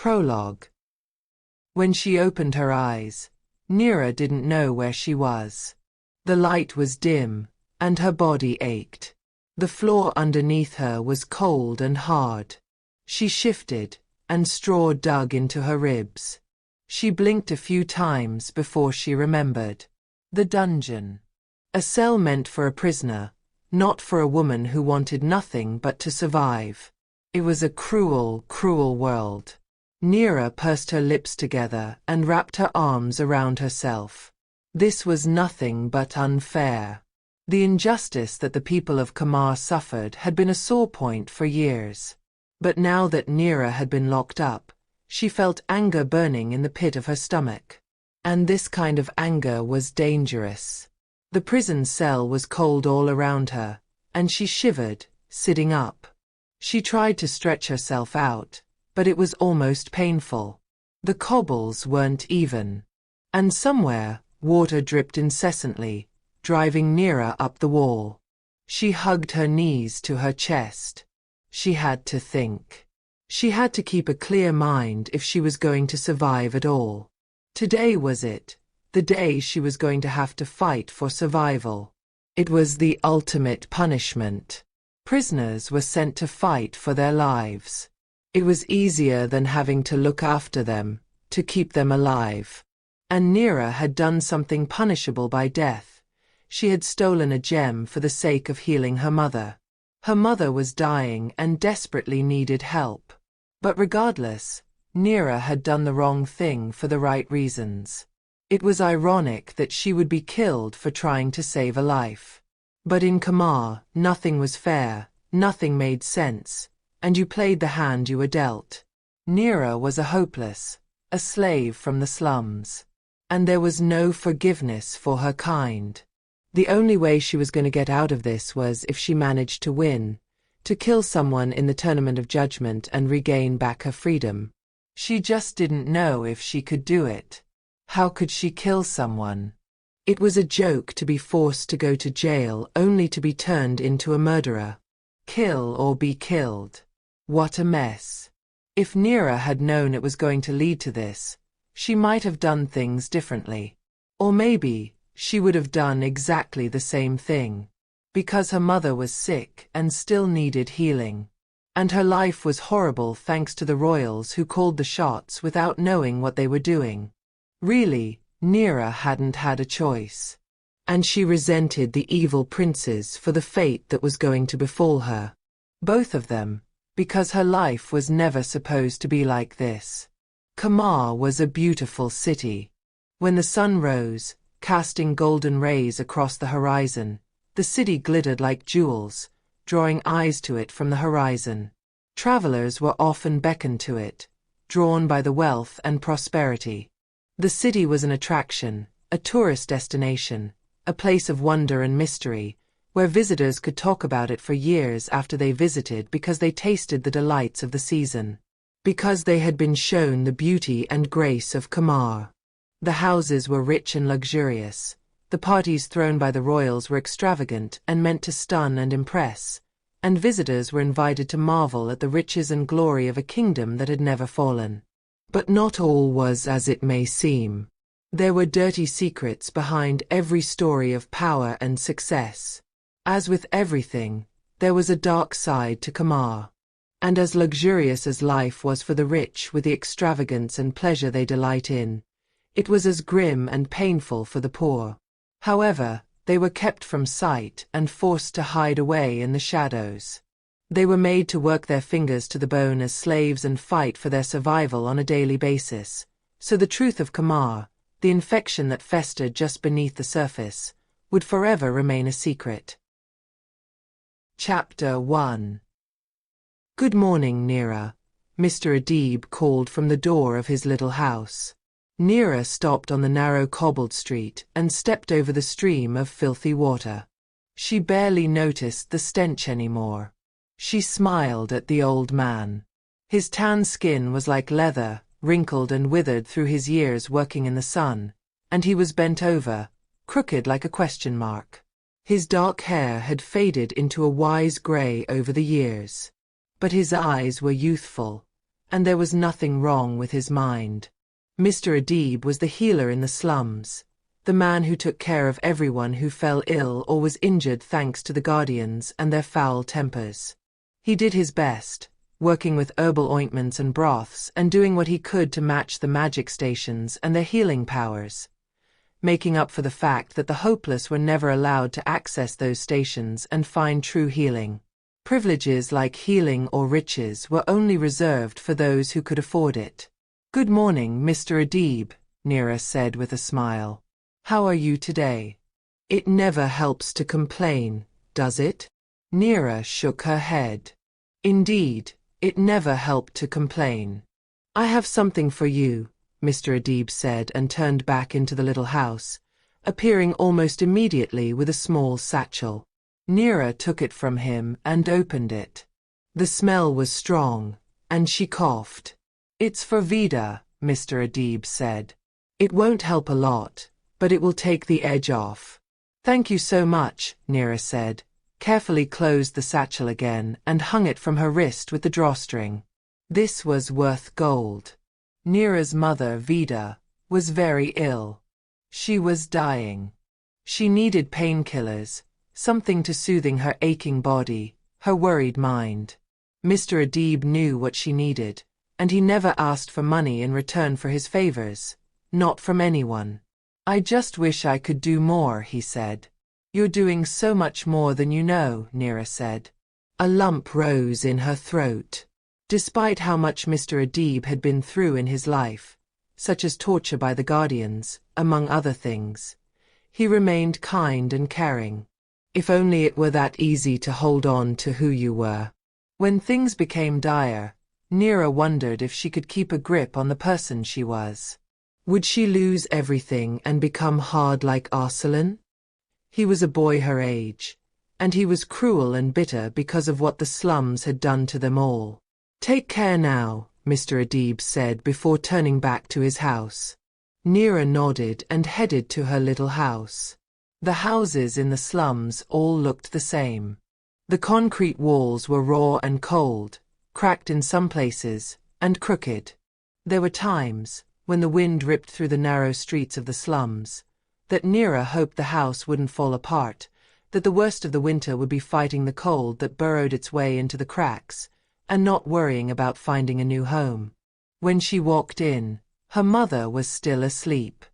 Prologue. When she opened her eyes, Neera didn't know where she was. The light was dim, and her body ached. The floor underneath her was cold and hard. She shifted, and straw dug into her ribs. She blinked a few times before she remembered. The dungeon. A cell meant for a prisoner, not for a woman who wanted nothing but to survive. It was a cruel, cruel world. Neera pursed her lips together and wrapped her arms around herself. This was nothing but unfair. The injustice that the people of Kamar suffered had been a sore point for years. But now that Neera had been locked up, she felt anger burning in the pit of her stomach. And this kind of anger was dangerous. The prison cell was cold all around her, and she shivered, sitting up. She tried to stretch herself out, but it was almost painful. The cobbles weren't even. And somewhere, water dripped incessantly, driving Neera up the wall. She hugged her knees to her chest. She had to think. She had to keep a clear mind if she was going to survive at all. Today was it, the day she was going to have to fight for survival. It was the ultimate punishment. Prisoners were sent to fight for their lives. It was easier than having to look after them, to keep them alive. And Neera had done something punishable by death. She had stolen a gem for the sake of healing her mother. Her mother was dying and desperately needed help. But regardless, Neera had done the wrong thing for the right reasons. It was ironic that she would be killed for trying to save a life. But in Kamar, nothing was fair, nothing made sense, and you played the hand you were dealt. Neera was a hopeless, a slave from the slums. And there was no forgiveness for her kind. The only way she was going to get out of this was if she managed to win, to kill someone in the tournament of judgment and regain back her freedom. She just didn't know if she could do it. How could she kill someone? It was a joke to be forced to go to jail only to be turned into a murderer. Kill or be killed. What a mess. If Neera had known it was going to lead to this, she might have done things differently. Or maybe she would have done exactly the same thing. Because her mother was sick and still needed healing. And her life was horrible thanks to the royals who called the shots without knowing what they were doing. Really, Neera hadn't had a choice. And she resented the evil princes for the fate that was going to befall her. Both of them, because her life was never supposed to be like this. Kamar was a beautiful city. When the sun rose, casting golden rays across the horizon, the city glittered like jewels, drawing eyes to it from the horizon. Travelers were often beckoned to it, drawn by the wealth and prosperity. The city was an attraction, a tourist destination, a place of wonder and mystery, where visitors could talk about it for years after they visited because they tasted the delights of the season. Because they had been shown the beauty and grace of Kamar. The houses were rich and luxurious. The parties thrown by the royals were extravagant and meant to stun and impress, and visitors were invited to marvel at the riches and glory of a kingdom that had never fallen. But not all was as it may seem. There were dirty secrets behind every story of power and success. As with everything, there was a dark side to Kamar. And as luxurious as life was for the rich with the extravagance and pleasure they delight in, it was as grim and painful for the poor. However, they were kept from sight and forced to hide away in the shadows. They were made to work their fingers to the bone as slaves and fight for their survival on a daily basis. So the truth of Kamar, the infection that festered just beneath the surface, would forever remain a secret. Chapter 1. Good morning, Neera, Mr. Adib called from the door of his little house. Neera stopped on the narrow cobbled street and stepped over the stream of filthy water. She barely noticed the stench anymore. She smiled at the old man. His tan skin was like leather, wrinkled and withered through his years working in the sun, and he was bent over, crooked like a question mark. His dark hair had faded into a wise grey over the years. But his eyes were youthful, and there was nothing wrong with his mind. Mr. Adib was the healer in the slums, the man who took care of everyone who fell ill or was injured thanks to the guardians and their foul tempers. He did his best, working with herbal ointments and broths and doing what he could to match the magic stations and their healing powers, making up for the fact that the hopeless were never allowed to access those stations and find true healing. Privileges like healing or riches were only reserved for those who could afford it. "Good morning, Mr. Adib," Neera said with a smile. "How are you today?" "It never helps to complain, does it?" Neera shook her head. "Indeed, it never helped to complain." "I have something for you," Mr. Adib said and turned back into the little house, appearing almost immediately with a small satchel. Neera took it from him and opened it. The smell was strong, and she coughed. "It's for Vida," Mr. Adib said. "It won't help a lot, but it will take the edge off." "Thank you so much," Neera said, carefully closed the satchel again and hung it from her wrist with the drawstring. This was worth gold. Neera's mother, Vida, was very ill. She was dying. She needed painkillers, something to soothing her aching body, her worried mind. Mr. Adib knew what she needed, and he never asked for money in return for his favors, not from anyone. "I just wish I could do more," he said. "You're doing so much more than you know," Neera said. A lump rose in her throat. Despite how much Mr. Adib had been through in his life, such as torture by the guardians, among other things, he remained kind and caring. If only it were that easy to hold on to who you were. When things became dire, Neera wondered if she could keep a grip on the person she was. Would she lose everything and become hard like Arsalan? He was a boy her age, and he was cruel and bitter because of what the slums had done to them all. "Take care now," Mr. Adib said before turning back to his house. Neera nodded and headed to her little house. The houses in the slums all looked the same. The concrete walls were raw and cold, cracked in some places, and crooked. There were times, when the wind ripped through the narrow streets of the slums, that Neera hoped the house wouldn't fall apart, that the worst of the winter would be fighting the cold that burrowed its way into the cracks, and not worrying about finding a new home. When she walked in, her mother was still asleep.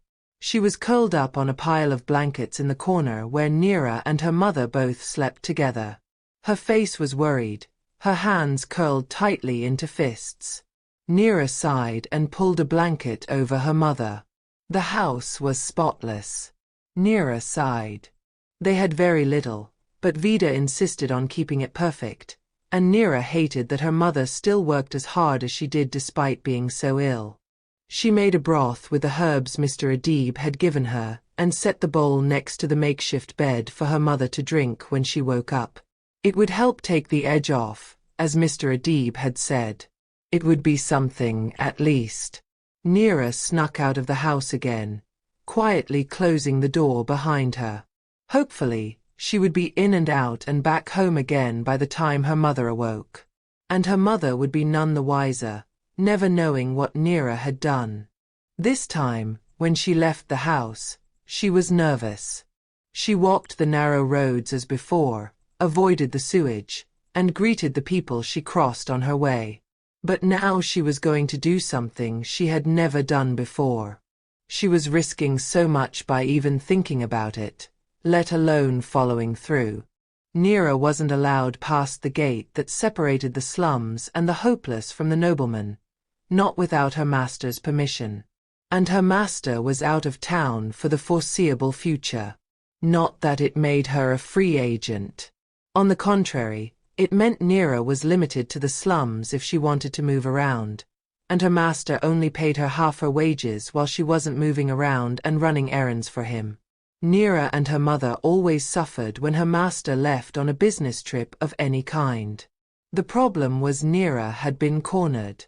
She was curled up on a pile of blankets in the corner where Neera and her mother both slept together. Her face was worried, her hands curled tightly into fists. Neera sighed and pulled a blanket over her mother. The house was spotless. Neera sighed. They had very little, but Vida insisted on keeping it perfect, and Neera hated that her mother still worked as hard as she did despite being so ill. She made a broth with the herbs Mr. Adib had given her and set the bowl next to the makeshift bed for her mother to drink when she woke up. It would help take the edge off, as Mr. Adib had said. It would be something, at least. Neera snuck out of the house again, quietly closing the door behind her. Hopefully, she would be in and out and back home again by the time her mother awoke. And her mother would be none the wiser, never knowing what Neera had done. This time, when she left the house, she was nervous. She walked the narrow roads as before, avoided the sewage, and greeted the people she crossed on her way. But now she was going to do something she had never done before. She was risking so much by even thinking about it, let alone following through. Neera wasn't allowed past the gate that separated the slums and the hopeless from the nobleman, not without her master's permission. And her master was out of town for the foreseeable future. Not that it made her a free agent. On the contrary, it meant Neera was limited to the slums if she wanted to move around, and her master only paid her half her wages while she wasn't moving around and running errands for him. Neera and her mother always suffered when her master left on a business trip of any kind. The problem was Neera had been cornered.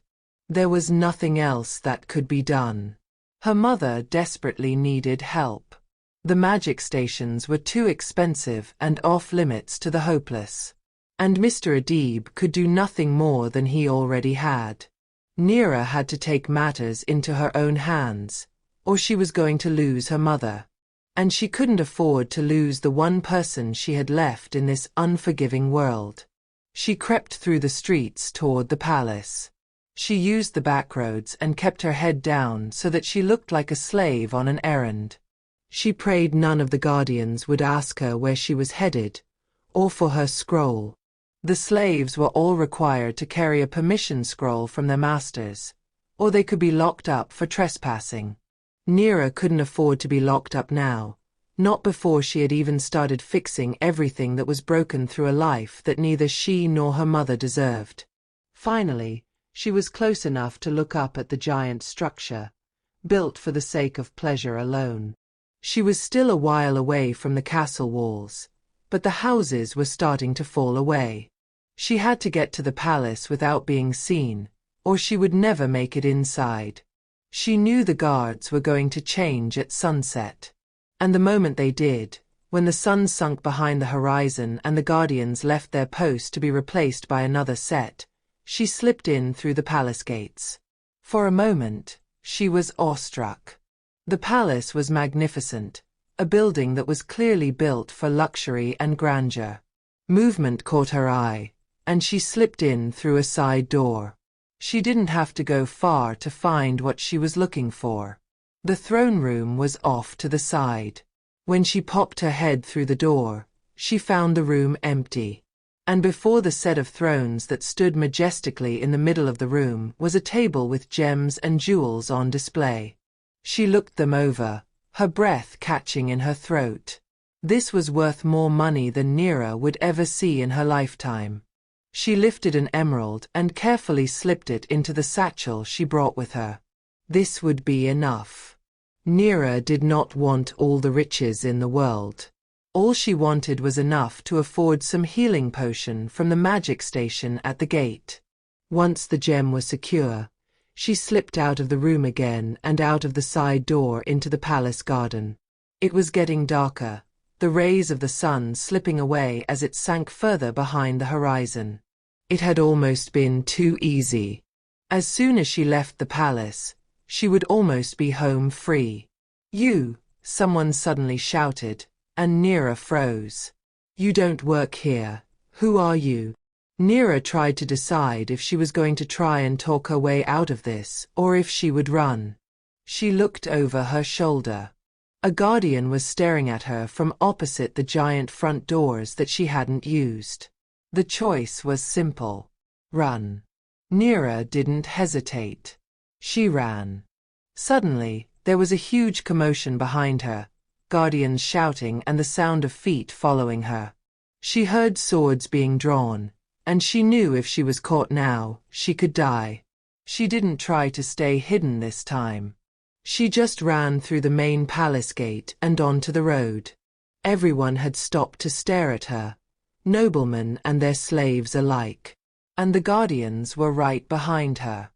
There was nothing else that could be done. Her mother desperately needed help. The magic stations were too expensive and off-limits to the hopeless. And Mr. Adib could do nothing more than he already had. Neera had to take matters into her own hands, or she was going to lose her mother. And she couldn't afford to lose the one person she had left in this unforgiving world. She crept through the streets toward the palace. She used the back roads and kept her head down so that she looked like a slave on an errand. She prayed none of the guardians would ask her where she was headed, or for her scroll. The slaves were all required to carry a permission scroll from their masters, or they could be locked up for trespassing. Neera couldn't afford to be locked up now, not before she had even started fixing everything that was broken through a life that neither she nor her mother deserved. Finally, she was close enough to look up at the giant structure, built for the sake of pleasure alone. She was still a while away from the castle walls, but the houses were starting to fall away. She had to get to the palace without being seen, or she would never make it inside. She knew the guards were going to change at sunset. And the moment they did, when the sun sunk behind the horizon and the guardians left their post to be replaced by another set, she slipped in through the palace gates. For a moment, she was awestruck. The palace was magnificent, a building that was clearly built for luxury and grandeur. Movement caught her eye, and she slipped in through a side door. She didn't have to go far to find what she was looking for. The throne room was off to the side. When she popped her head through the door, she found the room empty. And before the set of thrones that stood majestically in the middle of the room was a table with gems and jewels on display. She looked them over, her breath catching in her throat. This was worth more money than Neera would ever see in her lifetime. She lifted an emerald and carefully slipped it into the satchel she brought with her. This would be enough. Neera did not want all the riches in the world. All she wanted was enough to afford some healing potion from the magic station at the gate. Once the gem was secure, she slipped out of the room again and out of the side door into the palace garden. It was getting darker, the rays of the sun slipping away as it sank further behind the horizon. It had almost been too easy. As soon as she left the palace, she would almost be home free. "You," someone suddenly shouted, and Neera froze. "You don't work here. Who are you?" Neera tried to decide if she was going to try and talk her way out of this, or if she would run. She looked over her shoulder. A guardian was staring at her from opposite the giant front doors that she hadn't used. The choice was simple. Run. Neera didn't hesitate. She ran. Suddenly, there was a huge commotion behind her, guardians shouting and the sound of feet following her. She heard swords being drawn, and she knew if she was caught now, she could die. She didn't try to stay hidden this time. She just ran through the main palace gate and onto the road. Everyone had stopped to stare at her, noblemen and their slaves alike. And the guardians were right behind her.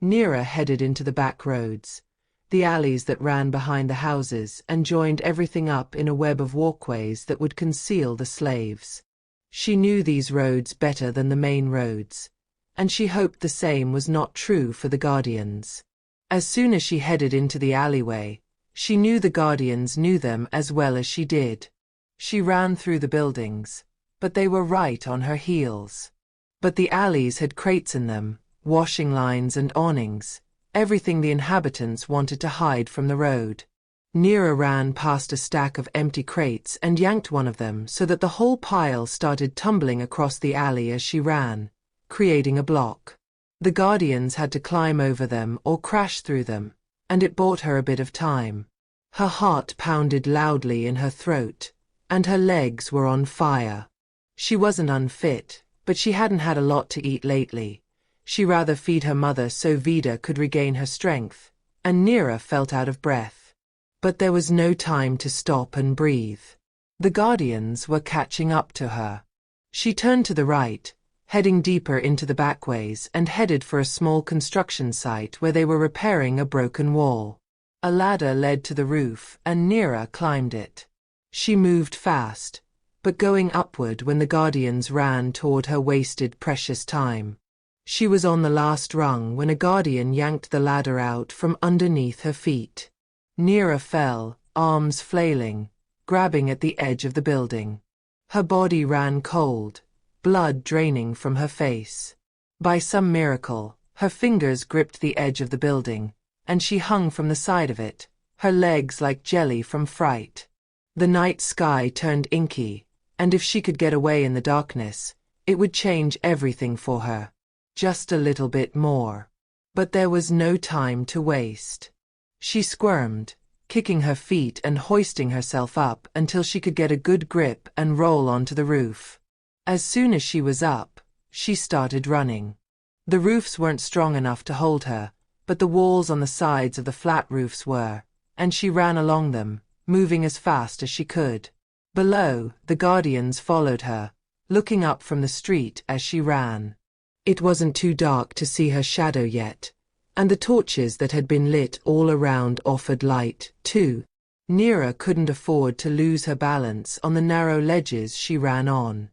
Neera headed into the back roads, the alleys that ran behind the houses and joined everything up in a web of walkways that would conceal the slaves. She knew these roads better than the main roads, and she hoped the same was not true for the guardians. As soon as she headed into the alleyway, she knew the guardians knew them as well as she did. She ran through the buildings, but they were right on her heels. But the alleys had crates in them, washing lines and awnings, everything the inhabitants wanted to hide from the road. Neera ran past a stack of empty crates and yanked one of them so that the whole pile started tumbling across the alley as she ran, creating a block. The guardians had to climb over them or crash through them, and it bought her a bit of time. Her heart pounded loudly in her throat, and her legs were on fire. She wasn't unfit, but she hadn't had a lot to eat lately. She rather feed her mother so Vida could regain her strength, and Neera felt out of breath. But there was no time to stop and breathe. The guardians were catching up to her. She turned to the right, heading deeper into the backways and headed for a small construction site where they were repairing a broken wall. A ladder led to the roof and Neera climbed it. She moved fast, but going upward when the guardians ran toward her wasted precious time. She was on the last rung when a guardian yanked the ladder out from underneath her feet. Neera fell, arms flailing, grabbing at the edge of the building. Her body ran cold, blood draining from her face. By some miracle, her fingers gripped the edge of the building, and she hung from the side of it, her legs like jelly from fright. The night sky turned inky, and if she could get away in the darkness, it would change everything for her. Just a little bit more. But there was no time to waste. She squirmed, kicking her feet and hoisting herself up until she could get a good grip and roll onto the roof. As soon as she was up, she started running. The roofs weren't strong enough to hold her, but the walls on the sides of the flat roofs were, and she ran along them, moving as fast as she could. Below, the guardians followed her, looking up from the street as she ran. It wasn't too dark to see her shadow yet, and the torches that had been lit all around offered light, too. Neera couldn't afford to lose her balance on the narrow ledges she ran on.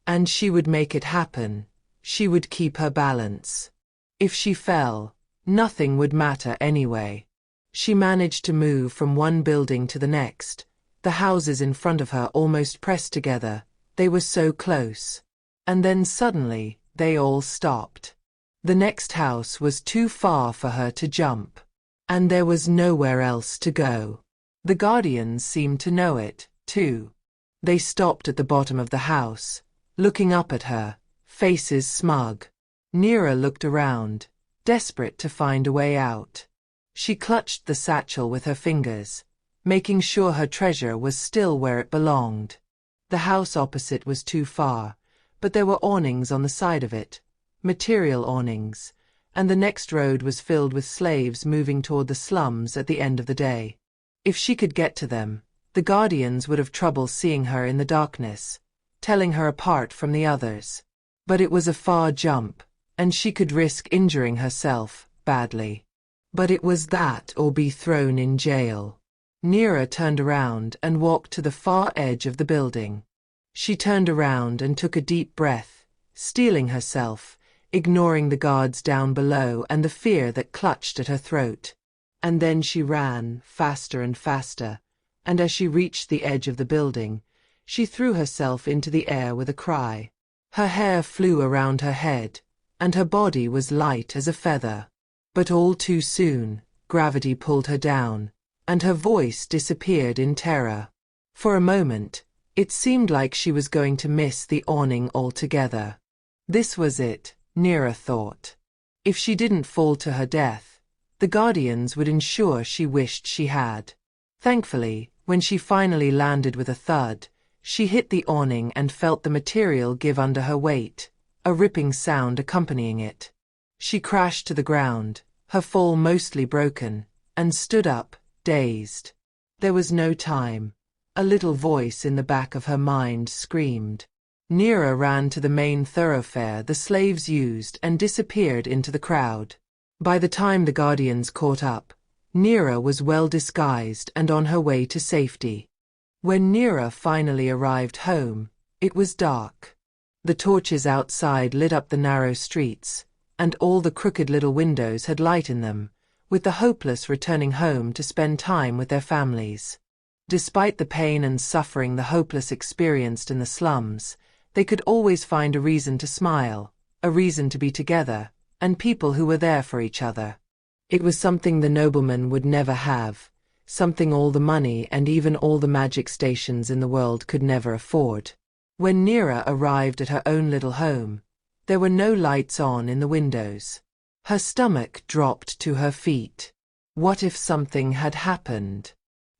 And she would make it happen. She would keep her balance. If she fell, nothing would matter anyway. She managed to move from one building to the next, the houses in front of her almost pressed together, they were so close. And then suddenly, they all stopped. The next house was too far for her to jump. And there was nowhere else to go. The guardians seemed to know it, too. They stopped at the bottom of the house, looking up at her, faces smug. Neera looked around, desperate to find a way out. She clutched the satchel with her fingers, making sure her treasure was still where it belonged. The house opposite was too far, but there were awnings on the side of it, material awnings, and the next road was filled with slaves moving toward the slums at the end of the day. If she could get to them, the guardians would have trouble seeing her in the darkness, telling her apart from the others. But it was a far jump, and she could risk injuring herself badly. But it was that or be thrown in jail. Neera turned around and walked to the far edge of the building. She turned around and took a deep breath, steeling herself, ignoring the guards down below and the fear that clutched at her throat. And then she ran, faster and faster, and as she reached the edge of the building, she threw herself into the air with a cry. Her hair flew around her head, and her body was light as a feather. But all too soon, gravity pulled her down, and her voice disappeared in terror. For a moment, it seemed like she was going to miss the awning altogether. This was it, Neera thought. If she didn't fall to her death, the guardians would ensure she wished she had. Thankfully, when she finally landed with a thud, she hit the awning and felt the material give under her weight, a ripping sound accompanying it. She crashed to the ground, her fall mostly broken, and stood up, dazed. There was no time. A little voice in the back of her mind screamed. Neera ran to the main thoroughfare the slaves used and disappeared into the crowd. By the time the guardians caught up, Neera was well disguised and on her way to safety. When Neera finally arrived home, it was dark. The torches outside lit up the narrow streets, and all the crooked little windows had light in them, with the hopeless returning home to spend time with their families. Despite the pain and suffering the hopeless experienced in the slums, they could always find a reason to smile, a reason to be together, and people who were there for each other. It was something the nobleman would never have, something all the money and even all the magic stations in the world could never afford. When Neera arrived at her own little home, there were no lights on in the windows. Her stomach dropped to her feet. What if something had happened?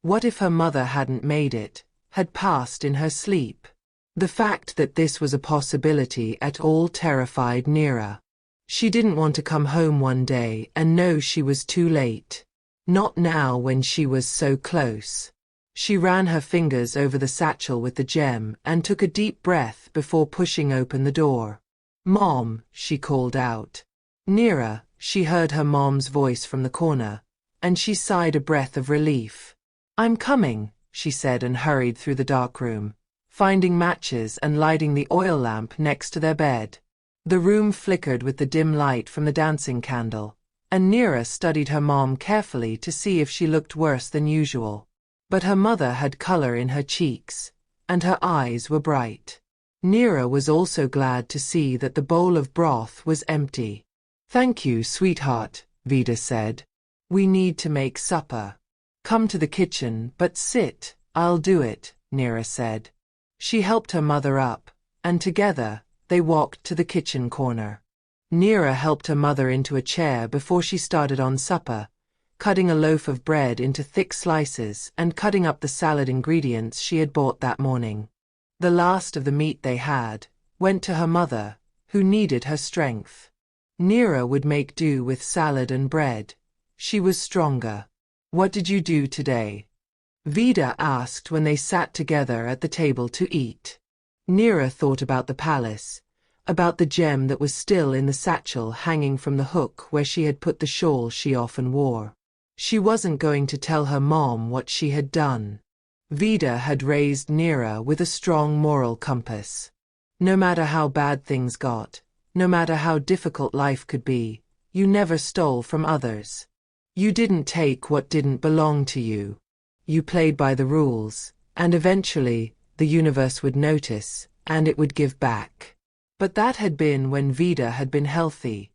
What if her mother hadn't made it, had passed in her sleep? The fact that this was a possibility at all terrified Neera. She didn't want to come home one day and know she was too late. Not now when she was so close. She ran her fingers over the satchel with the gem and took a deep breath before pushing open the door. "Mom," she called out. Neera, she heard her mom's voice from the corner, and she sighed a breath of relief. "I'm coming," she said and hurried through the dark room, finding matches and lighting the oil lamp next to their bed. The room flickered with the dim light from the dancing candle, and Neera studied her mom carefully to see if she looked worse than usual. But her mother had color in her cheeks, and her eyes were bright. Neera was also glad to see that the bowl of broth was empty. "Thank you, sweetheart," Vida said. "We need to make supper. Come to the kitchen, but sit." "I'll do it," Neera said. She helped her mother up, and together, they walked to the kitchen corner. Neera helped her mother into a chair before she started on supper, cutting a loaf of bread into thick slices and cutting up the salad ingredients she had bought that morning. The last of the meat they had went to her mother, who needed her strength. Neera would make do with salad and bread. She was stronger. "What did you do today?" Vida asked when they sat together at the table to eat. Neera thought about the palace, about the gem that was still in the satchel hanging from the hook where she had put the shawl she often wore. She wasn't going to tell her mom what she had done. Vida had raised Neera with a strong moral compass. No matter how bad things got, no matter how difficult life could be, you never stole from others. You didn't take what didn't belong to you. You played by the rules, and eventually, the universe would notice, and it would give back. But that had been when Vida had been healthy,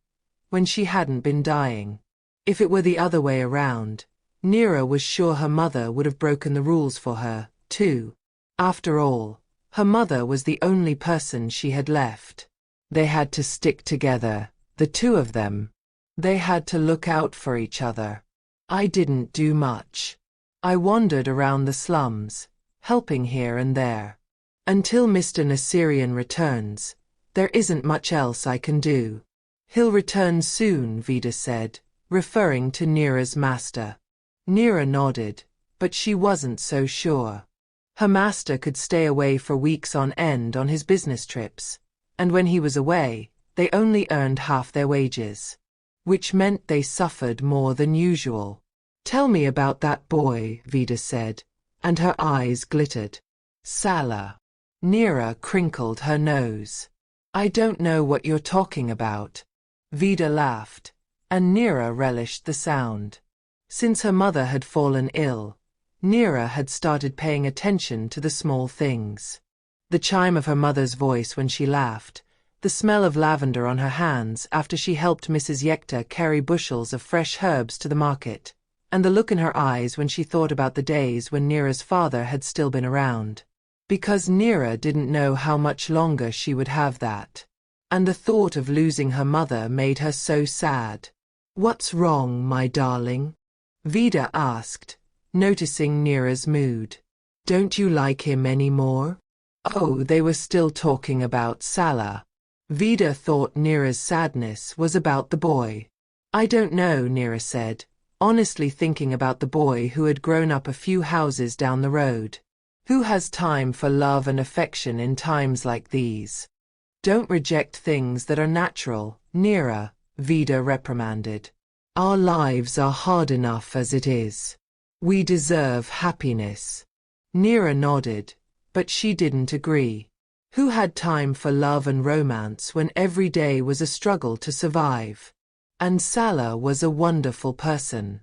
when she hadn't been dying. If it were the other way around, Neera was sure her mother would have broken the rules for her, too. After all, her mother was the only person she had left. They had to stick together, the two of them. They had to look out for each other. "I didn't do much. I wandered around the slums, helping here and there. Until Mr. Nasirian returns, there isn't much else I can do." "He'll return soon," Vida said, referring to Neera's master. Neera nodded, but she wasn't so sure. Her master could stay away for weeks on end on his business trips, and when he was away, they only earned half their wages, which meant they suffered more than usual. "Tell me about that boy," Vida said, and her eyes glittered. "Salah." Neera crinkled her nose. "I don't know what you're talking about." Vida laughed, and Neera relished the sound. Since her mother had fallen ill, Neera had started paying attention to the small things. The chime of her mother's voice when she laughed, the smell of lavender on her hands after she helped Mrs. Yekta carry bushels of fresh herbs to the market, and the look in her eyes when she thought about the days when Neera's father had still been around. Because Neera didn't know how much longer she would have that. And the thought of losing her mother made her so sad. "What's wrong, my darling?" Vida asked, noticing Neera's mood. "Don't you like him anymore?" Oh, they were still talking about Salah. Vida thought Neera's sadness was about the boy. "I don't know," Neera said, honestly thinking about the boy who had grown up a few houses down the road. Who has time for love and affection in times like these? "Don't reject things that are natural, Neera," Vida reprimanded. "Our lives are hard enough as it is. We deserve happiness." Neera nodded, but she didn't agree. Who had time for love and romance when every day was a struggle to survive? And Salah was a wonderful person.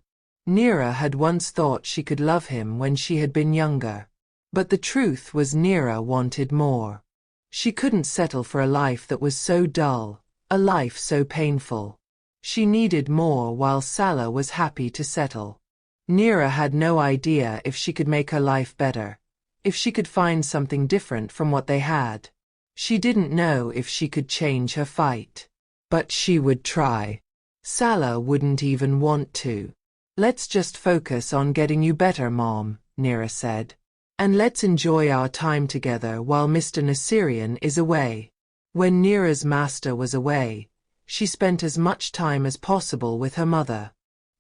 Neera had once thought she could love him when she had been younger. But the truth was Neera wanted more. She couldn't settle for a life that was so dull, a life so painful. She needed more while Salah was happy to settle. Neera had no idea if she could make her life better, if she could find something different from what they had. She didn't know if she could change her fight. But she would try. Salah wouldn't even want to. "Let's just focus on getting you better, Mom," Neera said. "And let's enjoy our time together while Mr. Nasirian is away." When Neera's master was away, she spent as much time as possible with her mother.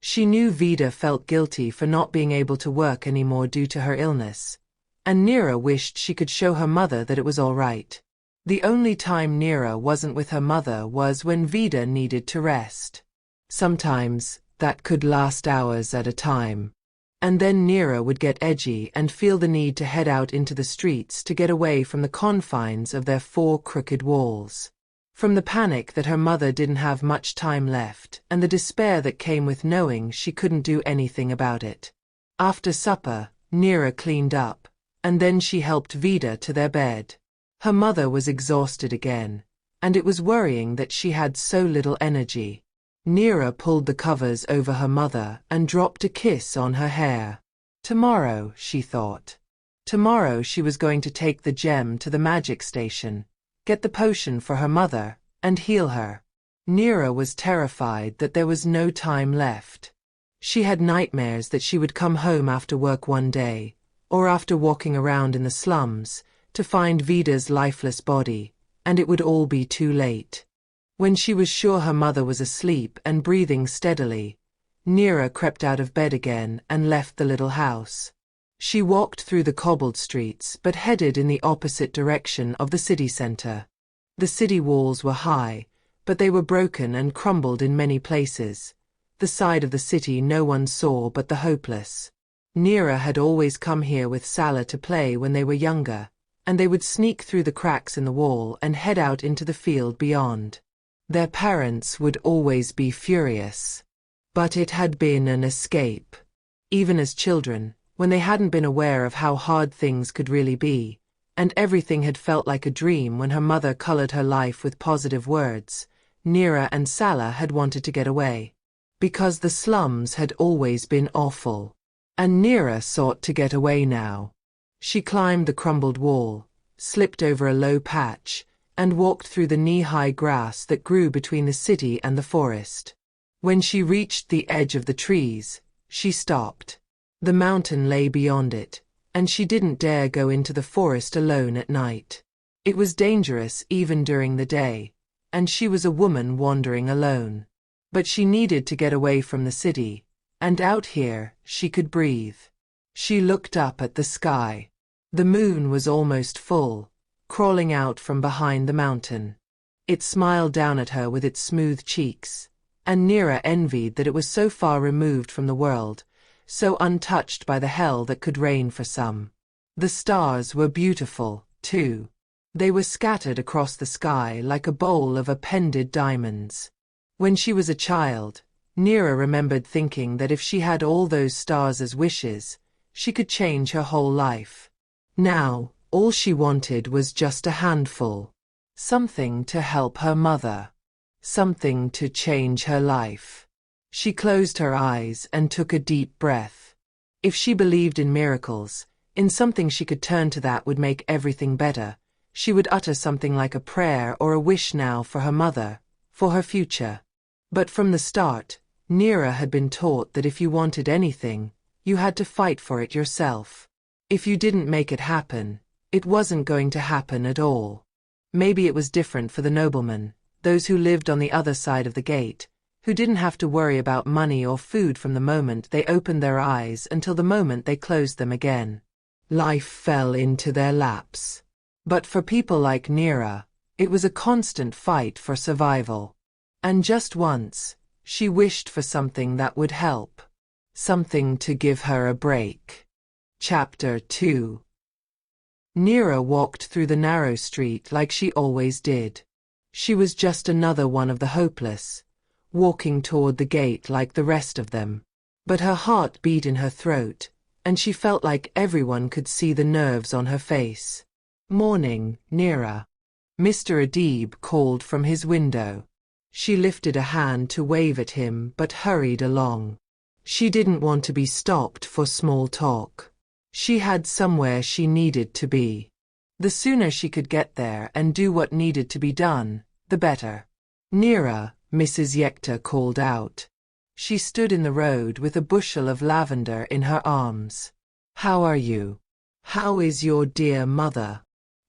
She knew Vida felt guilty for not being able to work anymore due to her illness, and Neera wished she could show her mother that it was all right. The only time Neera wasn't with her mother was when Vida needed to rest. Sometimes, that could last hours at a time. And then Neera would get edgy and feel the need to head out into the streets to get away from the confines of their four crooked walls. From the panic that her mother didn't have much time left, and the despair that came with knowing she couldn't do anything about it. After supper, Neera cleaned up, and then she helped Vida to their bed. Her mother was exhausted again, and it was worrying that she had so little energy. Neera pulled the covers over her mother and dropped a kiss on her hair. Tomorrow, she thought. Tomorrow she was going to take the gem to the magic station, get the potion for her mother, and heal her. Neera was terrified that there was no time left. She had nightmares that she would come home after work one day, or after walking around in the slums, to find Vida's lifeless body, and it would all be too late. When she was sure her mother was asleep and breathing steadily, Neera crept out of bed again and left the little house. She walked through the cobbled streets but headed in the opposite direction of the city center. The city walls were high, but they were broken and crumbled in many places. The side of the city no one saw but the hopeless. Neera had always come here with Salah to play when they were younger, and they would sneak through the cracks in the wall and head out into the field beyond. Their parents would always be furious. But it had been an escape. Even as children, when they hadn't been aware of how hard things could really be, and everything had felt like a dream when her mother colored her life with positive words, Neera and Salah had wanted to get away. Because the slums had always been awful. And Neera sought to get away now. She climbed the crumbled wall, slipped over a low patch, and walked through the knee-high grass that grew between the city and the forest. When she reached the edge of the trees, she stopped. The mountain lay beyond it, and she didn't dare go into the forest alone at night. It was dangerous even during the day, and she was a woman wandering alone. But she needed to get away from the city, and out here she could breathe. She looked up at the sky. The moon was almost full, crawling out from behind the mountain. It smiled down at her with its smooth cheeks, and Neera envied that it was so far removed from the world, so untouched by the hell that could rain for some. The stars were beautiful, too. They were scattered across the sky like a bowl of appended diamonds. When she was a child, Neera remembered thinking that if she had all those stars as wishes, she could change her whole life. Now, all she wanted was just a handful. Something to help her mother. Something to change her life. She closed her eyes and took a deep breath. If she believed in miracles, in something she could turn to that would make everything better, she would utter something like a prayer or a wish now for her mother, for her future. But from the start, Neera had been taught that if you wanted anything, you had to fight for it yourself. If you didn't make it happen, it wasn't going to happen at all. Maybe it was different for the noblemen, those who lived on the other side of the gate, who didn't have to worry about money or food from the moment they opened their eyes until the moment they closed them again. Life fell into their laps. But for people like Neera, it was a constant fight for survival. And just once, she wished for something that would help. Something to give her a break. Chapter 2. Neera walked through the narrow street like she always did. She was just another one of the hopeless, walking toward the gate like the rest of them. But her heart beat in her throat, and she felt like everyone could see the nerves on her face. "Morning, Neera," Mr. Adib called from his window. She lifted a hand to wave at him but hurried along. She didn't want to be stopped for small talk. She had somewhere she needed to be. The sooner she could get there and do what needed to be done, the better. "Neera," Mrs. Yekta called out. She stood in the road with a bushel of lavender in her arms. "How are you? How is your dear mother?"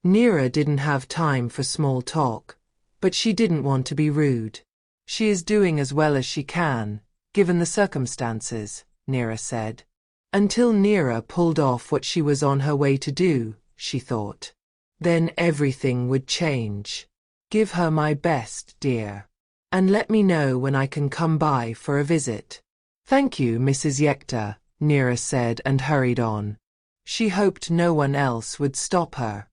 Neera didn't have time for small talk, but she didn't want to be rude. "She is doing as well as she can, given the circumstances," Neera said. Until Neera pulled off what she was on her way to do, she thought. Then everything would change. "Give her my best, dear. And let me know when I can come by for a visit." "Thank you, Mrs. Yekta," Neera said and hurried on. She hoped no one else would stop her.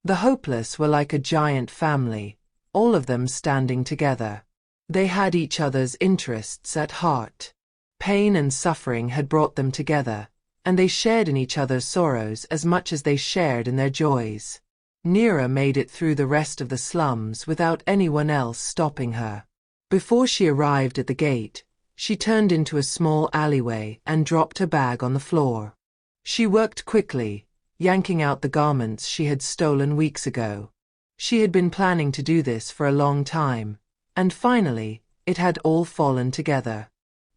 The hopeless were like a giant family, all of them standing together. They had each other's interests at heart. Pain and suffering had brought them together, and they shared in each other's sorrows as much as they shared in their joys. Neera made it through the rest of the slums without anyone else stopping her. Before she arrived at the gate, she turned into a small alleyway and dropped her bag on the floor. She worked quickly, yanking out the garments she had stolen weeks ago. She had been planning to do this for a long time, and finally, it had all fallen together.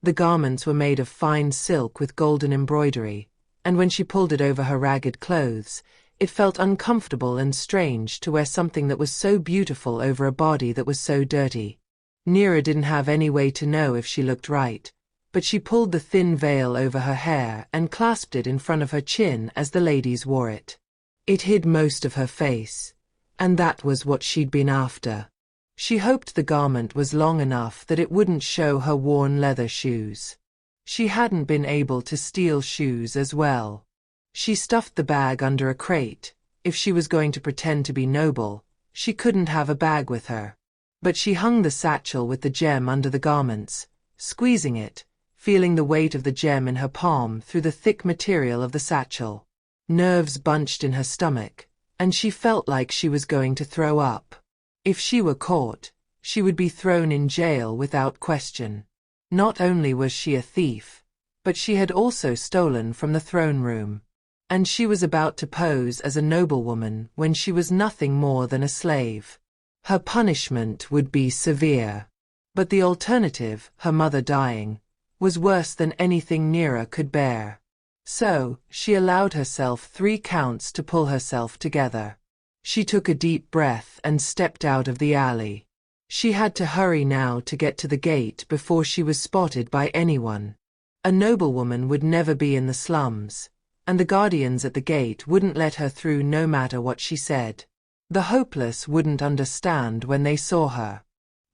The garments were made of fine silk with golden embroidery, and when she pulled it over her ragged clothes, it felt uncomfortable and strange to wear something that was so beautiful over a body that was so dirty. Neera didn't have any way to know if she looked right, but she pulled the thin veil over her hair and clasped it in front of her chin as the ladies wore it. It hid most of her face, and that was what she'd been after. She hoped the garment was long enough that it wouldn't show her worn leather shoes. She hadn't been able to steal shoes as well. She stuffed the bag under a crate. If she was going to pretend to be noble, she couldn't have a bag with her. But she hung the satchel with the gem under the garments, squeezing it, feeling the weight of the gem in her palm through the thick material of the satchel. Nerves bunched in her stomach, and she felt like she was going to throw up. If she were caught, she would be thrown in jail without question. Not only was she a thief, but she had also stolen from the throne room. And she was about to pose as a noblewoman when she was nothing more than a slave. Her punishment would be severe. But the alternative, her mother dying, was worse than anything Neera could bear. So, she allowed herself 3 counts to pull herself together. She took a deep breath and stepped out of the alley. She had to hurry now to get to the gate before she was spotted by anyone. A noblewoman would never be in the slums, and the guardians at the gate wouldn't let her through no matter what she said. The hopeless wouldn't understand when they saw her.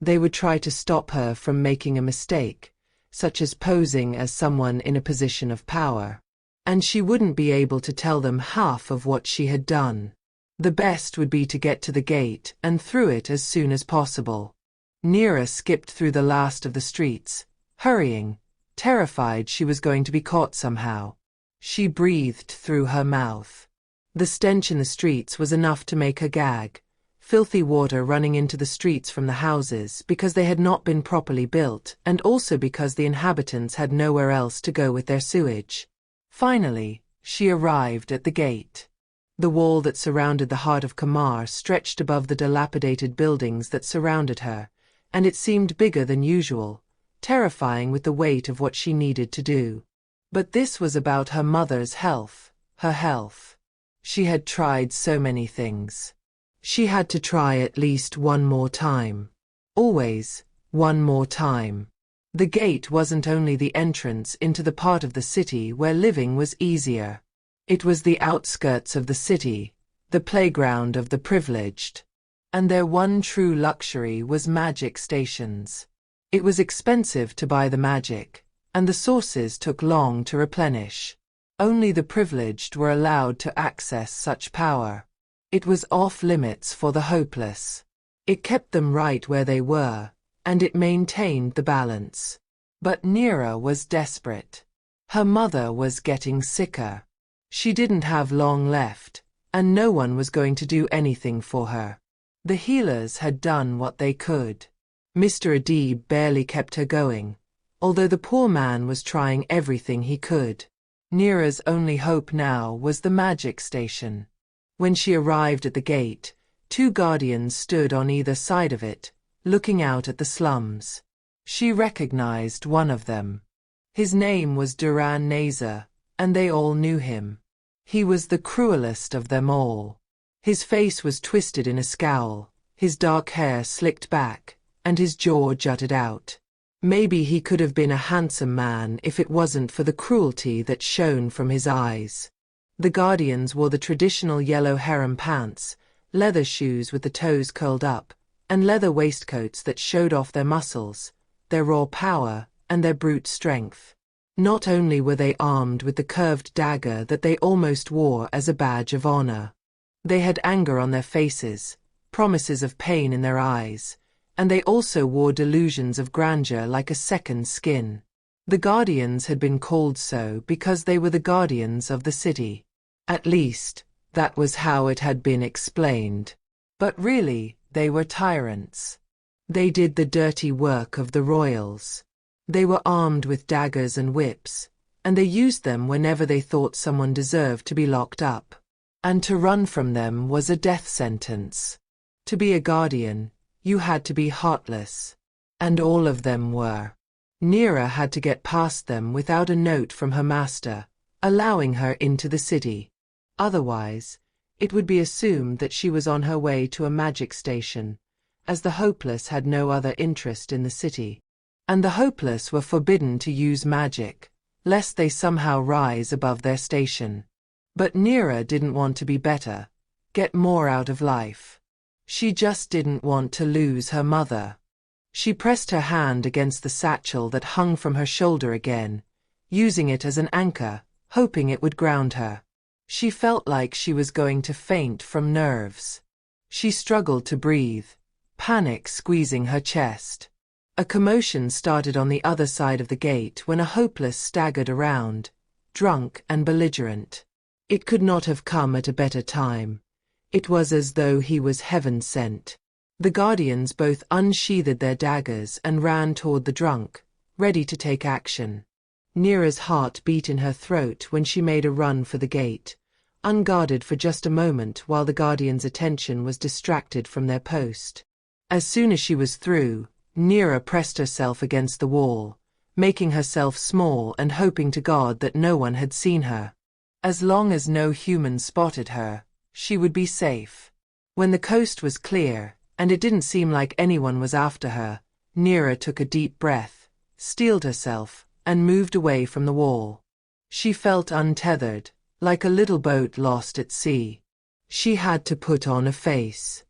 They would try to stop her from making a mistake, such as posing as someone in a position of power, and she wouldn't be able to tell them half of what she had done. The best would be to get to the gate and through it as soon as possible. Neera skipped through the last of the streets, hurrying, terrified she was going to be caught somehow. She breathed through her mouth. The stench in the streets was enough to make her gag, filthy water running into the streets from the houses because they had not been properly built and also because the inhabitants had nowhere else to go with their sewage. Finally, she arrived at the gate. The wall that surrounded the heart of Kamar stretched above the dilapidated buildings that surrounded her, and it seemed bigger than usual, terrifying with the weight of what she needed to do. But this was about her mother's health, her health. She had tried so many things. She had to try at least one more time. Always, one more time. The gate wasn't only the entrance into the part of the city where living was easier. It was the outskirts of the city, the playground of the privileged. And their one true luxury was magic stations. It was expensive to buy the magic, and the sources took long to replenish. Only the privileged were allowed to access such power. It was off limits for the hopeless. It kept them right where they were, and it maintained the balance. But Neera was desperate. Her mother was getting sicker. She didn't have long left, and no one was going to do anything for her. The healers had done what they could. Mr. Adib barely kept her going, although the poor man was trying everything he could. Neera's only hope now was the magic station. When she arrived at the gate, 2 guardians stood on either side of it, looking out at the slums. She recognized one of them. His name was Duran Nazer, and they all knew him. He was the cruelest of them all. His face was twisted in a scowl, his dark hair slicked back, and his jaw jutted out. Maybe he could have been a handsome man if it wasn't for the cruelty that shone from his eyes. The guardians wore the traditional yellow harem pants, leather shoes with the toes curled up, and leather waistcoats that showed off their muscles, their raw power, and their brute strength. Not only were they armed with the curved dagger that they almost wore as a badge of honor. They had anger on their faces, promises of pain in their eyes, and they also wore delusions of grandeur like a second skin. The guardians had been called so because they were the guardians of the city. At least, that was how it had been explained. But really, they were tyrants. They did the dirty work of the royals. They were armed with daggers and whips, and they used them whenever they thought someone deserved to be locked up. And to run from them was a death sentence. To be a guardian, you had to be heartless. And all of them were. Neera had to get past them without a note from her master, allowing her into the city. Otherwise, it would be assumed that she was on her way to a magic station, as the hopeless had no other interest in the city. And the hopeless were forbidden to use magic, lest they somehow rise above their station. But Neera didn't want to be better, get more out of life. She just didn't want to lose her mother. She pressed her hand against the satchel that hung from her shoulder again, using it as an anchor, hoping it would ground her. She felt like she was going to faint from nerves. She struggled to breathe, panic squeezing her chest. A commotion started on the other side of the gate when a hopeless staggered around, drunk and belligerent. It could not have come at a better time. It was as though he was heaven sent. The guardians both unsheathed their daggers and ran toward the drunk, ready to take action. Neera's heart beat in her throat when she made a run for the gate, unguarded for just a moment while the guardians' attention was distracted from their post. As soon as she was through, Neera pressed herself against the wall, making herself small and hoping to God that no one had seen her. As long as no human spotted her, she would be safe. When the coast was clear, and it didn't seem like anyone was after her, Neera took a deep breath, steeled herself, and moved away from the wall. She felt untethered, like a little boat lost at sea. She had to put on a face.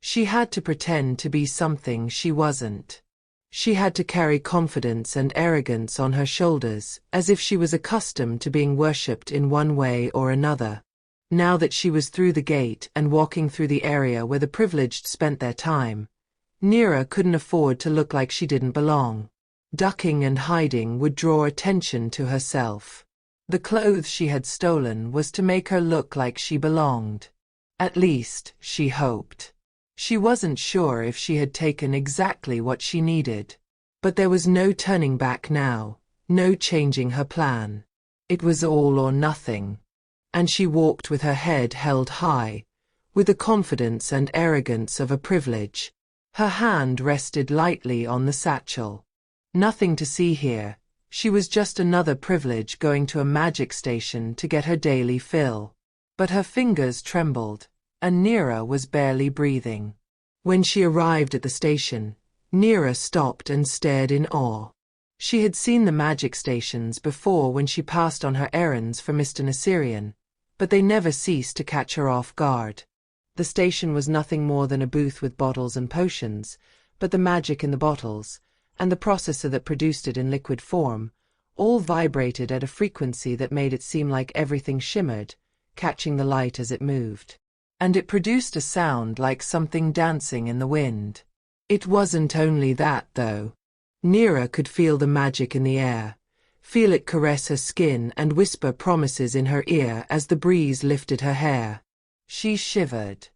She had to pretend to be something she wasn't. She had to carry confidence and arrogance on her shoulders, as if she was accustomed to being worshipped in one way or another. Now that she was through the gate and walking through the area where the privileged spent their time, Neera couldn't afford to look like she didn't belong. Ducking and hiding would draw attention to herself. The clothes she had stolen was to make her look like she belonged. At least, she hoped. She wasn't sure if she had taken exactly what she needed. But there was no turning back now, no changing her plan. It was all or nothing. And she walked with her head held high, with the confidence and arrogance of a privilege. Her hand rested lightly on the satchel. Nothing to see here. She was just another privilege going to a magic station to get her daily fill. But her fingers trembled, and Neera was barely breathing. When she arrived at the station, Neera stopped and stared in awe. She had seen the magic stations before when she passed on her errands for Mr. Nasirian, but they never ceased to catch her off guard. The station was nothing more than a booth with bottles and potions, but the magic in the bottles, and the processor that produced it in liquid form, all vibrated at a frequency that made it seem like everything shimmered, catching the light as it moved. And it produced a sound like something dancing in the wind. It wasn't only that, though. Neera could feel the magic in the air, feel it caress her skin and whisper promises in her ear as the breeze lifted her hair. She shivered.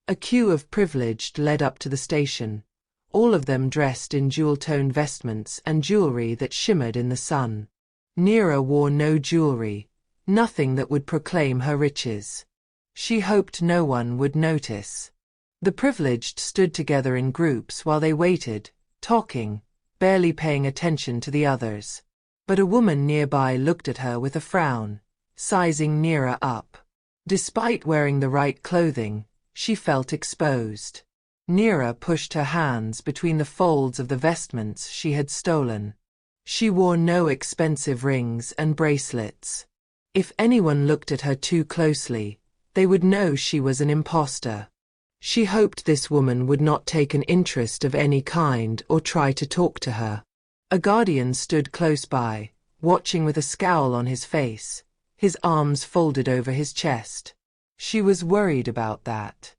A queue of privileged led up to the station, all of them dressed in jewel-toned vestments and jewelry that shimmered in the sun. Neera wore no jewelry, nothing that would proclaim her riches. She hoped no one would notice. The privileged stood together in groups while they waited, talking, barely paying attention to the others. But a woman nearby looked at her with a frown, sizing Neera up. Despite wearing the right clothing, she felt exposed. Neera pushed her hands between the folds of the vestments she had stolen. She wore no expensive rings and bracelets. If anyone looked at her too closely, they would know she was an imposter. She hoped this woman would not take an interest of any kind or try to talk to her. A guardian stood close by, watching with a scowl on his face, his arms folded over his chest. She was worried about that.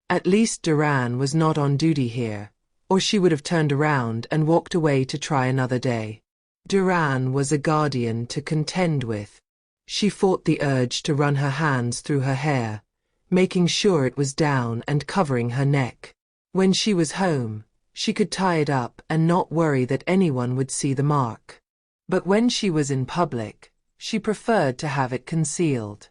At least Duran was not on duty here, or she would have turned around and walked away to try another day. Duran was a guardian to contend with. She fought the urge to run her hands through her hair, making sure it was down and covering her neck. When she was home, she could tie it up and not worry that anyone would see the mark. But when she was in public, she preferred to have it concealed.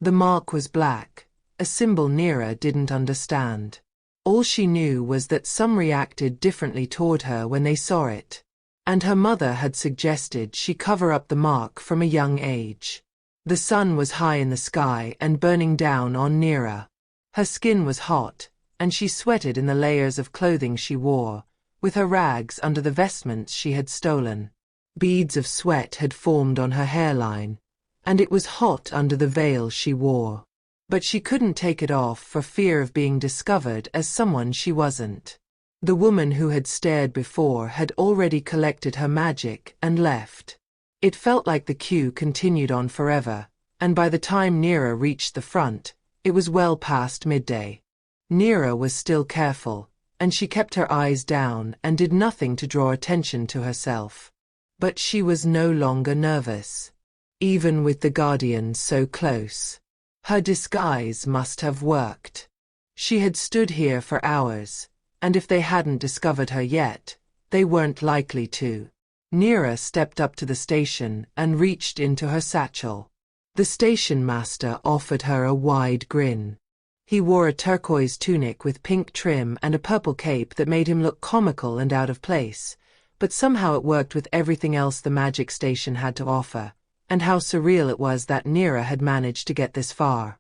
The mark was black, a symbol Neera didn't understand. All she knew was that some reacted differently toward her when they saw it, and her mother had suggested she cover up the mark from a young age. The sun was high in the sky and burning down on Neera. Her skin was hot, and she sweated in the layers of clothing she wore, with her rags under the vestments she had stolen. Beads of sweat had formed on her hairline, and it was hot under the veil she wore. But she couldn't take it off for fear of being discovered as someone she wasn't. The woman who had stared before had already collected her magic and left. It felt like the queue continued on forever, and by the time Neera reached the front, it was well past midday. Neera was still careful, and she kept her eyes down and did nothing to draw attention to herself. But she was no longer nervous. Even with the guardian so close, her disguise must have worked. She had stood here for hours, and if they hadn't discovered her yet, they weren't likely to. Neera stepped up to the station and reached into her satchel. The station master offered her a wide grin. He wore a turquoise tunic with pink trim and a purple cape that made him look comical and out of place, but somehow it worked with everything else the magic station had to offer, and how surreal it was that Neera had managed to get this far.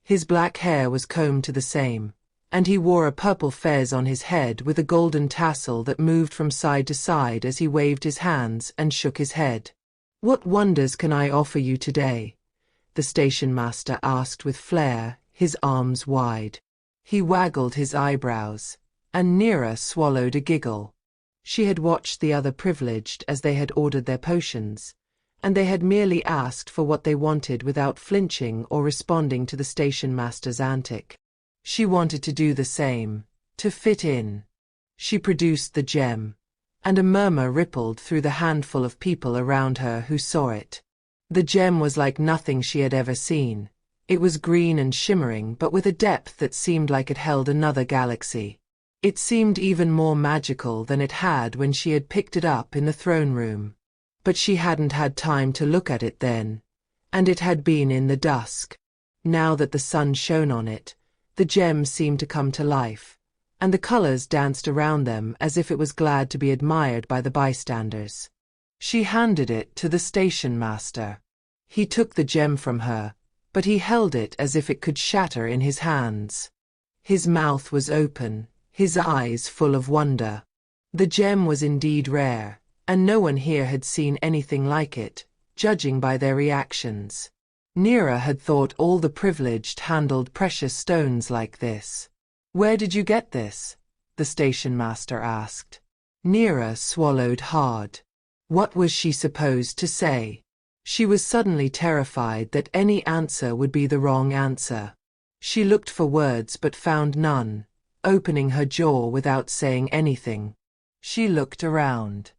His black hair was combed to the same, and he wore a purple fez on his head with a golden tassel that moved from side to side as he waved his hands and shook his head. "What wonders can I offer you today?" the station master asked with flair, his arms wide. He waggled his eyebrows, and Neera swallowed a giggle. She had watched the other privileged as they had ordered their potions, and they had merely asked for what they wanted without flinching or responding to the station master's antic. She wanted to do the same, to fit in. She produced the gem, and a murmur rippled through the handful of people around her who saw it. The gem was like nothing she had ever seen. It was green and shimmering, but with a depth that seemed like it held another galaxy. It seemed even more magical than it had when she had picked it up in the throne room. But she hadn't had time to look at it then, and it had been in the dusk. Now that the sun shone on it, the gem seemed to come to life, and the colors danced around them as if it was glad to be admired by the bystanders. She handed it to the station master. He took the gem from her, but he held it as if it could shatter in his hands. His mouth was open, his eyes full of wonder. The gem was indeed rare, and no one here had seen anything like it, judging by their reactions. Neera had thought all the privileged handled precious stones like this. "Where did you get this?" the station master asked. Neera swallowed hard. What was she supposed to say? She was suddenly terrified that any answer would be the wrong answer. She looked for words but found none, opening her jaw without saying anything. She looked around.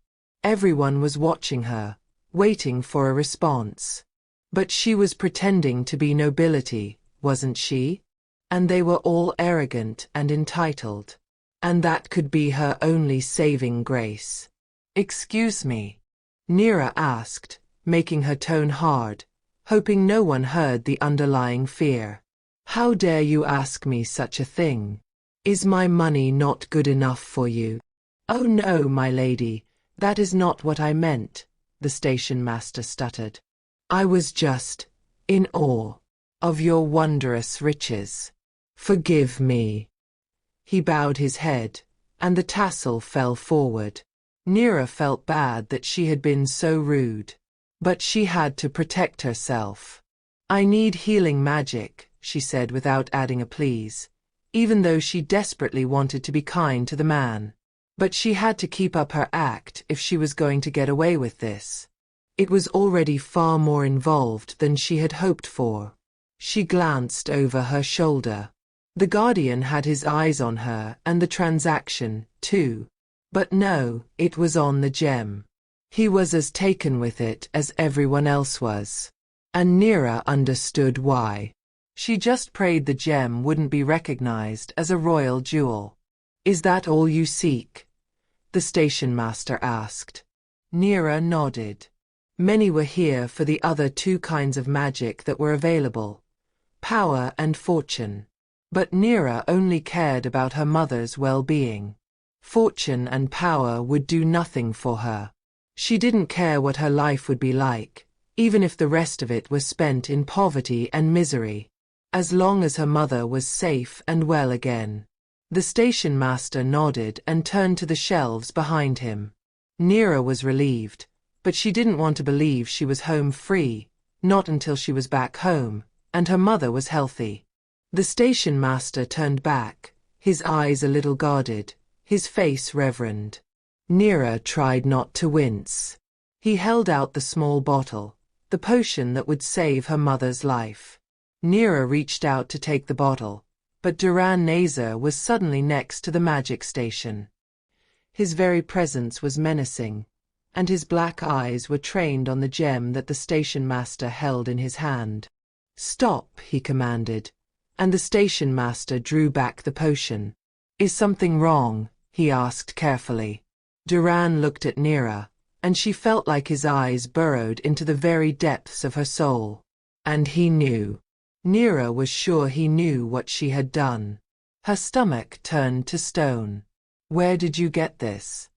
Everyone was watching her, waiting for a response. But she was pretending to be nobility, wasn't she? And they were all arrogant and entitled. And that could be her only saving grace. "Excuse me?" Neera asked, making her tone hard, hoping no one heard the underlying fear. "How dare you ask me such a thing? Is my money not good enough for you?" "Oh no, my lady, that is not what I meant," the station master stuttered. "I was just in awe of your wondrous riches. Forgive me." He bowed his head, and the tassel fell forward. Neera felt bad that she had been so rude. But she had to protect herself. "I need healing magic," she said without adding a please, even though she desperately wanted to be kind to the man. But she had to keep up her act if she was going to get away with this. It was already far more involved than she had hoped for. She glanced over her shoulder. The Guardian had his eyes on her and the transaction, too. But no, it was on the gem. He was as taken with it as everyone else was. And Neera understood why. She just prayed the gem wouldn't be recognized as a royal jewel. "Is that all you seek?" the station master asked. Neera nodded. Many were here for the other two kinds of magic that were available: power and fortune. But Neera only cared about her mother's well-being. Fortune and power would do nothing for her. She didn't care what her life would be like, even if the rest of it was spent in poverty and misery, as long as her mother was safe and well again. The station master nodded and turned to the shelves behind him. Neera was relieved, but she didn't want to believe she was home free, not until she was back home, and her mother was healthy. The station master turned back, his eyes a little guarded, his face reverent. Neera tried not to wince. He held out the small bottle, the potion that would save her mother's life. Neera reached out to take the bottle, but Duran Nazar was suddenly next to the magic station. His very presence was menacing, and his black eyes were trained on the gem that the station master held in his hand. "Stop," he commanded, and the station master drew back the potion. "Is something wrong?" he asked carefully. Duran looked at Neera, and she felt like his eyes burrowed into the very depths of her soul. And he knew. Neera was sure he knew what she had done. Her stomach turned to stone. "Where did you get this?"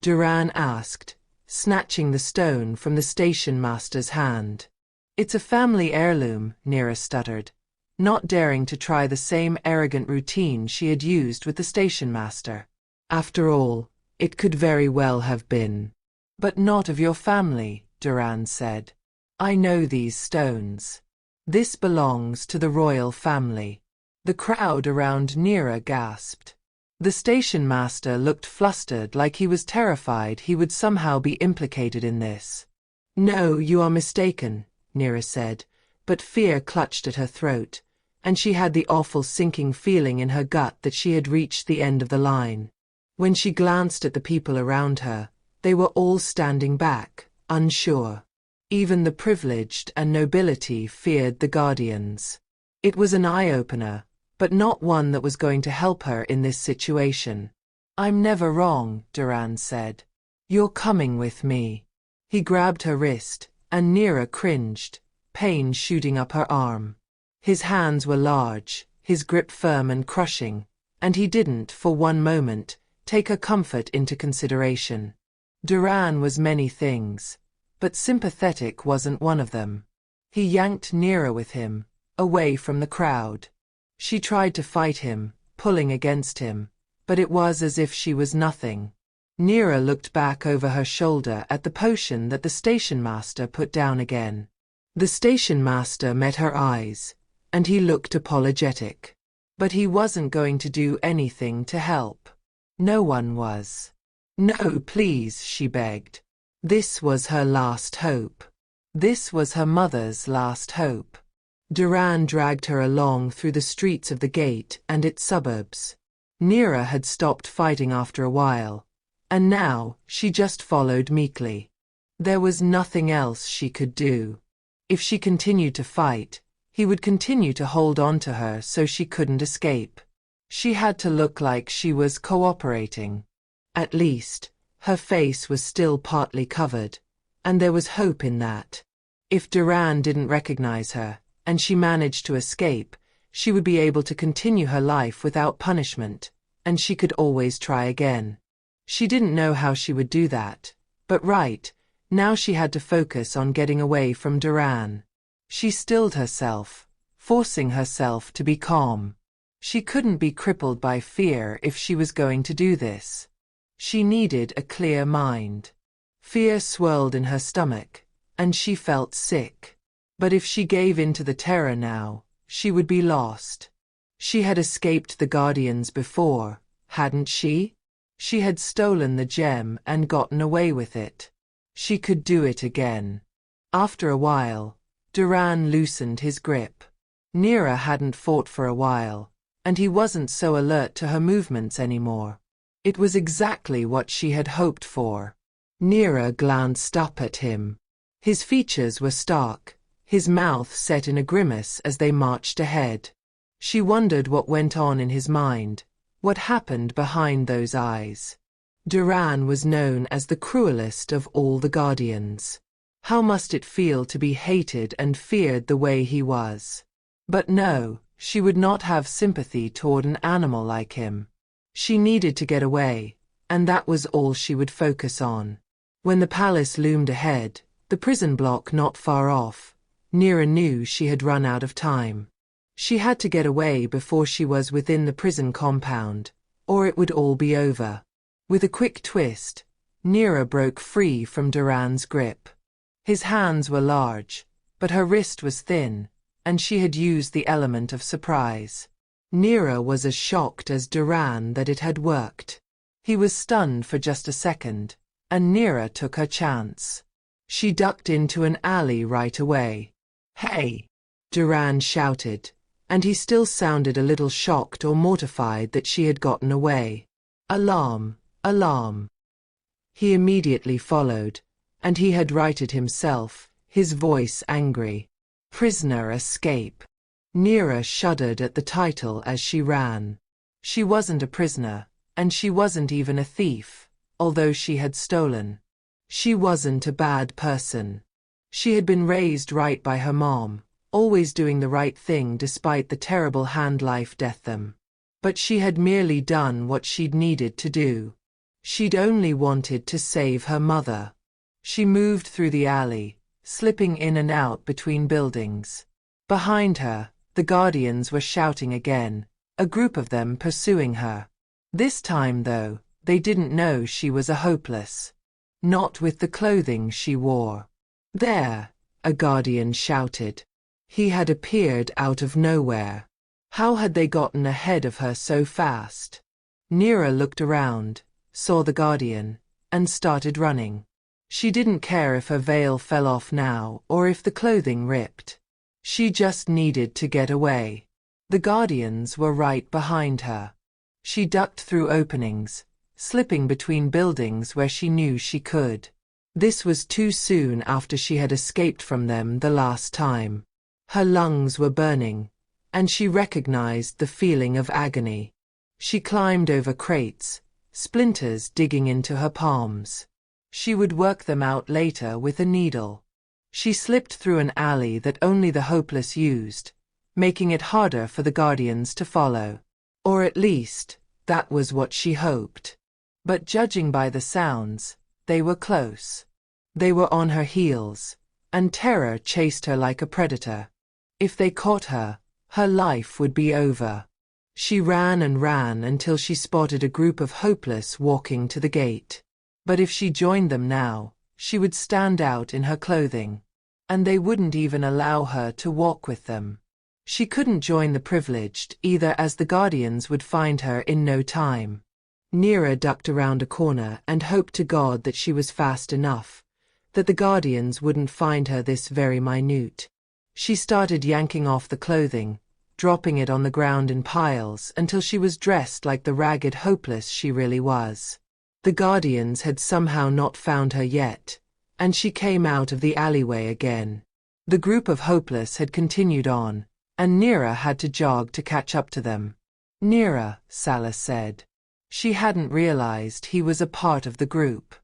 Duran asked, snatching the stone from the station master's hand. "It's a family heirloom," Neera stuttered, not daring to try the same arrogant routine she had used with the station master. After all, it could very well have been. "But not of your family," Duran said. "I know these stones. This belongs to the royal family." The crowd around Neera gasped. The station master looked flustered, like he was terrified he would somehow be implicated in this. "No, you are mistaken," Neera said, but fear clutched at her throat, and she had the awful sinking feeling in her gut that she had reached the end of the line. When she glanced at the people around her, they were all standing back, unsure. Even the privileged and nobility feared the Guardians. It was an eye-opener, but not one that was going to help her in this situation. "I'm never wrong," Duran said. "You're coming with me." He grabbed her wrist, and Neera cringed, pain shooting up her arm. His hands were large, his grip firm and crushing, and he didn't, for one moment, take her comfort into consideration. Duran was many things, but sympathetic wasn't one of them. He yanked Neera with him, away from the crowd. She tried to fight him, pulling against him, but it was as if she was nothing. Neera looked back over her shoulder at the potion that the station master put down again. The station master met her eyes, and he looked apologetic. But he wasn't going to do anything to help. No one was. "No, please," she begged. This was her last hope. This was her mother's last hope. Duran dragged her along through the streets of the gate and its suburbs. Neera had stopped fighting after a while, and now she just followed meekly. There was nothing else she could do. If she continued to fight, he would continue to hold on to her so she couldn't escape. She had to look like she was cooperating. At least, her face was still partly covered, and there was hope in that. If Duran didn't recognize her, and she managed to escape, she would be able to continue her life without punishment, and she could always try again. She didn't know how she would do that, but now she had to focus on getting away from Duran. She stilled herself, forcing herself to be calm. She couldn't be crippled by fear if she was going to do this. She needed a clear mind. Fear swirled in her stomach, and she felt sick. But if she gave in to the terror now, she would be lost. She had escaped the Guardians before, hadn't she? She had stolen the gem and gotten away with it. She could do it again. After a while, Duran loosened his grip. Neera hadn't fought for a while, and he wasn't so alert to her movements anymore. It was exactly what she had hoped for. Neera glanced up at him. His features were stark, his mouth set in a grimace as they marched ahead. She wondered what went on in his mind, what happened behind those eyes. Duran was known as the cruelest of all the Guardians. How must it feel to be hated and feared the way he was? But no, she would not have sympathy toward an animal like him. She needed to get away, and that was all she would focus on. When the palace loomed ahead, the prison block not far off, Neera knew she had run out of time. She had to get away before she was within the prison compound, or it would all be over. With a quick twist, Neera broke free from Duran's grip. His hands were large, but her wrist was thin, and she had used the element of surprise. Neera was as shocked as Duran that it had worked. He was stunned for just a second, and Neera took her chance. She ducked into an alley right away. "Hey!" Duran shouted, and he still sounded a little shocked or mortified that she had gotten away. "Alarm! Alarm!" He immediately followed, and he had righted himself, his voice angry. "Prisoner escape." Neera shuddered at the title as she ran. She wasn't a prisoner, and she wasn't even a thief, although she had stolen. She wasn't a bad person. She had been raised right by her mom, always doing the right thing despite the terrible hand life death them. But she had merely done what she'd needed to do. She'd only wanted to save her mother. She moved through the alley, slipping in and out between buildings. Behind her, the Guardians were shouting again, a group of them pursuing her. This time, though, they didn't know she was a hopeless. Not with the clothing she wore. "There!" a Guardian shouted. He had appeared out of nowhere. How had they gotten ahead of her so fast? Neera looked around, saw the Guardian, and started running. She didn't care if her veil fell off now or if the clothing ripped. She just needed to get away. The Guardians were right behind her. She ducked through openings, slipping between buildings where she knew she could. This was too soon after she had escaped from them the last time. Her lungs were burning, and she recognized the feeling of agony. She climbed over crates, splinters digging into her palms. She would work them out later with a needle. She slipped through an alley that only the hopeless used, making it harder for the Guardians to follow. Or at least, that was what she hoped. But judging by the sounds, they were close. They were on her heels, and terror chased her like a predator. If they caught her, her life would be over. She ran and ran until she spotted a group of hopeless walking to the gate. But if she joined them now, she would stand out in her clothing, and they wouldn't even allow her to walk with them. She couldn't join the privileged either, as the Guardians would find her in no time. Neera ducked around a corner and hoped to God that she was fast enough, that the Guardians wouldn't find her this very minute. She started yanking off the clothing, dropping it on the ground in piles until she was dressed like the ragged hopeless she really was. The Guardians had somehow not found her yet, and she came out of the alleyway again. The group of hopeless had continued on, and Neera had to jog to catch up to them. "Neera," Salah said. She hadn't realized he was a part of the group.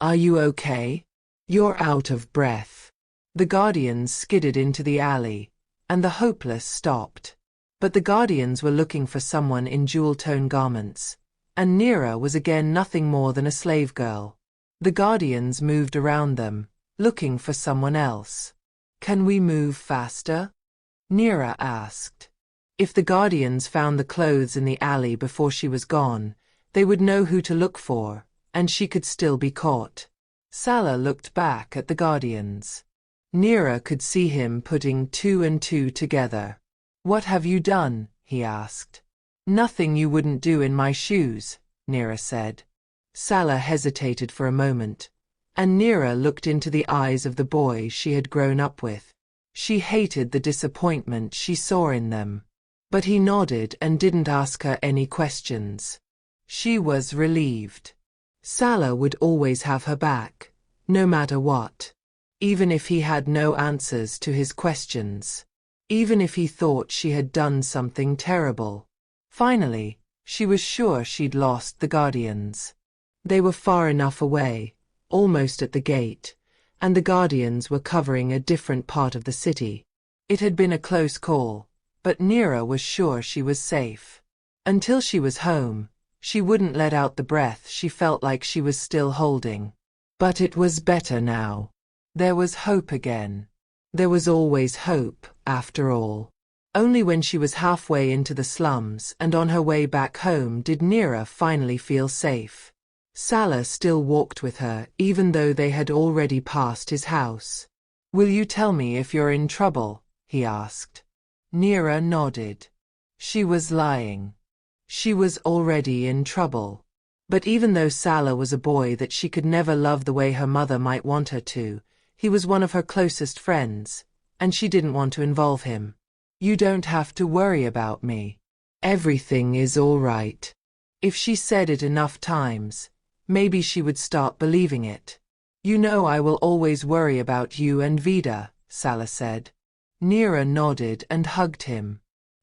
"Are you okay? You're out of breath." The Guardians skidded into the alley, and the hopeless stopped. But the Guardians were looking for someone in jewel-tone garments, and Neera was again nothing more than a slave girl. The Guardians moved around them, looking for someone else. "Can we move faster?" Neera asked. If the Guardians found the clothes in the alley before she was gone, they would know who to look for, and she could still be caught. Salah looked back at the Guardians. Neera could see him putting two and two together. "What have you done?" he asked. "Nothing you wouldn't do in my shoes," Neera said. Salah hesitated for a moment, and Neera looked into the eyes of the boy she had grown up with. She hated the disappointment she saw in them. But he nodded and didn't ask her any questions. She was relieved. Salah would always have her back, no matter what. Even if he had no answers to his questions. Even if he thought she had done something terrible. Finally, she was sure she'd lost the Guardians. They were far enough away, almost at the gate, and the Guardians were covering a different part of the city. It had been a close call, but Neera was sure she was safe. Until she was home, she wouldn't let out the breath she felt like she was still holding. But it was better now. There was hope again. There was always hope, after all. Only when she was halfway into the slums and on her way back home did Neera finally feel safe. Salah still walked with her even though they had already passed his house. "Will you tell me if you're in trouble?" he asked. Neera nodded. She was lying. She was already in trouble. But even though Salah was a boy that she could never love the way her mother might want her to, he was one of her closest friends, and she didn't want to involve him. "You don't have to worry about me. Everything is all right." If she said it enough times, maybe she would start believing it. "You know I will always worry about you and Vida," Salah said. Neera nodded and hugged him.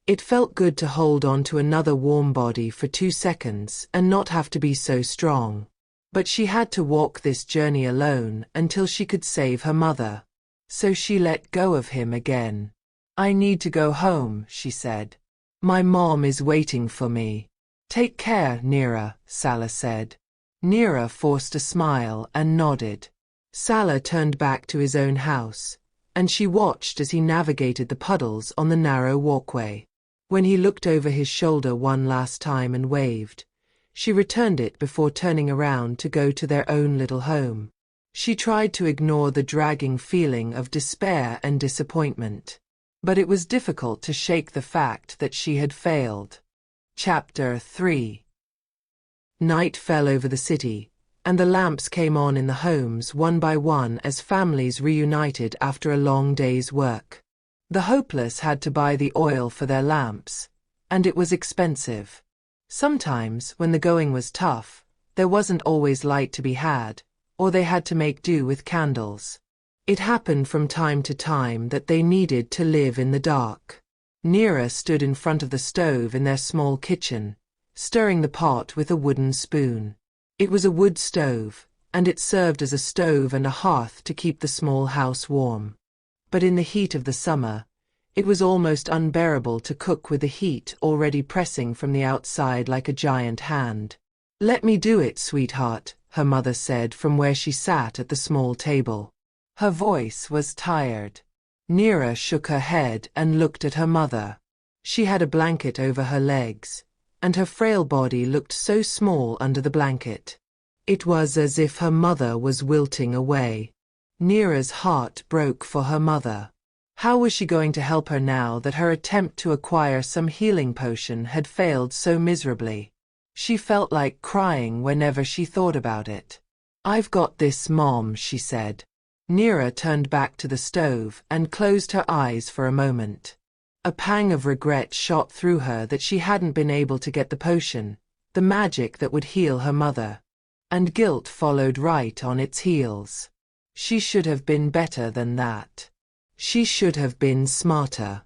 It felt good to hold on to another warm body for 2 seconds and not have to be so strong. But she had to walk this journey alone until she could save her mother. So she let go of him again. "I need to go home," she said. "My mom is waiting for me." "Take care, Neera," Salah said. Neera forced a smile and nodded. Salah turned back to his own house, and she watched as he navigated the puddles on the narrow walkway. When he looked over his shoulder one last time and waved, she returned it before turning around to go to their own little home. She tried to ignore the dragging feeling of despair and disappointment. But it was difficult to shake the fact that she had failed. Chapter 3. Night fell over the city, and the lamps came on in the homes one by one as families reunited after a long day's work. The hopeless had to buy the oil for their lamps, and it was expensive. Sometimes, when the going was tough, there wasn't always light to be had, or they had to make do with candles. It happened from time to time that they needed to live in the dark. Neera stood in front of the stove in their small kitchen, stirring the pot with a wooden spoon. It was a wood stove, and it served as a stove and a hearth to keep the small house warm. But in the heat of the summer, it was almost unbearable to cook with the heat already pressing from the outside like a giant hand. "Let me do it, sweetheart," her mother said from where she sat at the small table. Her voice was tired. Neera shook her head and looked at her mother. She had a blanket over her legs, and her frail body looked so small under the blanket. It was as if her mother was wilting away. Neera's heart broke for her mother. How was she going to help her now that her attempt to acquire some healing potion had failed so miserably? She felt like crying whenever she thought about it. "I've got this, Mom," she said. Neera turned back to the stove and closed her eyes for a moment. A pang of regret shot through her that she hadn't been able to get the potion, the magic that would heal her mother. And guilt followed right on its heels. She should have been better than that. She should have been smarter.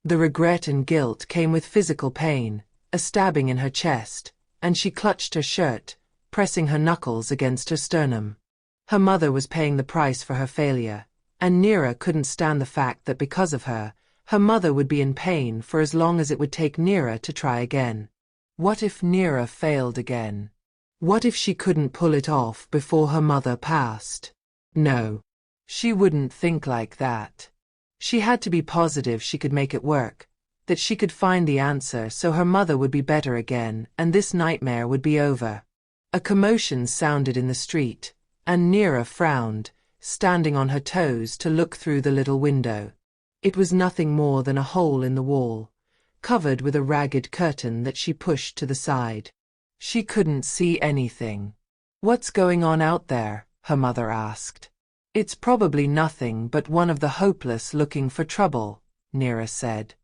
The regret and guilt came with physical pain, a stabbing in her chest, and she clutched her shirt, pressing her knuckles against her sternum. Her mother was paying the price for her failure, and Neera couldn't stand the fact that because of her, her mother would be in pain for as long as it would take Neera to try again. What if Neera failed again? What if she couldn't pull it off before her mother passed? No. She wouldn't think like that. She had to be positive she could make it work, that she could find the answer so her mother would be better again and this nightmare would be over. A commotion sounded in the street, and Neera frowned, standing on her toes to look through the little window. It was nothing more than a hole in the wall, covered with a ragged curtain that she pushed to the side. She couldn't see anything. "What's going on out there?" her mother asked. "It's probably nothing but one of the hopeless looking for trouble," Neera said.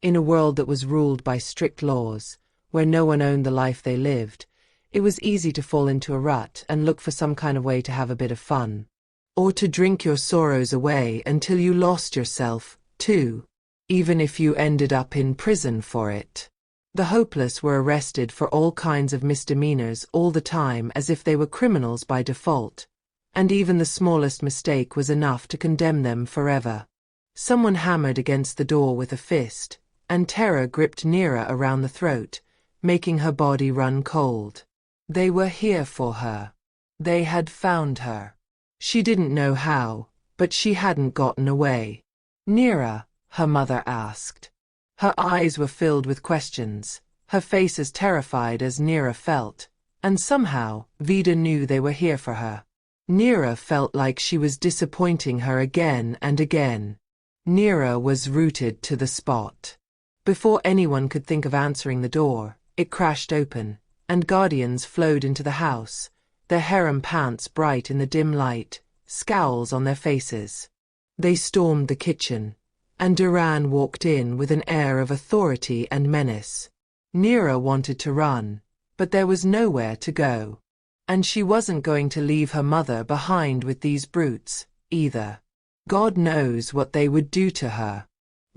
In a world that was ruled by strict laws, where no one owned the life they lived, it was easy to fall into a rut and look for some kind of way to have a bit of fun. Or to drink your sorrows away until you lost yourself, too, even if you ended up in prison for it. The hopeless were arrested for all kinds of misdemeanors all the time as if they were criminals by default, and even the smallest mistake was enough to condemn them forever. Someone hammered against the door with a fist, and terror gripped Neera around the throat, making her body run cold. They were here for her. They had found her. She didn't know how, but she hadn't gotten away. "Neera?" her mother asked. Her eyes were filled with questions, her face as terrified as Neera felt, and somehow Vida knew they were here for her. Neera felt like she was disappointing her again and again. Neera was rooted to the spot. Before anyone could think of answering the door, it crashed open, and guardians flowed into the house, their harem pants bright in the dim light, scowls on their faces. They stormed the kitchen, and Duran walked in with an air of authority and menace. Neera wanted to run, but there was nowhere to go. And she wasn't going to leave her mother behind with these brutes, either. God knows what they would do to her.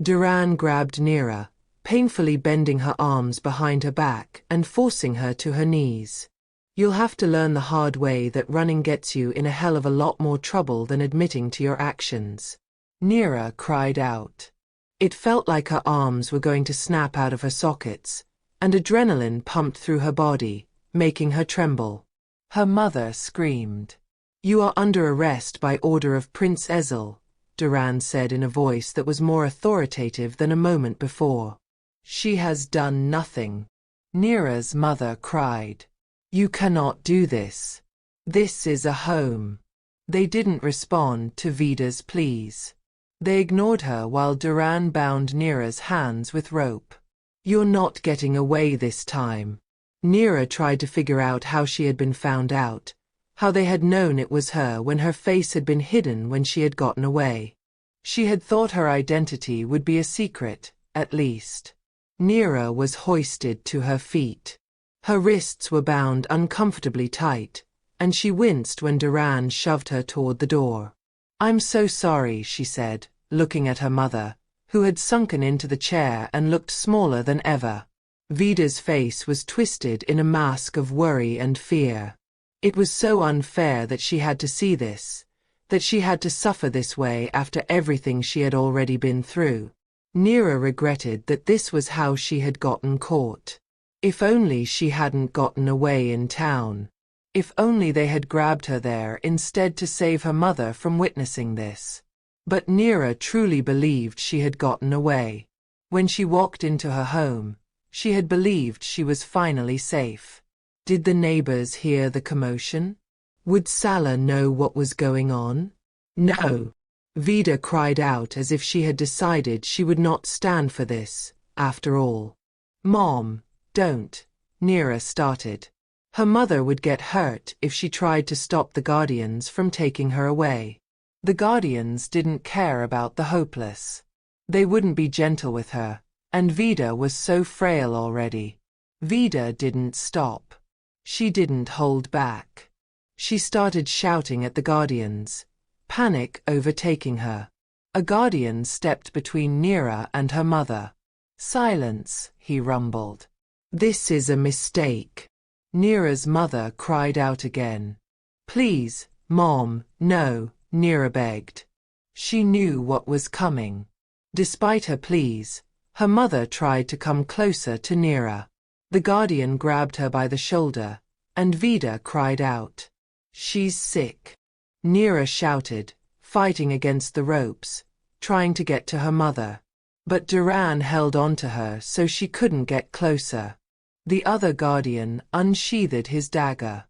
Duran grabbed Neera, painfully bending her arms behind her back and forcing her to her knees. "You'll have to learn the hard way that running gets you in a hell of a lot more trouble than admitting to your actions," Neera cried out. It felt like her arms were going to snap out of her sockets, and adrenaline pumped through her body, making her tremble. Her mother screamed. "You are under arrest by order of Prince Ezel," Duran said in a voice that was more authoritative than a moment before. "She has done nothing," Neera's mother cried. "You cannot do this. This is a home." They didn't respond to Vida's pleas. They ignored her while Duran bound Neera's hands with rope. "You're not getting away this time." Neera tried to figure out how she had been found out, how they had known it was her when her face had been hidden when she had gotten away. She had thought her identity would be a secret, at least. Neera was hoisted to her feet. Her wrists were bound uncomfortably tight, and she winced when Duran shoved her toward the door. "I'm so sorry," she said, looking at her mother, who had sunken into the chair and looked smaller than ever. Vida's face was twisted in a mask of worry and fear. It was so unfair that she had to see this, that she had to suffer this way after everything she had already been through. Neera regretted that this was how she had gotten caught. If only she hadn't gotten away in town. If only they had grabbed her there instead to save her mother from witnessing this. But Neera truly believed she had gotten away. When she walked into her home, she had believed she was finally safe. Did the neighbors hear the commotion? Would Salah know what was going on? No. Vida cried out as if she had decided she would not stand for this, after all. "Mom, don't," Neera started. Her mother would get hurt if she tried to stop the guardians from taking her away. The guardians didn't care about the hopeless. They wouldn't be gentle with her, and Vida was so frail already. Vida didn't stop. She didn't hold back. She started shouting at the guardians, panic overtaking her. A guardian stepped between Neera and her mother. "Silence," he rumbled. "This is a mistake." Neera's mother cried out again. "Please, Mom, no," Neera begged. She knew what was coming. Despite her pleas, her mother tried to come closer to Neera. The guardian grabbed her by the shoulder, and Vida cried out. "She's sick." Neera shouted, fighting against the ropes, trying to get to her mother. But Duran held on to her so she couldn't get closer. The other guardian unsheathed his dagger.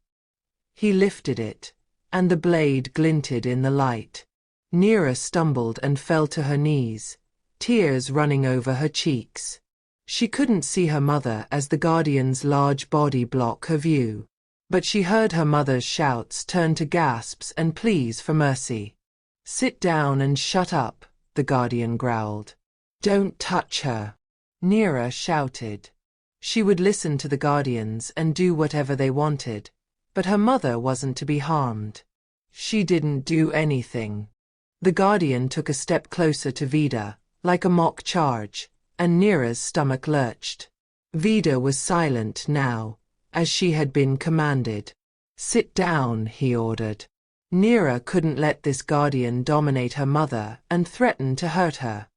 He lifted it, and the blade glinted in the light. Neera stumbled and fell to her knees, tears running over her cheeks. She couldn't see her mother as the guardian's large body blocked her view. But she heard her mother's shouts turn to gasps and pleas for mercy. "Sit down and shut up," the guardian growled. "Don't touch her." Neera shouted. She would listen to the guardians and do whatever they wanted, but her mother wasn't to be harmed. She didn't do anything. The guardian took a step closer to Vida, like a mock charge, and Neera's stomach lurched. Vida was silent now, as she had been commanded. "Sit down," he ordered. Neera couldn't let this guardian dominate her mother and threaten to hurt her.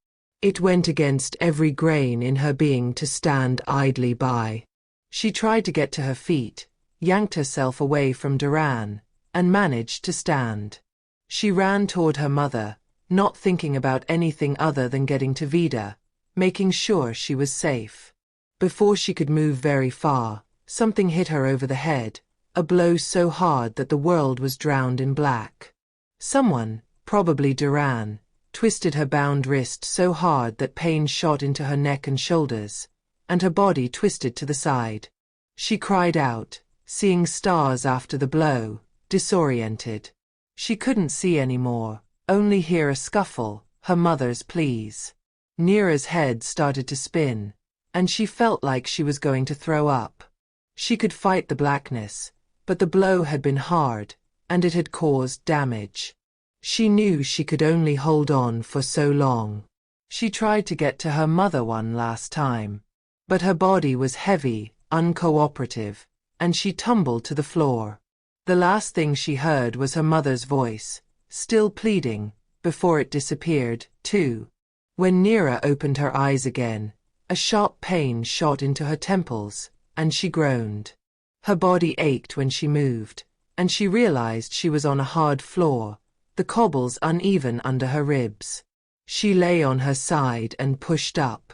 It went against every grain in her being to stand idly by. She tried to get to her feet, yanked herself away from Duran, and managed to stand. She ran toward her mother, not thinking about anything other than getting to Vida, making sure she was safe. Before she could move very far, something hit her over the head, a blow so hard that the world was drowned in black. Someone, probably Duran, twisted her bound wrist so hard that pain shot into her neck and shoulders, and her body twisted to the side. She cried out, seeing stars after the blow, disoriented. She couldn't see anymore, only hear a scuffle, her mother's pleas. Neera's head started to spin, and she felt like she was going to throw up. She could fight the blackness, but the blow had been hard, and it had caused damage. She knew she could only hold on for so long. She tried to get to her mother one last time, but her body was heavy, uncooperative, and she tumbled to the floor. The last thing she heard was her mother's voice, still pleading, before it disappeared, too. When Neera opened her eyes again, a sharp pain shot into her temples, and she groaned. Her body ached when she moved, and she realized she was on a hard floor, the cobbles uneven under her ribs. She lay on her side and pushed up.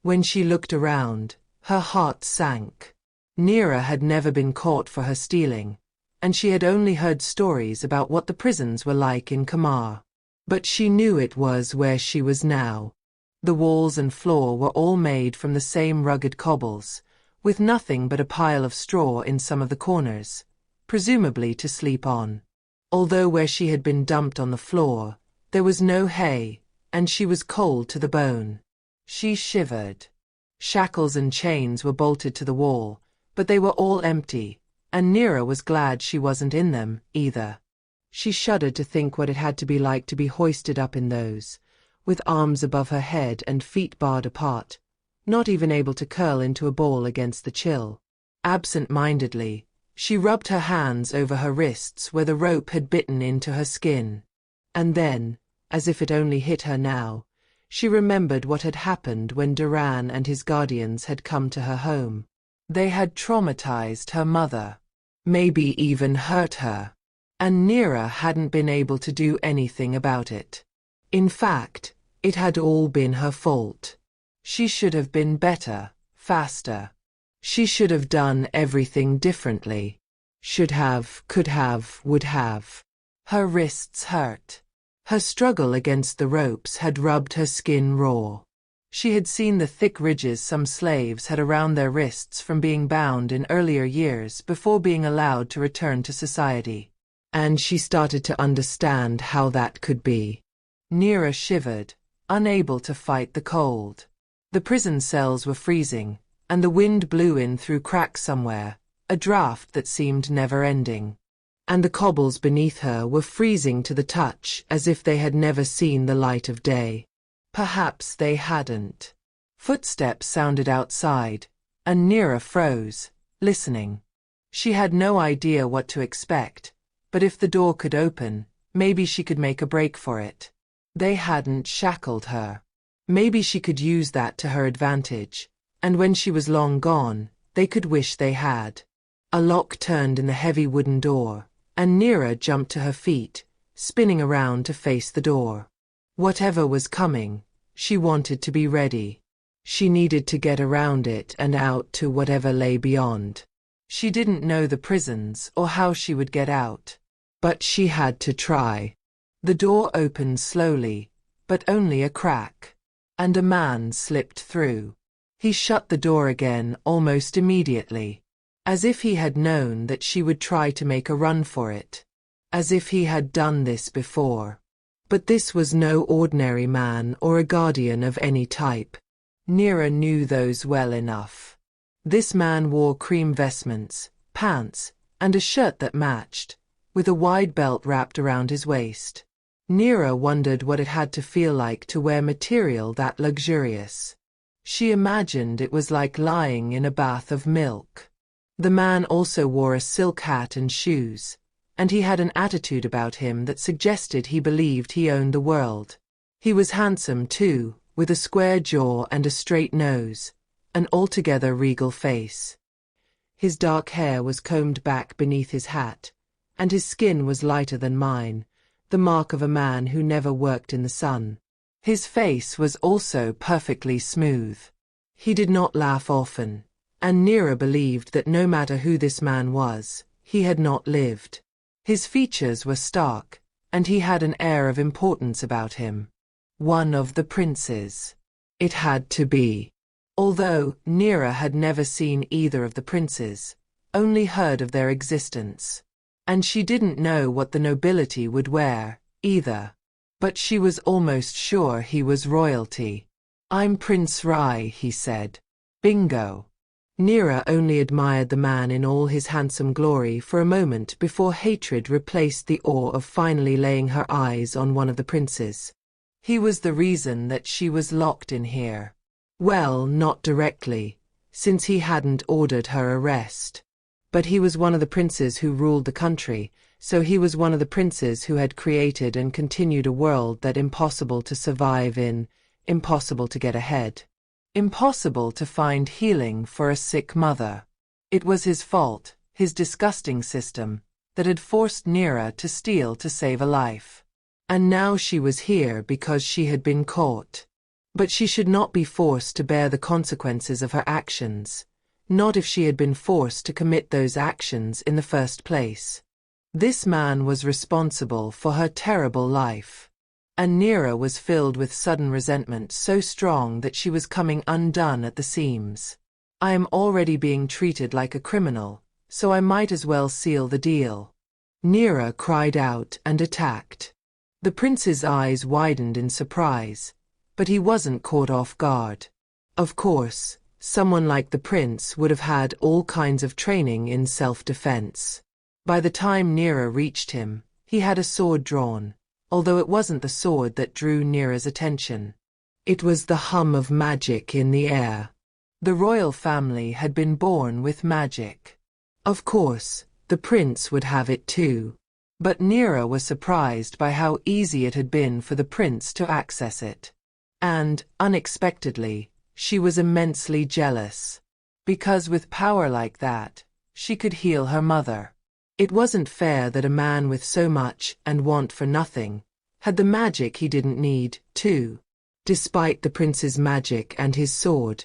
When she looked around, her heart sank. Neera had never been caught for her stealing, and she had only heard stories about what the prisons were like in Kamar. But she knew it was where she was now. The walls and floor were all made from the same rugged cobbles, with nothing but a pile of straw in some of the corners, presumably to sleep on. Although where she had been dumped on the floor, there was no hay, and she was cold to the bone. She shivered. Shackles and chains were bolted to the wall, but they were all empty, and Neera was glad she wasn't in them, either. She shuddered to think what it had to be like to be hoisted up in those, with arms above her head and feet barred apart, not even able to curl into a ball against the chill. Absent-mindedly, she rubbed her hands over her wrists where the rope had bitten into her skin. And then, as if it only hit her now, she remembered what had happened when Duran and his guardians had come to her home. They had traumatized her mother, maybe even hurt her, and Neera hadn't been able to do anything about it. In fact, it had all been her fault. She should have been better, faster. She should have done everything differently. Should have, could have, would have. Her wrists hurt. Her struggle against the ropes had rubbed her skin raw. She had seen the thick ridges some slaves had around their wrists from being bound in earlier years before being allowed to return to society. And she started to understand how that could be. Neera shivered, unable to fight the cold. The prison cells were freezing, and the wind blew in through cracks somewhere, a draft that seemed never-ending. And the cobbles beneath her were freezing to the touch as if they had never seen the light of day. Perhaps they hadn't. Footsteps sounded outside, and Neera froze, listening. She had no idea what to expect, but if the door could open, maybe she could make a break for it. They hadn't shackled her. Maybe she could use that to her advantage, and when she was long gone, they could wish they had. A lock turned in the heavy wooden door, and Neera jumped to her feet, spinning around to face the door. Whatever was coming, she wanted to be ready. She needed to get around it and out to whatever lay beyond. She didn't know the prisons or how she would get out, but she had to try. The door opened slowly, but only a crack, and a man slipped through. He shut the door again almost immediately, as if he had known that she would try to make a run for it, as if he had done this before. But this was no ordinary man or a guardian of any type. Neera knew those well enough. This man wore cream vestments, pants, and a shirt that matched, with a wide belt wrapped around his waist. Neera wondered what it had to feel like to wear material that luxurious. She imagined it was like lying in a bath of milk. The man also wore a silk hat and shoes, and he had an attitude about him that suggested he believed he owned the world. He was handsome too, with a square jaw and a straight nose, an altogether regal face. His dark hair was combed back beneath his hat, and his skin was lighter than mine, the mark of a man who never worked in the sun. His face was also perfectly smooth. He did not laugh often, and Neera believed that no matter who this man was, he had not lived. His features were stark, and he had an air of importance about him. One of the princes. It had to be. Although Neera had never seen either of the princes, only heard of their existence. And she didn't know what the nobility would wear, either. But she was almost sure he was royalty. "I'm Prince Rai," he said. Bingo. Neera only admired the man in all his handsome glory for a moment before hatred replaced the awe of finally laying her eyes on one of the princes. He was the reason that she was locked in here. Well, not directly, since he hadn't ordered her arrest. But he was one of the princes who ruled the country, so he was one of the princes who had created and continued a world that impossible to survive in, impossible to get ahead. Impossible to find healing for a sick mother. It was his fault, his disgusting system, that had forced Neera to steal to save a life. And now she was here because she had been caught. But she should not be forced to bear the consequences of her actions, not if she had been forced to commit those actions in the first place. This man was responsible for her terrible life. And Neera was filled with sudden resentment so strong that she was coming undone at the seams. "I am already being treated like a criminal, so I might as well seal the deal." Neera cried out and attacked. The prince's eyes widened in surprise, but he wasn't caught off guard. Of course, someone like the prince would have had all kinds of training in self-defense. By the time Neera reached him, he had a sword drawn, although it wasn't the sword that drew Neera's attention. It was the hum of magic in the air. The royal family had been born with magic. Of course, the prince would have it too. But Neera was surprised by how easy it had been for the prince to access it. And, unexpectedly, she was immensely jealous. Because with power like that, she could heal her mother. It wasn't fair that a man with so much and want for nothing had the magic he didn't need, too. Despite the prince's magic and his sword,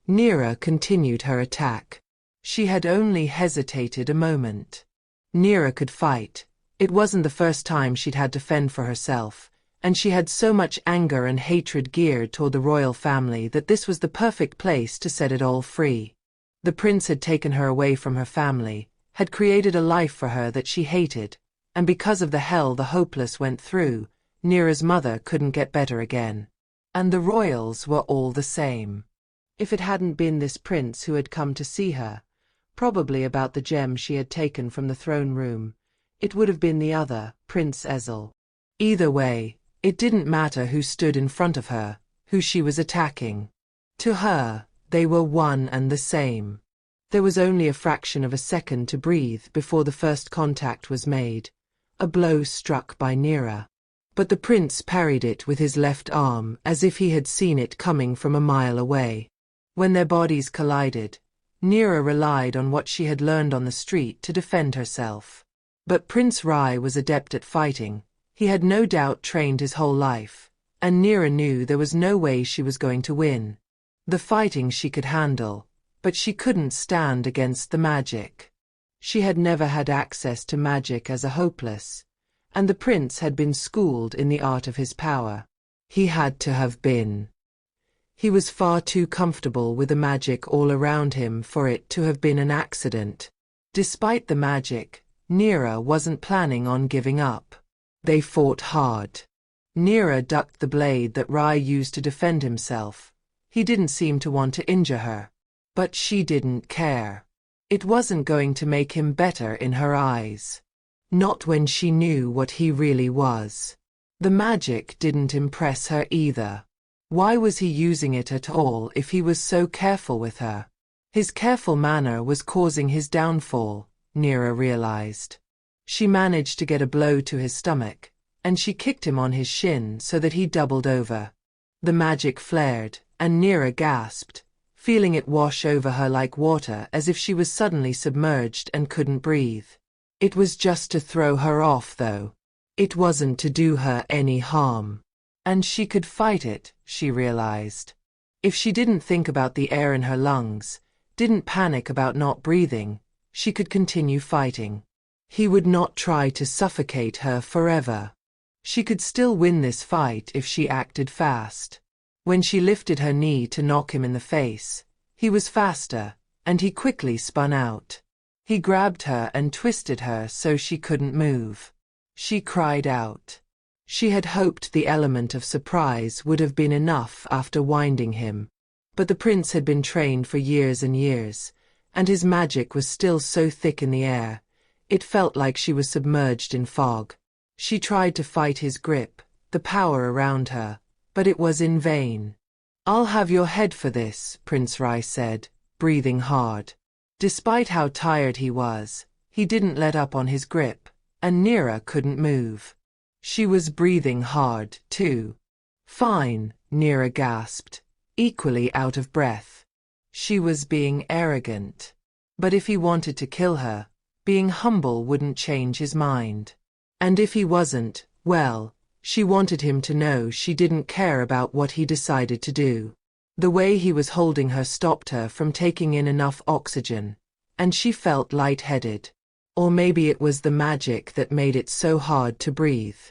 Neera continued her attack. She had only hesitated a moment. Neera could fight. It wasn't the first time she'd had to fend for herself, and she had so much anger and hatred geared toward the royal family that this was the perfect place to set it all free. The prince had taken her away from her family, had created a life for her that she hated, and because of the hell the hopeless went through, Neera's mother couldn't get better again. And the royals were all the same. If it hadn't been this prince who had come to see her, probably about the gem she had taken from the throne room, it would have been the other, Prince Ezel. Either way, it didn't matter who stood in front of her, who she was attacking. To her, they were one and the same. There was only a fraction of a second to breathe before the first contact was made, a blow struck by Neera. But the prince parried it with his left arm as if he had seen it coming from a mile away. When their bodies collided, Neera relied on what she had learned on the street to defend herself. But Prince Rai was adept at fighting. He had no doubt trained his whole life, and Neera knew there was no way she was going to win. The fighting she could handle, but she couldn't stand against the magic. She had never had access to magic as a hopeless, and the prince had been schooled in the art of his power. He had to have been. He was far too comfortable with the magic all around him for it to have been an accident. Despite the magic, Neera wasn't planning on giving up. They fought hard. Neera ducked the blade that Rai used to defend himself. He didn't seem to want to injure her. But she didn't care. It wasn't going to make him better in her eyes. Not when she knew what he really was. The magic didn't impress her either. Why was he using it at all if he was so careful with her? His careful manner was causing his downfall, Neera realized. She managed to get a blow to his stomach, and she kicked him on his shin so that he doubled over. The magic flared, and Neera gasped, feeling it wash over her like water as if she was suddenly submerged and couldn't breathe. It was just to throw her off, though. It wasn't to do her any harm. And she could fight it, she realized. If she didn't think about the air in her lungs, didn't panic about not breathing, she could continue fighting. He would not try to suffocate her forever. She could still win this fight if she acted fast. When she lifted her knee to knock him in the face, he was faster, and he quickly spun out. He grabbed her and twisted her so she couldn't move. She cried out. She had hoped the element of surprise would have been enough after winding him. But the prince had been trained for years and years, and his magic was still so thick in the air, it felt like she was submerged in fog. She tried to fight his grip, the power around her, but it was in vain. "I'll have your head for this," Prince Rai said, breathing hard. Despite how tired he was, he didn't let up on his grip, and Neera couldn't move. She was breathing hard, too. "Fine," Neera gasped, equally out of breath. She was being arrogant. But if he wanted to kill her, being humble wouldn't change his mind. And if he wasn't, well, she wanted him to know she didn't care about what he decided to do. The way he was holding her stopped her from taking in enough oxygen, and she felt lightheaded. Or maybe it was the magic that made it so hard to breathe.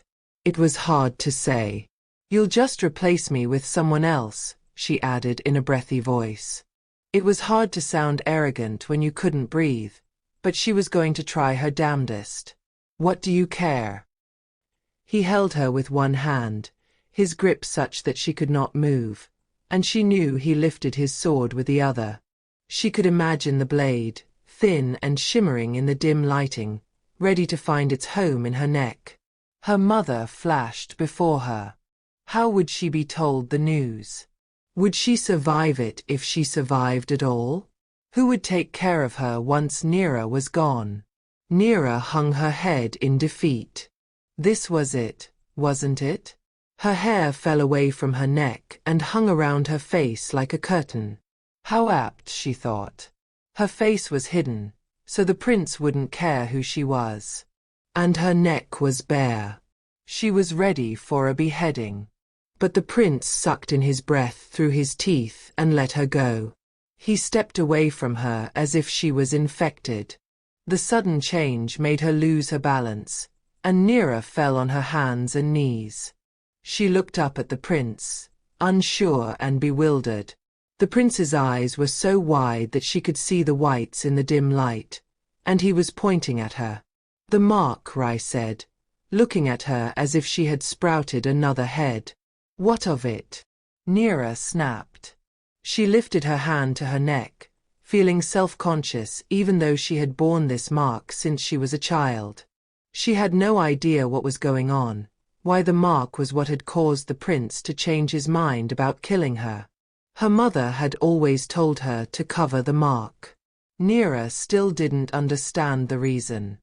It was hard to say. "You'll just replace me with someone else," she added in a breathy voice. It was hard to sound arrogant when you couldn't breathe, but she was going to try her damnedest. "What do you care?" He held her with one hand, his grip such that she could not move, and she knew he lifted his sword with the other. She could imagine the blade, thin and shimmering in the dim lighting, ready to find its home in her neck. Her mother flashed before her. How would she be told the news? Would she survive it if she survived at all? Who would take care of her once Neera was gone? Neera hung her head in defeat. This was it, wasn't it? Her hair fell away from her neck and hung around her face like a curtain. How apt, she thought. Her face was hidden, so the prince wouldn't care who she was. And her neck was bare. She was ready for a beheading. But the prince sucked in his breath through his teeth and let her go. He stepped away from her as if she was infected. The sudden change made her lose her balance, and Neera fell on her hands and knees. She looked up at the prince, unsure and bewildered. The prince's eyes were so wide that she could see the whites in the dim light, and he was pointing at her. "The mark," Rai said, looking at her as if she had sprouted another head. "What of it?" Neera snapped. She lifted her hand to her neck, feeling self-conscious even though she had borne this mark since she was a child. She had no idea what was going on, why the mark was what had caused the prince to change his mind about killing her. Her mother had always told her to cover the mark. Neera still didn't understand the reason.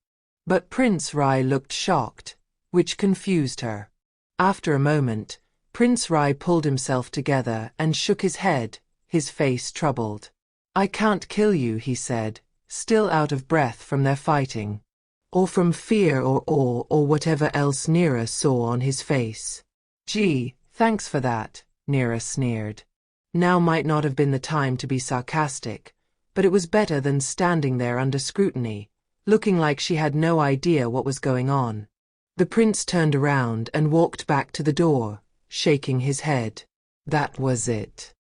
But Prince Rai looked shocked, which confused her. After a moment, Prince Rai pulled himself together and shook his head, his face troubled. "I can't kill you," he said, still out of breath from their fighting. Or from fear or awe or whatever else Neera saw on his face. "Gee, thanks for that," Neera sneered. Now might not have been the time to be sarcastic, but it was better than standing there under scrutiny, looking like she had no idea what was going on. The prince turned around and walked back to the door, shaking his head. That was it.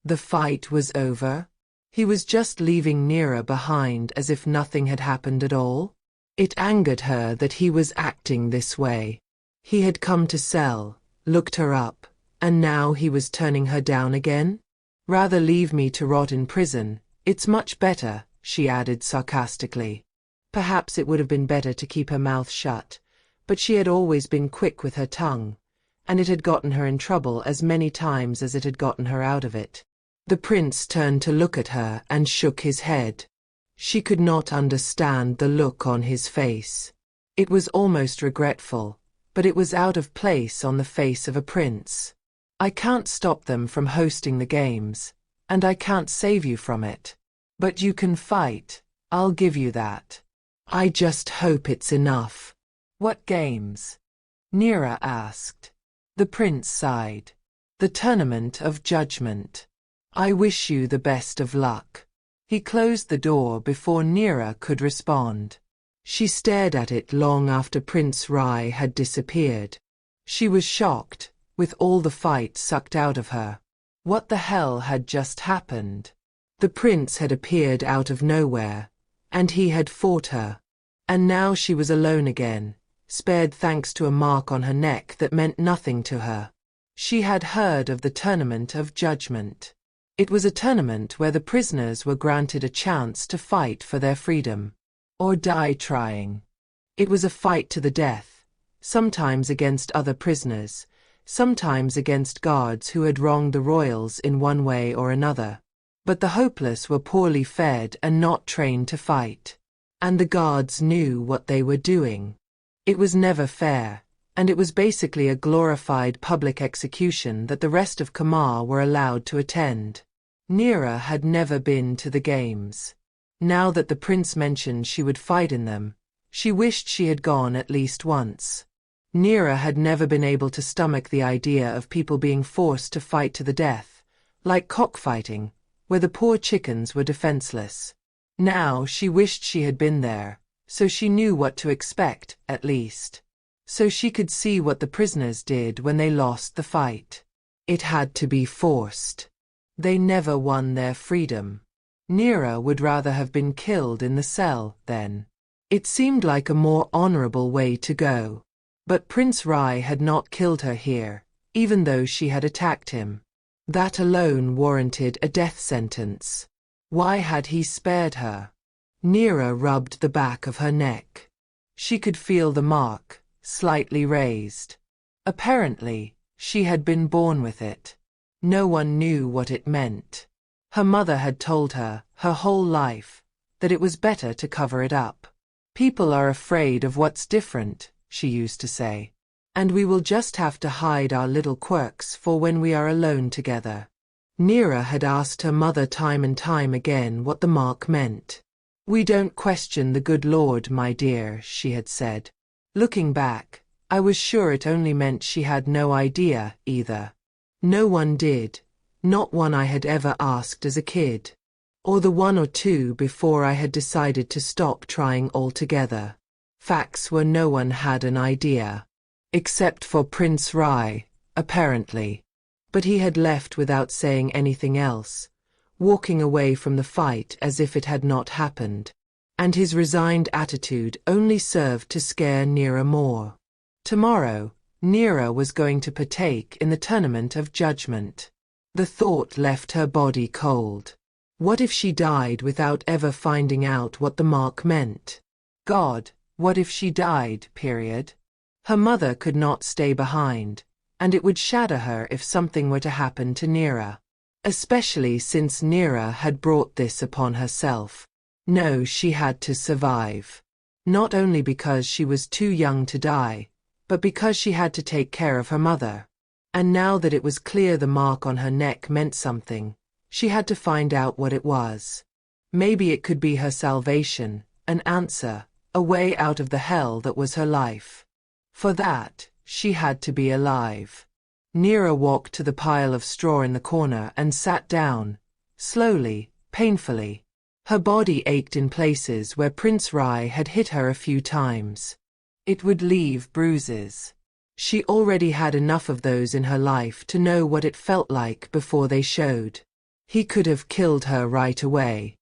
The fight was over. He was just leaving Neera behind as if nothing had happened at all. It angered her that he was acting this way. He had come to sell, looked her up, and now he was turning her down again? Rather leave me to rot in prison, it's much better, she added sarcastically. Perhaps it would have been better to keep her mouth shut, but she had always been quick with her tongue, and it had gotten her in trouble as many times as it had gotten her out of it. The prince turned to look at her and shook his head. She could not understand the look on his face. It was almost regretful, but it was out of place on the face of a prince. I can't stop them from hosting the games, and I can't save you from it. But you can fight, I'll give you that. I just hope it's enough. What games? Neera asked. The prince sighed. The Tournament of Judgment. I wish you the best of luck. He closed the door before Neera could respond. She stared at it long after Prince Rai had disappeared. She was shocked, with all the fight sucked out of her. What the hell had just happened? The prince had appeared out of nowhere, and he had fought her. And now she was alone again, spared thanks to a mark on her neck that meant nothing to her. She had heard of the Tournament of Judgment. It was a tournament where the prisoners were granted a chance to fight for their freedom, or die trying. It was a fight to the death, sometimes against other prisoners, sometimes against guards who had wronged the royals in one way or another. But the hopeless were poorly fed and not trained to fight. And the guards knew what they were doing. It was never fair, and it was basically a glorified public execution that the rest of Kamar were allowed to attend. Neera had never been to the games. Now that the prince mentioned she would fight in them, she wished she had gone at least once. Neera had never been able to stomach the idea of people being forced to fight to the death, like cockfighting, where the poor chickens were defenseless. Now she wished she had been there, so she knew what to expect, at least. So she could see what the prisoners did when they lost the fight. It had to be forced. They never won their freedom. Neera would rather have been killed in the cell, then. It seemed like a more honorable way to go. But Prince Rai had not killed her here, even though she had attacked him. That alone warranted a death sentence. Why had he spared her? Neera rubbed the back of her neck. She could feel the mark, slightly raised. Apparently, she had been born with it. No one knew what it meant. Her mother had told her, her whole life, that it was better to cover it up. People are afraid of what's different, she used to say. And we will just have to hide our little quirks for when we are alone together. Neera had asked her mother time and time again what the mark meant. We don't question the good Lord, my dear, she had said. Looking back, I was sure it only meant she had no idea, either. No one did, not one I had ever asked as a kid. Or the one or two before I had decided to stop trying altogether. Facts were no one had an idea. Except for Prince Rai, apparently. But he had left without saying anything else, walking away from the fight as if it had not happened. And his resigned attitude only served to scare Neera more. Tomorrow, Neera was going to partake in the Tournament of Judgment. The thought left her body cold. What if she died without ever finding out what the mark meant? God, what if she died, period? Her mother could not stay behind, and it would shatter her if something were to happen to Neera. Especially since Neera had brought this upon herself. No, she had to survive. Not only because she was too young to die, but because she had to take care of her mother. And now that it was clear the mark on her neck meant something, she had to find out what it was. Maybe it could be her salvation, an answer, a way out of the hell that was her life. For that, she had to be alive. Neera walked to the pile of straw in the corner and sat down, slowly, painfully. Her body ached in places where Prince Rai had hit her a few times. It would leave bruises. She already had enough of those in her life to know what it felt like before they showed. He could have killed her right away.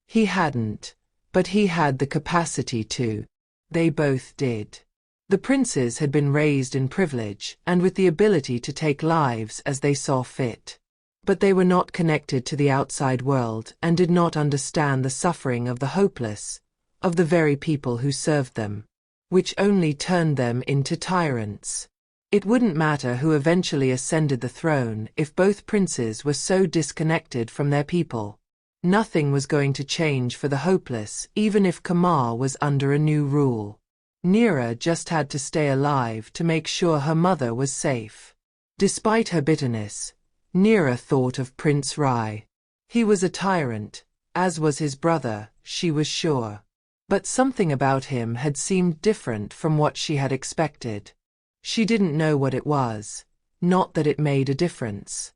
He hadn't, but he had the capacity to. They both did. The princes had been raised in privilege and with the ability to take lives as they saw fit. But they were not connected to the outside world and did not understand the suffering of the hopeless, of the very people who served them, which only turned them into tyrants. It wouldn't matter who eventually ascended the throne if both princes were so disconnected from their people. Nothing was going to change for the hopeless, even if Kamar was under a new rule. Neera just had to stay alive to make sure her mother was safe. Despite her bitterness, Neera thought of Prince Rai. He was a tyrant, as was his brother, she was sure. But something about him had seemed different from what she had expected. She didn't know what it was, not that it made a difference.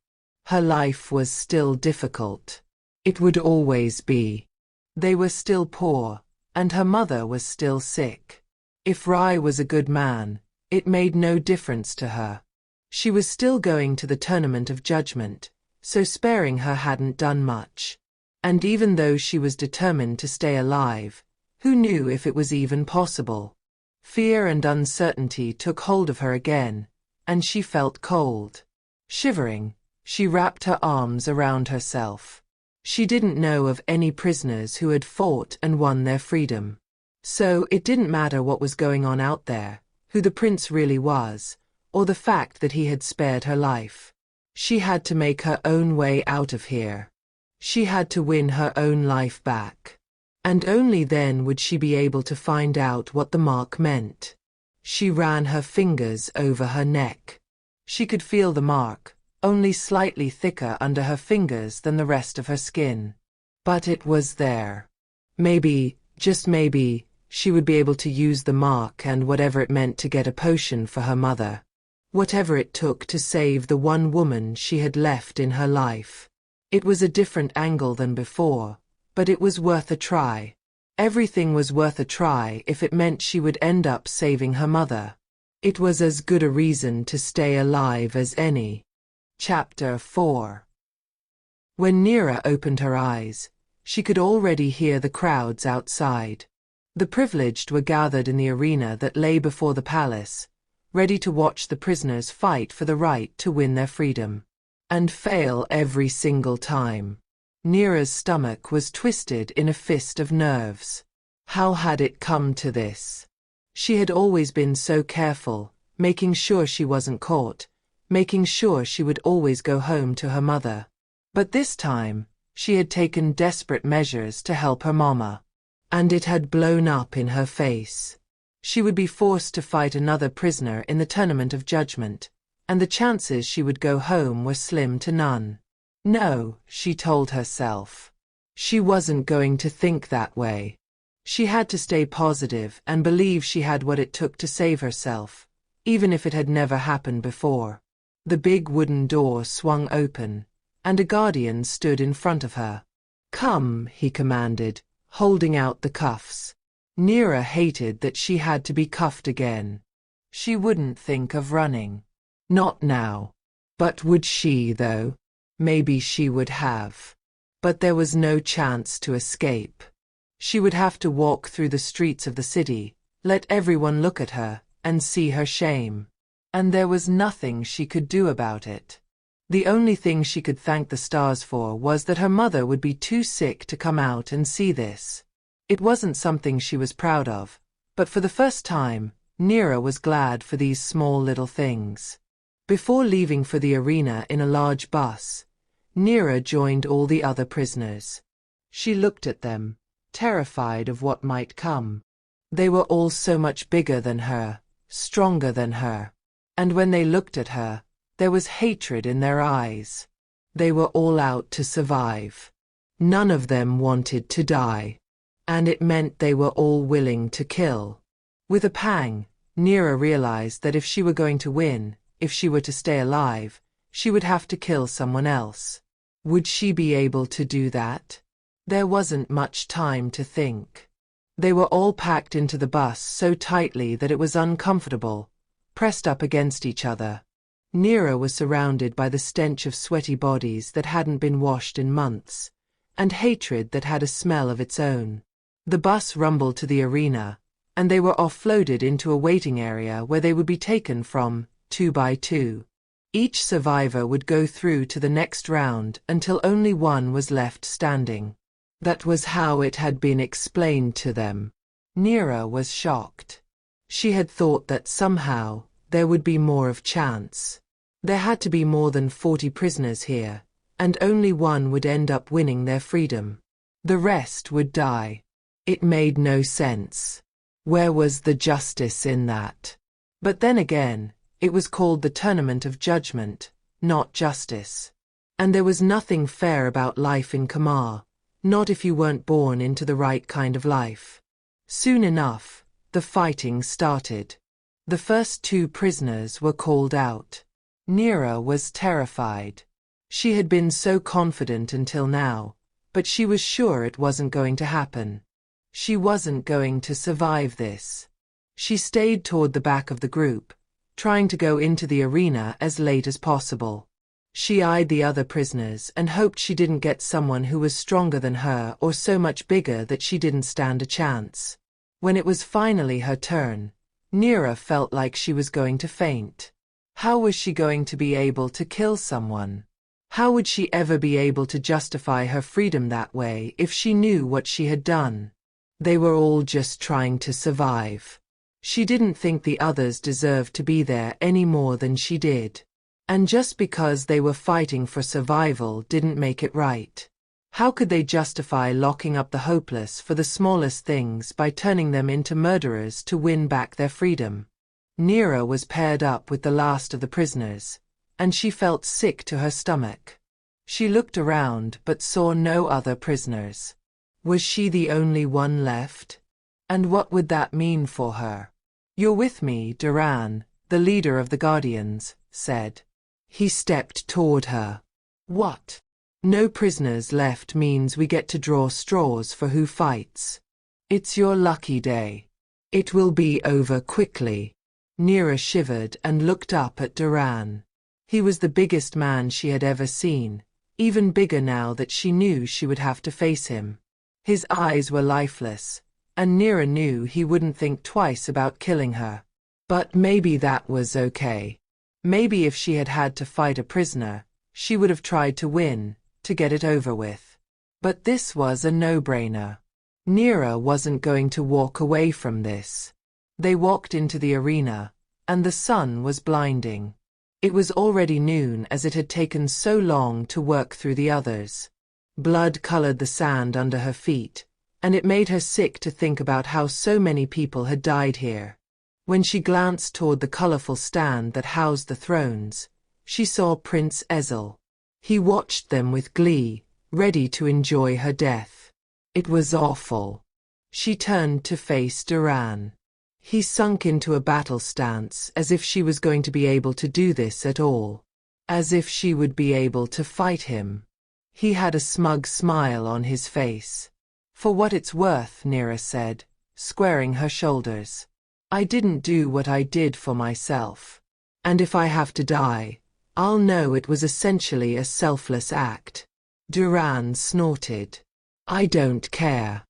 Her life was still difficult. It would always be. They were still poor, and her mother was still sick. If Rai was a good man, it made no difference to her. She was still going to the tournament of judgment, so sparing her hadn't done much. And even though she was determined to stay alive, who knew if it was even possible? Fear and uncertainty took hold of her again, and she felt cold. Shivering, she wrapped her arms around herself. She didn't know of any prisoners who had fought and won their freedom. So it didn't matter what was going on out there, who the prince really was, or the fact that he had spared her life. She had to make her own way out of here. She had to win her own life back. And only then would she be able to find out what the mark meant. She ran her fingers over her neck. She could feel the mark, only slightly thicker under her fingers than the rest of her skin. But it was there. Maybe, just maybe, she would be able to use the mark and whatever it meant to get a potion for her mother. Whatever it took to save the one woman she had left in her life. It was a different angle than before, but it was worth a try. Everything was worth a try if it meant she would end up saving her mother. It was as good a reason to stay alive as any. Chapter 4. When Neera opened her eyes, she could already hear the crowds outside. The privileged were gathered in the arena that lay before the palace, ready to watch the prisoners fight for the right to win their freedom. And fail every single time. Neera's stomach was twisted in a fist of nerves. How had it come to this? She had always been so careful, making sure she wasn't caught, making sure she would always go home to her mother. But this time, she had taken desperate measures to help her mama. And it had blown up in her face. She would be forced to fight another prisoner in the tournament of judgment, and the chances she would go home were slim to none. No, she told herself. She wasn't going to think that way. She had to stay positive and believe she had what it took to save herself, even if it had never happened before. The big wooden door swung open, and a guardian stood in front of her. "Come," he commanded, holding out the cuffs. Neera hated that she had to be cuffed again. She wouldn't think of running. Not now. But would she, though? Maybe she would have. But there was no chance to escape. She would have to walk through the streets of the city, let everyone look at her, and see her shame. And there was nothing she could do about it. The only thing she could thank the stars for was that her mother would be too sick to come out and see this. It wasn't something she was proud of, but for the first time, Neera was glad for these small little things. Before leaving for the arena in a large bus, Neera joined all the other prisoners. She looked at them, terrified of what might come. They were all so much bigger than her, stronger than her. And when they looked at her, there was hatred in their eyes. They were all out to survive. None of them wanted to die. And it meant they were all willing to kill. With a pang, Neera realized that if she were going to win, if she were to stay alive, she would have to kill someone else. Would she be able to do that? There wasn't much time to think. They were all packed into the bus so tightly that it was uncomfortable, pressed up against each other. Neera was surrounded by the stench of sweaty bodies that hadn't been washed in months, and hatred that had a smell of its own. The bus rumbled to the arena, and they were offloaded into a waiting area where they would be taken from, 2 by 2. Each survivor would go through to the next round until only one was left standing. That was how it had been explained to them. Neera was shocked. She had thought that somehow there would be more of chance. There had to be more than 40 prisoners here, and only one would end up winning their freedom. The rest would die. It made no sense. Where was the justice in that? But then again, it was called the Tournament of Judgment, not justice. And there was nothing fair about life in Kamar, not if you weren't born into the right kind of life. Soon enough, the fighting started. The first 2 prisoners were called out. Neera was terrified. She had been so confident until now, but she was sure it wasn't going to happen. She wasn't going to survive this. She stayed toward the back of the group, trying to go into the arena as late as possible. She eyed the other prisoners and hoped she didn't get someone who was stronger than her or so much bigger that she didn't stand a chance. When it was finally her turn, Neera felt like she was going to faint. How was she going to be able to kill someone? How would she ever be able to justify her freedom that way if she knew what she had done? They were all just trying to survive. She didn't think the others deserved to be there any more than she did. And just because they were fighting for survival didn't make it right. How could they justify locking up the hopeless for the smallest things by turning them into murderers to win back their freedom? Neera was paired up with the last of the prisoners, and she felt sick to her stomach. She looked around but saw no other prisoners. Was she the only one left? And what would that mean for her? "You're with me, Duran," the leader of the Guardians said. He stepped toward her. "What? No prisoners left means we get to draw straws for who fights. It's your lucky day. It will be over quickly." Neera shivered and looked up at Duran. He was the biggest man she had ever seen, even bigger now that she knew she would have to face him. His eyes were lifeless, and Neera knew he wouldn't think twice about killing her. But maybe that was okay. Maybe if she had had to fight a prisoner, she would have tried to win, to get it over with. But this was a no-brainer. Neera wasn't going to walk away from this. They walked into the arena, and the sun was blinding. It was already noon as it had taken so long to work through the others. Blood colored the sand under her feet, and it made her sick to think about how so many people had died here. When she glanced toward the colorful stand that housed the thrones, she saw Prince Ezel. He watched them with glee, ready to enjoy her death. It was awful. She turned to face Duran. He sunk into a battle stance as if she was going to be able to do this at all. As if she would be able to fight him. He had a smug smile on his face. "For what it's worth," Neera said, squaring her shoulders. "I didn't do what I did for myself. And if I have to die, I'll know it was essentially a selfless act." Duran snorted. "I don't care.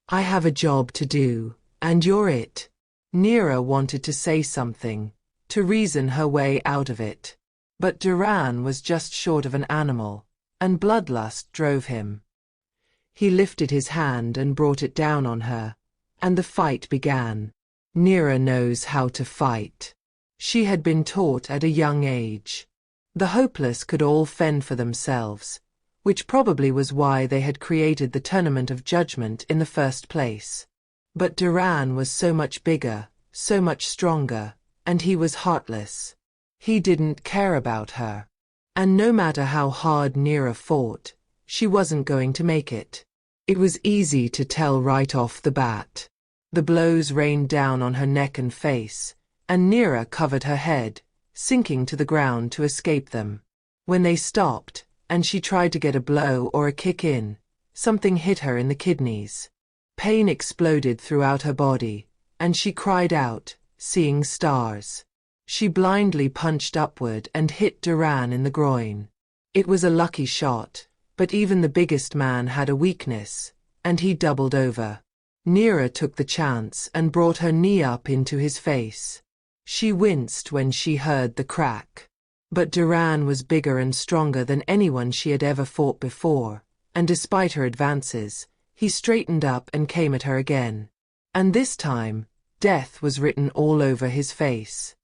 I have a job to do, and you're it." Neera wanted to say something, to reason her way out of it. But Duran was just short of an animal, and bloodlust drove him. He lifted his hand and brought it down on her, and the fight began. Neera knows how to fight. She had been taught at a young age. The hopeless could all fend for themselves, which probably was why they had created the Tournament of Judgment in the first place. But Duran was so much bigger, so much stronger, and he was heartless. He didn't care about her. And no matter how hard Neera fought, she wasn't going to make it. It was easy to tell right off the bat. The blows rained down on her neck and face, and Neera covered her head, sinking to the ground to escape them. When they stopped, and she tried to get a blow or a kick in, something hit her in the kidneys. Pain exploded throughout her body, and she cried out, seeing stars. She blindly punched upward and hit Duran in the groin. It was a lucky shot, but even the biggest man had a weakness, and he doubled over. Neera took the chance and brought her knee up into his face. She winced when she heard the crack. But Duran was bigger and stronger than anyone she had ever fought before, and despite her advances, he straightened up and came at her again. And this time, death was written all over his face.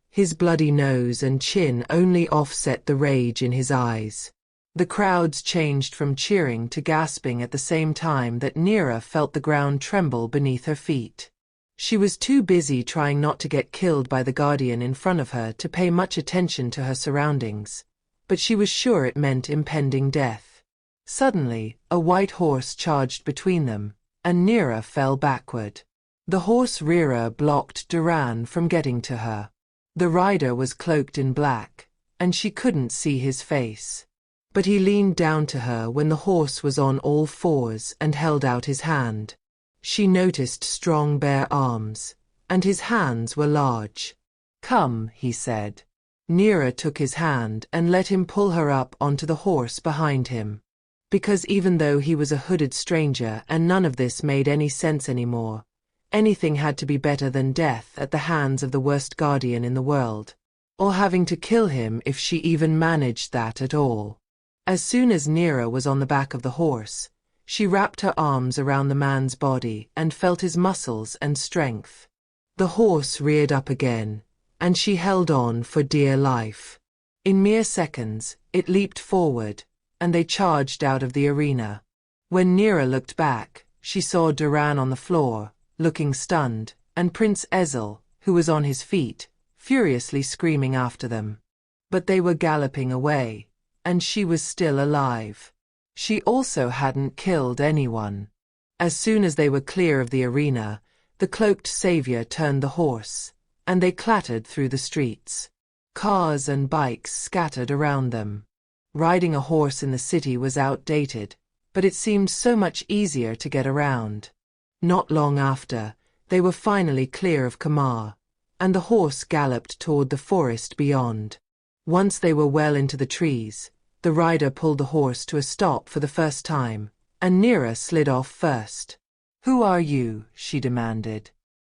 His bloody nose and chin only offset the rage in his eyes. The crowds changed from cheering to gasping at the same time that Neera felt the ground tremble beneath her feet. She was too busy trying not to get killed by the Guardian in front of her to pay much attention to her surroundings, but she was sure it meant impending death. Suddenly, a white horse charged between them, and Neera fell backward. The horse rearer blocked Duran from getting to her. The rider was cloaked in black, and she couldn't see his face. But he leaned down to her when the horse was on all fours and held out his hand. She noticed strong bare arms, and his hands were large. "Come," he said. Neera took his hand and let him pull her up onto the horse behind him. Because even though he was a hooded stranger and none of this made any sense anymore, anything had to be better than death at the hands of the worst guardian in the world, or having to kill him if she even managed that at all. As soon as Neera was on the back of the horse, she wrapped her arms around the man's body and felt his muscles and strength. The horse reared up again, and she held on for dear life. In mere seconds, it leaped forward, and they charged out of the arena. When Neera looked back, she saw Duran on the floor, looking stunned, and Prince Ezel, who was on his feet, furiously screaming after them. But they were galloping away, and she was still alive. She also hadn't killed anyone. As soon as they were clear of the arena, the cloaked savior turned the horse, and they clattered through the streets. Cars and bikes scattered around them. Riding a horse in the city was outdated, but it seemed so much easier to get around. Not long after, they were finally clear of Kamar, and the horse galloped toward the forest beyond. Once they were well into the trees, the rider pulled the horse to a stop for the first time, and Neera slid off first. "Who are you?" she demanded.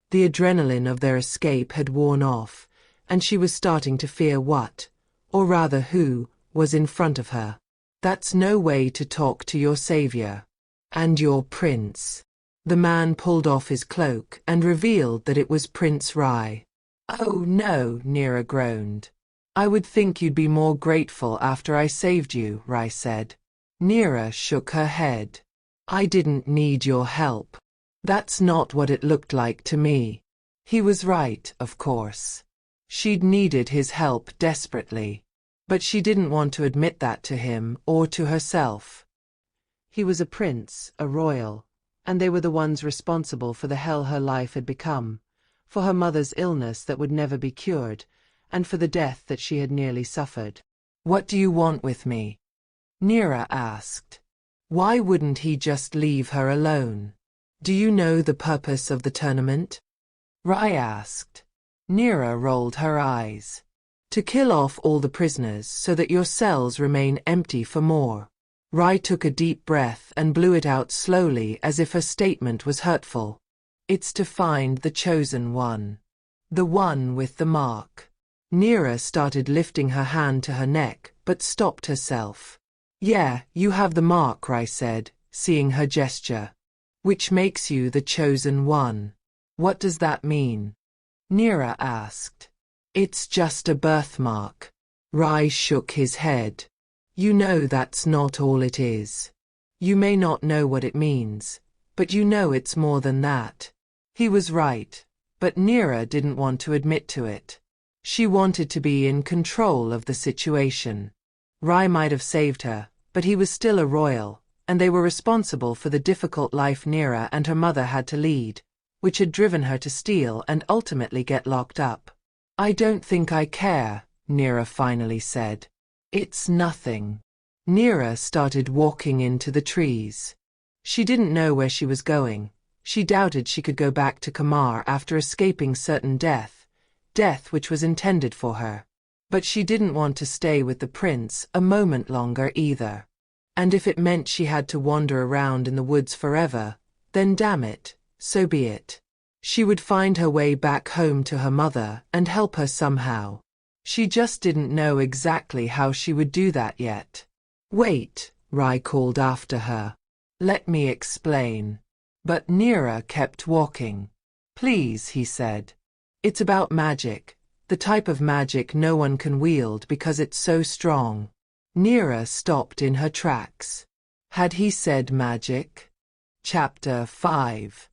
The adrenaline of their escape had worn off, and she was starting to fear what, or rather who, was in front of her. "That's no way to talk to your savior. And your prince." The man pulled off his cloak and revealed that it was Prince Rai. "Oh no," Neera groaned. "I would think you'd be more grateful after I saved you," Rai said. Neera shook her head. "I didn't need your help. That's not what it looked like to me." He was right, of course. She'd needed his help desperately. But she didn't want to admit that to him or to herself. He was a prince, a royal, and they were the ones responsible for the hell her life had become, for her mother's illness that would never be cured, and for the death that she had nearly suffered. "What do you want with me?" Neera asked. Why wouldn't he just leave her alone? "Do you know the purpose of the tournament?" Rai asked. Neera rolled her eyes. "To kill off all the prisoners so that your cells remain empty for more." Rai took a deep breath and blew it out slowly as if her statement was hurtful. "It's to find the chosen one. The one with the mark." Neera started lifting her hand to her neck, but stopped herself. "Yeah, you have the mark," Rai said, seeing her gesture. "Which makes you the chosen one. What does that mean?" Neera asked. "It's just a birthmark." Rai shook his head. "You know that's not all it is. You may not know what it means, but you know it's more than that." He was right, but Neera didn't want to admit to it. She wanted to be in control of the situation. Rai might have saved her, but he was still a royal, and they were responsible for the difficult life Neera and her mother had to lead, which had driven her to steal and ultimately get locked up. "I don't think I care," Neera finally said. "It's nothing." Neera started walking into the trees. She didn't know where she was going. She doubted she could go back to Kamar after escaping certain death which was intended for her. But she didn't want to stay with the prince a moment longer either. And if it meant she had to wander around in the woods forever, then damn it, so be it. She would find her way back home to her mother and help her somehow. She just didn't know exactly how she would do that yet. Wait, Rai called after her. Let me explain. But Neera kept walking. Please, he said. It's about magic, the type of magic no one can wield because it's so strong. Neera stopped in her tracks. Had he said magic? Chapter 5.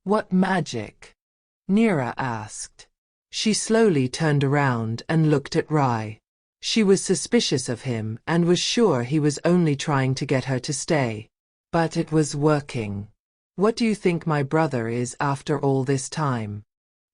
What magic? Neera asked. She slowly turned around and looked at Rai. She was suspicious of him and was sure he was only trying to get her to stay. But it was working. What do you think my brother is after all this time?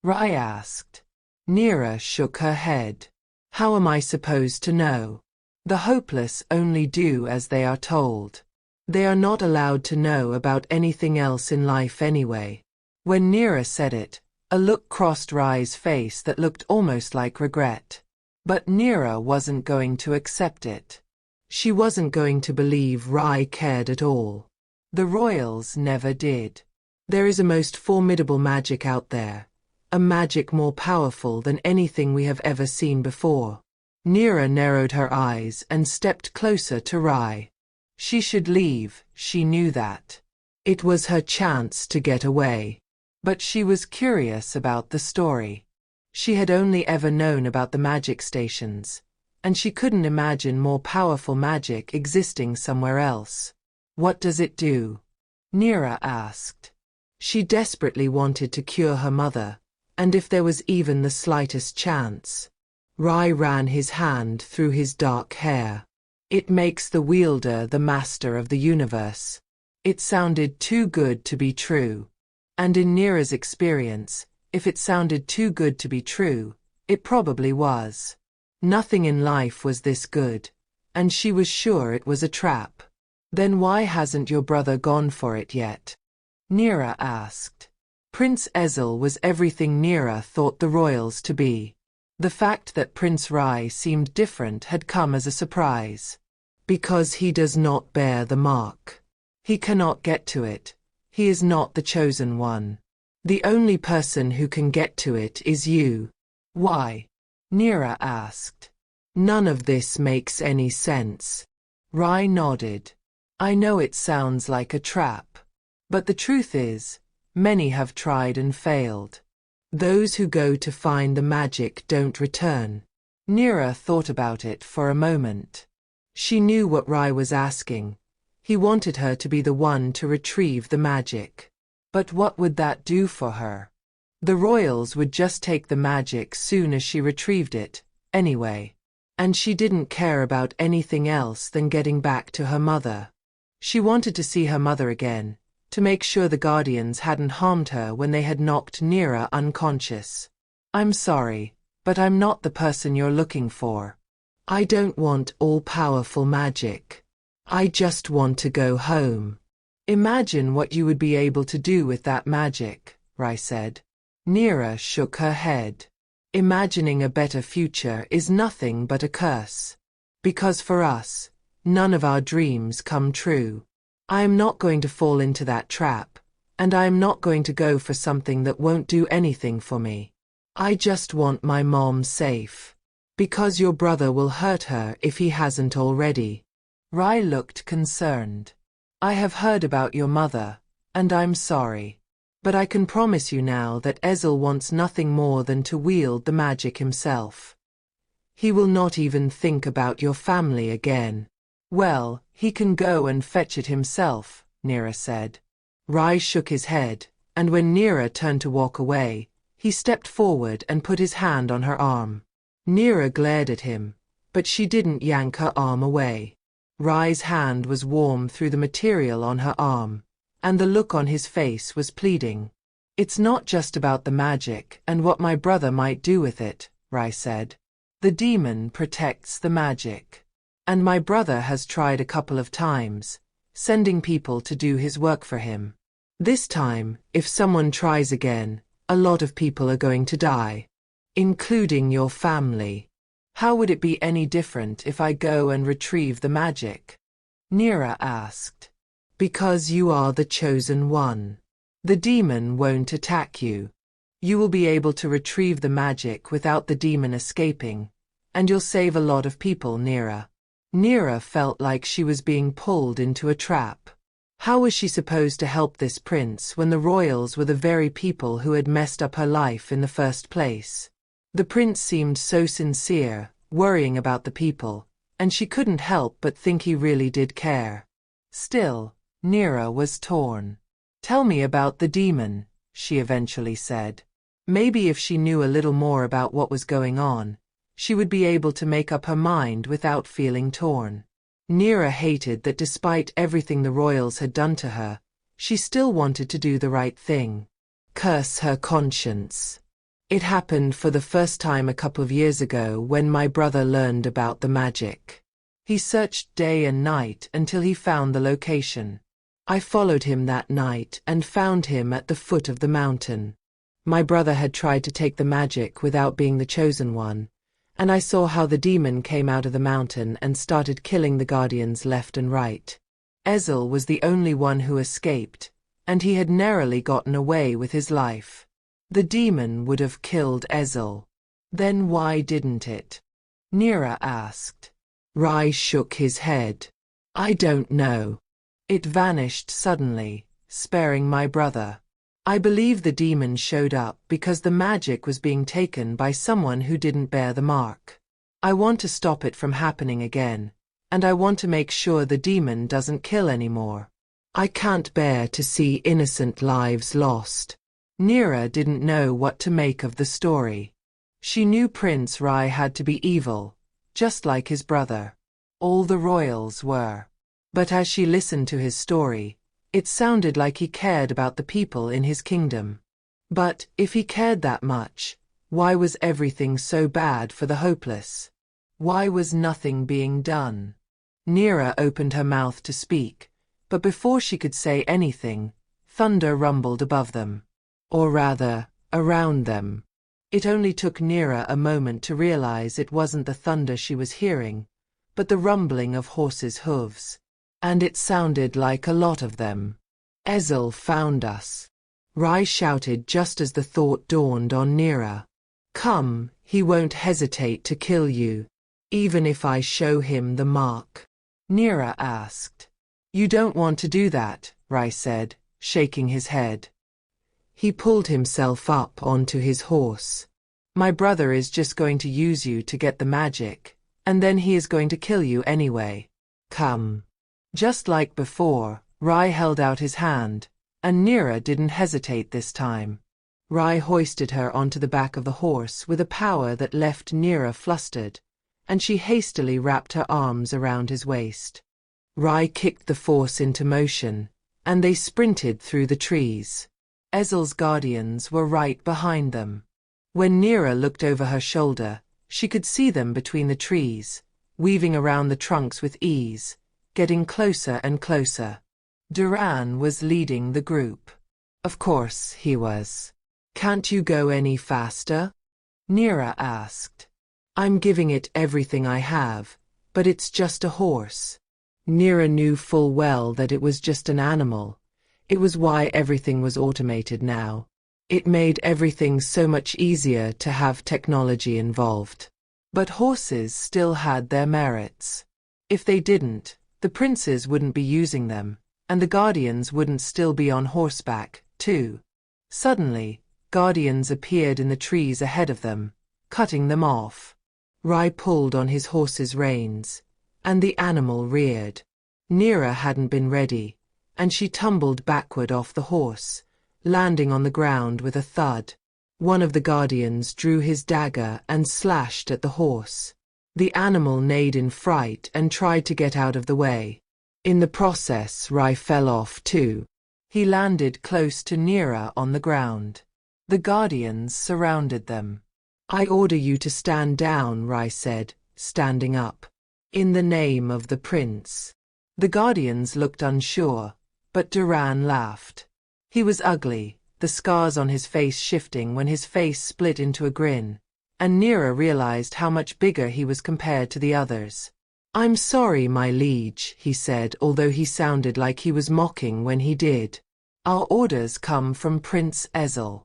Rai asked. Neera shook her head. How am I supposed to know? The hopeless only do as they are told. They are not allowed to know about anything else in life anyway. When Neera said it, a look crossed Rai's face that looked almost like regret. But Neera wasn't going to accept it. She wasn't going to believe Rai cared at all. The royals never did. There is a most formidable magic out there, a magic more powerful than anything we have ever seen before. Neera narrowed her eyes and stepped closer to Rai. She should leave, she knew that. It was her chance to get away. But she was curious about the story. She had only ever known about the magic stations, and she couldn't imagine more powerful magic existing somewhere else. What does it do? Neera asked. She desperately wanted to cure her mother, and if there was even the slightest chance. Rai ran his hand through his dark hair. It makes the wielder the master of the universe. It sounded too good to be true. And in Neera's experience, if it sounded too good to be true, it probably was. Nothing in life was this good, and she was sure it was a trap. Then why hasn't your brother gone for it yet? Neera asked. Prince Ezel was everything Neera thought the royals to be. The fact that Prince Rai seemed different had come as a surprise. Because he does not bear the mark. He cannot get to it. He is not the chosen one. The only person who can get to it is you. Why? Neera asked. None of this makes any sense. Rai nodded. I know it sounds like a trap. But the truth is, many have tried and failed. Those who go to find the magic don't return. Neera thought about it for a moment. She knew what Rai was asking. He wanted her to be the one to retrieve the magic. But what would that do for her? The royals would just take the magic soon as she retrieved it, anyway. And she didn't care about anything else than getting back to her mother. She wanted to see her mother again, to make sure the guardians hadn't harmed her when they had knocked Neera unconscious. I'm sorry, but I'm not the person you're looking for. I don't want all-powerful magic. I just want to go home. Imagine what you would be able to do with that magic, Rai said. Neera shook her head. Imagining a better future is nothing but a curse. Because for us, none of our dreams come true. I am not going to fall into that trap, and I am not going to go for something that won't do anything for me. I just want my mom safe. Because your brother will hurt her if he hasn't already. Rai looked concerned. I have heard about your mother, and I'm sorry. But I can promise you now that Ezel wants nothing more than to wield the magic himself. He will not even think about your family again. Well, he can go and fetch it himself, Neera said. Rai shook his head, and when Neera turned to walk away, he stepped forward and put his hand on her arm. Neera glared at him, but she didn't yank her arm away. Rai's hand was warm through the material on her arm, and the look on his face was pleading. It's not just about the magic and what my brother might do with it, Rai said. The demon protects the magic. And my brother has tried a couple of times, sending people to do his work for him. This time, if someone tries again, a lot of people are going to die. Including your family. How would it be any different if I go and retrieve the magic? Neera asked. Because you are the chosen one. The demon won't attack you. You will be able to retrieve the magic without the demon escaping, and you'll save a lot of people, Neera. Neera felt like she was being pulled into a trap. How was she supposed to help this prince when the royals were the very people who had messed up her life in the first place? The prince seemed so sincere, worrying about the people, and she couldn't help but think he really did care. Still, Neera was torn. "Tell me about the demon," she eventually said. Maybe if she knew a little more about what was going on, she would be able to make up her mind without feeling torn. Neera hated that despite everything the royals had done to her, she still wanted to do the right thing. Curse her conscience. It happened for the first time a couple of years ago when my brother learned about the magic. He searched day and night until he found the location. I followed him that night and found him at the foot of the mountain. My brother had tried to take the magic without being the chosen one, and I saw how the demon came out of the mountain and started killing the guardians left and right. Ezel was the only one who escaped, and he had narrowly gotten away with his life. The demon would have killed Ezel. Then why didn't it? Neera asked. Rai shook his head. I don't know. It vanished suddenly, sparing my brother. I believe the demon showed up because the magic was being taken by someone who didn't bear the mark. I want to stop it from happening again, and I want to make sure the demon doesn't kill anymore. I can't bear to see innocent lives lost. Neera didn't know what to make of the story. She knew Prince Rai had to be evil, just like his brother. All the royals were. But as she listened to his story, it sounded like he cared about the people in his kingdom. But if he cared that much, why was everything so bad for the hopeless? Why was nothing being done? Neera opened her mouth to speak, but before she could say anything, thunder rumbled above them. Or rather, around them. It only took Neera a moment to realize it wasn't the thunder she was hearing, but the rumbling of horses' hooves. And it sounded like a lot of them. Ezel found us. Rai shouted just as the thought dawned on Neera. Come, he won't hesitate to kill you, even if I show him the mark. Neera asked. You don't want to do that, Rai said, shaking his head. He pulled himself up onto his horse. My brother is just going to use you to get the magic, and then he is going to kill you anyway. Come. Just like before, Rai held out his hand, and Neera didn't hesitate this time. Rai hoisted her onto the back of the horse with a power that left Neera flustered, and she hastily wrapped her arms around his waist. Rai kicked the force into motion, and they sprinted through the trees. Ezel's guardians were right behind them. When Neera looked over her shoulder, she could see them between the trees, weaving around the trunks with ease, getting closer and closer. Duran was leading the group. Of course he was. Can't you go any faster? Neera asked. I'm giving it everything I have, but it's just a horse. Neera knew full well that it was just an animal. It was why everything was automated now. It made everything so much easier to have technology involved. But horses still had their merits. If they didn't, the princes wouldn't be using them, and the guardians wouldn't still be on horseback, too. Suddenly, guardians appeared in the trees ahead of them, cutting them off. Rai pulled on his horse's reins, and the animal reared. Neera hadn't been ready, and she tumbled backward off the horse, landing on the ground with a thud. One of the guardians drew his dagger and slashed at the horse. The animal neighed in fright and tried to get out of the way. In the process, Rai fell off too. He landed close to Neera on the ground. The guardians surrounded them. I order you to stand down, Rai said, standing up. In the name of the prince. The guardians looked unsure, but Duran laughed. He was ugly, the scars on his face shifting when his face split into a grin, and Neera realized how much bigger he was compared to the others. I'm sorry, my liege, he said, although he sounded like he was mocking when he did. Our orders come from Prince Ezel.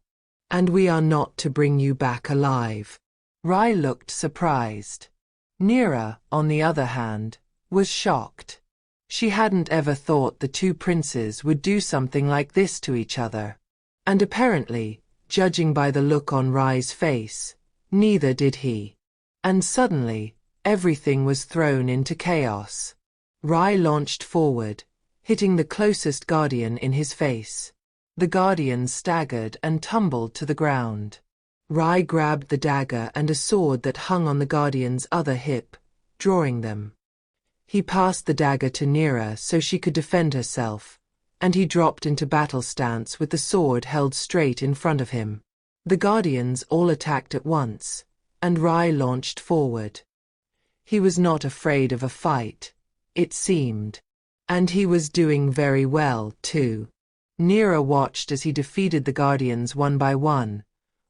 And we are not to bring you back alive. Rai looked surprised. Neera, on the other hand, was shocked. She hadn't ever thought the two princes would do something like this to each other. And apparently, judging by the look on Rai's face, neither did he. And suddenly, everything was thrown into chaos. Rai launched forward, hitting the closest guardian in his face. The guardian staggered and tumbled to the ground. Rai grabbed the dagger and a sword that hung on the guardian's other hip, drawing them. He passed the dagger to Neera so she could defend herself, and he dropped into battle stance with the sword held straight in front of him. The guardians all attacked at once, and Rai launched forward. He was not afraid of a fight, it seemed. And he was doing very well, too. Neera watched as he defeated the guardians one by one,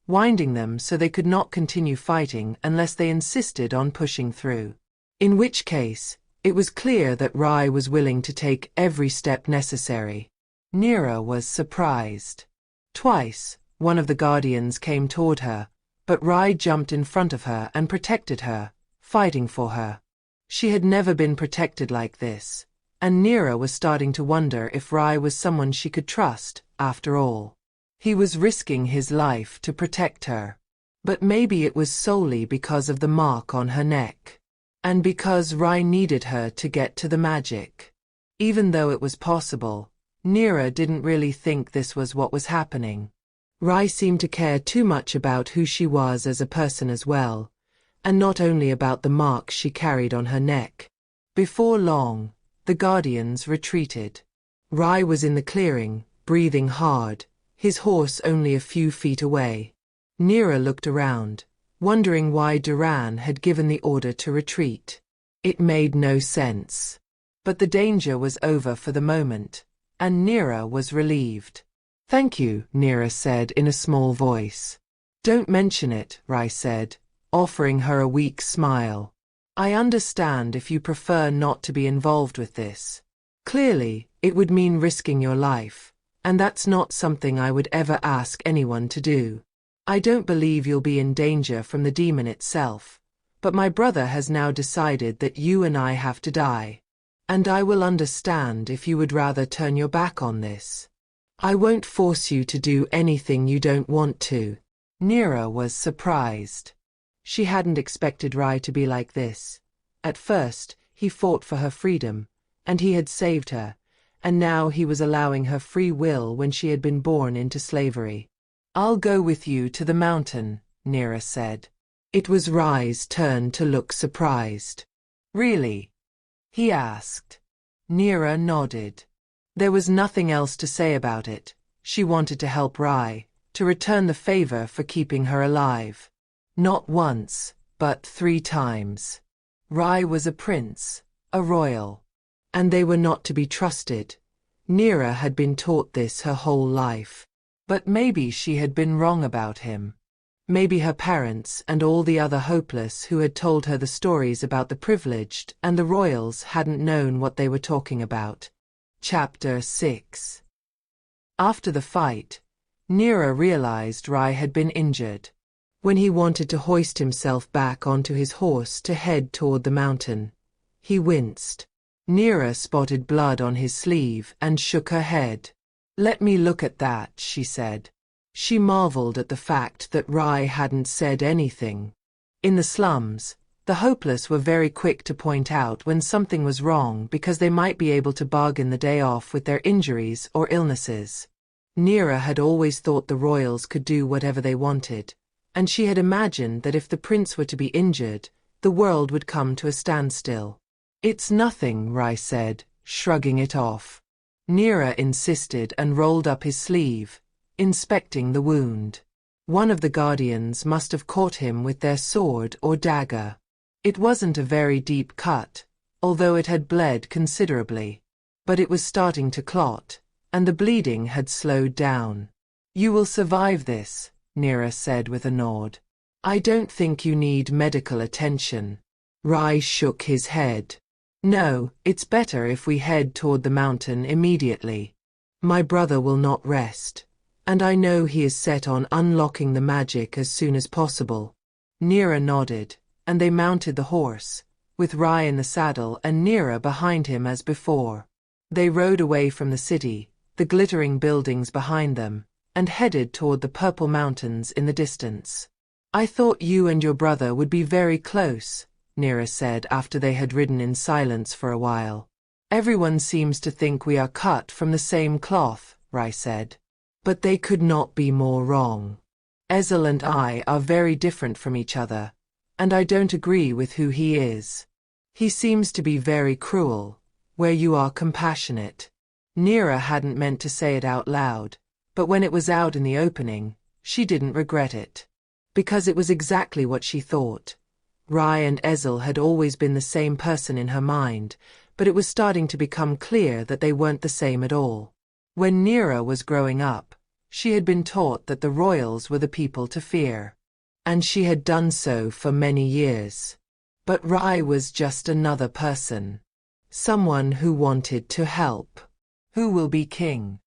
winding them so they could not continue fighting unless they insisted on pushing through. In which case, it was clear that Rai was willing to take every step necessary. Neera was surprised. Twice, one of the guardians came toward her, but Rai jumped in front of her and protected her, fighting for her. She had never been protected like this, and Neera was starting to wonder if Rai was someone she could trust, after all. He was risking his life to protect her. But maybe it was solely because of the mark on her neck. And because Rai needed her to get to the magic. Even though it was possible, Neera didn't really think this was what was happening. Rai seemed to care too much about who she was as a person as well, and not only about the mark she carried on her neck. Before long, the guardians retreated. Rai was in the clearing, breathing hard, his horse only a few feet away. Neera looked around, wondering why Duran had given the order to retreat. It made no sense. But the danger was over for the moment, and Neera was relieved. "Thank you," Neera said in a small voice. "Don't mention it," Rai said, offering her a weak smile. "I understand if you prefer not to be involved with this. Clearly, it would mean risking your life, and that's not something I would ever ask anyone to do. I don't believe you'll be in danger from the demon itself, but my brother has now decided that you and I have to die. And I will understand if you would rather turn your back on this. I won't force you to do anything you don't want to." Neera was surprised. She hadn't expected Rai to be like this. At first, he fought for her freedom, and he had saved her, and now he was allowing her free will when she had been born into slavery. "I'll go with you to the mountain," Neera said. It was Rai's turn to look surprised. "Really?" he asked. Neera nodded. There was nothing else to say about it. She wanted to help Rai, to return the favor for keeping her alive. Not once, but 3 times. Rai was a prince, a royal. And they were not to be trusted. Neera had been taught this her whole life. But maybe she had been wrong about him. Maybe her parents and all the other hopeless who had told her the stories about the privileged and the royals hadn't known what they were talking about. Chapter 6. After the fight, Neera realized Rai had been injured. When he wanted to hoist himself back onto his horse to head toward the mountain, he winced. Neera spotted blood on his sleeve and shook her head. "Let me look at that," she said. She marveled at the fact that Rai hadn't said anything. In the slums, the hopeless were very quick to point out when something was wrong because they might be able to bargain the day off with their injuries or illnesses. Neera had always thought the royals could do whatever they wanted, and she had imagined that if the prince were to be injured, the world would come to a standstill. "It's nothing," Rai said, shrugging it off. Neera insisted and rolled up his sleeve, inspecting the wound. One of the guardians must have caught him with their sword or dagger. It wasn't a very deep cut, although it had bled considerably. But it was starting to clot, and the bleeding had slowed down. "You will survive this," Neera said with a nod. "I don't think you need medical attention." Rai shook his head. "No, it's better if we head toward the mountain immediately. My brother will not rest, And I know he is set on unlocking the magic as soon as possible. Neera nodded, and they mounted the horse, with Rai in the saddle and Neera behind him as before. They rode away from the city, the glittering buildings behind them, and headed toward the purple mountains in the distance. I thought you and your brother would be very close, Neera said after they had ridden in silence for a while. Everyone seems to think we are cut from the same cloth, Rai said. But they could not be more wrong. Ezel and I are very different from each other, and I don't agree with who he is. He seems to be very cruel, where you are compassionate. Neera hadn't meant to say it out loud, but when it was out in the opening, she didn't regret it. Because it was exactly what she thought. Rai and Ezel had always been the same person in her mind, but it was starting to become clear that they weren't the same at all. When Neera was growing up, she had been taught that the royals were the people to fear. And she had done so for many years. But Rai was just another person. Someone who wanted to help. Who will be king?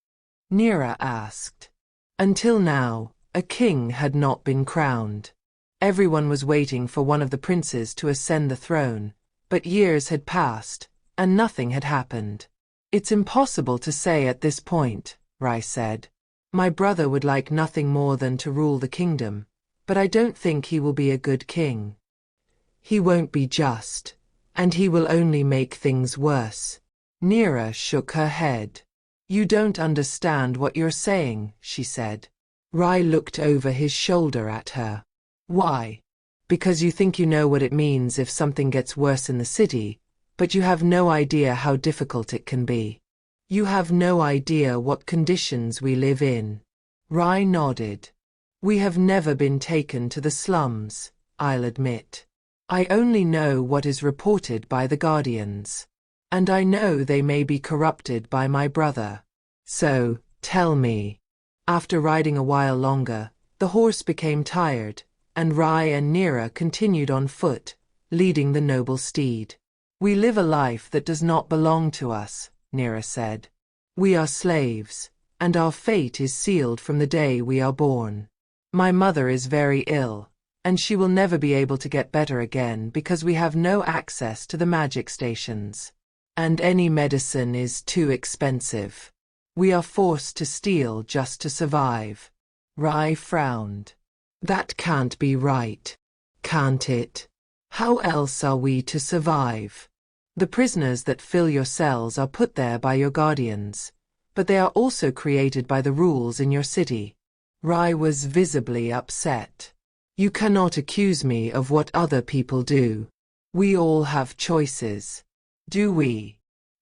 Neera asked. Until now, a king had not been crowned. Everyone was waiting for one of the princes to ascend the throne, but years had passed, and nothing had happened. It's impossible to say at this point, Rai said. My brother would like nothing more than to rule the kingdom, but I don't think he will be a good king. He won't be just, and he will only make things worse. Neera shook her head. You don't understand what you're saying, she said. Rai looked over his shoulder at her. Why? Because you think you know what it means if something gets worse in the city, but you have no idea how difficult it can be. You have no idea what conditions we live in. Rai nodded. We have never been taken to the slums, I'll admit. I only know what is reported by the guardians. And I know they may be corrupted by my brother. So, tell me. After riding a while longer, the horse became tired, and Rai and Neera continued on foot, leading the noble steed. We live a life that does not belong to us, Neera said. We are slaves, and our fate is sealed from the day we are born. My mother is very ill, and she will never be able to get better again because we have no access to the magic stations. And any medicine is too expensive. We are forced to steal just to survive. Rai frowned. That can't be right. Can't it? How else are we to survive? The prisoners that fill your cells are put there by your guardians, but they are also created by the rules in your city. Rai was visibly upset. You cannot accuse me of what other people do. We all have choices. Do we?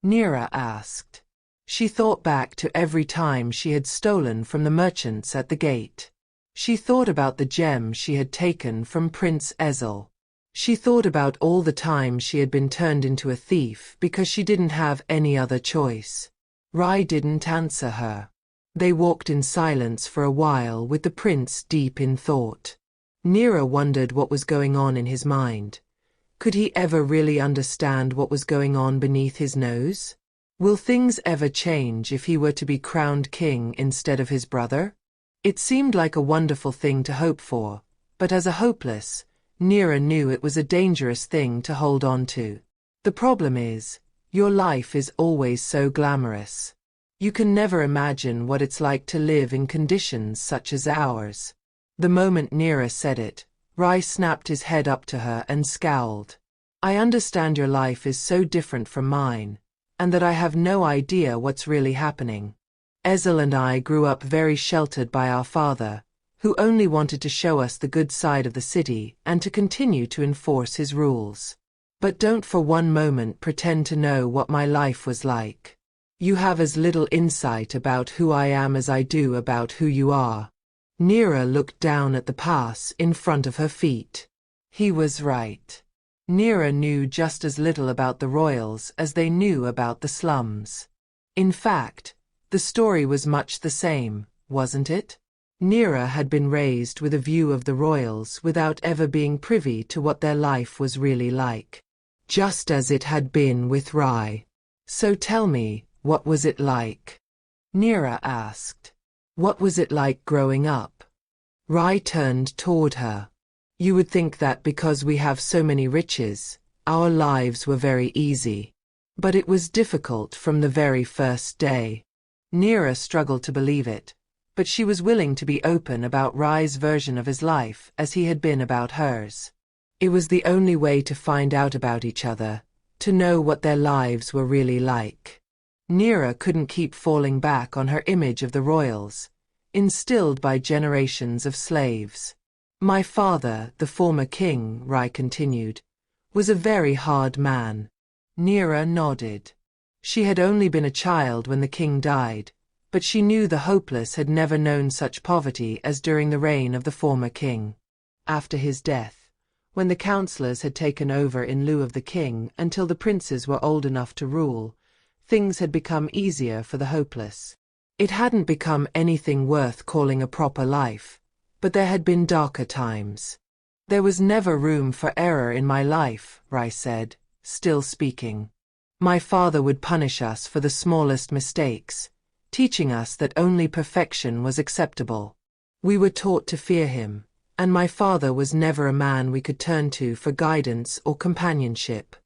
Neera asked. She thought back to every time she had stolen from the merchants at the gate. She thought about the gem she had taken from Prince Ezel. She thought about all the time she had been turned into a thief because she didn't have any other choice. Rai didn't answer her. They walked in silence for a while with the prince deep in thought. Neera wondered what was going on in his mind. Could he ever really understand what was going on beneath his nose? Will things ever change if he were to be crowned king instead of his brother? It seemed like a wonderful thing to hope for, but as a hopeless, Neera knew it was a dangerous thing to hold on to. The problem is, your life is always so glamorous. You can never imagine what it's like to live in conditions such as ours. The moment Neera said it, Rai snapped his head up to her and scowled. I understand your life is so different from mine, and that I have no idea what's really happening. Ezel and I grew up very sheltered by our father, who only wanted to show us the good side of the city and to continue to enforce his rules. But don't for one moment pretend to know what my life was like. You have as little insight about who I am as I do about who you are. Neera looked down at the pass in front of her feet. He was right. Neera knew just as little about the royals as they knew about the slums. In fact, the story was much the same, wasn't it? Neera had been raised with a view of the royals without ever being privy to what their life was really like. Just as it had been with Rai. So tell me, what was it like? Neera asked. What was it like growing up? Rai turned toward her. You would think that because we have so many riches, our lives were very easy. But it was difficult from the very first day. Neera struggled to believe it, but she was willing to be open about Rai's version of his life as he had been about hers. It was the only way to find out about each other, to know what their lives were really like. Neera couldn't keep falling back on her image of the royals, instilled by generations of slaves. My father, the former king, Rai continued, was a very hard man. Neera nodded. She had only been a child when the king died, but she knew the hopeless had never known such poverty as during the reign of the former king. After his death, when the councillors had taken over in lieu of the king until the princes were old enough to rule, things had become easier for the hopeless. It hadn't become anything worth calling a proper life, but there had been darker times. There was never room for error in my life, Rai said, still speaking. My father would punish us for the smallest mistakes, teaching us that only perfection was acceptable. We were taught to fear him, and my father was never a man we could turn to for guidance or companionship.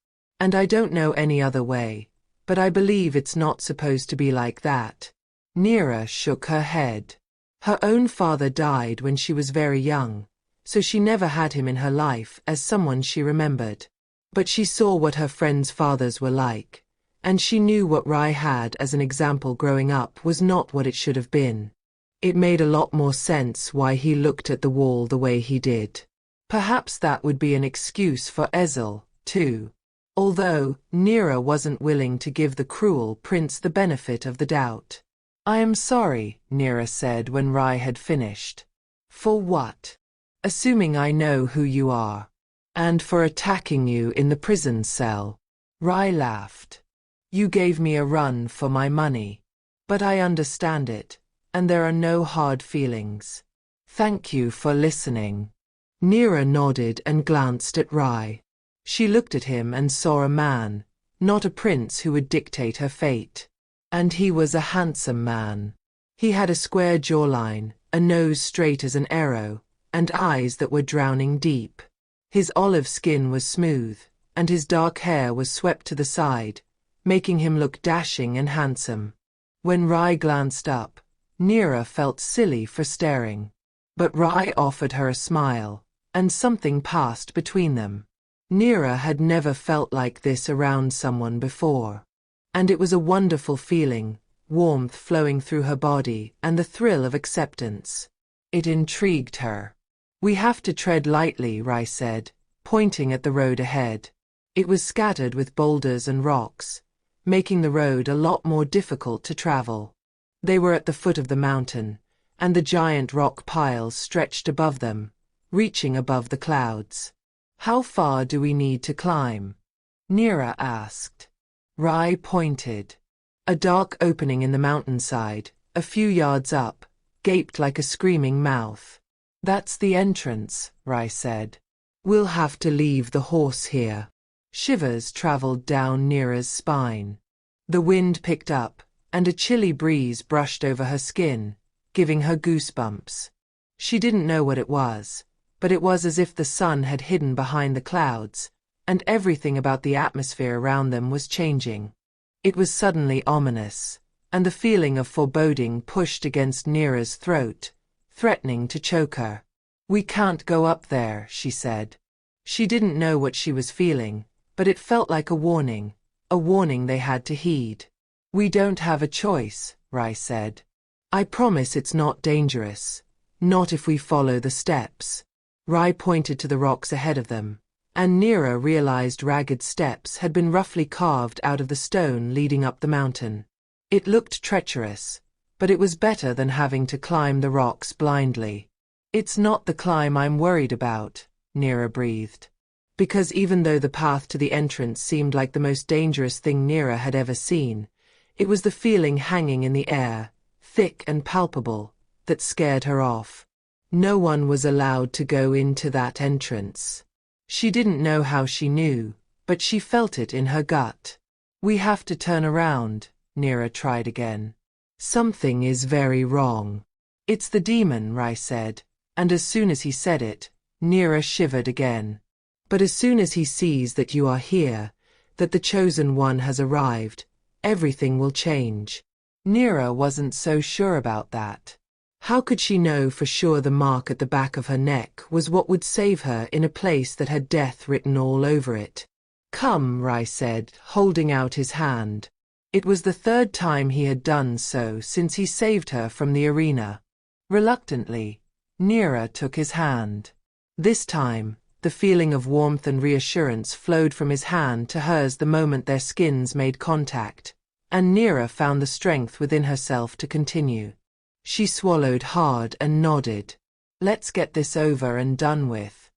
And I don't know any other way, but I believe it's not supposed to be like that. Neera shook her head. Her own father died when she was very young, so she never had him in her life as someone she remembered. But she saw what her friends' fathers were like, and she knew what Rai had as an example growing up was not what it should have been. It made a lot more sense why he looked at the wall the way he did. Perhaps that would be an excuse for Ezel, too. Although, Neera wasn't willing to give the cruel prince the benefit of the doubt. I am sorry, Neera said when Rai had finished. For what? Assuming I know who you are. And for attacking you in the prison cell. Rai laughed. You gave me a run for my money. But I understand it, and there are no hard feelings. Thank you for listening. Neera nodded and glanced at Rai. She looked at him and saw a man, not a prince who would dictate her fate. And he was a handsome man. He had a square jawline, a nose straight as an arrow, and eyes that were drowning deep. His olive skin was smooth, and his dark hair was swept to the side, making him look dashing and handsome. When Rai glanced up, Neera felt silly for staring. But Rai offered her a smile, and something passed between them. Neera had never felt like this around someone before. And it was a wonderful feeling, warmth flowing through her body and the thrill of acceptance. It intrigued her. We have to tread lightly, Rai said, pointing at the road ahead. It was scattered with boulders and rocks, making the road a lot more difficult to travel. They were at the foot of the mountain, and the giant rock piles stretched above them, reaching above the clouds. How far do we need to climb? Neera asked. Rai pointed. A dark opening in the mountainside, a few yards up, gaped like a screaming mouth. That's the entrance, Rai said. We'll have to leave the horse here. Shivers traveled down Neera's spine. The wind picked up, and a chilly breeze brushed over her skin, giving her goosebumps. She didn't know what it was, but it was as if the sun had hidden behind the clouds, and everything about the atmosphere around them was changing. It was suddenly ominous, and the feeling of foreboding pushed against Neera's throat, threatening to choke her. We can't go up there, she said. She didn't know what she was feeling, but it felt like a warning they had to heed. We don't have a choice, Rai said. I promise it's not dangerous. Not if we follow the steps. Rai pointed to the rocks ahead of them, and Neera realized ragged steps had been roughly carved out of the stone leading up the mountain. It looked treacherous, but it was better than having to climb the rocks blindly. It's not the climb I'm worried about, Neera breathed. Because even though the path to the entrance seemed like the most dangerous thing Neera had ever seen, it was the feeling hanging in the air, thick and palpable, that scared her off. No one was allowed to go into that entrance. She didn't know how she knew, but she felt it in her gut. We have to turn around, Neera tried again. Something is very wrong. It's the demon, Rai said, and as soon as he said it, Neera shivered again. But as soon as he sees that you are here, that the chosen one has arrived, everything will change. Neera wasn't so sure about that. How could she know for sure the mark at the back of her neck was what would save her in a place that had death written all over it? Come, Rai said, holding out his hand. It was the third time he had done so since he saved her from the arena. Reluctantly, Neera took his hand. This time, the feeling of warmth and reassurance flowed from his hand to hers the moment their skins made contact, and Neera found the strength within herself to continue. She swallowed hard and nodded. Let's get this over and done with.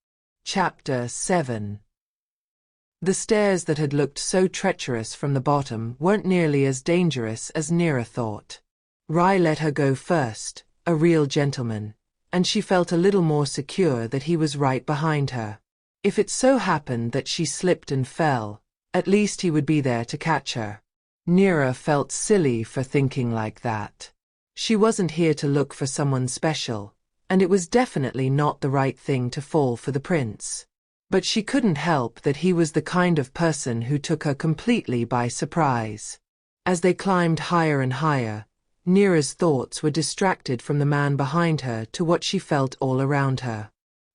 Chapter 7. The stairs that had looked so treacherous from the bottom weren't nearly as dangerous as Neera thought. Rai let her go first, a real gentleman, and she felt a little more secure that he was right behind her. If it so happened that she slipped and fell, at least he would be there to catch her. Neera felt silly for thinking like that. She wasn't here to look for someone special, and it was definitely not the right thing to fall for the prince. But she couldn't help that he was the kind of person who took her completely by surprise. As they climbed higher and higher, Neera's thoughts were distracted from the man behind her to what she felt all around her.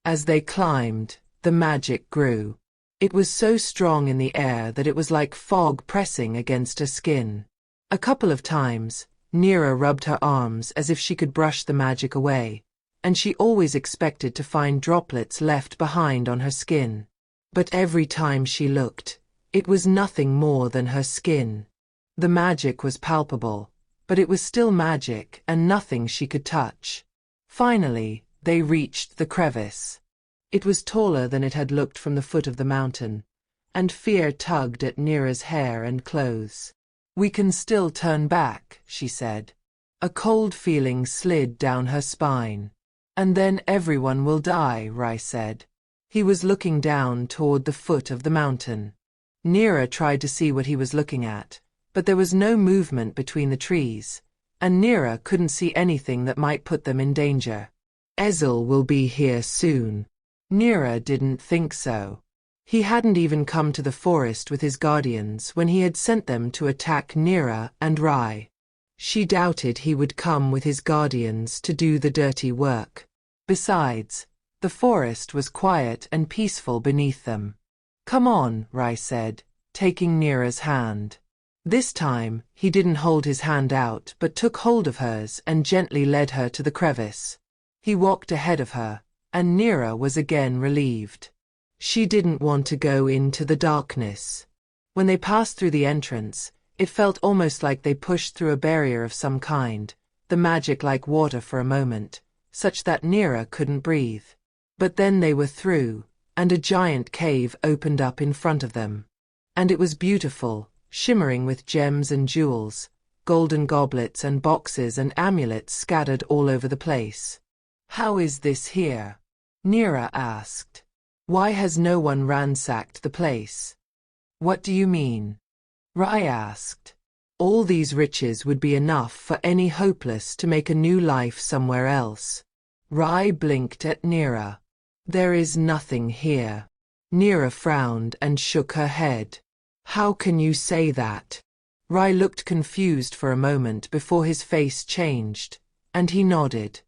As they climbed, the magic grew. It was so strong in the air that it was like fog pressing against her skin. A couple of times, Neera rubbed her arms as if she could brush the magic away, and she always expected to find droplets left behind on her skin. But every time she looked, it was nothing more than her skin. The magic was palpable, but it was still magic and nothing she could touch. Finally, they reached the crevice. It was taller than it had looked from the foot of the mountain, and fear tugged at Neera's hair and clothes. We can still turn back, she said. A cold feeling slid down her spine. And then everyone will die, Rai said. He was looking down toward the foot of the mountain. Neera tried to see what he was looking at, but there was no movement between the trees, and Neera couldn't see anything that might put them in danger. Ezel will be here soon. Neera didn't think so. He hadn't even come to the forest with his guardians when he had sent them to attack Neera and Rai. She doubted he would come with his guardians to do the dirty work. Besides, the forest was quiet and peaceful beneath them. Come on, Rai said, taking Neera's hand. This time, he didn't hold his hand out but took hold of hers and gently led her to the crevice. He walked ahead of her, and Neera was again relieved. She didn't want to go into the darkness. When they passed through the entrance, it felt almost like they pushed through a barrier of some kind, the magic like water for a moment, such that Neera couldn't breathe. But then they were through, and a giant cave opened up in front of them. And it was beautiful, shimmering with gems and jewels, golden goblets and boxes and amulets scattered all over the place. How is this here? Neera asked. Why has no one ransacked the place? What do you mean? Rai asked. All these riches would be enough for any hopeless to make a new life somewhere else. Rai blinked at Neera. There is nothing here. Neera frowned and shook her head. How can you say that? Rai looked confused for a moment before his face changed, and he nodded.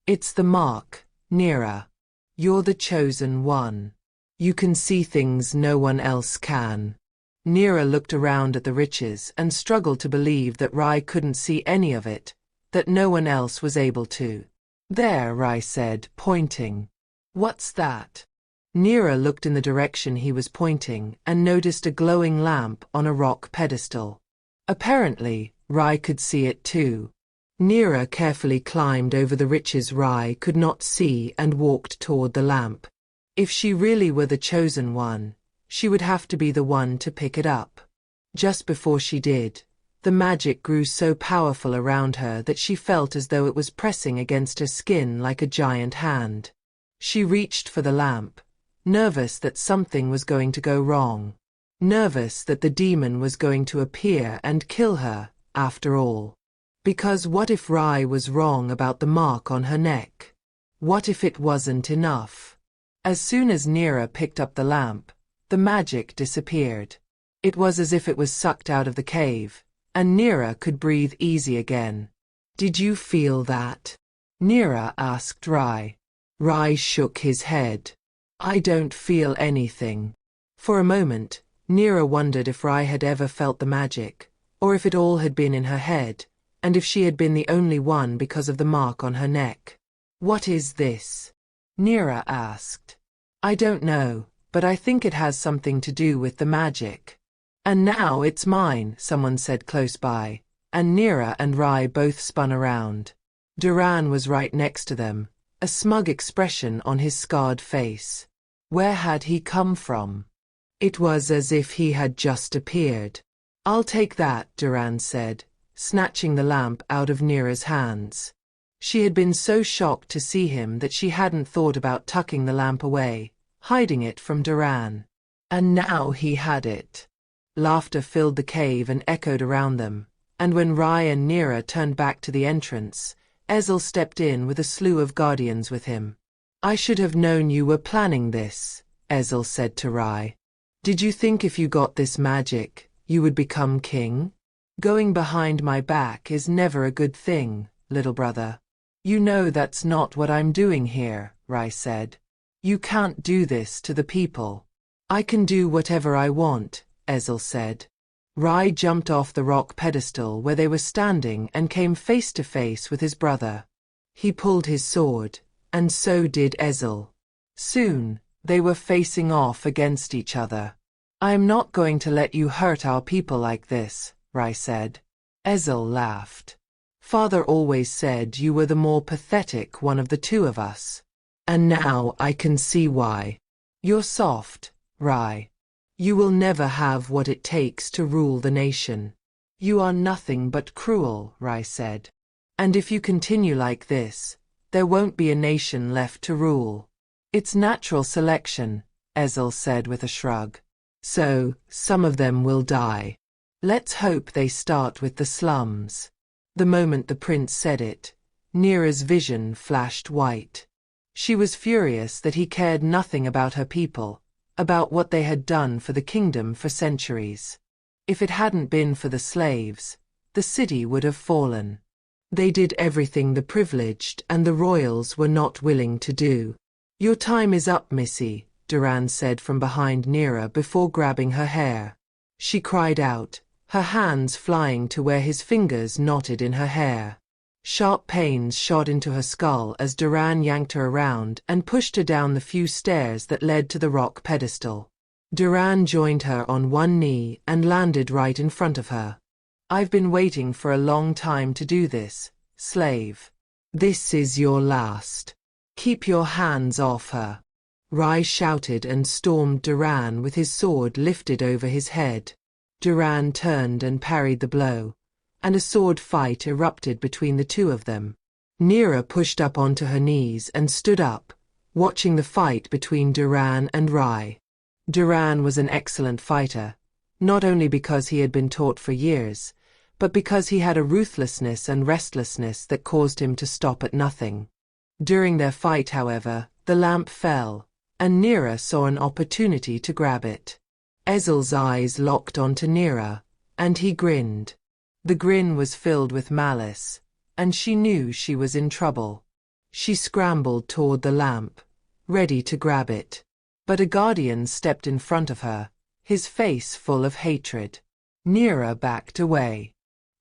It's the mark, Neera. You're the chosen one. You can see things no one else can. Neera looked around at the riches and struggled to believe that Rai couldn't see any of it, that no one else was able to. There, Rai said, pointing. What's that? Neera looked in the direction he was pointing and noticed a glowing lamp on a rock pedestal. Apparently, Rai could see it too. Neera carefully climbed over the riches Rai could not see and walked toward the lamp. If she really were the chosen one, she would have to be the one to pick it up. Just before she did, the magic grew so powerful around her that she felt as though it was pressing against her skin like a giant hand. She reached for the lamp, nervous that something was going to go wrong. Nervous that the demon was going to appear and kill her, after all. Because what if Rai was wrong about the mark on her neck? What if it wasn't enough? As soon as Neera picked up the lamp, the magic disappeared. It was as if it was sucked out of the cave, and Neera could breathe easy again. Did you feel that? Neera asked Rai. Rai shook his head. I don't feel anything. For a moment, Neera wondered if Rai had ever felt the magic, or if it all had been in her head, and if she had been the only one because of the mark on her neck. What is this? Neera asked. I don't know, but I think it has something to do with the magic. And now it's mine, someone said close by, and Neera and Rai both spun around. Duran was right next to them, a smug expression on his scarred face. Where had he come from? It was as if he had just appeared. I'll take that, Duran said, snatching the lamp out of Neera's hands. She had been so shocked to see him that she hadn't thought about tucking the lamp away, hiding it from Duran. And now he had it. Laughter filled the cave and echoed around them, and when Rai and Neera turned back to the entrance, Ezel stepped in with a slew of guardians with him. I should have known you were planning this, Ezel said to Rai. Did you think if you got this magic, you would become king? Going behind my back is never a good thing, little brother. You know that's not what I'm doing here, Rai said. You can't do this to the people. I can do whatever I want, Ezel said. Rai jumped off the rock pedestal where they were standing and came face to face with his brother. He pulled his sword, and so did Ezel. Soon, they were facing off against each other. I am not going to let you hurt our people like this, Rai said. Ezel laughed. Father always said you were the more pathetic one of the two of us. And now I can see why. You're soft, Rai. You will never have what it takes to rule the nation. You are nothing but cruel, Rai said. And if you continue like this, there won't be a nation left to rule. It's natural selection, Ezel said with a shrug. So, some of them will die. Let's hope they start with the slums. The moment the prince said it, Neera's vision flashed white. She was furious that he cared nothing about her people, about what they had done for the kingdom for centuries. If it hadn't been for the slaves, the city would have fallen. They did everything the privileged and the royals were not willing to do. Your time is up, Missy, Duran said from behind Neera before grabbing her hair. She cried out, her hands flying to where his fingers knotted in her hair. Sharp pains shot into her skull as Duran yanked her around and pushed her down the few stairs that led to the rock pedestal. Duran joined her on one knee and landed right in front of her. I've been waiting for a long time to do this, slave. This is your last. Keep your hands off her. Rai shouted and stormed Duran with his sword lifted over his head. Duran turned and parried the blow, and a sword fight erupted between the two of them. Neera pushed up onto her knees and stood up, watching the fight between Duran and Rai. Duran was an excellent fighter, not only because he had been taught for years, but because he had a ruthlessness and restlessness that caused him to stop at nothing. During their fight, however, the lamp fell, and Neera saw an opportunity to grab it. Ezel's eyes locked onto Neera, and he grinned. The grin was filled with malice, and she knew she was in trouble. She scrambled toward the lamp, ready to grab it. But a guardian stepped in front of her, his face full of hatred. Neera backed away.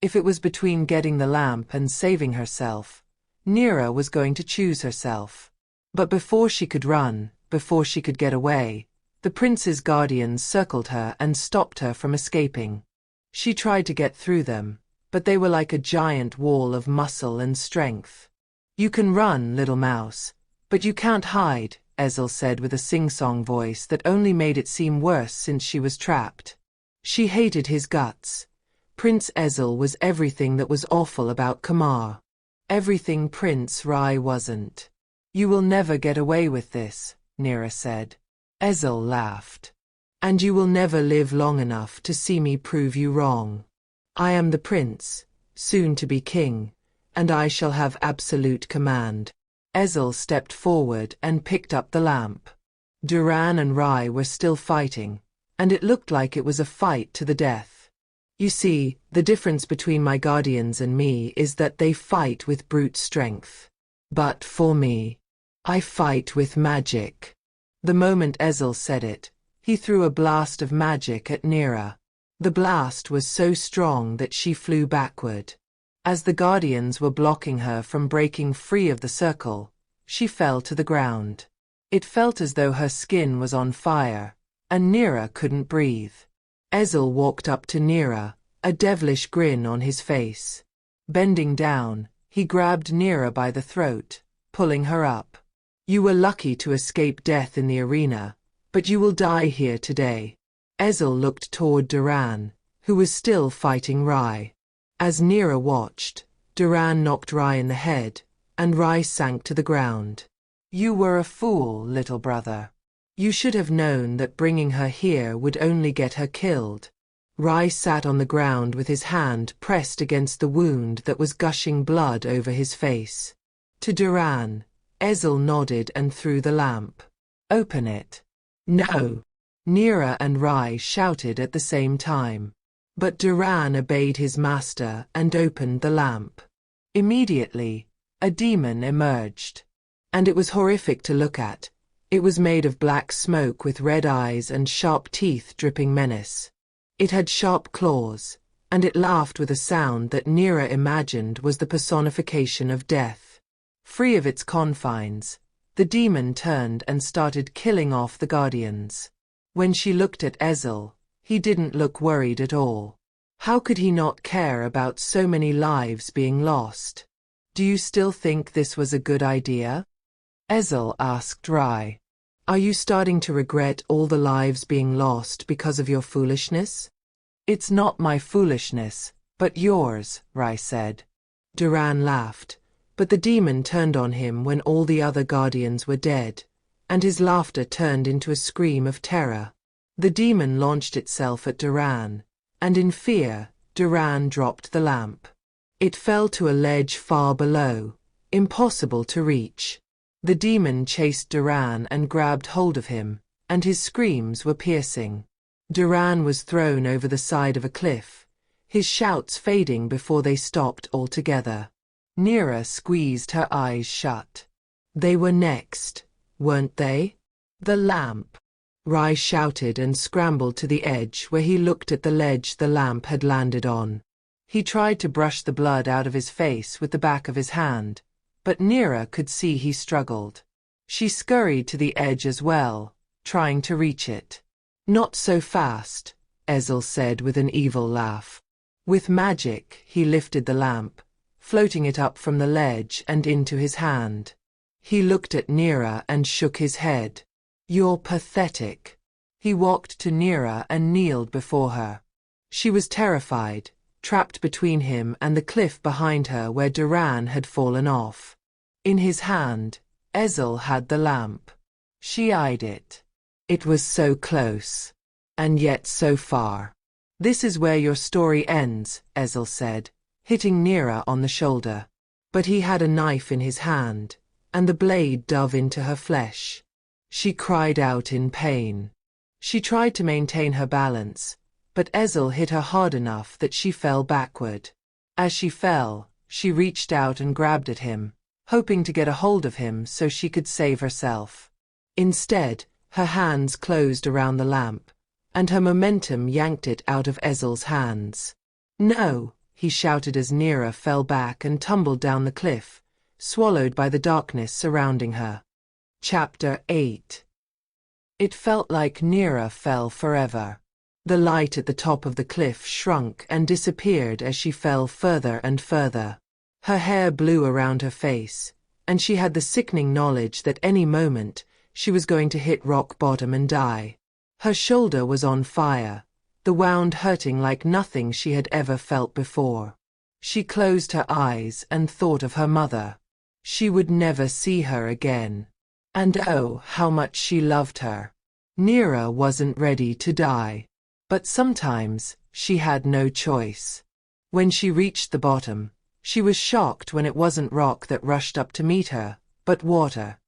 If it was between getting the lamp and saving herself, Neera was going to choose herself. But before she could run, before she could get away, the prince's guardians circled her and stopped her from escaping. She tried to get through them, but they were like a giant wall of muscle and strength. You can run, little mouse, but you can't hide, Ezel said with a sing-song voice that only made it seem worse since she was trapped. She hated his guts. Prince Ezel was everything that was awful about Kamar. Everything Prince Rai wasn't. You will never get away with this, Neera said. Ezel laughed. And you will never live long enough to see me prove you wrong. I am the prince, soon to be king, and I shall have absolute command. Ezel stepped forward and picked up the lamp. Duran and Rai were still fighting, and it looked like it was a fight to the death. You see, the difference between my guardians and me is that they fight with brute strength. But for me, I fight with magic. The moment Ezel said it, he threw a blast of magic at Neera. The blast was so strong that she flew backward. As the guardians were blocking her from breaking free of the circle, she fell to the ground. It felt as though her skin was on fire, and Neera couldn't breathe. Ezel walked up to Neera, a devilish grin on his face. Bending down, he grabbed Neera by the throat, pulling her up. You were lucky to escape death in the arena, but you will die here today. Ezel looked toward Duran, who was still fighting Rai. As Neera watched, Duran knocked Rai in the head, and Rai sank to the ground. You were a fool, little brother. You should have known that bringing her here would only get her killed. Rai sat on the ground with his hand pressed against the wound that was gushing blood over his face. To Duran, Ezel nodded and threw the lamp. Open it. No. Neera and Rai shouted at the same time. But Duran obeyed his master and opened the lamp. Immediately, a demon emerged. And it was horrific to look at. It was made of black smoke with red eyes and sharp teeth dripping menace. It had sharp claws, and it laughed with a sound that Neera imagined was the personification of death. Free of its confines, the demon turned and started killing off the guardians. When she looked at Ezel, he didn't look worried at all. How could he not care about so many lives being lost? Do you still think this was a good idea? Ezel asked Rai. Are you starting to regret all the lives being lost because of your foolishness? It's not my foolishness, but yours, Rai said. Duran laughed, but the demon turned on him when all the other guardians were dead, and his laughter turned into a scream of terror. The demon launched itself at Duran, and in fear, Duran dropped the lamp. It fell to a ledge far below, impossible to reach. The demon chased Duran and grabbed hold of him, and his screams were piercing. Duran was thrown over the side of a cliff, his shouts fading before they stopped altogether. Neera squeezed her eyes shut. They were next, weren't they? The lamp. Rai shouted and scrambled to the edge where he looked at the ledge the lamp had landed on. He tried to brush the blood out of his face with the back of his hand, but Neera could see he struggled. She scurried to the edge as well, trying to reach it. Not so fast, Ezel said with an evil laugh. With magic, he lifted the lamp, floating it up from the ledge and into his hand. He looked at Neera and shook his head. You're pathetic. He walked to Neera and kneeled before her. She was terrified, trapped between him and the cliff behind her where Duran had fallen off. In his hand, Ezel had the lamp. She eyed it. It was so close, and yet so far. This is where your story ends, Ezel said, hitting Neera on the shoulder. But he had a knife in his hand, and the blade dove into her flesh. She cried out in pain. She tried to maintain her balance, but Ezel hit her hard enough that she fell backward. As she fell, she reached out and grabbed at him, hoping to get a hold of him so she could save herself. Instead, her hands closed around the lamp, and her momentum yanked it out of Ezel's hands. No, he shouted as Neera fell back and tumbled down the cliff, swallowed by the darkness surrounding her. Chapter 8. It felt like Neera fell forever. The light at the top of the cliff shrunk and disappeared as she fell further and further. Her hair blew around her face, and she had the sickening knowledge that any moment she was going to hit rock bottom and die. Her shoulder was on fire, the wound hurting like nothing she had ever felt before. She closed her eyes and thought of her mother. She would never see her again. And oh, how much she loved her. Neera wasn't ready to die. But sometimes, she had no choice. When she reached the bottom, she was shocked when it wasn't rock that rushed up to meet her, but water.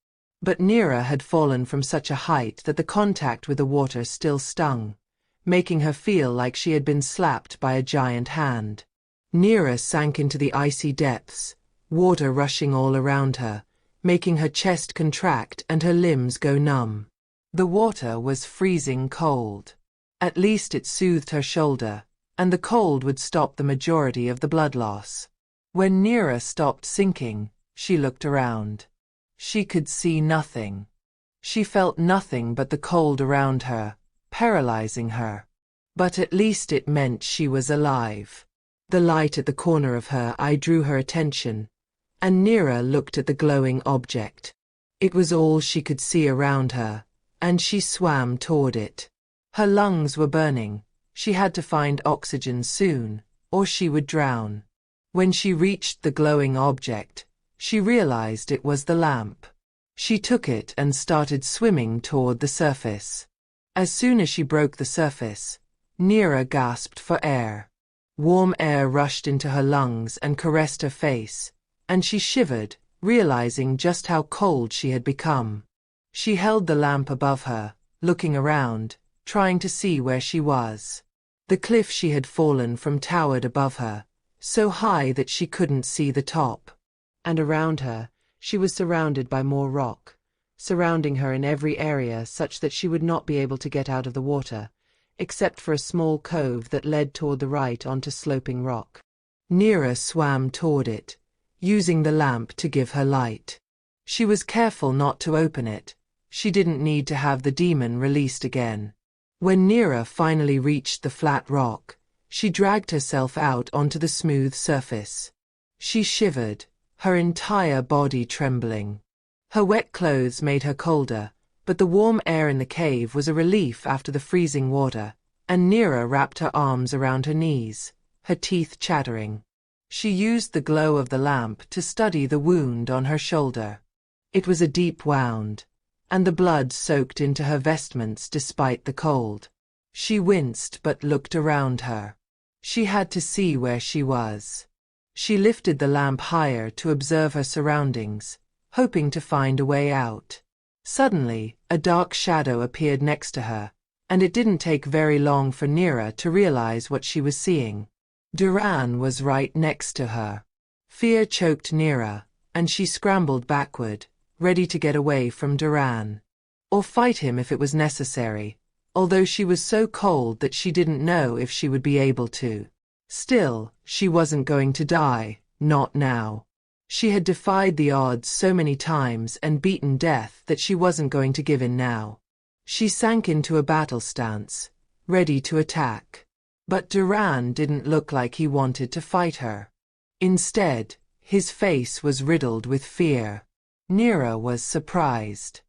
But Neera had fallen from such a height that the contact with the water still stung, making her feel like she had been slapped by a giant hand. Neera sank into the icy depths, water rushing all around her, making her chest contract and her limbs go numb. The water was freezing cold. At least it soothed her shoulder, and the cold would stop the majority of the blood loss. When Neera stopped sinking, she looked around. She could see nothing. She felt nothing but the cold around her, paralyzing her. But at least it meant she was alive. The light at the corner of her eye drew her attention, and Neera looked at the glowing object. It was all she could see around her, and she swam toward it. Her lungs were burning. She had to find oxygen soon, or she would drown. When she reached the glowing object, she realized it was the lamp. She took it and started swimming toward the surface. As soon as she broke the surface, Neera gasped for air. Warm air rushed into her lungs and caressed her face, and she shivered, realizing just how cold she had become. She held the lamp above her, looking around, trying to see where she was. The cliff she had fallen from towered above her, so high that she couldn't see the top. And around her, she was surrounded by more rock, surrounding her in every area such that she would not be able to get out of the water, except for a small cove that led toward the right onto sloping rock. Neera swam toward it, using the lamp to give her light. She was careful not to open it. She didn't need to have the demon released again. When Neera finally reached the flat rock, she dragged herself out onto the smooth surface. She shivered, her entire body trembling. Her wet clothes made her colder, but the warm air in the cave was a relief after the freezing water, and Neera wrapped her arms around her knees, her teeth chattering. She used the glow of the lamp to study the wound on her shoulder. It was a deep wound, and the blood soaked into her vestments despite the cold. She winced but looked around her. She had to see where she was. She lifted the lamp higher to observe her surroundings, hoping to find a way out. Suddenly, a dark shadow appeared next to her, and it didn't take very long for Neera to realize what she was seeing. Duran was right next to her. Fear choked Neera, and she scrambled backward, ready to get away from Duran, or fight him if it was necessary, although she was so cold that she didn't know if she would be able to. Still, she wasn't going to die, not now. She had defied the odds so many times and beaten death that she wasn't going to give in now. She sank into a battle stance, ready to attack. But Duran didn't look like he wanted to fight her. Instead, his face was riddled with fear. Neera was surprised.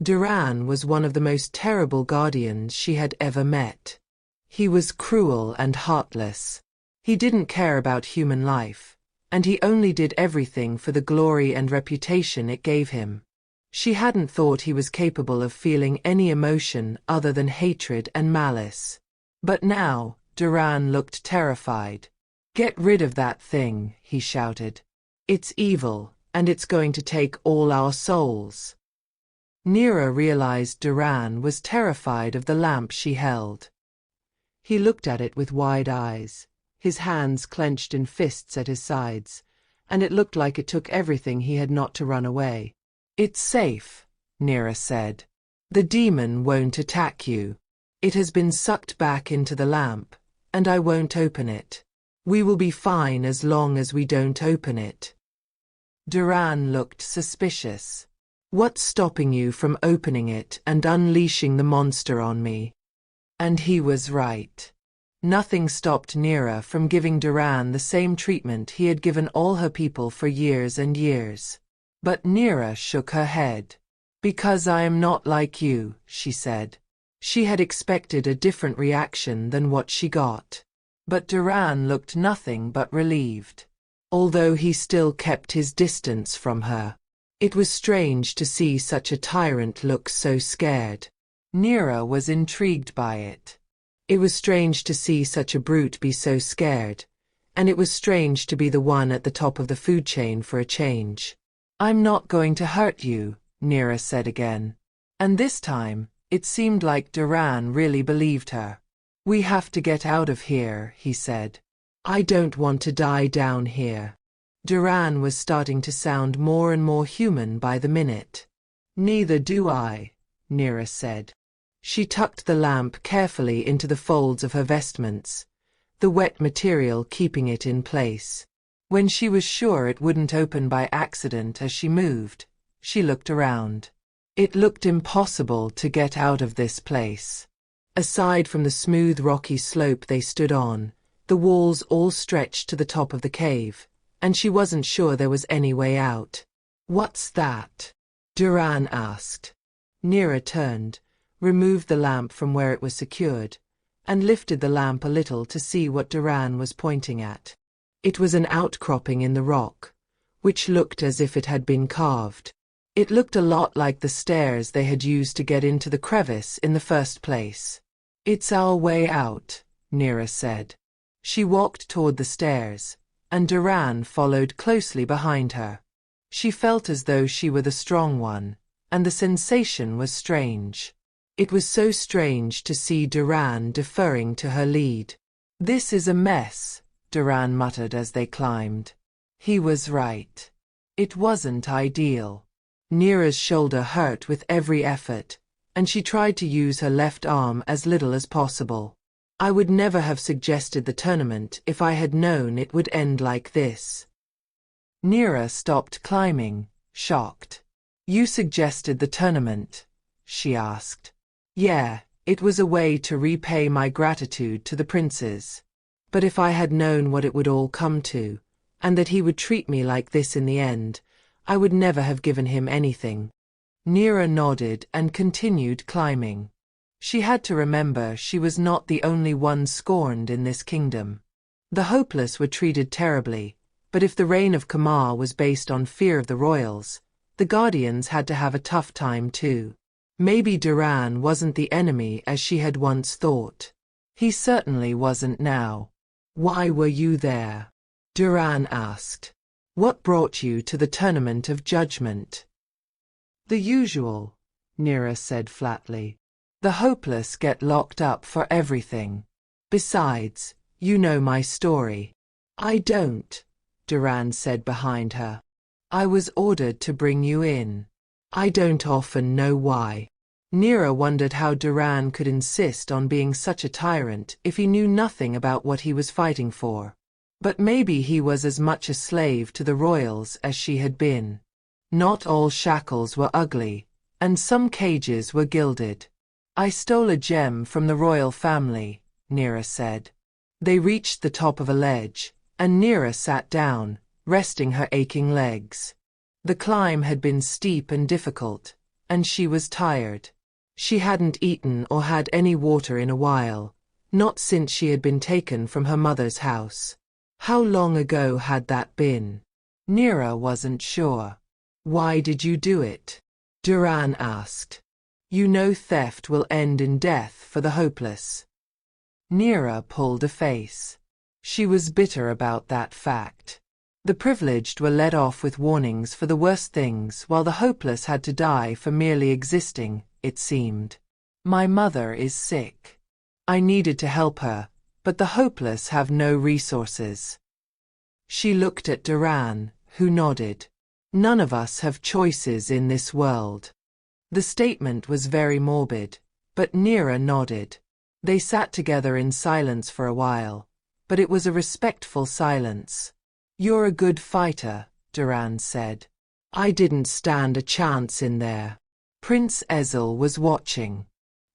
Duran was one of the most terrible guardians she had ever met. He was cruel and heartless. He didn't care about human life, and he only did everything for the glory and reputation it gave him. She hadn't thought he was capable of feeling any emotion other than hatred and malice. But now, Duran looked terrified. "Get rid of that thing," he shouted. "It's evil, and it's going to take all our souls." Neera realized Duran was terrified of the lamp she held. He looked at it with wide eyes, his hands clenched in fists at his sides, and it looked like it took everything he had not to run away. "It's safe," Neera said. "The demon won't attack you. It has been sucked back into the lamp, and I won't open it. We will be fine as long as we don't open it." Duran looked suspicious. "What's stopping you from opening it and unleashing the monster on me?" And he was right. Nothing stopped Neera from giving Duran the same treatment he had given all her people for years and years. But Neera shook her head. "Because I am not like you," she said. She had expected a different reaction than what she got. But Duran looked nothing but relieved, although he still kept his distance from her. It was strange to see such a tyrant look so scared. Neera was intrigued by it. It was strange to see such a brute be so scared, and it was strange to be the one at the top of the food chain for a change. "I'm not going to hurt you," Neera said again. And this time, it seemed like Duran really believed her. "We have to get out of here," he said. "I don't want to die down here." Duran was starting to sound more and more human by the minute. "Neither do I," Neera said. She tucked the lamp carefully into the folds of her vestments, the wet material keeping it in place. When she was sure it wouldn't open by accident as she moved, she looked around. It looked impossible to get out of this place. Aside from the smooth rocky slope they stood on, the walls all stretched to the top of the cave, and she wasn't sure there was any way out. "What's that?" Duran asked. Neera turned, removed the lamp from where it was secured, and lifted the lamp a little to see what Duran was pointing at. It was an outcropping in the rock, which looked as if it had been carved. It looked a lot like the stairs they had used to get into the crevice in the first place. "It's our way out," Neera said. She walked toward the stairs, and Duran followed closely behind her. She felt as though she were the strong one, and the sensation was strange. It was so strange to see Duran deferring to her lead. "This is a mess," Duran muttered as they climbed. He was right. It wasn't ideal. Neera's shoulder hurt with every effort, and she tried to use her left arm as little as possible. "I would never have suggested the tournament if I had known it would end like this." Neera stopped climbing, shocked. "You suggested the tournament?" she asked. "Yeah, it was a way to repay my gratitude to the princes. But if I had known what it would all come to, and that he would treat me like this in the end, I would never have given him anything." Neera nodded and continued climbing. She had to remember she was not the only one scorned in this kingdom. The hopeless were treated terribly, but if the reign of Kamar was based on fear of the royals, the Guardians had to have a tough time too. Maybe Duran wasn't the enemy as she had once thought. He certainly wasn't now. "Why were you there?" Duran asked. "What brought you to the Tournament of Judgment?" "The usual," Neera said flatly. "The hopeless get locked up for everything. Besides, you know my story." "I don't," Duran said behind her. "I was ordered to bring you in. I don't often know why." Neera wondered how Duran could insist on being such a tyrant if he knew nothing about what he was fighting for. But maybe he was as much a slave to the royals as she had been. Not all shackles were ugly, and some cages were gilded. "I stole a gem from the royal family," Neera said. They reached the top of a ledge, and Neera sat down, resting her aching legs. The climb had been steep and difficult, and she was tired. She hadn't eaten or had any water in a while, not since she had been taken from her mother's house. How long ago had that been? Neera wasn't sure. "Why did you do it?" Duran asked. "You know theft will end in death for the hopeless." Neera pulled a face. She was bitter about that fact. The privileged were let off with warnings for the worst things while the hopeless had to die for merely existing, it seemed. "My mother is sick. I needed to help her, but the hopeless have no resources." She looked at Duran, who nodded. "None of us have choices in this world." The statement was very morbid, but Neera nodded. They sat together in silence for a while, but it was a respectful silence. "You're a good fighter," Duran said. "I didn't stand a chance in there. Prince Ezel was watching.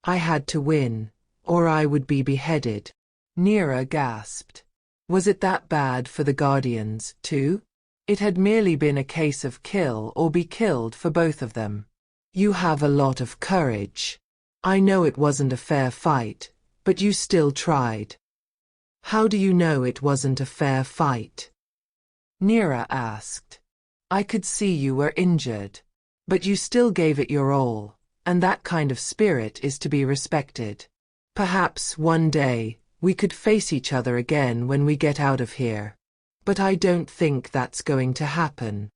I had to win, or I would be beheaded." Neera gasped. Was it that bad for the Guardians, too? It had merely been a case of kill or be killed for both of them. "You have a lot of courage. I know it wasn't a fair fight, but you still tried." "How do you know it wasn't a fair fight?" Neera asked. "I could see you were injured. But you still gave it your all, and that kind of spirit is to be respected. Perhaps one day, We could face each other again when we get out of here. But I don't think that's going to happen.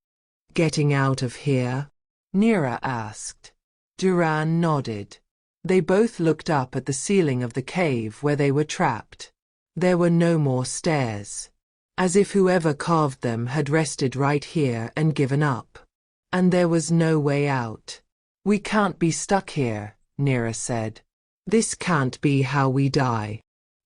Getting out of here? Neera asked. Duran nodded. They both looked up at the ceiling of the cave where they were trapped. There were no more stairs. As if whoever carved them had rested right here and given up. And there was no way out. We can't be stuck here, Neera said. This can't be how we die.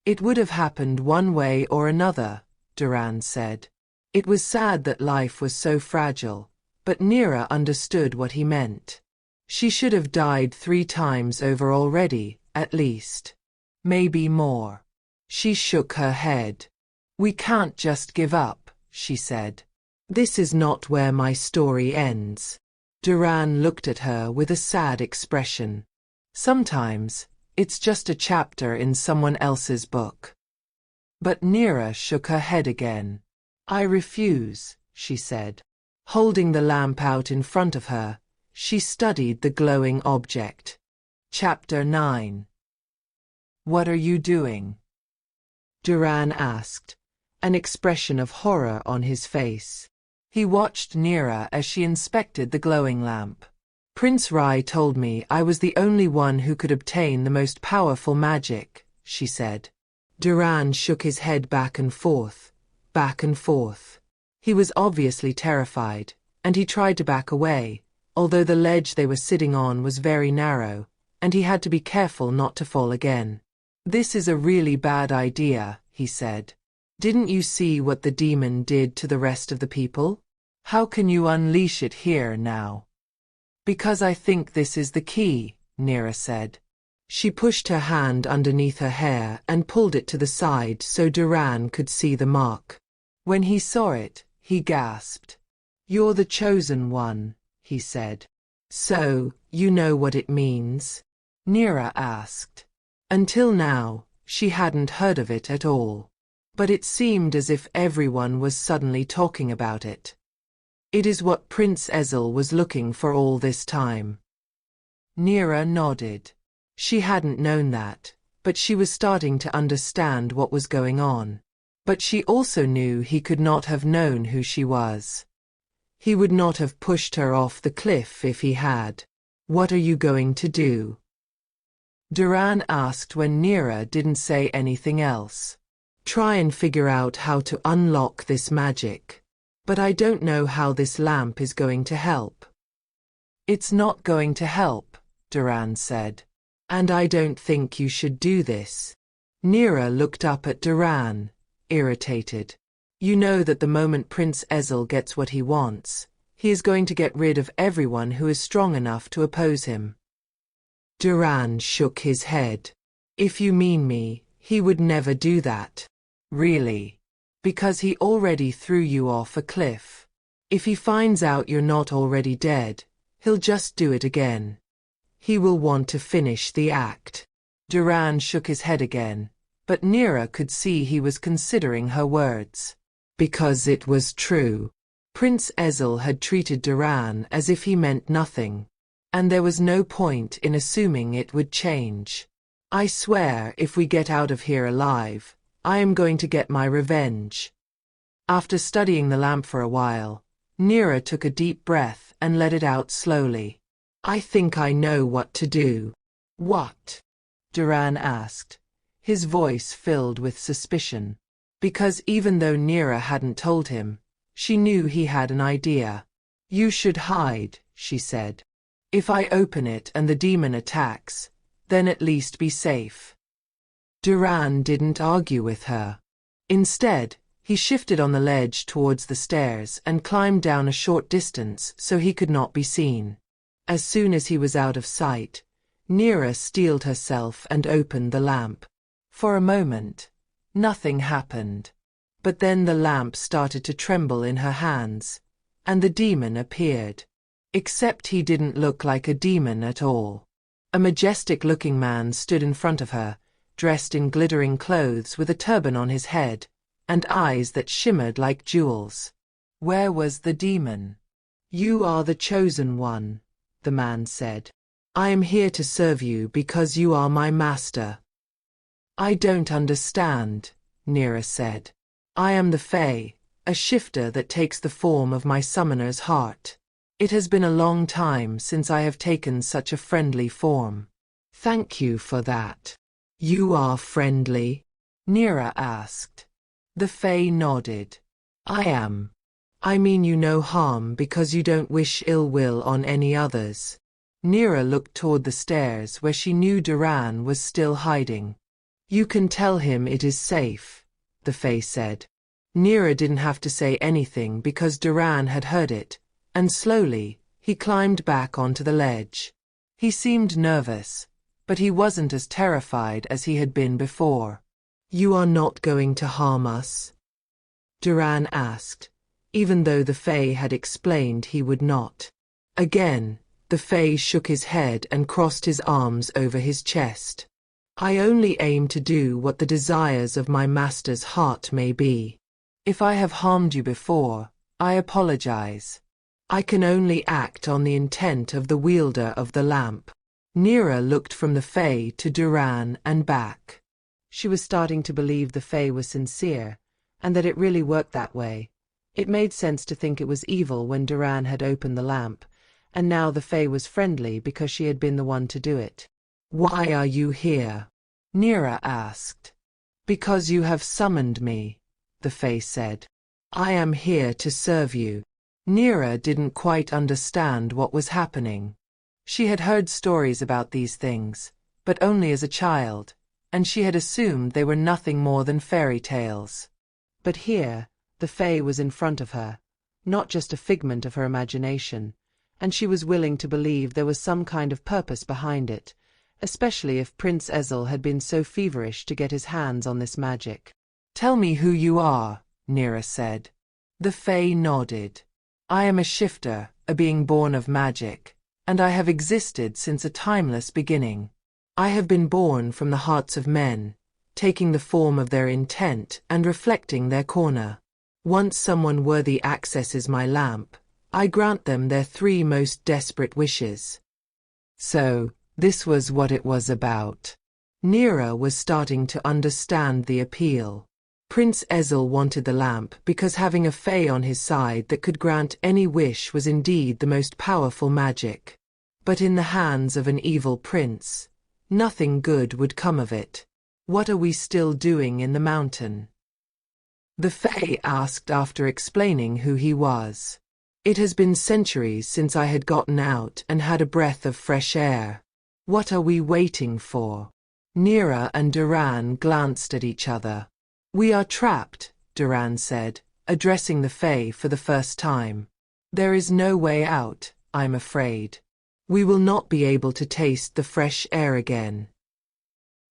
It would have happened one way or another, Duran said. It was sad that life was so fragile, but Neera understood what he meant. She should have died 3 times over already, at least. Maybe more. She shook her head. We can't just give up, she said. This is not where my story ends. Duran looked at her with a sad expression. Sometimes, it's just a chapter in someone else's book. But Neera shook her head again. I refuse, she said. Holding the lamp out in front of her, she studied the glowing object. Chapter 9. What are you doing? Duran asked, an expression of horror on his face. He watched Neera as she inspected the glowing lamp. Prince Rai told me I was the only one who could obtain the most powerful magic, she said. Duran shook his head back and forth, back and forth. He was obviously terrified, and he tried to back away, although the ledge they were sitting on was very narrow, and he had to be careful not to fall again. This is a really bad idea, he said. Didn't you see what the demon did to the rest of the people? How can you unleash it here now? Because I think this is the key, Neera said. She pushed her hand underneath her hair and pulled it to the side so Duran could see the mark. When he saw it, he gasped. You're the chosen one, he said. So, you know what it means? Neera asked. Until now, she hadn't heard of it at all. But it seemed as if everyone was suddenly talking about it. It is what Prince Ezel was looking for all this time. Neera nodded. She hadn't known that, but she was starting to understand what was going on. But she also knew he could not have known who she was. He would not have pushed her off the cliff if he had. What are you going to do? Duran asked when Neera didn't say anything else. Try and figure out how to unlock this magic. But I don't know how this lamp is going to help. It's not going to help, Duran said. And I don't think you should do this. Neera looked up at Duran, irritated. You know that the moment Prince Ezel gets what he wants, he is going to get rid of everyone who is strong enough to oppose him. Duran shook his head. If you mean me, he would never do that. Really? Because he already threw you off a cliff. If he finds out you're not already dead, he'll just do it again. He will want to finish the act. Duran shook his head again, but Neera could see he was considering her words. Because it was true. Prince Ezel had treated Duran as if he meant nothing, and there was no point in assuming it would change. I swear if we get out of here alive, I am going to get my revenge. After studying the lamp for a while, Neera took a deep breath and let it out slowly. I think I know what to do. What? Duran asked, his voice filled with suspicion. Because even though Neera hadn't told him, she knew he had an idea. You should hide, she said. If I open it and the demon attacks, then at least be safe. Duran didn't argue with her. Instead, he shifted on the ledge towards the stairs and climbed down a short distance so he could not be seen. As soon as he was out of sight, Neera steeled herself and opened the lamp. For a moment, nothing happened. But then the lamp started to tremble in her hands, and the demon appeared. Except he didn't look like a demon at all. A majestic-looking man stood in front of her, dressed in glittering clothes with a turban on his head, and eyes that shimmered like jewels. Where was the demon? You are the chosen one, the man said. I am here to serve you because you are my master. I don't understand, Neera said. I am the Fae, a shifter that takes the form of my summoner's heart. It has been a long time since I have taken such a friendly form. Thank you for that. You are friendly? Neera asked. The Fae nodded. I am. I mean you no harm because you don't wish ill will on any others. Neera looked toward the stairs where she knew Duran was still hiding. You can tell him it is safe, the Fae said. Neera didn't have to say anything because Duran had heard it, and slowly, he climbed back onto the ledge. He seemed nervous, but he wasn't as terrified as he had been before. You are not going to harm us? Duran asked, even though the Fae had explained he would not. Again, the Fae shook his head and crossed his arms over his chest. I only aim to do what the desires of my master's heart may be. If I have harmed you before, I apologize. I can only act on the intent of the wielder of the lamp. Neera looked from the Fae to Duran and back. She was starting to believe the Fae was sincere, and that it really worked that way. It made sense to think it was evil when Duran had opened the lamp, and now the Fae was friendly because she had been the one to do it. Why are you here? Neera asked. Because you have summoned me, the Fae said. I am here to serve you. Neera didn't quite understand what was happening. She had heard stories about these things, but only as a child, and she had assumed they were nothing more than fairy tales. But here, the Fae was in front of her, not just a figment of her imagination, and she was willing to believe there was some kind of purpose behind it, especially if Prince Ezel had been so feverish to get his hands on this magic. Tell me who you are, Neera said. The Fae nodded. I am a shifter, a being born of magic, and I have existed since a timeless beginning. I have been born from the hearts of men, taking the form of their intent and reflecting their corner. Once someone worthy accesses my lamp, I grant them their 3 most desperate wishes. So, this was what it was about. Neera was starting to understand the appeal. Prince Ezel wanted the lamp because having a Fae on his side that could grant any wish was indeed the most powerful magic. But in the hands of an evil prince, nothing good would come of it. What are we still doing in the mountain? The Fae asked after explaining who he was. It has been centuries since I had gotten out and had a breath of fresh air. What are we waiting for? Neera and Duran glanced at each other. We are trapped, Duran said, addressing the Fae for the first time. There is no way out, I'm afraid. We will not be able to taste the fresh air again.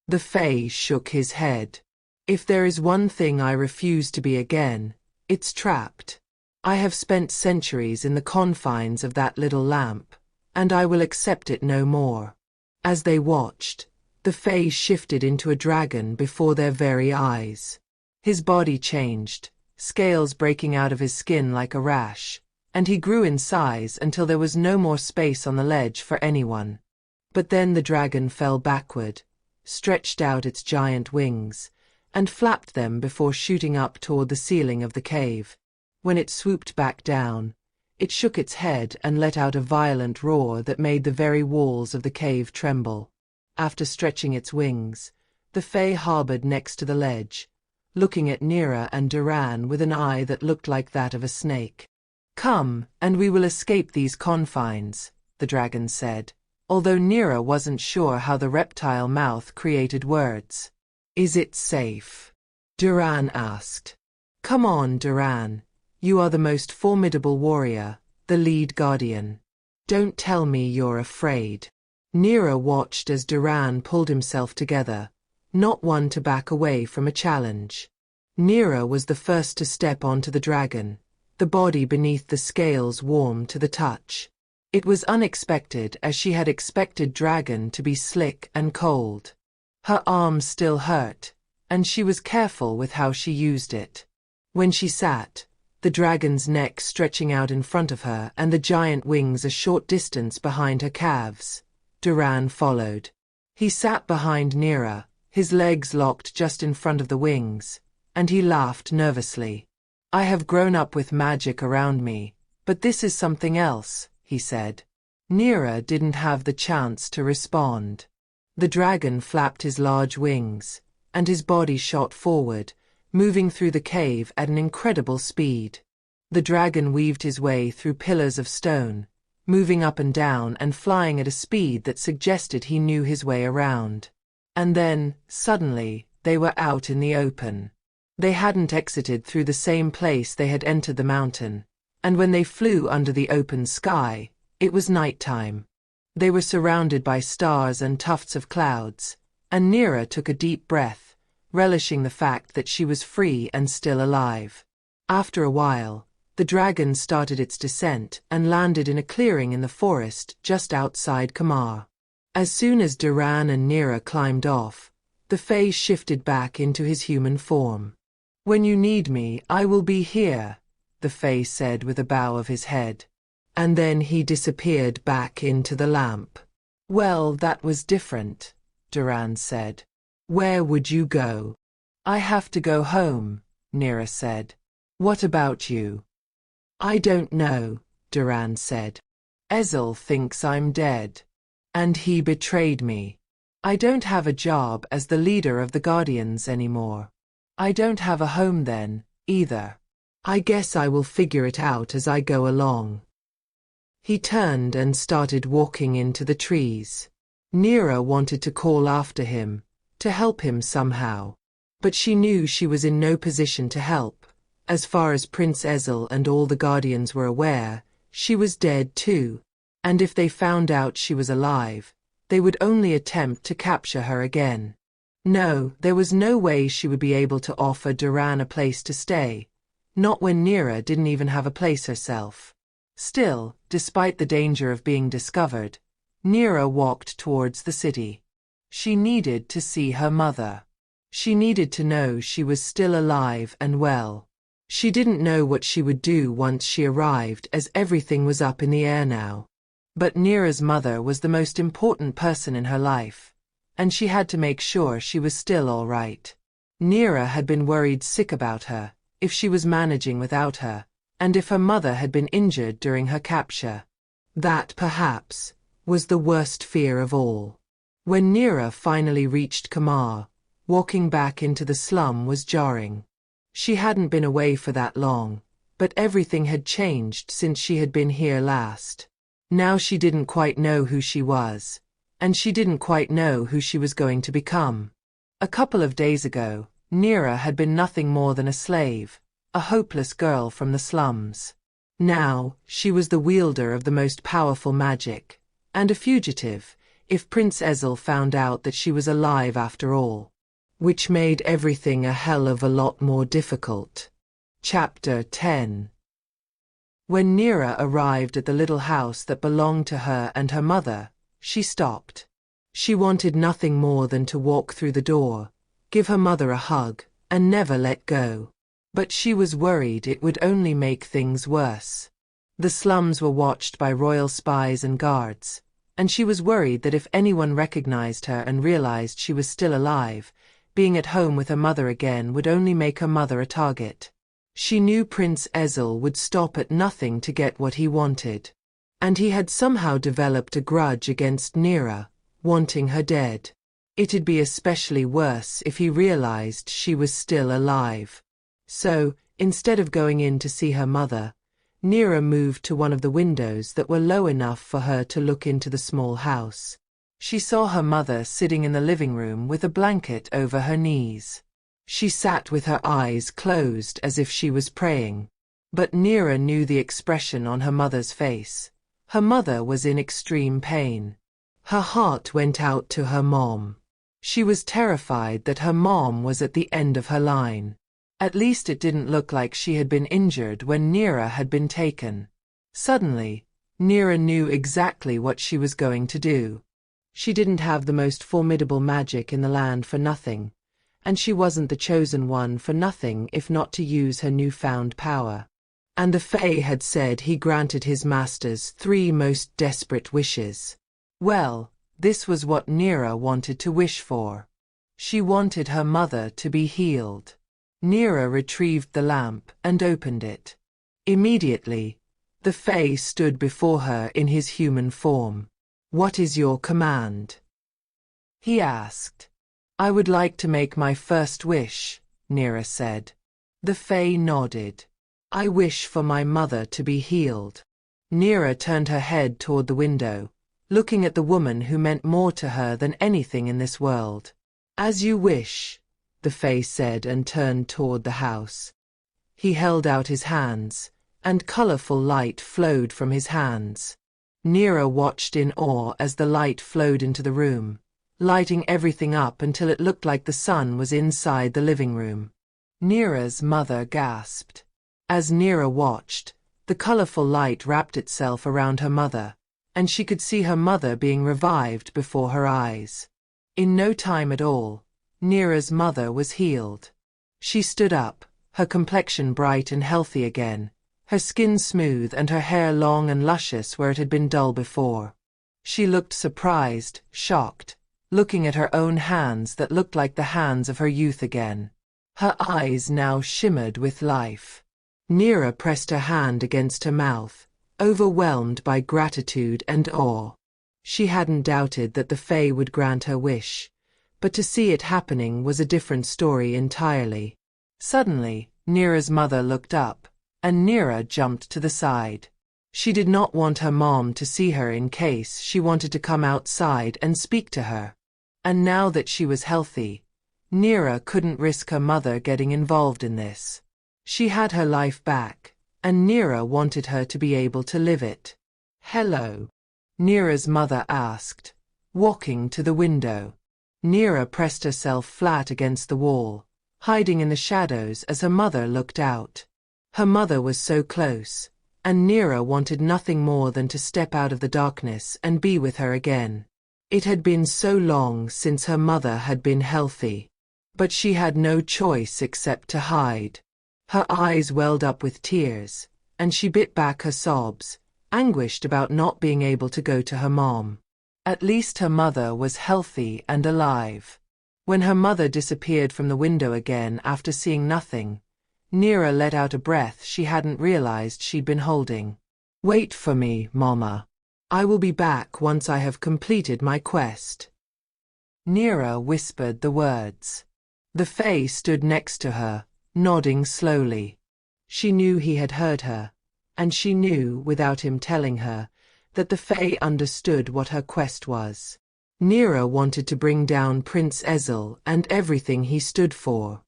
The Fae shook his head. If there is one thing I refuse to be again, it's trapped. I have spent centuries in the confines of that little lamp, and I will accept it no more. As they watched, the Fae shifted into a dragon before their very eyes. His body changed, scales breaking out of his skin like a rash, and he grew in size until there was no more space on the ledge for anyone. But then the dragon fell backward, stretched out its giant wings, and flapped them before shooting up toward the ceiling of the cave. When it swooped back down, it shook its head and let out a violent roar that made the very walls of the cave tremble. After stretching its wings, the Fae harbored next to the ledge, looking at Neera and Duran with an eye that looked like that of a snake. Come, and we will escape these confines, the dragon said, although Neera wasn't sure how the reptile mouth created words. Is it safe? Duran asked. Come on, Duran. You are the most formidable warrior, the lead guardian. Don't tell me you're afraid. Neera watched as Duran pulled himself together, not one to back away from a challenge. Neera was the first to step onto the dragon, the body beneath the scales warm to the touch. It was unexpected as she had expected dragon to be slick and cold. Her arms still hurt, and she was careful with how she used it. When she sat, the dragon's neck stretching out in front of her and the giant wings a short distance behind her calves, Duran followed. He sat behind Neera, his legs locked just in front of the wings, and he laughed nervously. I have grown up with magic around me, but this is something else, he said. Neera didn't have the chance to respond. The dragon flapped his large wings, and his body shot forward, moving through the cave at an incredible speed. The dragon weaved his way through pillars of stone, moving up and down and flying at a speed that suggested he knew his way around. And then, suddenly, they were out in the open. They hadn't exited through the same place they had entered the mountain, and when they flew under the open sky, it was nighttime. They were surrounded by stars and tufts of clouds, and Neera took a deep breath, relishing the fact that she was free and still alive. After a while, the dragon started its descent and landed in a clearing in the forest just outside Kamar. As soon as Duran and Neera climbed off, the Fae shifted back into his human form. When you need me, I will be here, the Fae said with a bow of his head. And then he disappeared back into the lamp. Well, that was different, Duran said. Where would you go? I have to go home, Neera said. What about you? I don't know, Duran said. Ezel thinks I'm dead. And he betrayed me. I don't have a job as the leader of the Guardians anymore. I don't have a home then, either. I guess I will figure it out as I go along. He turned and started walking into the trees. Neera wanted to call after him, to help him somehow. But she knew she was in no position to help. As far as Prince Ezel and all the Guardians were aware, she was dead too. And if they found out she was alive, they would only attempt to capture her again. No, there was no way she would be able to offer Duran a place to stay, not when Neera didn't even have a place herself. Still, despite the danger of being discovered, Neera walked towards the city. She needed to see her mother. She needed to know she was still alive and well. She didn't know what she would do once she arrived, as everything was up in the air now. But Neera's mother was the most important person in her life, and she had to make sure she was still all right. Neera had been worried sick about her, if she was managing without her, and if her mother had been injured during her capture. That, perhaps, was the worst fear of all. When Neera finally reached Kamar, walking back into the slum was jarring. She hadn't been away for that long, but everything had changed since she had been here last. Now she didn't quite know who she was, and she didn't quite know who she was going to become. A couple of days ago, Neera had been nothing more than a slave, a hopeless girl from the slums. Now, she was the wielder of the most powerful magic, and a fugitive, if Prince Ezel found out that she was alive after all. Which made everything a hell of a lot more difficult. Chapter 10. When Neera arrived at the little house that belonged to her and her mother, she stopped. She wanted nothing more than to walk through the door, give her mother a hug, and never let go. But she was worried it would only make things worse. The slums were watched by royal spies and guards, and she was worried that if anyone recognized her and realized she was still alive, being at home with her mother again would only make her mother a target. She knew Prince Ezel would stop at nothing to get what he wanted. And he had somehow developed a grudge against Neera, wanting her dead. It'd be especially worse if he realized she was still alive. So, instead of going in to see her mother, Neera moved to one of the windows that were low enough for her to look into the small house. She saw her mother sitting in the living room with a blanket over her knees. She sat with her eyes closed as if she was praying. But Neera knew the expression on her mother's face. Her mother was in extreme pain. Her heart went out to her mom. She was terrified that her mom was at the end of her line. At least it didn't look like she had been injured when Neera had been taken. Suddenly, Neera knew exactly what she was going to do. She didn't have the most formidable magic in the land for nothing, and she wasn't the chosen one for nothing if not to use her newfound power. And the Fae had said he granted his master's 3 most desperate wishes. Well, this was what Neera wanted to wish for. She wanted her mother to be healed. Neera retrieved the lamp and opened it. Immediately, the Fae stood before her in his human form. "What is your command?" he asked. "I would like to make my first wish," Neera said. The Fae nodded. "I wish for my mother to be healed." Neera turned her head toward the window, looking at the woman who meant more to her than anything in this world. "As you wish," the Fae said and turned toward the house. He held out his hands, and colorful light flowed from his hands. Neera watched in awe as the light flowed into the room, lighting everything up until it looked like the sun was inside the living room. Neera's mother gasped. As Neera watched, the colorful light wrapped itself around her mother, and she could see her mother being revived before her eyes. In no time at all, Neera's mother was healed. She stood up, her complexion bright and healthy again, her skin smooth and her hair long and luscious where it had been dull before. She looked surprised, shocked, looking at her own hands that looked like the hands of her youth again. Her eyes now shimmered with life. Neera pressed her hand against her mouth, overwhelmed by gratitude and awe. She hadn't doubted that the Fae would grant her wish, but to see it happening was a different story entirely. Suddenly, Neera's mother looked up, and Neera jumped to the side. She did not want her mom to see her in case she wanted to come outside and speak to her. And now that she was healthy, Neera couldn't risk her mother getting involved in this. She had her life back, and Neera wanted her to be able to live it. "Hello?" Neera's mother asked, walking to the window. Neera pressed herself flat against the wall, hiding in the shadows as her mother looked out. Her mother was so close, and Neera wanted nothing more than to step out of the darkness and be with her again. It had been so long since her mother had been healthy. But she had no choice except to hide. Her eyes welled up with tears, and she bit back her sobs, anguished about not being able to go to her mom. At least her mother was healthy and alive. When her mother disappeared from the window again after seeing nothing, Neera let out a breath she hadn't realized she'd been holding. "Wait for me, Mama. I will be back once I have completed my quest." Neera whispered the words. The Fae stood next to her, nodding slowly. She knew he had heard her, and she knew, without him telling her, that the Fae understood what her quest was. Neera wanted to bring down Prince Ezel and everything he stood for.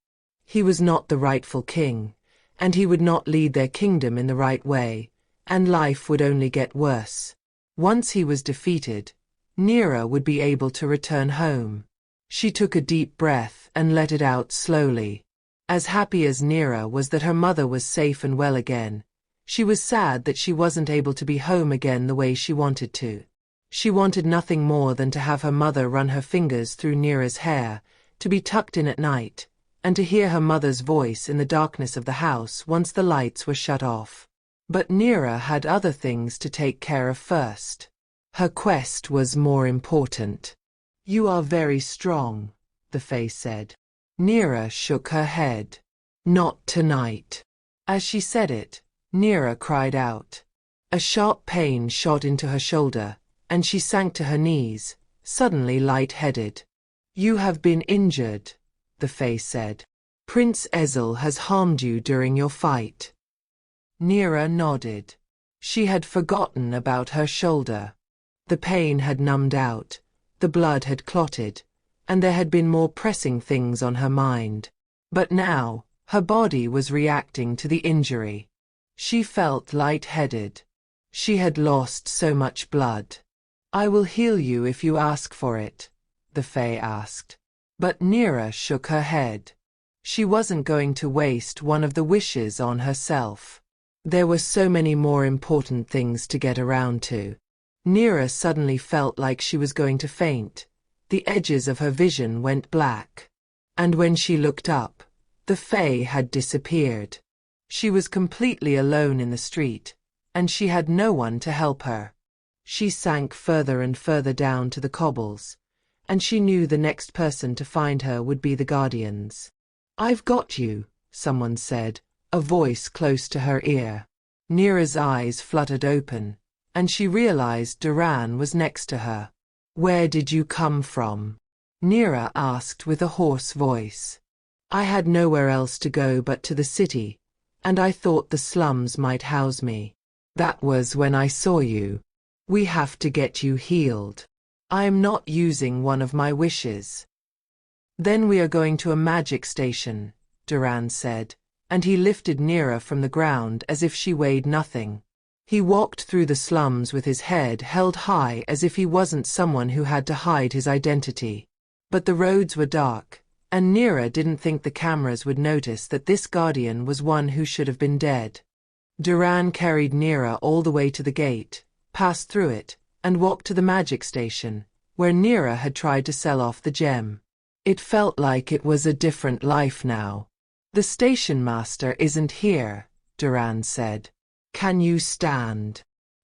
He was not the rightful king, and he would not lead their kingdom in the right way, and life would only get worse. Once he was defeated, Neera would be able to return home. She took a deep breath and let it out slowly. As happy as Neera was that her mother was safe and well again, she was sad that she wasn't able to be home again the way she wanted to. She wanted nothing more than to have her mother run her fingers through Neera's hair, to be tucked in at night, and to hear her mother's voice in the darkness of the house once the lights were shut off. But Neera had other things to take care of first. Her quest was more important. "You are very strong," the Fae said. Neera shook her head. "Not tonight." As she said it, Neera cried out. A sharp pain shot into her shoulder, and she sank to her knees, suddenly light-headed. "You have been injured," the Fae said. "Prince Ezel has harmed you during your fight." Neera nodded. She had forgotten about her shoulder. The pain had numbed out, the blood had clotted, and there had been more pressing things on her mind. But now, her body was reacting to the injury. She felt light-headed. She had lost so much blood. "I will heal you if you ask for it," the Fae asked. But Neera shook her head. She wasn't going to waste one of the wishes on herself. There were so many more important things to get around to. Neera suddenly felt like she was going to faint. The edges of her vision went black. And when she looked up, the Fae had disappeared. She was completely alone in the street, and she had no one to help her. She sank further and further down to the cobbles, and she knew the next person to find her would be the Guardians. "I've got you," someone said, a voice close to her ear. Neera's eyes fluttered open, and she realized Duran was next to her. "Where did you come from?" Neera asked with a hoarse voice. "I had nowhere else to go but to the city, and I thought the slums might house me. That was when I saw you. We have to get you healed. I am not using one of my wishes." "Then we are going to a magic station," Duran said, and he lifted Neera from the ground as if she weighed nothing. He walked through the slums with his head held high as if he wasn't someone who had to hide his identity. But the roads were dark, and Neera didn't think the cameras would notice that this guardian was one who should have been dead. Duran carried Neera all the way to the gate, passed through it, and walked to the magic station, where Neera had tried to sell off the gem. It felt like it was a different life now. "The station master isn't here," Duran said. "Can you stand?"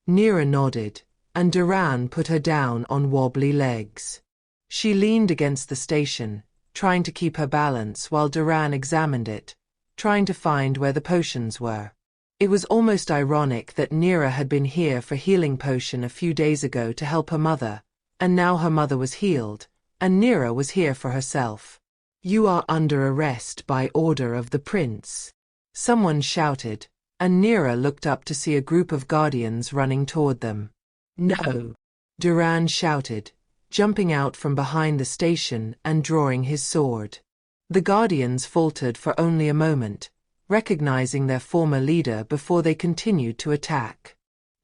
Neera nodded, and Duran put her down on wobbly legs. She leaned against the station, trying to keep her balance while Duran examined it, trying to find where the potions were. It was almost ironic that Neera had been here for healing potion a few days ago to help her mother, and now her mother was healed, and Neera was here for herself. "You are under arrest by order of the prince," someone shouted, and Neera looked up to see a group of guardians running toward them. "No!" Duran shouted, jumping out from behind the station and drawing his sword. The guardians faltered for only a moment, recognizing their former leader before they continued to attack.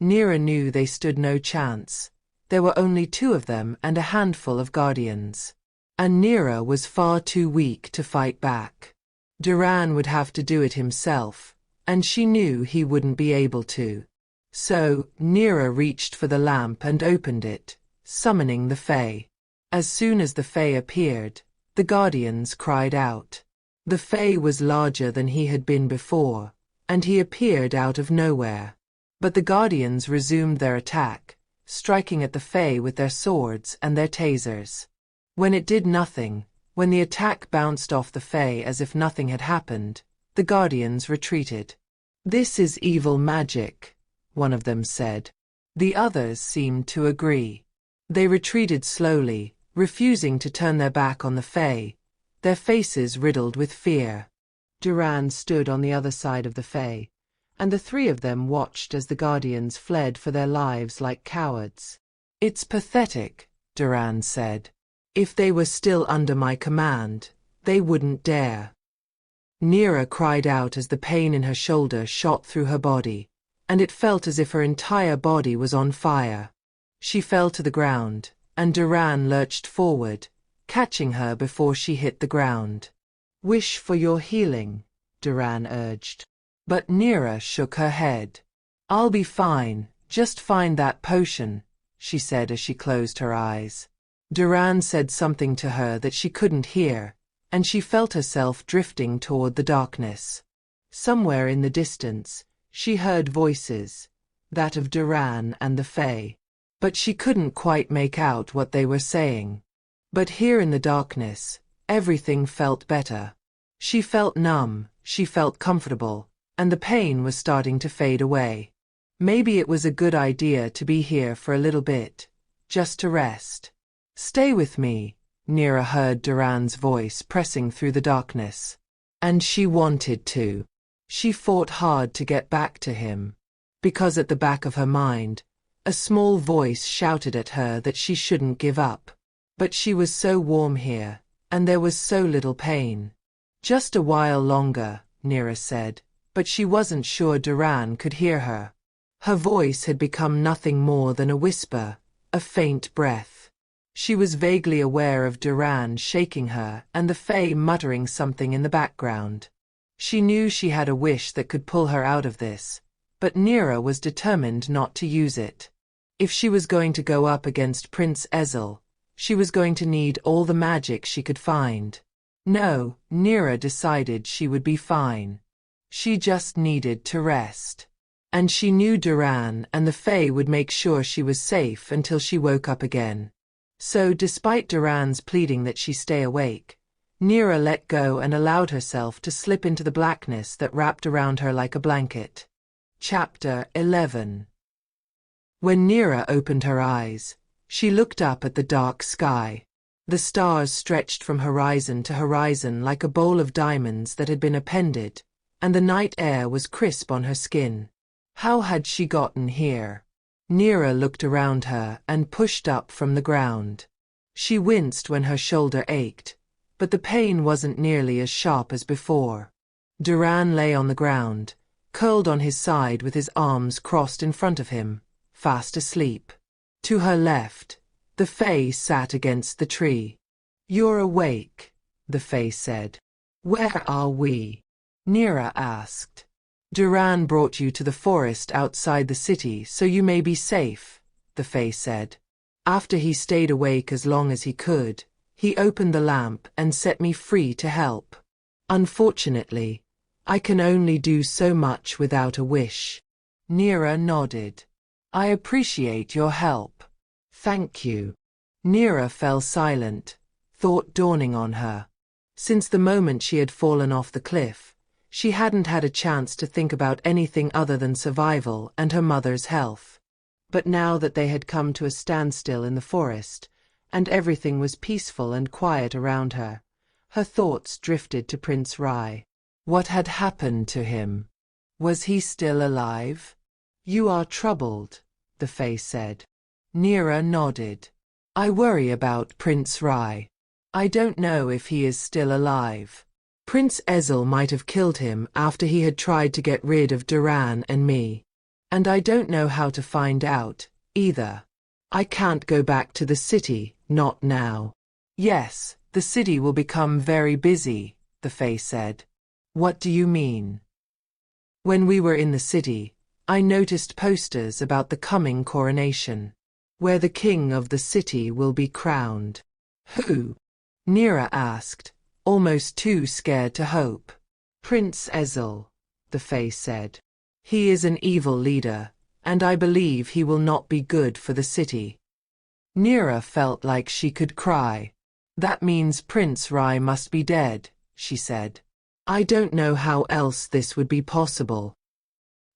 Neera knew they stood no chance. There were only 2 of them and a handful of guardians. And Neera was far too weak to fight back. Duran would have to do it himself, and she knew he wouldn't be able to. So, Neera reached for the lamp and opened it, summoning the Fae. As soon as the Fae appeared, the guardians cried out. The Fae was larger than he had been before, and he appeared out of nowhere. But the guardians resumed their attack, striking at the Fae with their swords and their tasers. When it did nothing, when the attack bounced off the Fae as if nothing had happened, the guardians retreated. "This is evil magic," one of them said. The others seemed to agree. They retreated slowly, refusing to turn their back on the Fae, their faces riddled with fear. Duran stood on the other side of the Fae, and the 3 of them watched as the guardians fled for their lives like cowards. "It's pathetic," Duran said. "If they were still under my command, they wouldn't dare." Neera cried out as the pain in her shoulder shot through her body, and it felt as if her entire body was on fire. She fell to the ground, and Duran lurched forward, catching her before she hit the ground. "Wish for your healing," Duran urged. But Neera shook her head. "I'll be fine, just find that potion," she said as she closed her eyes. Duran said something to her that she couldn't hear, and she felt herself drifting toward the darkness. Somewhere in the distance, she heard voices, that of Duran and the Fae. But she couldn't quite make out what they were saying. But here in the darkness, everything felt better. She felt numb, she felt comfortable, and the pain was starting to fade away. Maybe it was a good idea to be here for a little bit, just to rest. "Stay with me," Neera heard Duran's voice pressing through the darkness. And she wanted to. She fought hard to get back to him. Because at the back of her mind, a small voice shouted at her that she shouldn't give up. But she was so warm here, and there was so little pain. "Just a while longer," Neera said, but she wasn't sure Duran could hear her. Her voice had become nothing more than a whisper, a faint breath. She was vaguely aware of Duran shaking her and the Fae muttering something in the background. She knew she had a wish that could pull her out of this, but Neera was determined not to use it. If she was going to go up against Prince Ezel, she was going to need all the magic she could find. No, Neera decided she would be fine. She just needed to rest. And she knew Duran and the Fae would make sure she was safe until she woke up again. So despite Duran's pleading that she stay awake, Neera let go and allowed herself to slip into the blackness that wrapped around her like a blanket. Chapter 11. When Neera opened her eyes, she looked up at the dark sky. The stars stretched from horizon to horizon like a bowl of diamonds that had been appended, and the night air was crisp on her skin. How had she gotten here? Neera looked around her and pushed up from the ground. She winced when her shoulder ached, but the pain wasn't nearly as sharp as before. Duran lay on the ground, curled on his side with his arms crossed in front of him, fast asleep. To her left, the Fae sat against the tree. "You're awake," the Fae said. "Where are we?" Neera asked. "Duran brought you to the forest outside the city so you may be safe," the Fae said. "After he stayed awake as long as he could, he opened the lamp and set me free to help. Unfortunately, I can only do so much without a wish." Neera nodded. "I appreciate your help." "Thank you." Neera fell silent, thought dawning on her. Since the moment she had fallen off the cliff, she hadn't had a chance to think about anything other than survival and her mother's health. But now that they had come to a standstill in the forest, and everything was peaceful and quiet around her, her thoughts drifted to Prince Rai. What had happened to him? Was he still alive? "You are troubled," the Fae said. Neera nodded. "I worry about Prince Rai. I don't know if he is still alive. Prince Ezel might have killed him after he had tried to get rid of Duran and me. And I don't know how to find out, either. I can't go back to the city, not now." "Yes, the city will become very busy," the Fae said. "What do you mean?" "When we were in the city, I noticed posters about the coming coronation, where the king of the city will be crowned." "Who?" Neera asked, almost too scared to hope. "Prince Ezel," the Fae said. "He is an evil leader, and I believe he will not be good for the city." Neera felt like she could cry. "That means Prince Rai must be dead," she said. "I don't know how else this would be possible."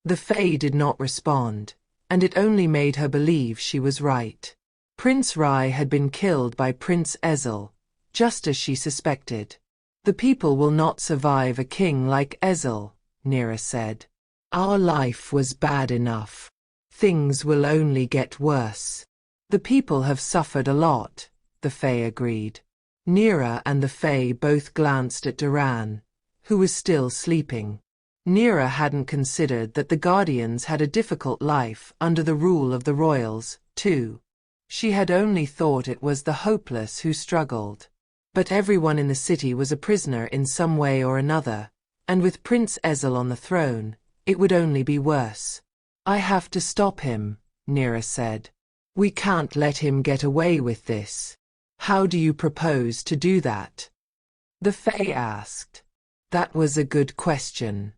The Fae did not respond, and it only made her believe she was right. Prince Rai had been killed by Prince Ezel, just as she suspected. "The people will not survive a king like Ezel," Neera said. "Our life was bad enough. Things will only get worse." "The people have suffered a lot," the Fae agreed. Neera and the Fae both glanced at Duran, who was still sleeping. Neera hadn't considered that the Guardians had a difficult life under the rule of the royals, too. She had only thought it was the hopeless who struggled. But everyone in the city was a prisoner in some way or another, and with Prince Ezel on the throne, it would only be worse. "I have to stop him," Neera said. "We can't let him get away with this." "How do you propose to do that?" the Fae asked. That was a good question.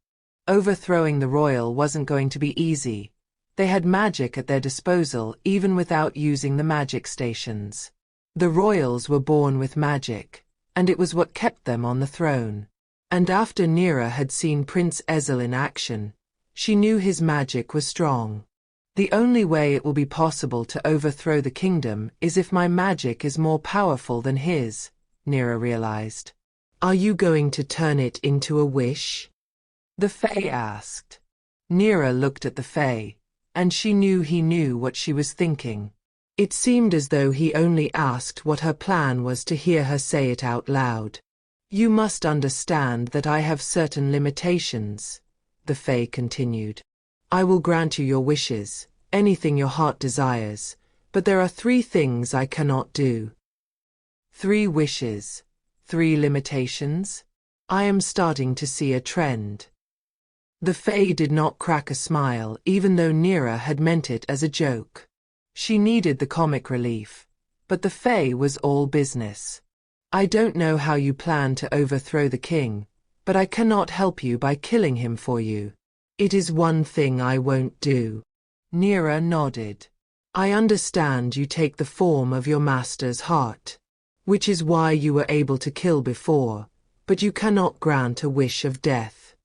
Overthrowing the royal wasn't going to be easy. They had magic at their disposal even without using the magic stations. The royals were born with magic, and it was what kept them on the throne. And after Neera had seen Prince Ezel in action, she knew his magic was strong. "The only way it will be possible to overthrow the kingdom is if my magic is more powerful than his," Neera realized. "Are you going to turn it into a wish?" the Fae asked. Neera looked at the Fae, and she knew he knew what she was thinking. It seemed as though he only asked what her plan was to hear her say it out loud. "You must understand that I have certain limitations," the Fae continued. "I will grant you your wishes, anything your heart desires, but there are 3 things I cannot do." 3 wishes, 3 limitations? I am starting to see a trend. The Fae did not crack a smile even though Neera had meant it as a joke. She needed the comic relief, but the Fae was all business. "I don't know how you plan to overthrow the king, but I cannot help you by killing him for you. It is one thing I won't do." Neera nodded. I understand you take the form of your master's heart, which is why you were able to kill before, but you cannot grant a wish of death."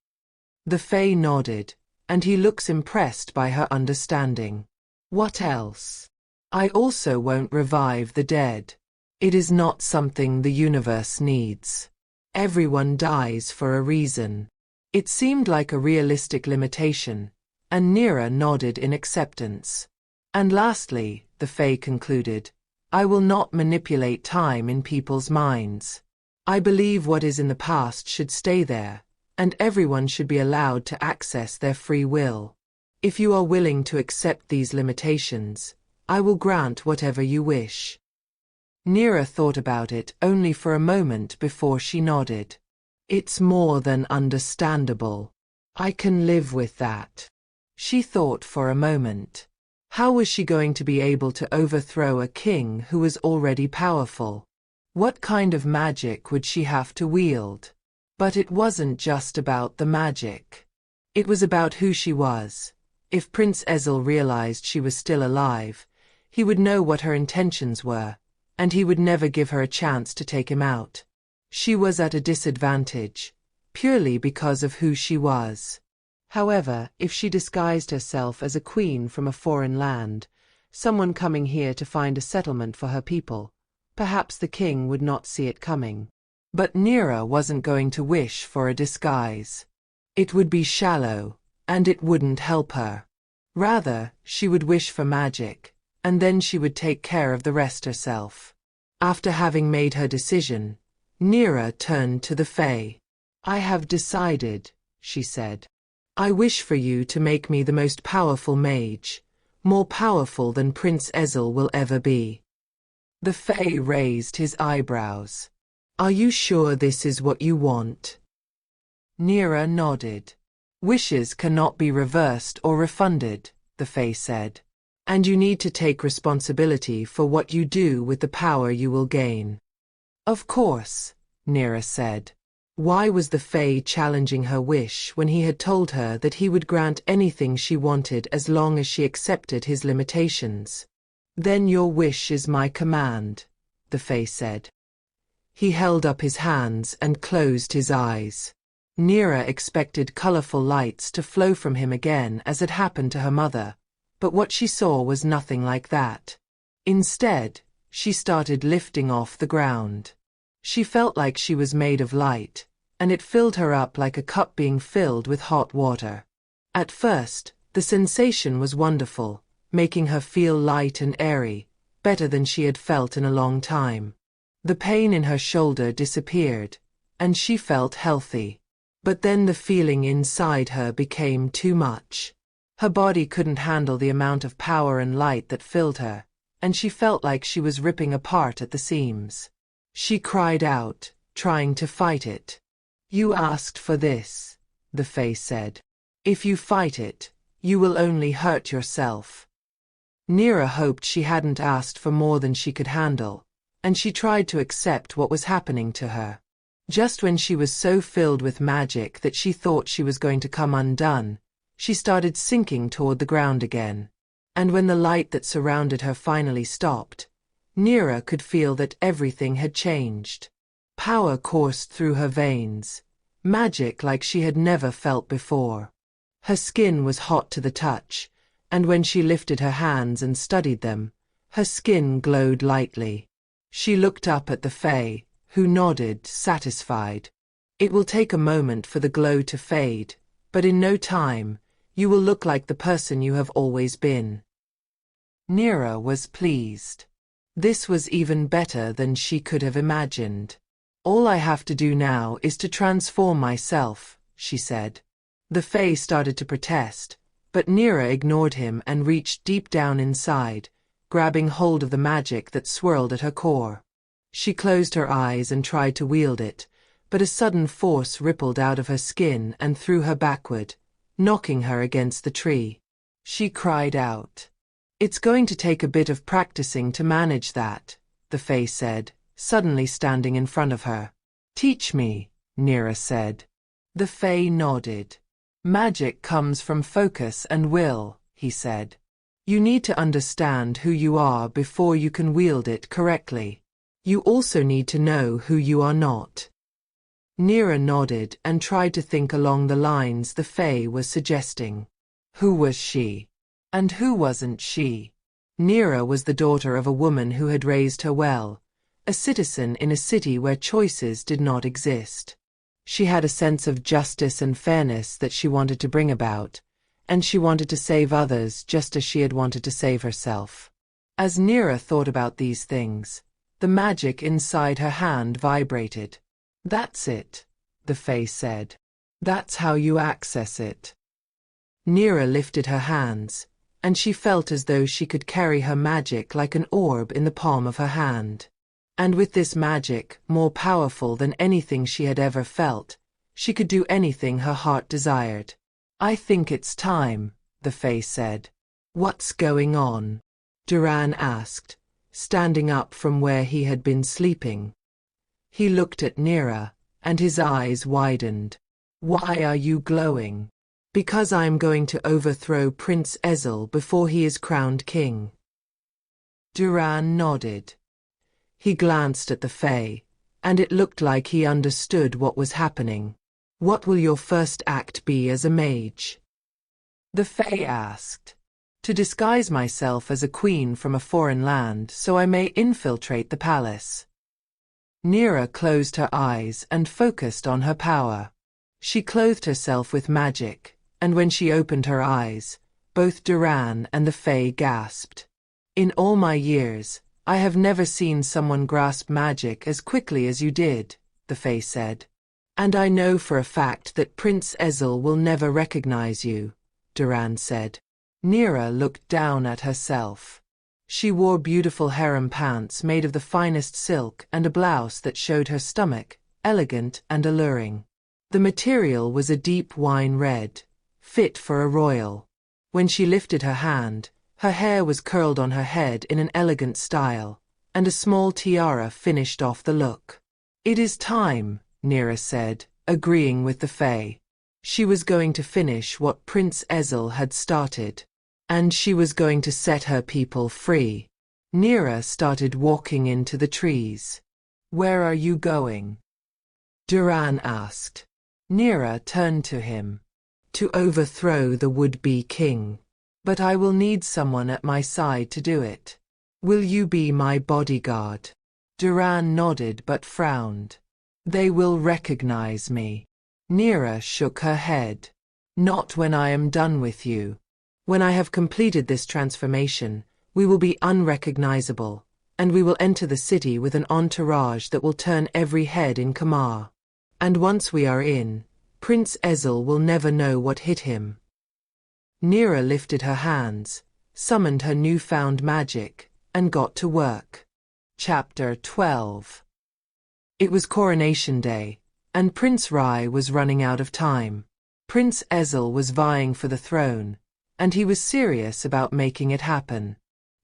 The Fae nodded, and he looks impressed by her understanding. "What else? I also won't revive the dead. It is not something the universe needs. Everyone dies for a reason." It seemed like a realistic limitation, and Neera nodded in acceptance. "And lastly," the Fae concluded, "I will not manipulate time in people's minds. I believe what is in the past should stay there, and everyone should be allowed to access their free will. If you are willing to accept these limitations, I will grant whatever you wish." Neera thought about it only for a moment before she nodded. "It's more than understandable. I can live with that." She thought for a moment. How was she going to be able to overthrow a king who was already powerful? What kind of magic would she have to wield? But it wasn't just about the magic. It was about who she was. If Prince Ezel realized she was still alive, he would know what her intentions were, and he would never give her a chance to take him out. She was at a disadvantage, purely because of who she was. However, if she disguised herself as a queen from a foreign land, someone coming here to find a settlement for her people, perhaps the king would not see it coming. But Neera wasn't going to wish for a disguise. It would be shallow, and it wouldn't help her. Rather, she would wish for magic, and then she would take care of the rest herself. After having made her decision, Neera turned to the Fae. "I have decided," she said. "I wish for you to make me the most powerful mage, more powerful than Prince Ezel will ever be." The Fae raised his eyebrows. "Are you sure this is what you want?" Neera nodded. "Wishes cannot be reversed or refunded," the Fae said. "And you need to take responsibility for what you do with the power you will gain." "Of course," Neera said. Why was the Fae challenging her wish when he had told her that he would grant anything she wanted as long as she accepted his limitations? "Then your wish is my command," the Fae said. He held up his hands and closed his eyes. Neera expected colorful lights to flow from him again as had happened to her mother, but what she saw was nothing like that. Instead, she started lifting off the ground. She felt like she was made of light, and it filled her up like a cup being filled with hot water. At first, the sensation was wonderful, making her feel light and airy, better than she had felt in a long time. The pain in her shoulder disappeared, and she felt healthy. But then the feeling inside her became too much. Her body couldn't handle the amount of power and light that filled her, and she felt like she was ripping apart at the seams. She cried out, trying to fight it. "You asked for this," the Fae said. "If you fight it, you will only hurt yourself." Neera hoped she hadn't asked for more than she could handle, and she tried to accept what was happening to her. Just when she was so filled with magic that she thought she was going to come undone, she started sinking toward the ground again. And when the light that surrounded her finally stopped, Neera could feel that everything had changed. Power coursed through her veins, magic like she had never felt before. Her skin was hot to the touch, and when she lifted her hands and studied them, her skin glowed lightly. She looked up at the Fae, who nodded, satisfied. "It will take a moment for the glow to fade, but in no time, you will look like the person you have always been." Neera was pleased. This was even better than she could have imagined. "All I have to do now is to transform myself," she said. The Fae started to protest, but Neera ignored him and reached deep down inside, grabbing hold of the magic that swirled at her core. She closed her eyes and tried to wield it, but a sudden force rippled out of her skin and threw her backward, knocking her against the tree. She cried out. "It's going to take a bit of practicing to manage that," the Fae said, suddenly standing in front of her. "Teach me," Neera said. The Fae nodded. "Magic comes from focus and will," he said. You need to understand who you are before you can wield it correctly. You also need to know who you are not. Neera nodded and tried to think along the lines the Fae was suggesting. Who was she? And who wasn't she? Neera was the daughter of a woman who had raised her well, a citizen in a city where choices did not exist. She had a sense of justice and fairness that she wanted to bring about, and she wanted to save others just as she had wanted to save herself. As Neera thought about these things, the magic inside her hand vibrated. That's it, the Fae said. That's how you access it. Neera lifted her hands, and she felt as though she could carry her magic like an orb in the palm of her hand. And with this magic, more powerful than anything she had ever felt, she could do anything her heart desired. I think it's time, the Fae said. What's going on? Duran asked, standing up from where he had been sleeping. He looked at Neera, and his eyes widened. Why are you glowing? Because I am going to overthrow Prince Ezel before he is crowned king. Duran nodded. He glanced at the Fae, and it looked like he understood what was happening. What will your first act be as a mage? The Fae asked. To disguise myself as a queen from a foreign land so I may infiltrate the palace. Neera closed her eyes and focused on her power. She clothed herself with magic, and when she opened her eyes, both Duran and the Fae gasped. In all my years, I have never seen someone grasp magic as quickly as you did, the Fae said. And I know for a fact that Prince Ezel will never recognize you, Duran said. Neera looked down at herself. She wore beautiful harem pants made of the finest silk and a blouse that showed her stomach, elegant and alluring. The material was a deep wine red, fit for a royal. When she lifted her hand, her hair was curled on her head in an elegant style, and a small tiara finished off the look. It is time, Neera said, agreeing with the Fae. She was going to finish what Prince Ezel had started. And she was going to set her people free. Neera started walking into the trees. Where are you going? Duran asked. Neera turned to him. To overthrow the would-be king. But I will need someone at my side to do it. Will you be my bodyguard? Duran nodded but frowned. They will recognize me. Neera shook her head. Not when I am done with you. When I have completed this transformation, we will be unrecognizable, and we will enter the city with an entourage that will turn every head in Kamar. And once we are in, Prince Ezel will never know what hit him. Neera lifted her hands, summoned her newfound magic, and got to work. Chapter 12. It was coronation day, and Prince Rai was running out of time. Prince Ezel was vying for the throne, and he was serious about making it happen.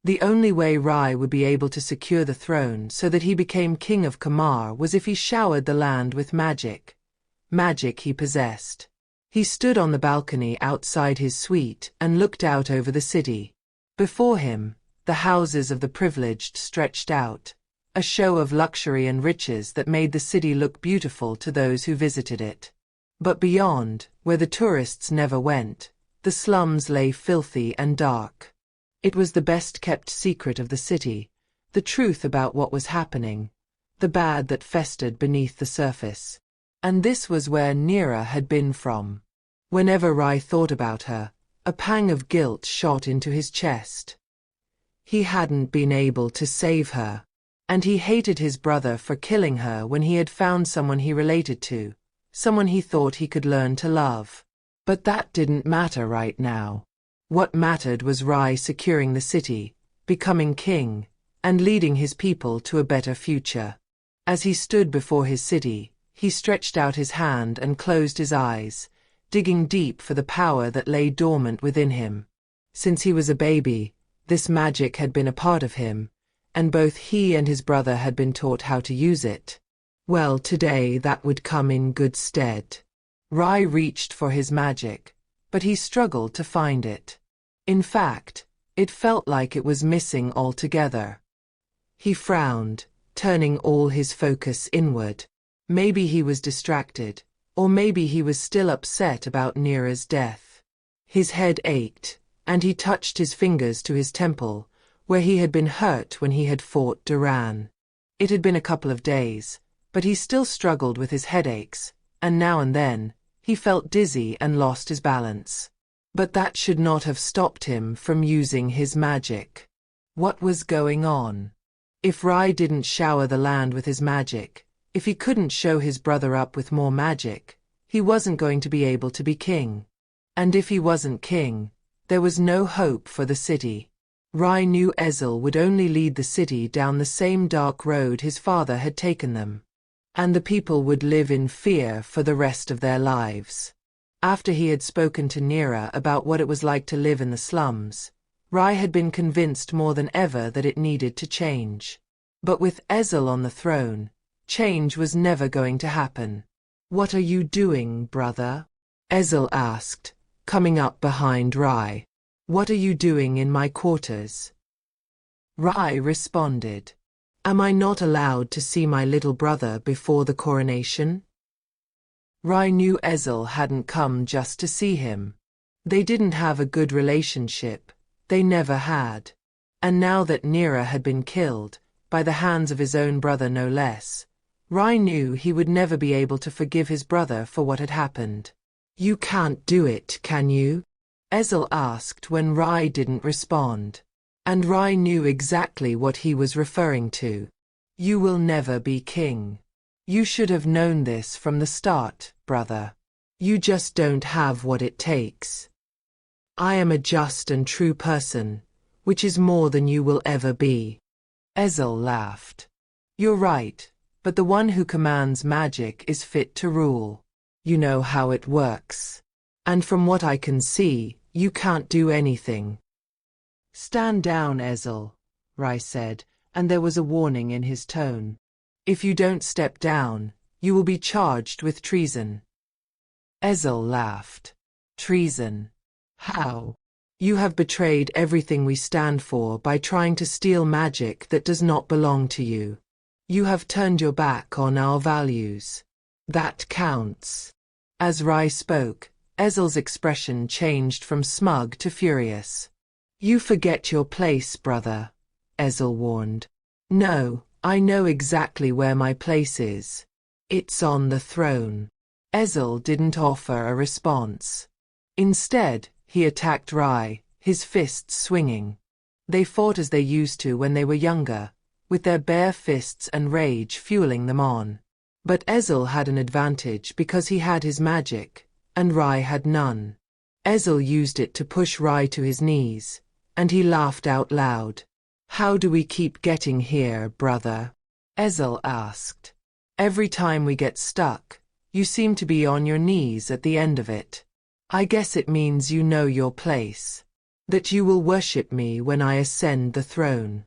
The only way Rai would be able to secure the throne so that he became king of Kamar was if he showered the land with magic. Magic he possessed. He stood on the balcony outside his suite and looked out over the city. Before him, the houses of the privileged stretched out, a show of luxury and riches that made the city look beautiful to those who visited it. But beyond, where the tourists never went, the slums lay filthy and dark. It was the best-kept secret of the city, the truth about what was happening, the bad that festered beneath the surface. And this was where Neera had been from. Whenever Rai thought about her, a pang of guilt shot into his chest. He hadn't been able to save her, and he hated his brother for killing her when he had found someone he related to, someone he thought he could learn to love. But that didn't matter right now. What mattered was Rai securing the city, becoming king, and leading his people to a better future. As he stood before his city, he stretched out his hand and closed his eyes, digging deep for the power that lay dormant within him. Since he was a baby, this magic had been a part of him, and both he and his brother had been taught how to use it. Well, today that would come in good stead. Rai reached for his magic, but he struggled to find it. In fact, It felt like it was missing altogether. He frowned, turning all his focus inward. Maybe he was distracted, or maybe he was still upset about Neera's death. His head ached, and he touched his fingers to his temple, where he had been hurt when he had fought Duran. It had been a couple of days, but he still struggled with his headaches, and now and then, he felt dizzy and lost his balance. But that should not have stopped him from using his magic. What was going on? If Rai didn't shower the land with his magic, if he couldn't show his brother up with more magic, he wasn't going to be able to be king. And if he wasn't king, there was no hope for the city. Rai knew Ezel would only lead the city down the same dark road his father had taken them. And the people would live in fear for the rest of their lives. After he had spoken to Neera about what it was like to live in the slums, Rai had been convinced more than ever that it needed to change. But with Ezel on the throne, change was never going to happen. "What are you doing, brother?" Ezel asked, coming up behind Rai. "What are you doing in my quarters?" Rai responded, "Am I not allowed to see my little brother before the coronation?" Rai knew Ezel hadn't come just to see him. They didn't have a good relationship, they never had. And now that Neera had been killed, by the hands of his own brother no less, Rai knew he would never be able to forgive his brother for what had happened. "You can't do it, can you?" Ezel asked when Rai didn't respond. And Rai knew exactly what he was referring to. "You will never be king. You should have known this from the start, brother. You just don't have what it takes. I am a just and true person, which is more than you will ever be." Ezel laughed. "You're right, but the one who commands magic is fit to rule. You know how it works. And from what I can see, you can't do anything." "Stand down, Ezel," Rai said, and there was a warning in his tone. "If you don't step down, you will be charged with treason." Ezel laughed. "Treason? How? You have betrayed everything we stand for by trying to steal magic that does not belong to you. You have turned your back on our values. That counts." As Rai spoke, Ezel's expression changed from smug to furious. "You forget your place, brother," Ezel warned. "No, I know exactly where my place is. It's on the throne." Ezel didn't offer a response. Instead, he attacked Rai, his fists swinging. They fought as they used to when they were younger, with their bare fists and rage fueling them on. But Ezel had an advantage because he had his magic, and Rai had none. Ezel used it to push Rai to his knees, and he laughed out loud. "How do we keep getting here, brother?" Ezel asked. "Every time we get stuck, you seem to be on your knees at the end of it. I guess it means you know your place. That you will worship me when I ascend the throne."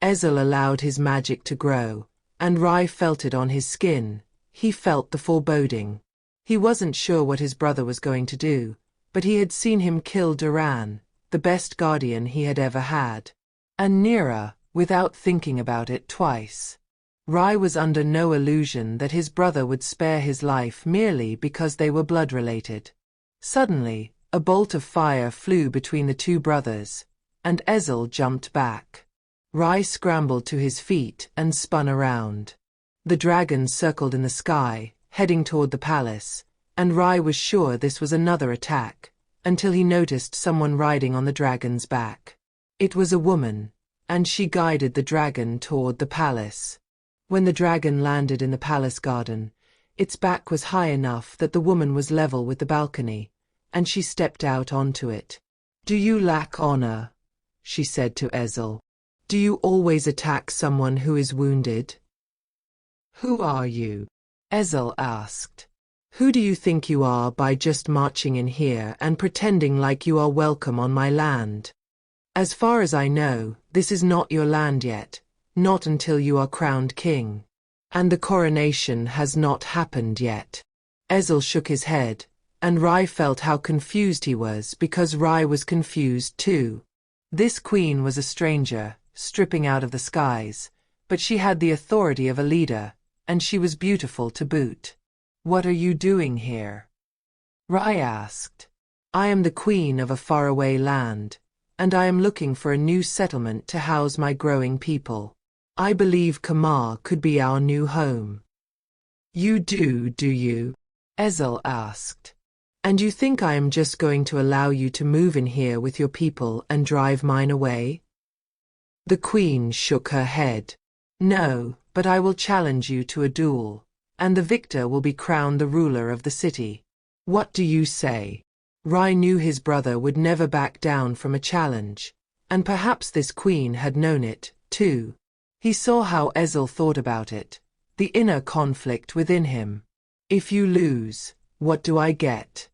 Ezel allowed his magic to grow, and Rai felt it on his skin. He felt the foreboding. He wasn't sure what his brother was going to do, but he had seen him kill Duran, the best guardian he had ever had. And Neera, without thinking about it twice. Rai was under no illusion that his brother would spare his life merely because they were blood-related. Suddenly, a bolt of fire flew between the two brothers, and Ezel jumped back. Rai scrambled to his feet and spun around. The dragon circled in the sky, heading toward the palace, and Rai was sure this was another attack, until he noticed someone riding on the dragon's back. It was a woman, and she guided the dragon toward the palace. When the dragon landed in the palace garden, its back was high enough that the woman was level with the balcony, and she stepped out onto it. "Do you lack honor?" she said to Ezel. "Do you always attack someone who is wounded?" "Who are you?" Ezel asked. "Who do you think you are by just marching in here and pretending like you are welcome on my land? As far as I know, this is not your land yet, not until you are crowned king. And the coronation has not happened yet." Ezel shook his head, and Rai felt how confused he was because Rai was confused too. This queen was a stranger, stripping out of the skies, but she had the authority of a leader, and she was beautiful to boot. "What are you doing here?" Rai asked. "I am the queen of a faraway land, and I am looking for a new settlement to house my growing people. I believe Kamar could be our new home." "You do you?" Ezel asked. "And you think I am just going to allow you to move in here with your people and drive mine away?" The queen shook her head. "No, but I will challenge you to a duel, and the victor will be crowned the ruler of the city. What do you say?" Rai knew his brother would never back down from a challenge, and perhaps this queen had known it, too. He saw how Ezel thought about it, the inner conflict within him. "If you lose, what do I get?"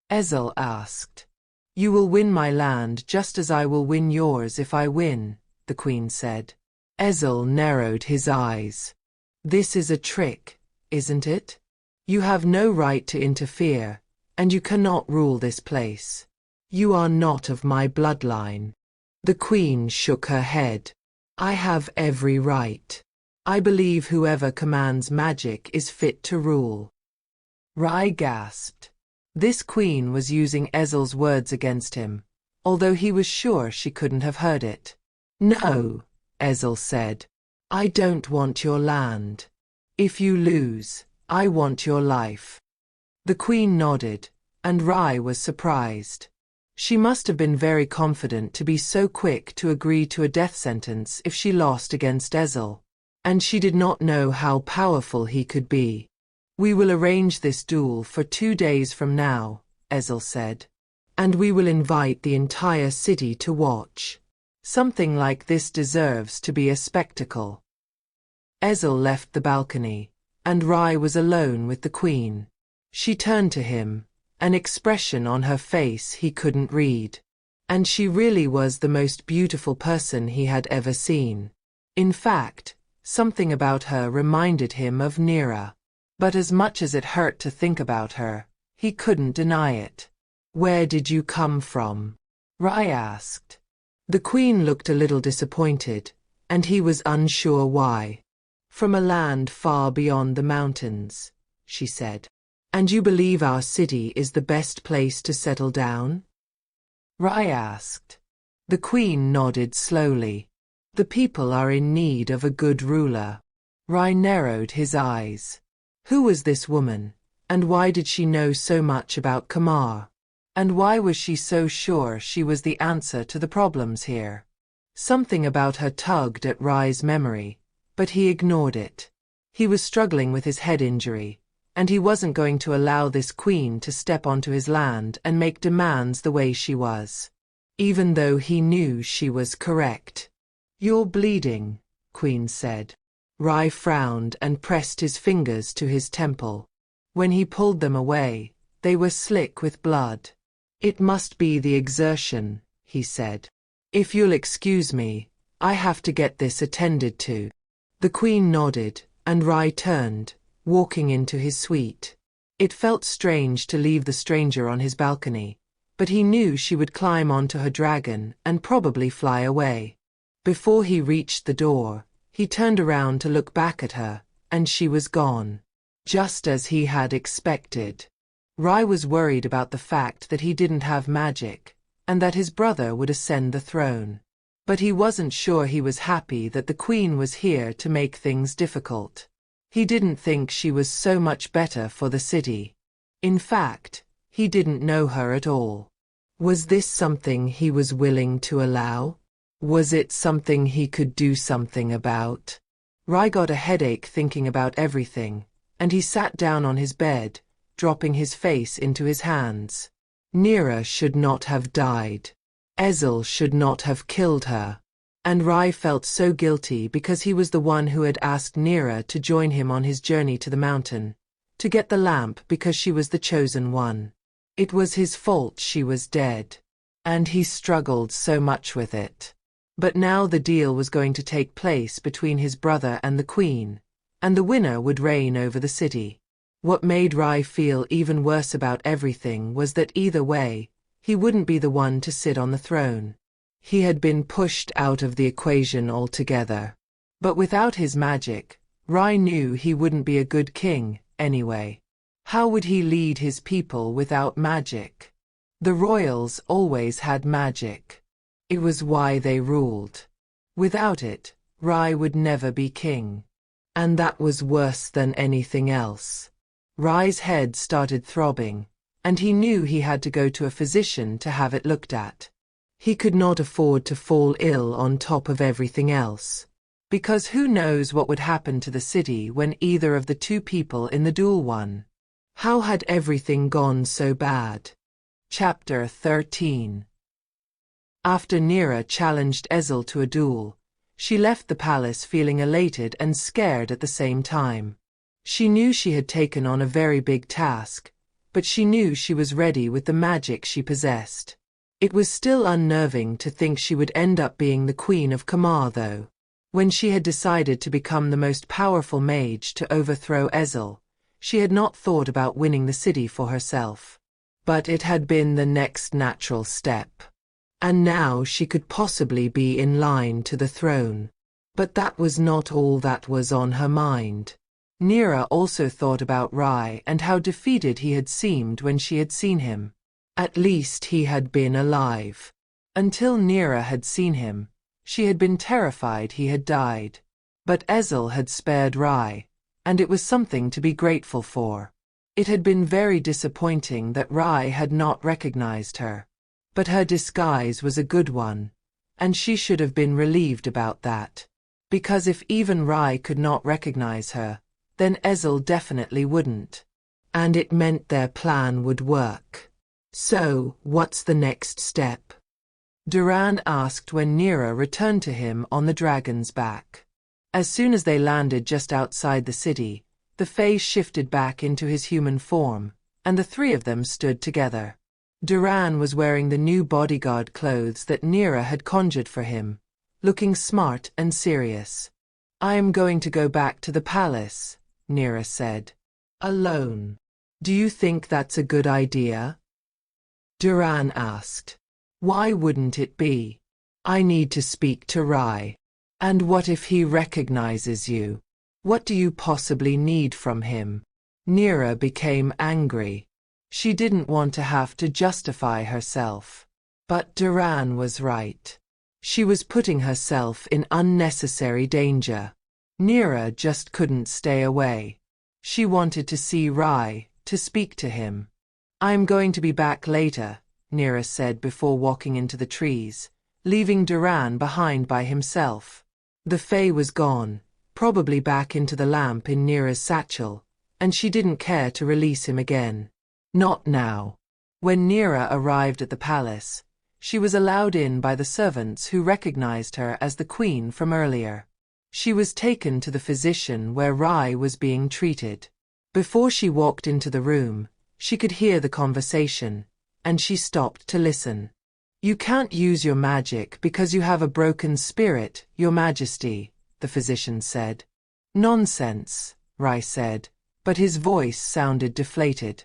Ezel asked. "You will win my land just as I will win yours if I win," the queen said. Ezel narrowed his eyes. "This is a trick, isn't it? You have no right to interfere, and you cannot rule this place. You are not of my bloodline." The queen shook her head. "I have every right. I believe whoever commands magic is fit to rule." Rai gasped. This queen was using Ezel's words against him, although he was sure she couldn't have heard it. "No," Ezel said. "I don't want your land. If you lose, I want your life." The queen nodded, and Rai was surprised. She must have been very confident to be so quick to agree to a death sentence if she lost against Ezel. And she did not know how powerful he could be. "We will arrange this duel for 2 days from now," Ezel said. "And we will invite the entire city to watch. Something like this deserves to be a spectacle." Ezel left the balcony, and Rai was alone with the queen. She turned to him, an expression on her face he couldn't read. And she really was the most beautiful person he had ever seen. In fact, something about her reminded him of Neera. But as much as it hurt to think about her, he couldn't deny it. "Where did you come from?" Rai asked. The queen looked a little disappointed, and he was unsure why. "From a land far beyond the mountains," she said. "And you believe our city is the best place to settle down?" Rai asked. The queen nodded slowly. "The people are in need of a good ruler." Rai narrowed his eyes. Who was this woman, and why did she know so much about Kamar? And why was she so sure she was the answer to the problems here? Something about her tugged at Rai's memory, but he ignored it. He was struggling with his head injury, and he wasn't going to allow this queen to step onto his land and make demands the way she was, even though he knew she was correct. "You're bleeding," Queen said. Rai frowned and pressed his fingers to his temple. When he pulled them away, they were slick with blood. "It must be the exertion," he said. "If you'll excuse me, I have to get this attended to." The queen nodded, and Rai turned, walking into his suite. It felt strange to leave the stranger on his balcony, but he knew she would climb onto her dragon and probably fly away. Before he reached the door, he turned around to look back at her, and she was gone. Just as he had expected. Rai was worried about the fact that he didn't have magic, and that his brother would ascend the throne. But he wasn't sure he was happy that the queen was here to make things difficult. He didn't think she was so much better for the city. In fact, he didn't know her at all. Was this something he was willing to allow? Was it something he could do something about? Rai got a headache thinking about everything, and he sat down on his bed, dropping his face into his hands. Neera should not have died. Ezel should not have killed her. And Rai felt so guilty because he was the one who had asked Neera to join him on his journey to the mountain, to get the lamp because she was the chosen one. It was his fault she was dead. And he struggled so much with it. But now the deal was going to take place between his brother and the queen, and the winner would reign over the city. What made Rai feel even worse about everything was that either way, he wouldn't be the one to sit on the throne. He had been pushed out of the equation altogether. But without his magic, Rai knew he wouldn't be a good king, anyway. How would he lead his people without magic? The royals always had magic. It was why they ruled. Without it, Rai would never be king. And that was worse than anything else. Rai's head started throbbing, and he knew he had to go to a physician to have it looked at. He could not afford to fall ill on top of everything else. Because who knows what would happen to the city when either of the two people in the duel won? How had everything gone so bad? Chapter 13. After Neera challenged Ezel to a duel, she left the palace feeling elated and scared at the same time. She knew she had taken on a very big task, but she knew she was ready with the magic she possessed. It was still unnerving to think she would end up being the Queen of Kamar, though. When she had decided to become the most powerful mage to overthrow Ezel, she had not thought about winning the city for herself. But it had been the next natural step. And now she could possibly be in line to the throne. But that was not all that was on her mind. Neera also thought about Rai and how defeated he had seemed when she had seen him. At least he had been alive. Until Neera had seen him, she had been terrified he had died. But Ezel had spared Rai, and it was something to be grateful for. It had been very disappointing that Rai had not recognized her. But her disguise was a good one, and she should have been relieved about that. Because if even Rai could not recognize her, then Ezel definitely wouldn't. And it meant their plan would work. So, what's the next step? Duran asked when Neera returned to him on the dragon's back. As soon as they landed just outside the city, the Fae shifted back into his human form, and the three of them stood together. Duran was wearing the new bodyguard clothes that Neera had conjured for him, looking smart and serious. "I am going to go back to the palace," Neera said. "Alone. Do you think that's a good idea?" Duran asked. "Why wouldn't it be? I need to speak to Rai. And what if he recognizes you? What do you possibly need from him?" Neera became angry. She didn't want to have to justify herself. But Duran was right. She was putting herself in unnecessary danger. Neera just couldn't stay away. She wanted to see Rai, to speak to him. "I'm going to be back later," Neera said before walking into the trees, leaving Duran behind by himself. The Fae was gone, probably back into the lamp in Neera's satchel, and she didn't care to release him again. Not now. When Neera arrived at the palace, she was allowed in by the servants who recognized her as the queen from earlier. She was taken to the physician where Rai was being treated. Before she walked into the room, she could hear the conversation, and she stopped to listen. "You can't use your magic because you have a broken spirit, Your Majesty," the physician said. "Nonsense," Rai said, but his voice sounded deflated.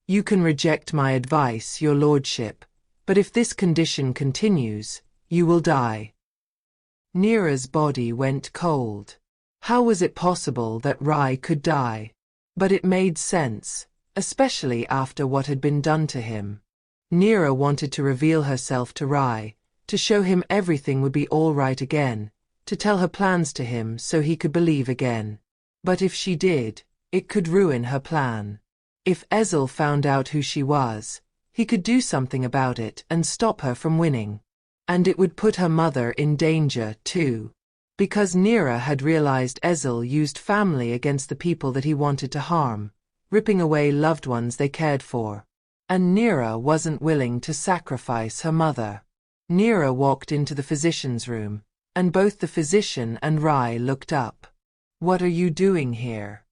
"You can reject my advice, Your Lordship, but if this condition continues, you will die." Neera's body went cold. How was it possible that Rai could die? But it made sense, especially after what had been done to him. Neera wanted to reveal herself to Rai, to show him everything would be all right again, to tell her plans to him so he could believe again. But if she did, it could ruin her plan. If Ezel found out who she was, he could do something about it and stop her from winning. And it would put her mother in danger, too. Because Neera had realized Ezel used family against the people that he wanted to harm, ripping away loved ones they cared for. And Neera wasn't willing to sacrifice her mother. Neera walked into the physician's room, and both the physician and Rai looked up. "What are you doing here?"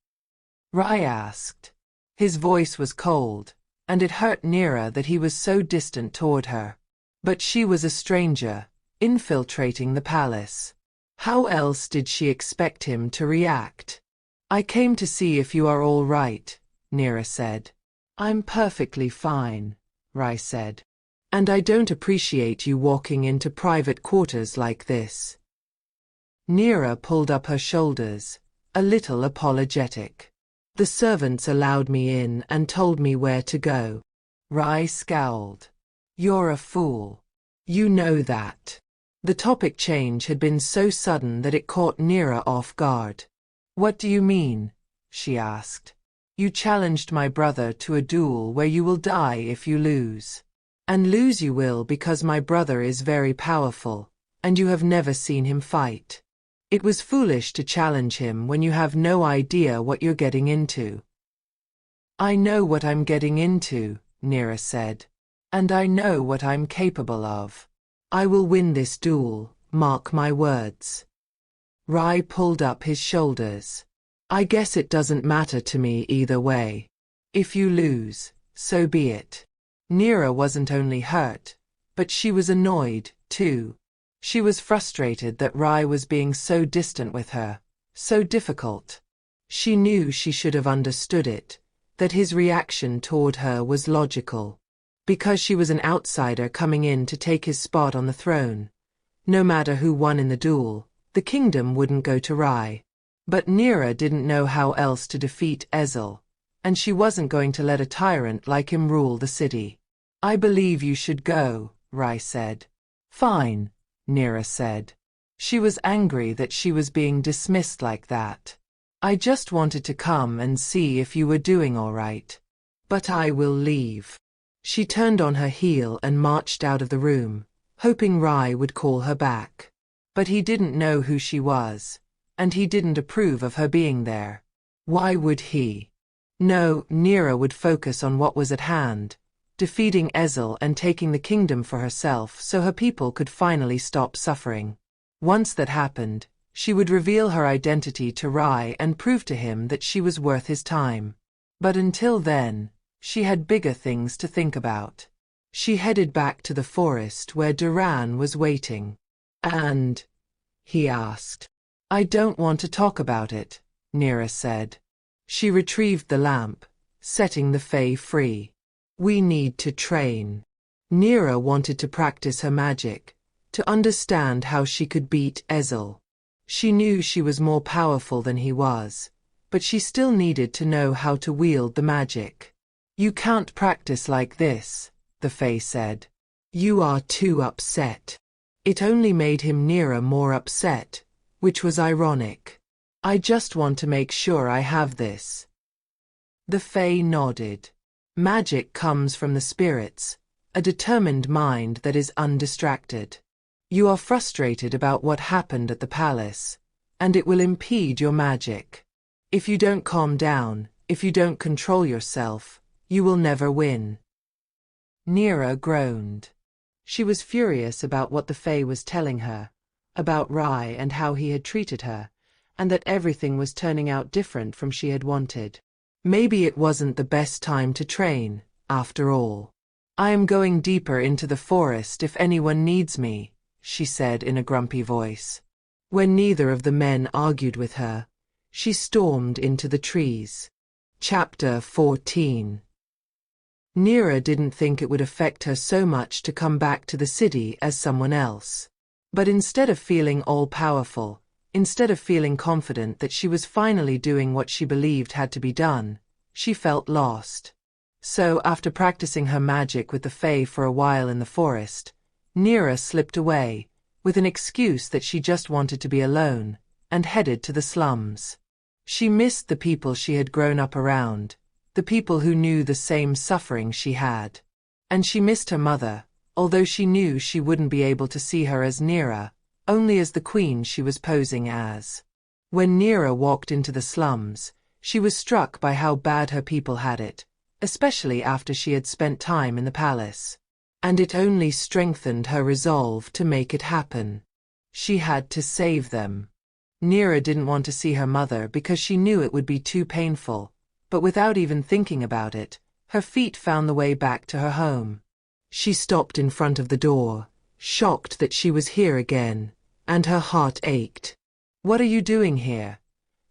Rai asked. His voice was cold, and it hurt Neera that he was so distant toward her. But she was a stranger, infiltrating the palace. How else did she expect him to react? "I came to see if you are all right," Neera said. "I'm perfectly fine," Rai said. And I don't appreciate you walking into private quarters like this. Neera pulled up her shoulders, a little apologetic. The servants allowed me in and told me where to go. Rai scowled. You're a fool. You know that. The topic change had been so sudden that it caught Neera off guard. What do you mean? She asked. You challenged my brother to a duel where you will die if you lose. And lose you will because my brother is very powerful, and you have never seen him fight. It was foolish to challenge him when you have no idea what you're getting into. I know what I'm getting into, Neera said. And I know what I'm capable of. I will win this duel, mark my words. Rai pulled up his shoulders. I guess it doesn't matter to me either way. If you lose, so be it. Neera wasn't only hurt, but she was annoyed, too. She was frustrated that Rai was being so distant with her, so difficult. She knew she should have understood it, that his reaction toward her was logical. Because she was an outsider coming in to take his spot on the throne. No matter who won in the duel, the kingdom wouldn't go to Rai. But Neera didn't know how else to defeat Ezel, and she wasn't going to let a tyrant like him rule the city. I believe you should go, Rai said. Fine, Neera said. She was angry that she was being dismissed like that. I just wanted to come and see if you were doing all right. But I will leave. She turned on her heel and marched out of the room, hoping Rai would call her back. But he didn't know who she was, and he didn't approve of her being there. Why would he? No, Neera would focus on what was at hand, defeating Ezel and taking the kingdom for herself so her people could finally stop suffering. Once that happened, she would reveal her identity to Rai and prove to him that she was worth his time. But until then, she had bigger things to think about. She headed back to the forest where Duran was waiting. And? He asked. I don't want to talk about it, Neera said. She retrieved the lamp, setting the Fae free. We need to train. Neera wanted to practice her magic, to understand how she could beat Ezel. She knew she was more powerful than he was, but she still needed to know how to wield the magic. You can't practice like this, the Fae said. You are too upset. It only made him Neera more upset, which was ironic. I just want to make sure I have this. The Fae nodded. Magic comes from the spirits, a determined mind that is undistracted. You are frustrated about what happened at the palace, and it will impede your magic. If you don't calm down, if you don't control yourself, you will never win. Neera groaned. She was furious about what the Fae was telling her, about Rai and how he had treated her, and that everything was turning out different from she had wanted. Maybe it wasn't the best time to train, after all. I am going deeper into the forest if anyone needs me, she said in a grumpy voice. When neither of the men argued with her, she stormed into the trees. Chapter 14. Neera didn't think it would affect her so much to come back to the city as someone else. But instead of feeling all-powerful, instead of feeling confident that she was finally doing what she believed had to be done, she felt lost. So, after practicing her magic with the Fae for a while in the forest, Neera slipped away, with an excuse that she just wanted to be alone, and headed to the slums. She missed the people she had grown up around, the people who knew the same suffering she had. And she missed her mother, although she knew she wouldn't be able to see her as Neera, only as the queen she was posing as. When Neera walked into the slums, she was struck by how bad her people had it, especially after she had spent time in the palace. And it only strengthened her resolve to make it happen. She had to save them. Neera didn't want to see her mother because she knew it would be too painful, but without even thinking about it, her feet found the way back to her home. She stopped in front of the door, shocked that she was here again, and her heart ached. What are you doing here?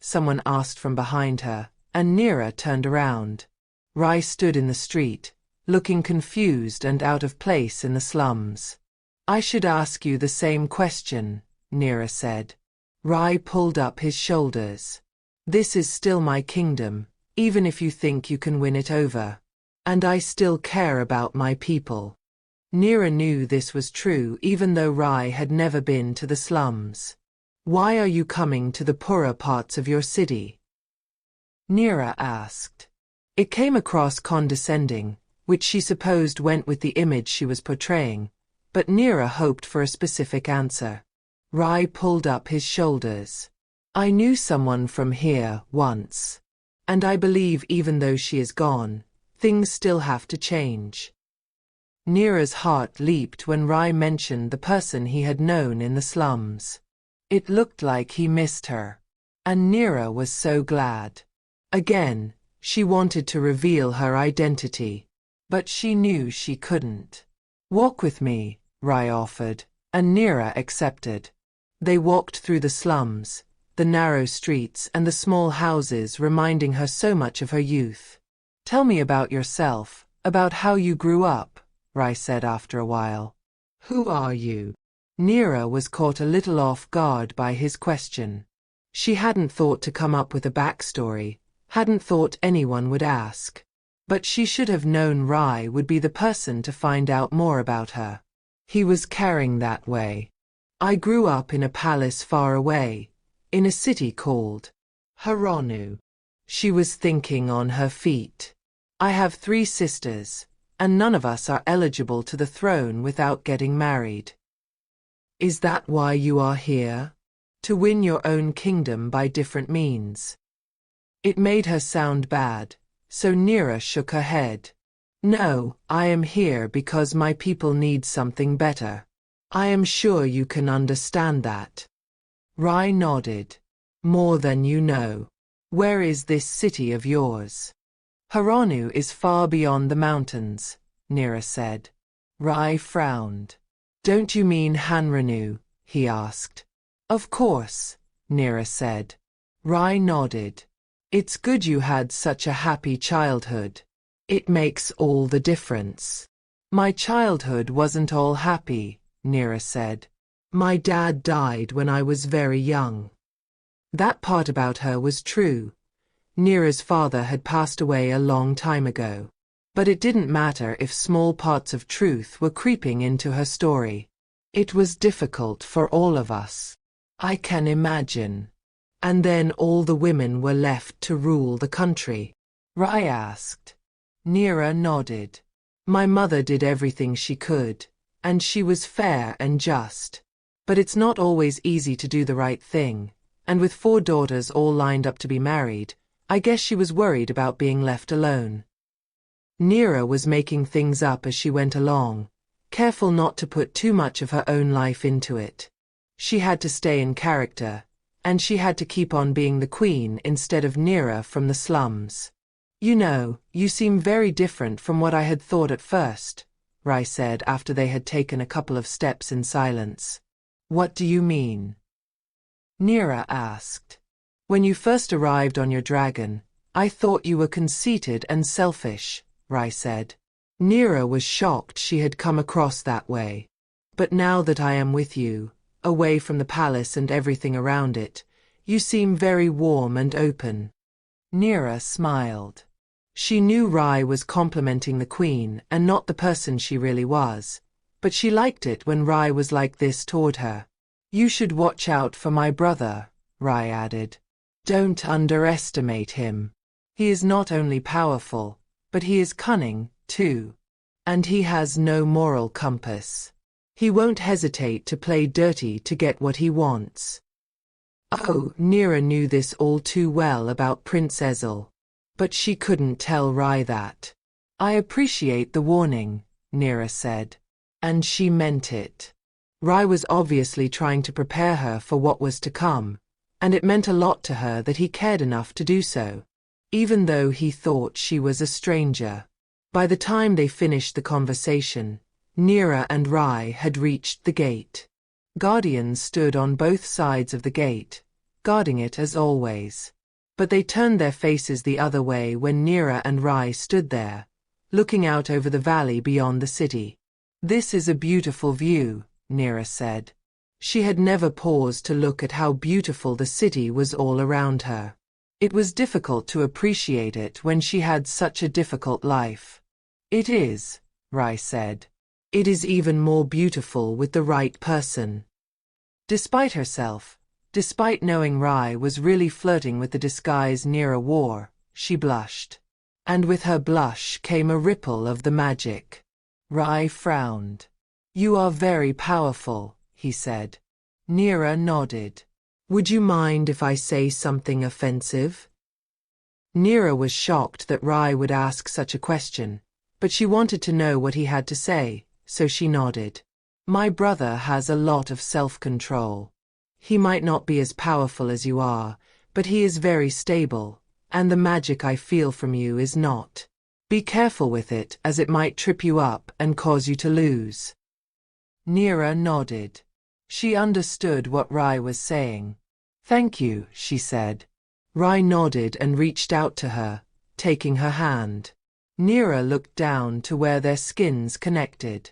Someone asked from behind her, and Neera turned around. Rai stood in the street, looking confused and out of place in the slums. I should ask you the same question, Neera said. Rai pulled up his shoulders. This is still my kingdom, even if you think you can win it over. And I still care about my people. Neera knew this was true even though Rai had never been to the slums. Why are you coming to the poorer parts of your city? Neera asked. It came across condescending, which she supposed went with the image she was portraying, but Neera hoped for a specific answer. Rai pulled up his shoulders. I knew someone from here once. And I believe even though she is gone, things still have to change. Neera's heart leaped when Rai mentioned the person he had known in the slums. It looked like he missed her. And Neera was so glad. Again, she wanted to reveal her identity. But she knew she couldn't. Walk with me, Rai offered, and Neera accepted. They walked through the slums, the narrow streets and the small houses reminding her so much of her youth. Tell me about yourself, about how you grew up, Rai said after a while. Who are you? Neera was caught a little off guard by his question. She hadn't thought to come up with a backstory, hadn't thought anyone would ask. But she should have known Rai would be the person to find out more about her. He was carrying that way. I grew up in a palace far away, in a city called Haronu. She was thinking on her feet. I have 3 sisters, and none of us are eligible to the throne without getting married. Is that why you are here? To win your own kingdom by different means? It made her sound bad. So Neera shook her head. No, I am here because my people need something better. I am sure you can understand that. Rai nodded. More than you know. Where is this city of yours? Haronu is far beyond the mountains, Neera said. Rai frowned. Don't you mean Hanranu? He asked. Of course, Neera said. Rai nodded. It's good you had such a happy childhood. It makes all the difference. My childhood wasn't all happy, Neera said. My dad died when I was very young. That part about her was true. Neera's father had passed away a long time ago. But it didn't matter if small parts of truth were creeping into her story. It was difficult for all of us. I can imagine. And then all the women were left to rule the country? Rai asked. Neera nodded. My mother did everything she could, and she was fair and just. But it's not always easy to do the right thing, and with 4 daughters all lined up to be married, I guess she was worried about being left alone. Neera was making things up as she went along, careful not to put too much of her own life into it. She had to stay in character, and she had to keep on being the queen instead of Neera from the slums. You know, you seem very different from what I had thought at first, Rai said after they had taken a couple of steps in silence. What do you mean? Neera asked. When you first arrived on your dragon, I thought you were conceited and selfish, Rai said. Neera was shocked she had come across that way. But now that I am with you, away from the palace and everything around it, you seem very warm and open. Neera smiled. She knew Rai was complimenting the queen and not the person she really was, but she liked it when Rai was like this toward her. You should watch out for my brother, Rai added. Don't underestimate him. He is not only powerful, but he is cunning, too. And he has no moral compass. He won't hesitate to play dirty to get what he wants. Oh, Neera knew this all too well about Prince Ezel. But she couldn't tell Rai that. I appreciate the warning, Neera said. And she meant it. Rai was obviously trying to prepare her for what was to come, and it meant a lot to her that he cared enough to do so, even though he thought she was a stranger. By the time they finished the conversation, Neera and Rai had reached the gate. Guardians stood on both sides of the gate, guarding it as always. But they turned their faces the other way when Neera and Rai stood there, looking out over the valley beyond the city. "This is a beautiful view," Neera said. She had never paused to look at how beautiful the city was all around her. It was difficult to appreciate it when she had such a difficult life. "It is," Rai said. "It is even more beautiful with the right person." Despite herself, despite knowing Rai was really flirting with the disguise Neera wore, she blushed. And with her blush came a ripple of the magic. Rai frowned. "You are very powerful," he said. Neera nodded. "Would you mind if I say something offensive?" Neera was shocked that Rai would ask such a question, but she wanted to know what he had to say, so she nodded. "My brother has a lot of self-control. He might not be as powerful as you are, but he is very stable, and the magic I feel from you is not. Be careful with it, as it might trip you up and cause you to lose." Neera nodded. She understood what Rai was saying. "Thank you," she said. Rai nodded and reached out to her, taking her hand. Neera looked down to where their skins connected.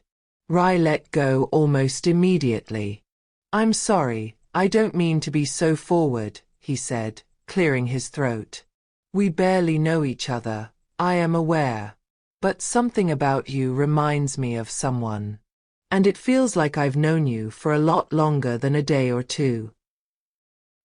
Rai let go almost immediately. "I'm sorry, I don't mean to be so forward," he said, clearing his throat. "We barely know each other, I am aware. But something about you reminds me of someone. And it feels like I've known you for a lot longer than a day or two."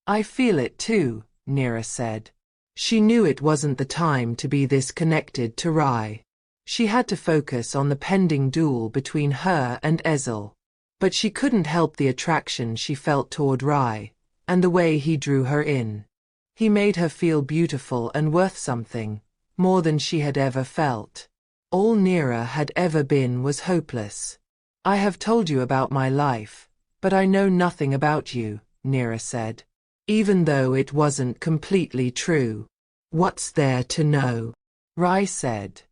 "I feel it too," Neera said. She knew it wasn't the time to be this connected to Rai. She had to focus on the pending duel between her and Ezel. But she couldn't help the attraction she felt toward Rai, and the way he drew her in. He made her feel beautiful and worth something, more than she had ever felt. All Neera had ever been was hopeless. "I have told you about my life, but I know nothing about you," Neera said. Even though it wasn't completely true. "What's there to know?" Rai said.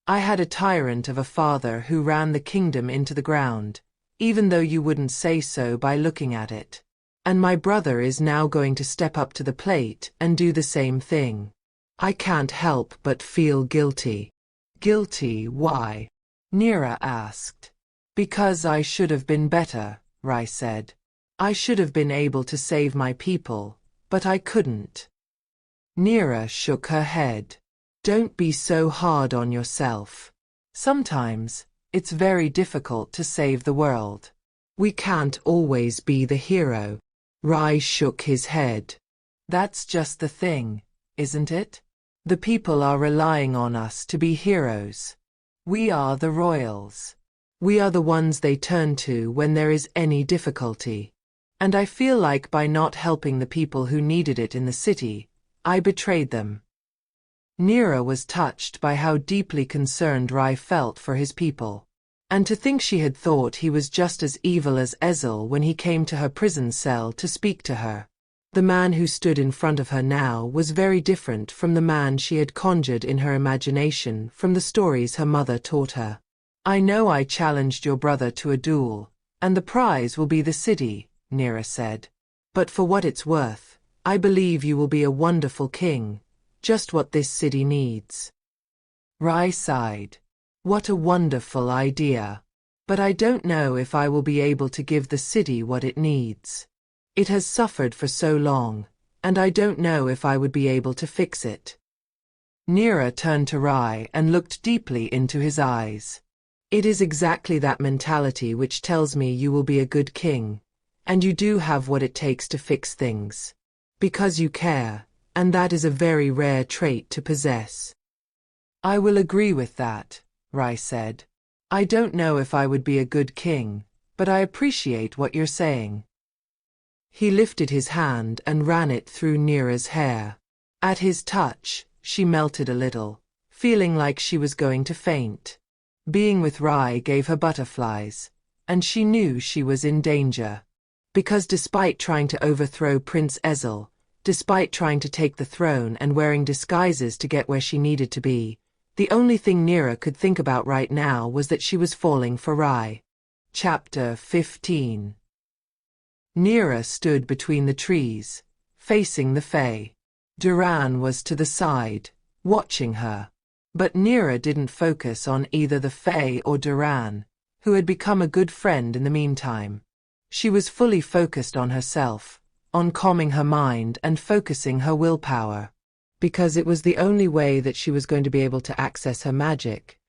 "I had a tyrant of a father who ran the kingdom into the ground, even though you wouldn't say so by looking at it. And my brother is now going to step up to the plate and do the same thing. I can't help but feel guilty." "Guilty, why?" Neera asked. "Because I should have been better," Rai said. "I should have been able to save my people, but I couldn't." Neera shook her head. "Don't be so hard on yourself. Sometimes, it's very difficult to save the world. We can't always be the hero." Rai shook his head. "That's just the thing, isn't it? The people are relying on us to be heroes. We are the royals. We are the ones they turn to when there is any difficulty. And I feel like by not helping the people who needed it in the city, I betrayed them." Neera was touched by how deeply concerned Rai felt for his people. And to think she had thought he was just as evil as Ezel when he came to her prison cell to speak to her. The man who stood in front of her now was very different from the man she had conjured in her imagination from the stories her mother taught her. "I know I challenged your brother to a duel, and the prize will be the city," Neera said. "But for what it's worth, I believe you will be a wonderful king, just what this city needs." Rai sighed. "What a wonderful idea. But I don't know if I will be able to give the city what it needs. It has suffered for so long, and I don't know if I would be able to fix it." Neera turned to Rai and looked deeply into his eyes. "It is exactly that mentality which tells me you will be a good king, and you do have what it takes to fix things. Because you care, and that is a very rare trait to possess." "I will agree with that," Rai said. "I don't know if I would be a good king, but I appreciate what you're saying." He lifted his hand and ran it through Neera's hair. At his touch, she melted a little, feeling like she was going to faint. Being with Rai gave her butterflies, and she knew she was in danger. Because despite trying to overthrow Prince Ezel, despite trying to take the throne and wearing disguises to get where she needed to be, the only thing Neera could think about right now was that she was falling for Rai. Chapter 15. Neera stood between the trees, facing the Fae. Duran was to the side, watching her. But Neera didn't focus on either the Fae or Duran, who had become a good friend in the meantime. She was fully focused on herself, on calming her mind and focusing her willpower. Because it was the only way that she was going to be able to access her magic,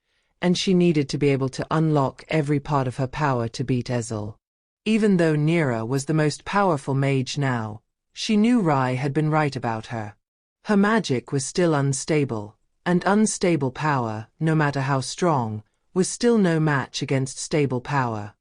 and she needed to be able to unlock every part of her power to beat Ezel. Even though Neera was the most powerful mage now, she knew Rai had been right about her. Her magic was still unstable, and unstable power, no matter how strong, was still no match against stable power.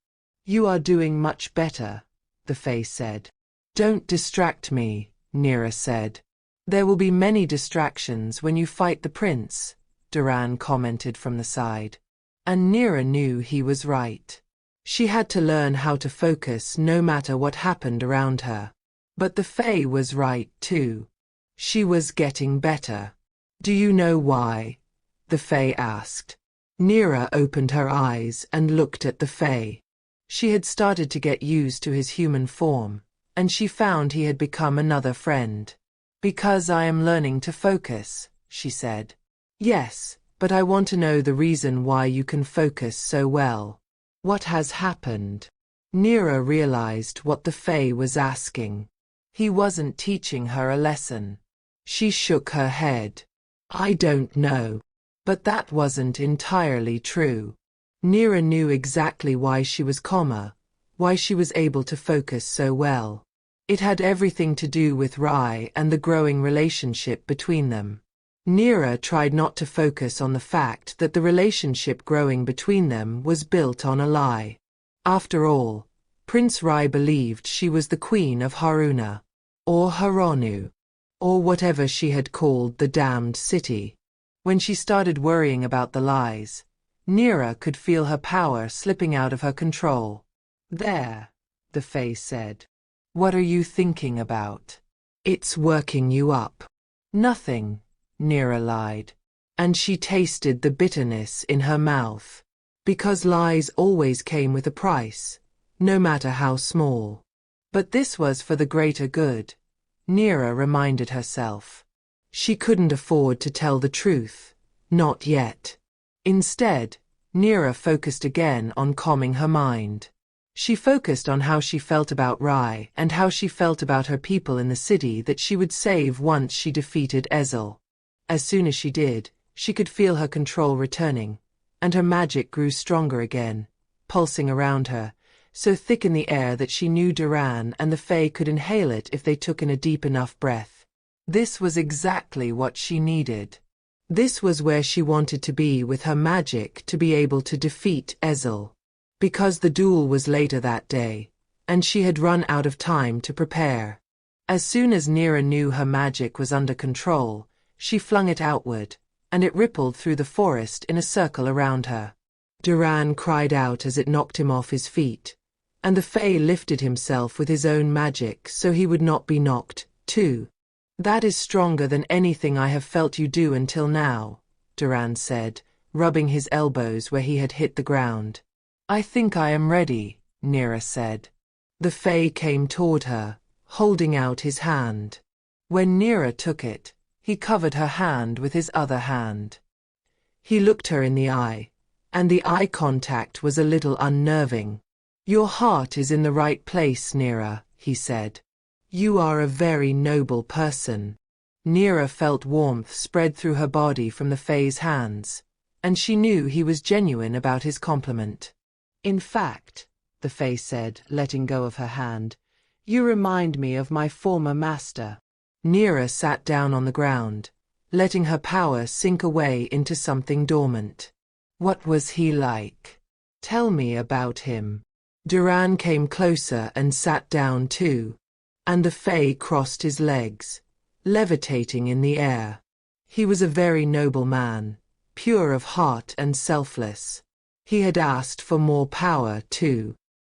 "You are doing much better," the Fae said. "Don't distract me," Neera said. "There will be many distractions when you fight the prince," Duran commented from the side. And Neera knew he was right. She had to learn how to focus no matter what happened around her. But the Fae was right too. She was getting better. "Do you know why?" the Fae asked. Neera opened her eyes and looked at the Fae. She had started to get used to his human form, and she found he had become another friend. "Because I am learning to focus," she said. "Yes, but I want to know the reason why you can focus so well. What has happened?" Neera realized what the Fae was asking. He wasn't teaching her a lesson. She shook her head. "I don't know." But that wasn't entirely true. Neera knew exactly why she was calmer, why she was able to focus so well. It had everything to do with Rai and the growing relationship between them. Neera tried not to focus on the fact that the relationship growing between them was built on a lie. After all, Prince Rai believed she was the queen of Haruna, or Haronu, or whatever she had called the damned city. When she started worrying about the lies, Neera could feel her power slipping out of her control. "There," the Fae said. "What are you thinking about? It's working you up." "Nothing," Neera lied. And she tasted the bitterness in her mouth. Because lies always came with a price, no matter how small. But this was for the greater good, Neera reminded herself. She couldn't afford to tell the truth, not yet. Instead, Neera focused again on calming her mind. She focused on how she felt about Rai and how she felt about her people in the city that she would save once she defeated Ezel. As soon as she did, she could feel her control returning, and her magic grew stronger again, pulsing around her, so thick in the air that she knew Duran and the Fae could inhale it if they took in a deep enough breath. This was exactly what she needed. This was where she wanted to be with her magic to be able to defeat Ezel. Because the duel was later that day, and she had run out of time to prepare. As soon as Neera knew her magic was under control, she flung it outward, and it rippled through the forest in a circle around her. Duran cried out as it knocked him off his feet, and the Fae lifted himself with his own magic so he would not be knocked, too. "That is stronger than anything I have felt you do until now," Duran said, rubbing his elbows where he had hit the ground. "I think I am ready," Neera said. The Fae came toward her, holding out his hand. When Neera took it, he covered her hand with his other hand. He looked her in the eye, and the eye contact was a little unnerving. "Your heart is in the right place, Neera," he said. "You are a very noble person." Neera felt warmth spread through her body from the Fae's hands, and she knew he was genuine about his compliment. "In fact," the Fae said, letting go of her hand, "you remind me of my former master." Neera sat down on the ground, letting her power sink away into something dormant. "What was he like? Tell me about him." Duran came closer and sat down too, and the Fae crossed his legs, levitating in the air. He was a very noble man, pure of heart and selfless. He had asked for more power too,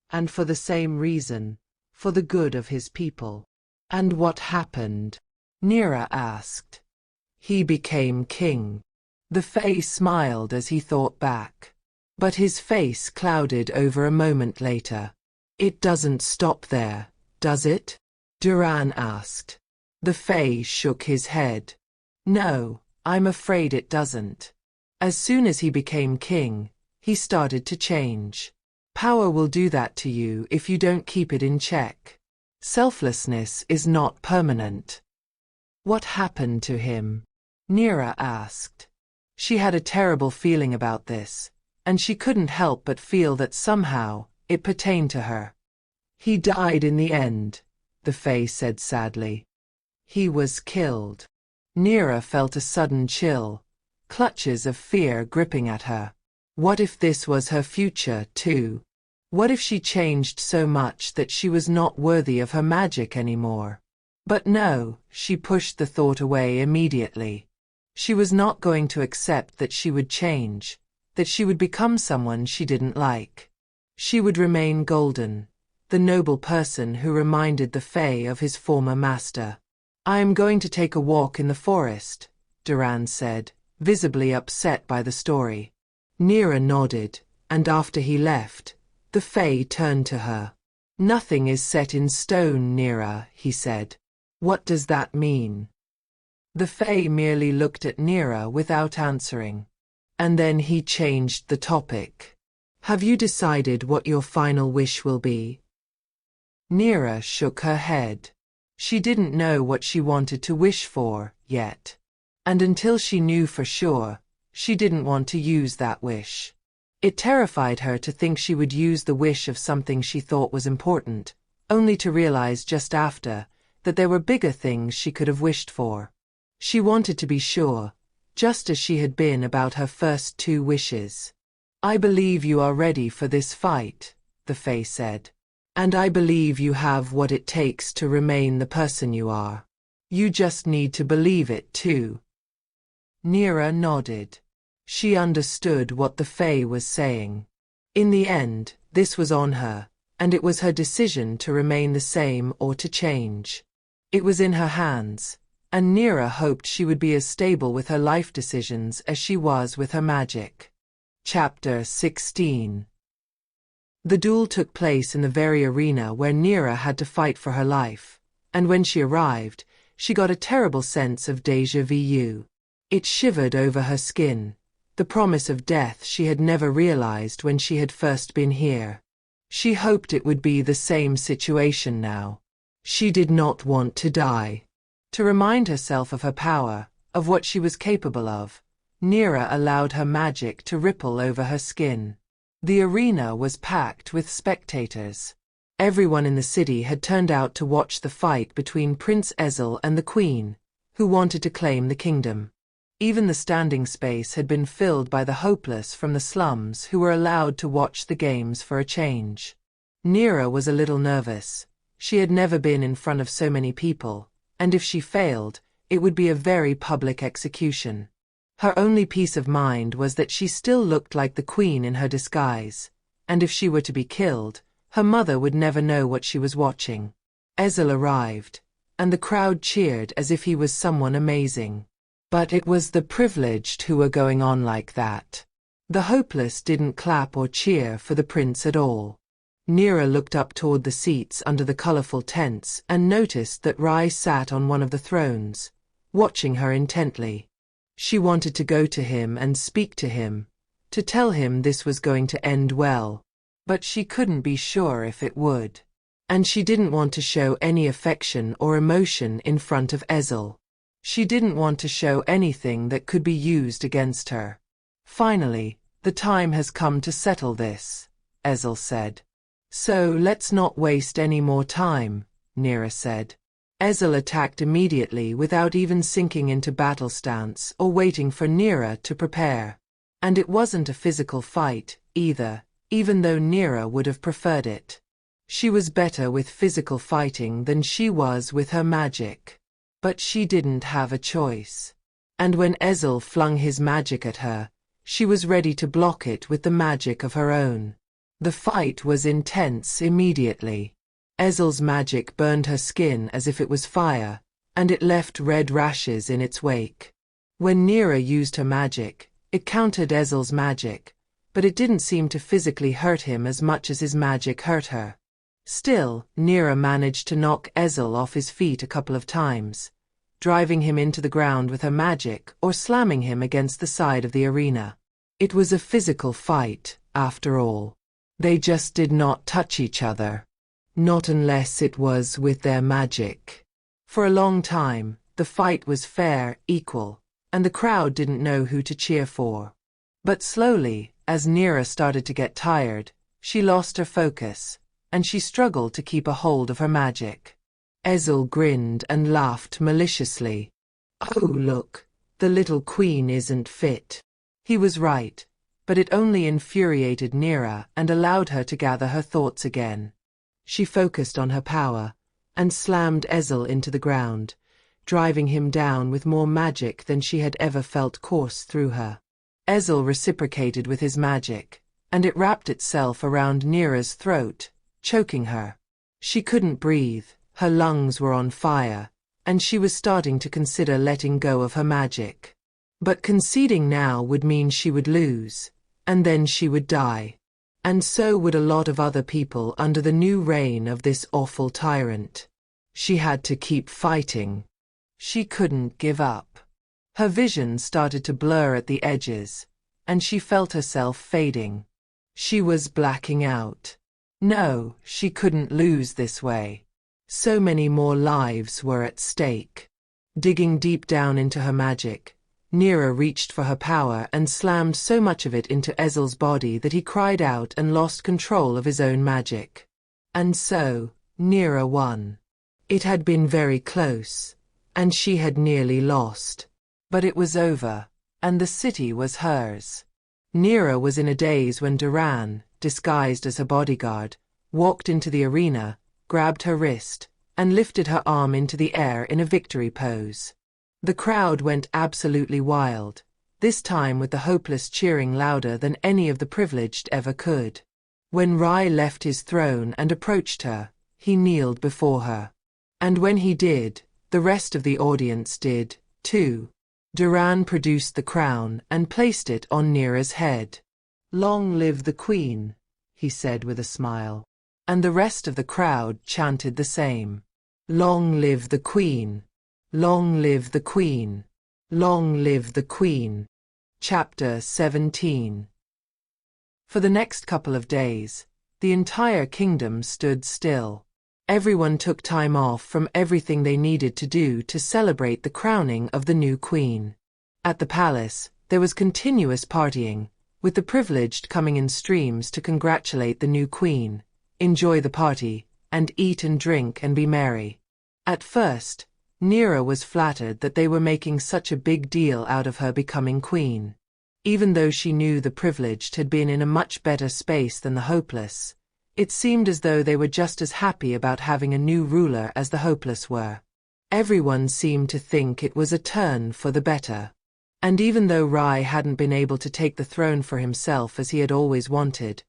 and for the same reason, for the good of his people. "And what happened?" Neera asked. "He became king." The Fae smiled as he thought back, but his face clouded over a moment later. "It doesn't stop there, does it?" Duran asked. The Fae shook his head. "No, I'm afraid it doesn't. As soon as he became king, he started to change. Power will do that to you if you don't keep it in check. Selflessness is not permanent. What happened to him? Neera asked. She had a terrible feeling about this, and she couldn't help but feel that somehow it pertained to her. He died in the end, the Fae said sadly. He was killed. Neera felt a sudden chill, clutches of fear gripping at her. What if this was her future, too? What if she changed so much that she was not worthy of her magic anymore? But no, she pushed the thought away immediately. She was not going to accept that she would change, that she would become someone she didn't like. She would remain Golden, the noble person who reminded the Fae of his former master. I am going to take a walk in the forest, Duran said, visibly upset by the story. Neera nodded, and after he left, the Fae turned to her. Nothing is set in stone, Neera, he said. What does that mean? The Fae merely looked at Neera without answering. And then he changed the topic. Have you decided what your final wish will be? Neera shook her head. She didn't know what she wanted to wish for, yet. And until she knew for sure, she didn't want to use that wish. It terrified her to think she would use the wish of something she thought was important, only to realize just after that there were bigger things she could have wished for. She wanted to be sure, just as she had been about her first 2 wishes. I believe you are ready for this fight, the Fae said. And I believe you have what it takes to remain the person you are. You just need to believe it too. Neera nodded. She understood what the Fae was saying. In the end, this was on her, and it was her decision to remain the same or to change. It was in her hands, and Neera hoped she would be as stable with her life decisions as she was with her magic. Chapter 16. The duel took place in the very arena where Neera had to fight for her life, and when she arrived, she got a terrible sense of déjà vu. It shivered over her skin, the promise of death she had never realized when she had first been here. She hoped it would be the same situation now. She did not want to die. To remind herself of her power, of what she was capable of, Neera allowed her magic to ripple over her skin. The arena was packed with spectators. Everyone in the city had turned out to watch the fight between Prince Ezel and the Queen, who wanted to claim the kingdom. Even the standing space had been filled by the hopeless from the slums who were allowed to watch the games for a change. Neera was a little nervous. She had never been in front of so many people, and if she failed, it would be a very public execution. Her only peace of mind was that she still looked like the Queen in her disguise, and if she were to be killed, her mother would never know what she was watching. Ezel arrived, and the crowd cheered as if he was someone amazing. But it was the privileged who were going on like that. The hopeless didn't clap or cheer for the prince at all. Neera looked up toward the seats under the colorful tents and noticed that Rai sat on one of the thrones, watching her intently. She wanted to go to him and speak to him, to tell him this was going to end well. But she couldn't be sure if it would. And she didn't want to show any affection or emotion in front of Ezel. She didn't want to show anything that could be used against her. Finally, the time has come to settle this, Ezel said. So let's not waste any more time, Neera said. Ezel attacked immediately without even sinking into battle stance or waiting for Neera to prepare. And it wasn't a physical fight, either, even though Neera would have preferred it. She was better with physical fighting than she was with her magic. But she didn't have a choice. And when Ezel flung his magic at her, she was ready to block it with the magic of her own. The fight was intense immediately. Ezel's magic burned her skin as if it was fire, and it left red rashes in its wake. When Neera used her magic, it countered Ezel's magic, but it didn't seem to physically hurt him as much as his magic hurt her. Still, Neera managed to knock Ezel off his feet a couple of times, driving him into the ground with her magic or slamming him against the side of the arena. It was a physical fight, after all. They just did not touch each other. Not unless it was with their magic. For a long time, the fight was fair, equal, and the crowd didn't know who to cheer for. But slowly, as Neera started to get tired, she lost her focus, and she struggled to keep a hold of her magic. Ezel grinned and laughed maliciously. "Oh look, the little queen isn't fit." He was right, but it only infuriated Neera and allowed her to gather her thoughts again. She focused on her power, and slammed Ezel into the ground, driving him down with more magic than she had ever felt course through her. Ezel reciprocated with his magic, and it wrapped itself around Neera's throat, choking her. She couldn't breathe, her lungs were on fire, and she was starting to consider letting go of her magic. But conceding now would mean she would lose, and then she would die. And so would a lot of other people under the new reign of this awful tyrant. She had to keep fighting. She couldn't give up. Her vision started to blur at the edges, and she felt herself fading. She was blacking out. No, she couldn't lose this way. So many more lives were at stake. Digging deep down into her magic, Neera reached for her power and slammed so much of it into Ezel's body that he cried out and lost control of his own magic. And so, Neera won. It had been very close, and she had nearly lost. But it was over, and the city was hers. Neera was in a daze when Duran, disguised as her bodyguard, walked into the arena, grabbed her wrist, and lifted her arm into the air in a victory pose. The crowd went absolutely wild, this time with the hopeless cheering louder than any of the privileged ever could. When Rai left his throne and approached her, he kneeled before her. And when he did, the rest of the audience did, too. Duran produced the crown and placed it on Neera's head. "Long live the Queen," he said with a smile. And the rest of the crowd chanted the same. "Long live the Queen! Long live the Queen! Long live the Queen!" Chapter 17. For the next couple of days, the entire kingdom stood still. Everyone took time off from everything they needed to do to celebrate the crowning of the new queen. At the palace, there was continuous partying, with the privileged coming in streams to congratulate the new queen, enjoy the party, and eat and drink and be merry. At first, Neera was flattered that they were making such a big deal out of her becoming queen. Even though she knew the privileged had been in a much better space than the hopeless, it seemed as though they were just as happy about having a new ruler as the hopeless were. Everyone seemed to think it was a turn for the better. And even though Rai hadn't been able to take the throne for himself as he had always wanted,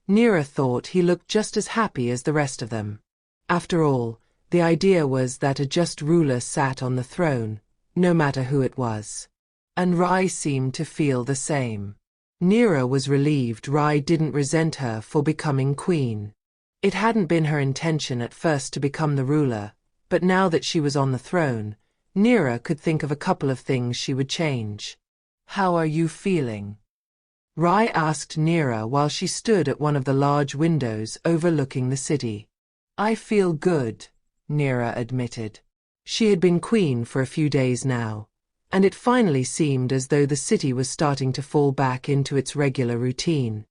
Neera thought he looked just as happy as the rest of them. After all, the idea was that a just ruler sat on the throne, no matter who it was. And Rai seemed to feel the same. Neera was relieved Rai didn't resent her for becoming queen. It hadn't been her intention at first to become the ruler, but now that she was on the throne, Neera could think of a couple of things she would change. "How are you feeling?" Rai asked Neera while she stood at one of the large windows overlooking the city. "I feel good," Neera admitted. She had been queen for a few days now, and it finally seemed as though the city was starting to fall back into its regular routine.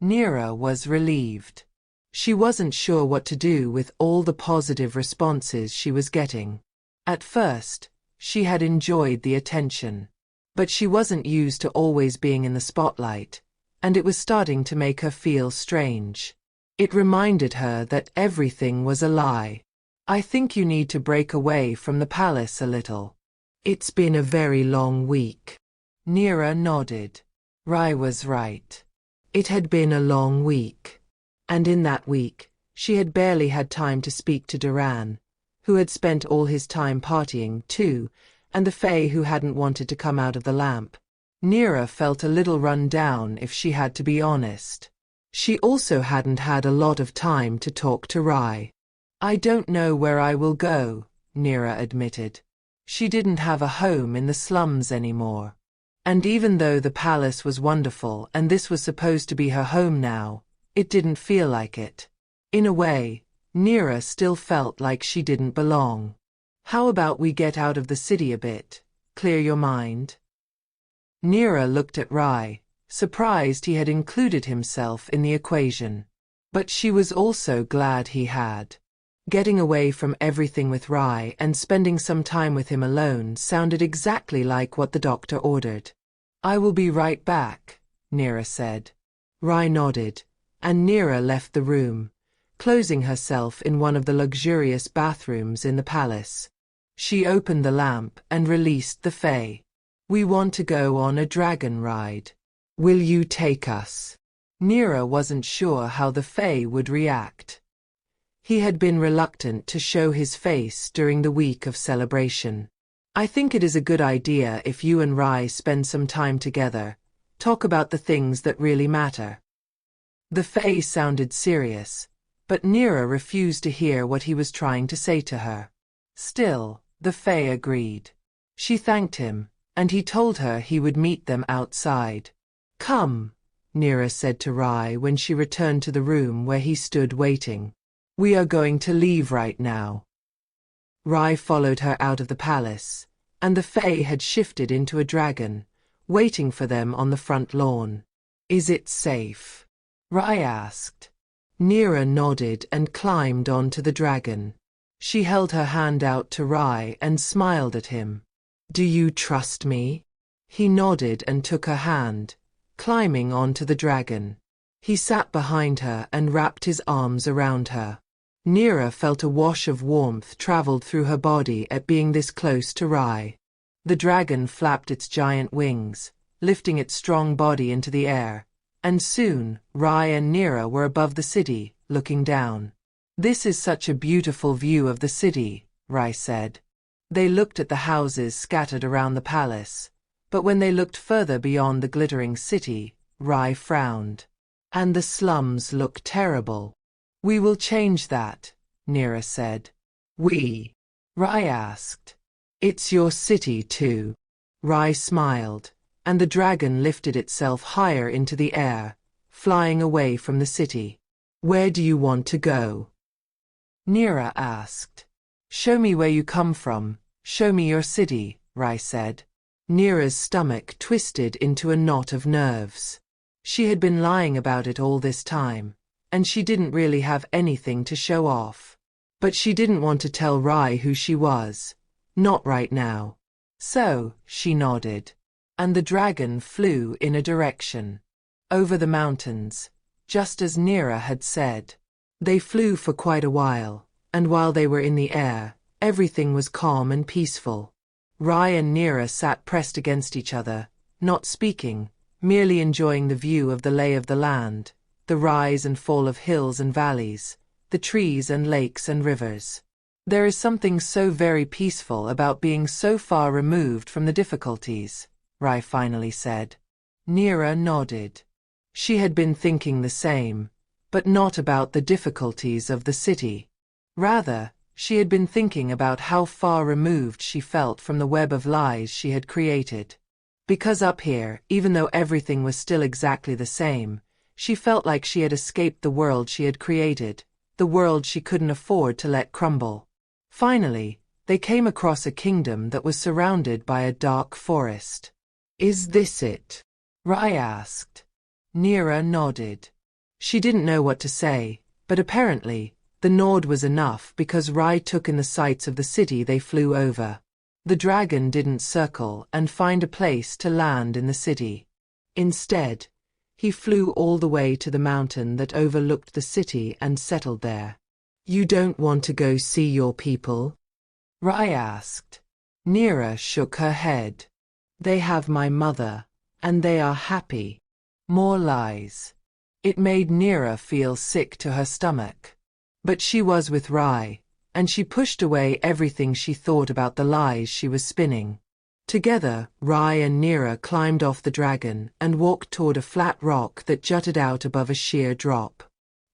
Neera was relieved. She wasn't sure what to do with all the positive responses she was getting. At first, she had enjoyed the attention. But she wasn't used to always being in the spotlight, and it was starting to make her feel strange. It reminded her that everything was a lie. "I think you need to break away from the palace a little. It's been a very long week." Neera nodded. Rai was right. It had been a long week. And in that week, she had barely had time to speak to Duran, who had spent all his time partying too, and the Fae who hadn't wanted to come out of the lamp. Neera felt a little run down if she had to be honest. She also hadn't had a lot of time to talk to Rai. "I don't know where I will go," Neera admitted. She didn't have a home in the slums anymore. And even though the palace was wonderful and this was supposed to be her home now, it didn't feel like it. In a way, Neera still felt like she didn't belong. How about we get out of the city a bit, clear your mind? Neera looked at Rai, surprised he had included himself in the equation. But she was also glad he had. Getting away from everything with Rai and spending some time with him alone sounded exactly like what the doctor ordered. I will be right back, Neera said. Rai nodded, and Neera left the room, closing herself in one of the luxurious bathrooms in the palace. She opened the lamp and released the Fae. We want to go on a dragon ride. Will you take us? Neera wasn't sure how the Fae would react. He had been reluctant to show his face during the week of celebration. I think it is a good idea if you and Rai spend some time together, talk about the things that really matter. The Fae sounded serious, but Neera refused to hear what he was trying to say to her. Still, the Fae agreed. She thanked him, and he told her he would meet them outside. Come, Neera said to Rai when she returned to the room where he stood waiting. We are going to leave right now. Rai followed her out of the palace, and the Fae had shifted into a dragon, waiting for them on the front lawn. Is it safe? Rai asked. Neera nodded and climbed onto the dragon. She held her hand out to Rai and smiled at him. Do you trust me? He nodded and took her hand, climbing onto the dragon. He sat behind her and wrapped his arms around her. Neera felt a wash of warmth traveled through her body at being this close to Rai. The dragon flapped its giant wings, lifting its strong body into the air, and soon Rai and Neera were above the city, looking down. This is such a beautiful view of the city, Rai said. They looked at the houses scattered around the palace, but when they looked further beyond the glittering city, Rai frowned. And the slums look terrible. We will change that, Neera said. We? Rai asked. It's your city too. Rai smiled, and the dragon lifted itself higher into the air, flying away from the city. Where do you want to go? Neera asked. Show me where you come from, show me your city, Rai said. Neera's stomach twisted into a knot of nerves. She had been lying about it all this time, and she didn't really have anything to show off. But she didn't want to tell Rai who she was. Not right now. So, she nodded. And the dragon flew in a direction. Over the mountains, just as Neera had said. They flew for quite a while, and while they were in the air, everything was calm and peaceful. Rai and Neera sat pressed against each other, not speaking, merely enjoying the view of the lay of the land, the rise and fall of hills and valleys, the trees and lakes and rivers. There is something so very peaceful about being so far removed from the difficulties, Rai finally said. Neera nodded. She had been thinking the same, but not about the difficulties of the city. Rather, she had been thinking about how far removed she felt from the web of lies she had created. Because up here, even though everything was still exactly the same, she felt like she had escaped the world she had created, the world she couldn't afford to let crumble. Finally, they came across a kingdom that was surrounded by a dark forest. Is this it? Rai asked. Neera nodded. She didn't know what to say, but apparently, the nod was enough because Rai took in the sights of the city they flew over. The dragon didn't circle and find a place to land in the city. Instead, he flew all the way to the mountain that overlooked the city and settled there. You don't want to go see your people? Rai asked. Neera shook her head. They have my mother, and they are happy. More lies. It made Neera feel sick to her stomach. But she was with Rai, and she pushed away everything she thought about the lies she was spinning. Together, Rai and Neera climbed off the dragon and walked toward a flat rock that jutted out above a sheer drop.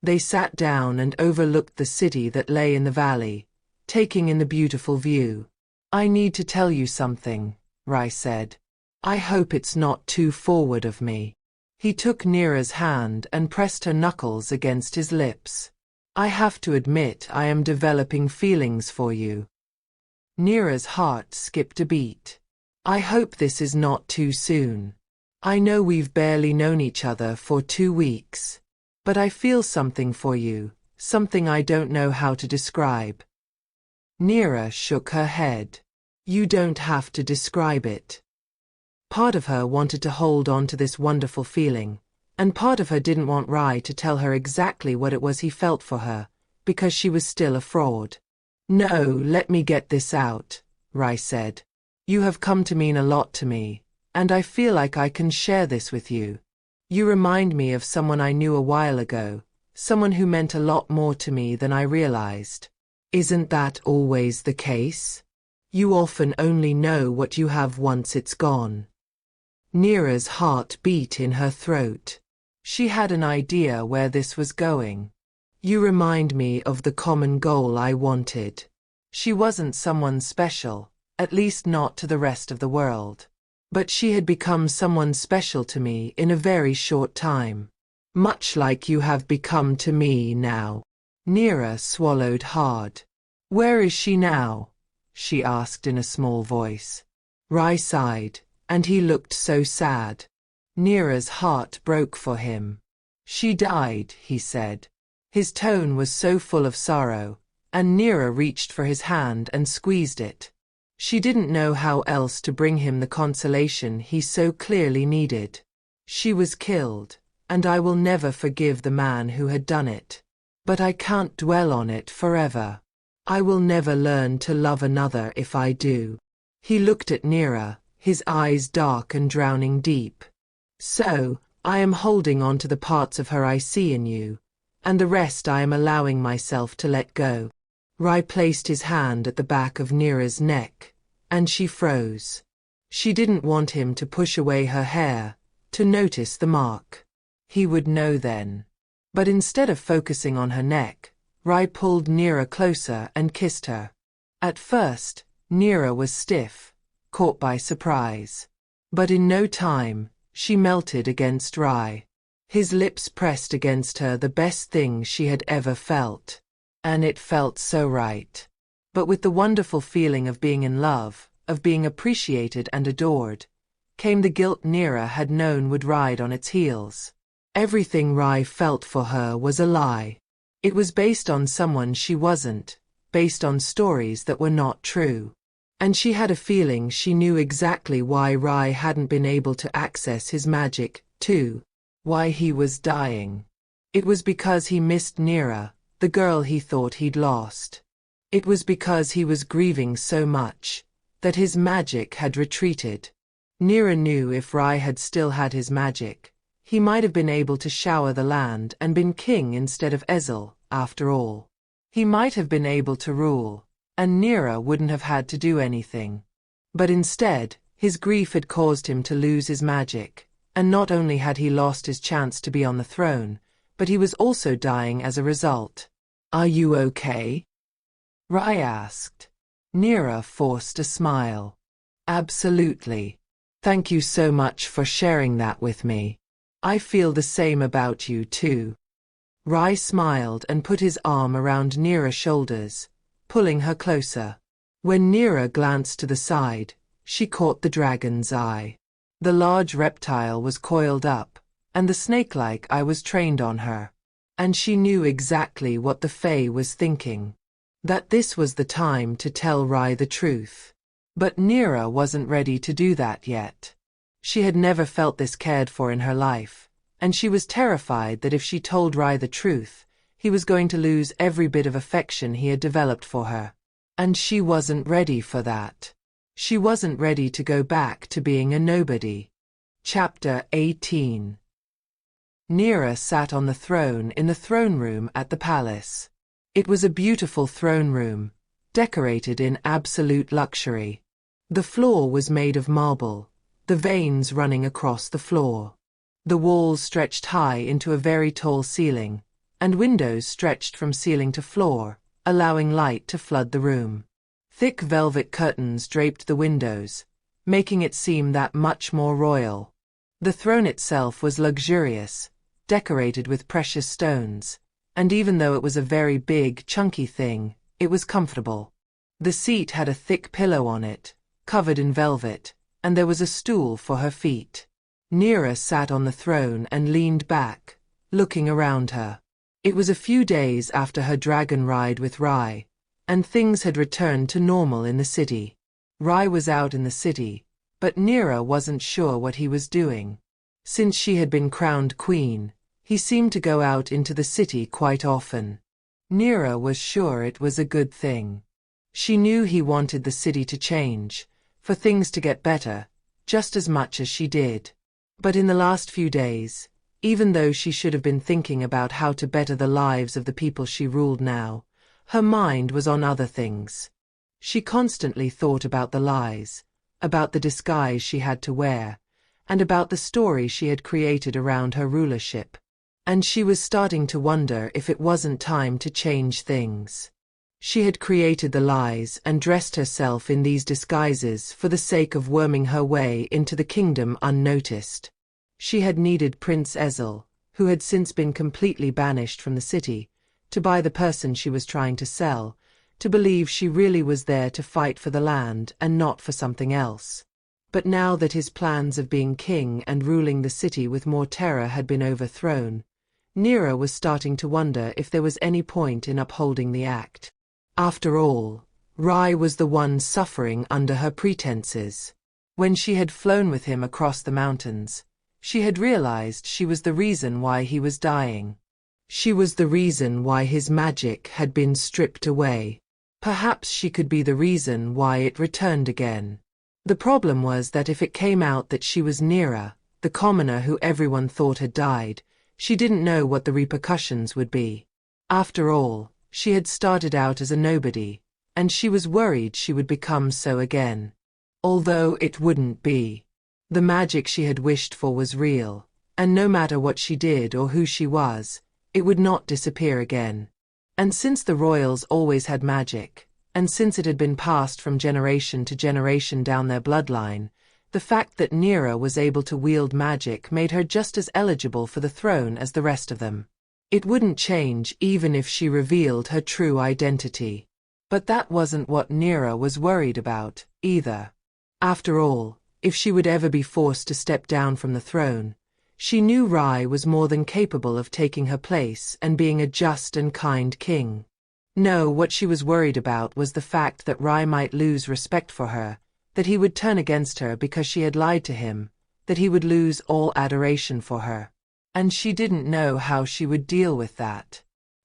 They sat down and overlooked the city that lay in the valley, taking in the beautiful view. I need to tell you something, Rai said. I hope it's not too forward of me. He took Neera's hand and pressed her knuckles against his lips. I have to admit I am developing feelings for you. Neera's heart skipped a beat. I hope this is not too soon. I know we've barely known each other for 2 weeks. But I feel something for you, something I don't know how to describe. Neera shook her head. You don't have to describe it. Part of her wanted to hold on to this wonderful feeling, and part of her didn't want Rai to tell her exactly what it was he felt for her, because she was still a fraud. No, let me get this out, Rai said. You have come to mean a lot to me, and I feel like I can share this with you. You remind me of someone I knew a while ago, someone who meant a lot more to me than I realized. Isn't that always the case? You often only know what you have once it's gone. Neera's heart beat in her throat. She had an idea where this was going. You remind me of the common goal I wanted. She wasn't someone special, at least not to the rest of the world. But she had become someone special to me in a very short time. Much like you have become to me now. Neera swallowed hard. Where is she now? She asked in a small voice. Rai sighed, and he looked so sad. Neera's heart broke for him. She died, he said. His tone was so full of sorrow, and Neera reached for his hand and squeezed it. She didn't know how else to bring him the consolation he so clearly needed. She was killed, and I will never forgive the man who had done it. But I can't dwell on it forever. I will never learn to love another if I do. He looked at Neera, his eyes dark and drowning deep. So, I am holding on to the parts of her I see in you, and the rest I am allowing myself to let go. Rai placed his hand at the back of Neera's neck, and she froze. She didn't want him to push away her hair, to notice the mark. He would know then. But instead of focusing on her neck, Rai pulled Neera closer and kissed her. At first, Neera was stiff, caught by surprise. But in no time, she melted against Rai. His lips pressed against her, the best thing she had ever felt. And it felt so right. But with the wonderful feeling of being in love, of being appreciated and adored, came the guilt Neera had known would ride on its heels. Everything Rai felt for her was a lie. It was based on someone she wasn't, based on stories that were not true. And she had a feeling she knew exactly why Rai hadn't been able to access his magic, too. Why he was dying. It was because he missed Neera, the girl he thought he'd lost. It was because he was grieving so much, that his magic had retreated. Neera knew if Rai had still had his magic, he might have been able to shower the land and been king instead of Ezel, after all. He might have been able to rule, and Neera wouldn't have had to do anything. But instead, his grief had caused him to lose his magic, and not only had he lost his chance to be on the throne, but he was also dying as a result. Are you okay? Rai asked. Neera forced a smile. Absolutely. Thank you so much for sharing that with me. I feel the same about you too. Rai smiled and put his arm around Neera's shoulders, pulling her closer. When Neera glanced to the side, she caught the dragon's eye. The large reptile was coiled up, and the snake-like eye was trained on her. And she knew exactly what the Fae was thinking. That this was the time to tell Rai the truth. But Neera wasn't ready to do that yet. She had never felt this cared for in her life, and she was terrified that if she told Rai the truth, he was going to lose every bit of affection he had developed for her. And she wasn't ready for that. She wasn't ready to go back to being a nobody. Chapter 18. Neera sat on the throne in the throne room at the palace. It was a beautiful throne room, decorated in absolute luxury. The floor was made of marble, the veins running across the floor. The walls stretched high into a very tall ceiling, and windows stretched from ceiling to floor, allowing light to flood the room. Thick velvet curtains draped the windows, making it seem that much more royal. The throne itself was luxurious, decorated with precious stones, and even though it was a very big, chunky thing, it was comfortable. The seat had a thick pillow on it, covered in velvet, and there was a stool for her feet. Neera sat on the throne and leaned back, looking around her. It was a few days after her dragon ride with Rai, and things had returned to normal in the city. Rai was out in the city, but Neera wasn't sure what he was doing. Since she had been crowned queen, he seemed to go out into the city quite often. Neera was sure it was a good thing. She knew he wanted the city to change, for things to get better, just as much as she did. But in the last few days, even though she should have been thinking about how to better the lives of the people she ruled now, her mind was on other things. She constantly thought about the lies, about the disguise she had to wear, and about the story she had created around her rulership. And she was starting to wonder if it wasn't time to change things. She had created the lies and dressed herself in these disguises for the sake of worming her way into the kingdom unnoticed. She had needed Prince Ezel, who had since been completely banished from the city, to buy the person she was trying to sell, to believe she really was there to fight for the land and not for something else. But now that his plans of being king and ruling the city with more terror had been overthrown, Neera was starting to wonder if there was any point in upholding the act. After all, Rai was the one suffering under her pretenses. When she had flown with him across the mountains, she had realized she was the reason why he was dying. She was the reason why his magic had been stripped away. Perhaps she could be the reason why it returned again. The problem was that if it came out that she was Neera, the commoner who everyone thought had died, she didn't know what the repercussions would be. After all, she had started out as a nobody, and she was worried she would become so again. Although it wouldn't be. The magic she had wished for was real, and no matter what she did or who she was, it would not disappear again. And since the royals always had magic, and since it had been passed from generation to generation down their bloodline, the fact that Neera was able to wield magic made her just as eligible for the throne as the rest of them. It wouldn't change even if she revealed her true identity. But that wasn't what Neera was worried about, either. After all, if she would ever be forced to step down from the throne, she knew Rai was more than capable of taking her place and being a just and kind king. No, what she was worried about was the fact that Rai might lose respect for her, that he would turn against her because she had lied to him, that he would lose all adoration for her. And she didn't know how she would deal with that.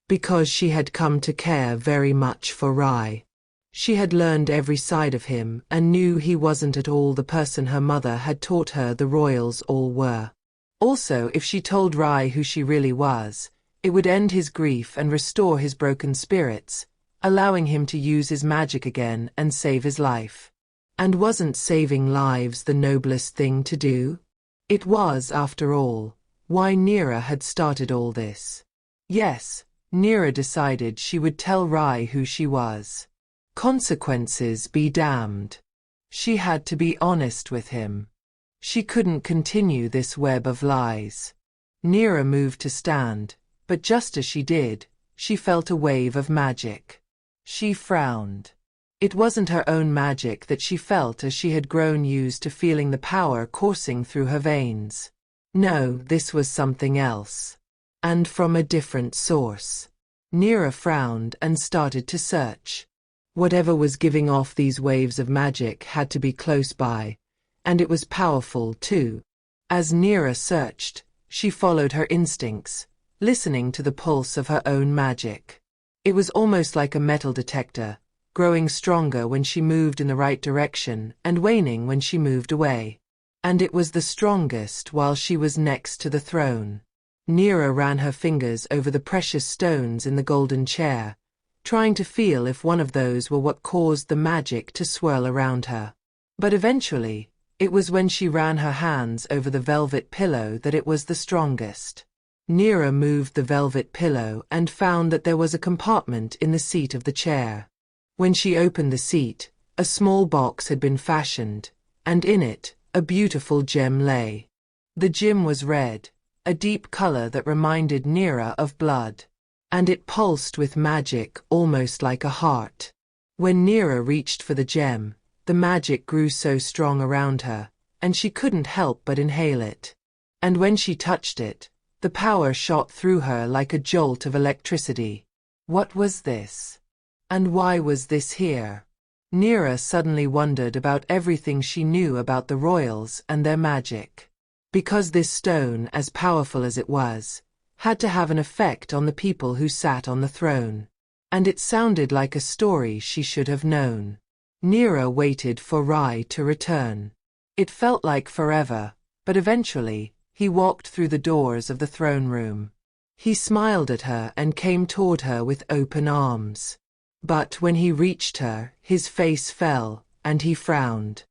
Because she had come to care very much for Rai. She had learned every side of him and knew he wasn't at all the person her mother had taught her the royals all were. Also, if she told Rai who she really was, it would end his grief and restore his broken spirits, allowing him to use his magic again and save his life. And wasn't saving lives the noblest thing to do? It was, after all, why Neera had started all this. Yes, Neera decided she would tell Rai who she was. Consequences be damned. She had to be honest with him. She couldn't continue this web of lies. Neera moved to stand, but just as she did, she felt a wave of magic. She frowned. It wasn't her own magic that she felt, as she had grown used to feeling the power coursing through her veins. No, this was something else. And from a different source. Neera frowned and started to search. Whatever was giving off these waves of magic had to be close by, and it was powerful too. As Neera searched, she followed her instincts, listening to the pulse of her own magic. It was almost like a metal detector, growing stronger when she moved in the right direction and waning when she moved away. And it was the strongest while she was next to the throne. Neera ran her fingers over the precious stones in the golden chair, trying to feel if one of those were what caused the magic to swirl around her. But eventually, it was when she ran her hands over the velvet pillow that it was the strongest. Neera moved the velvet pillow and found that there was a compartment in the seat of the chair. When she opened the seat, a small box had been fashioned, and in it, a beautiful gem lay. The gem was red, a deep color that reminded Neera of blood, and it pulsed with magic almost like a heart. When Neera reached for the gem, the magic grew so strong around her, and she couldn't help but inhale it. And when she touched it, the power shot through her like a jolt of electricity. What was this? And why was this here? Neera suddenly wondered about everything she knew about the royals and their magic. Because this stone, as powerful as it was, had to have an effect on the people who sat on the throne. And it sounded like a story she should have known. Neera waited for Rai to return. It felt like forever, but eventually, he walked through the doors of the throne room. He smiled at her and came toward her with open arms. But when he reached her, his face fell, and he frowned.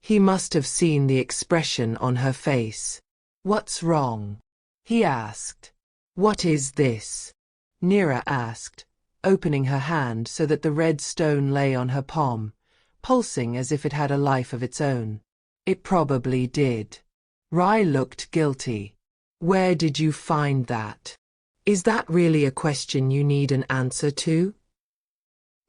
He must have seen the expression on her face. "What's wrong?" he asked. "What is this?" Neera asked, opening her hand so that the red stone lay on her palm, pulsing as if it had a life of its own. It probably did. Rai looked guilty. "Where did you find that? Is that really a question you need an answer to?"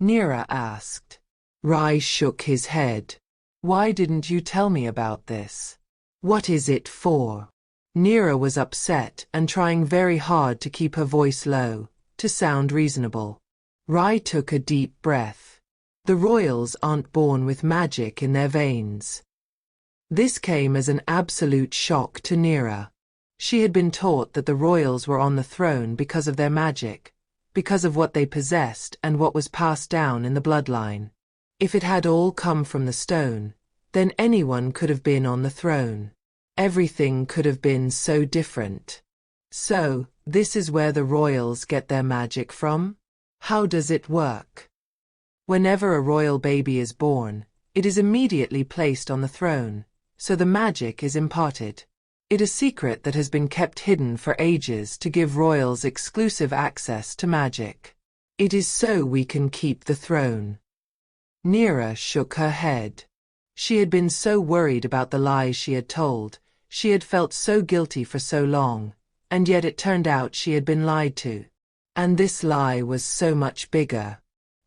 Neera asked. Rai shook his head. "Why didn't you tell me about this? What is it for?" Neera was upset and trying very hard to keep her voice low, to sound reasonable. Rai took a deep breath. The royals aren't born with magic in their veins. This came as an absolute shock to Neera. She had been taught that the royals were on the throne because of their magic, because of what they possessed and what was passed down in the bloodline. If it had all come from the stone, then anyone could have been on the throne. Everything could have been so different. So, this is where the royals get their magic from? How does it work? Whenever a royal baby is born, it is immediately placed on the throne, so the magic is imparted. It is a secret that has been kept hidden for ages to give royals exclusive access to magic. It is so we can keep the throne. Neera shook her head. She had been so worried about the lies she had told, she had felt so guilty for so long, and yet it turned out she had been lied to. And this lie was so much bigger,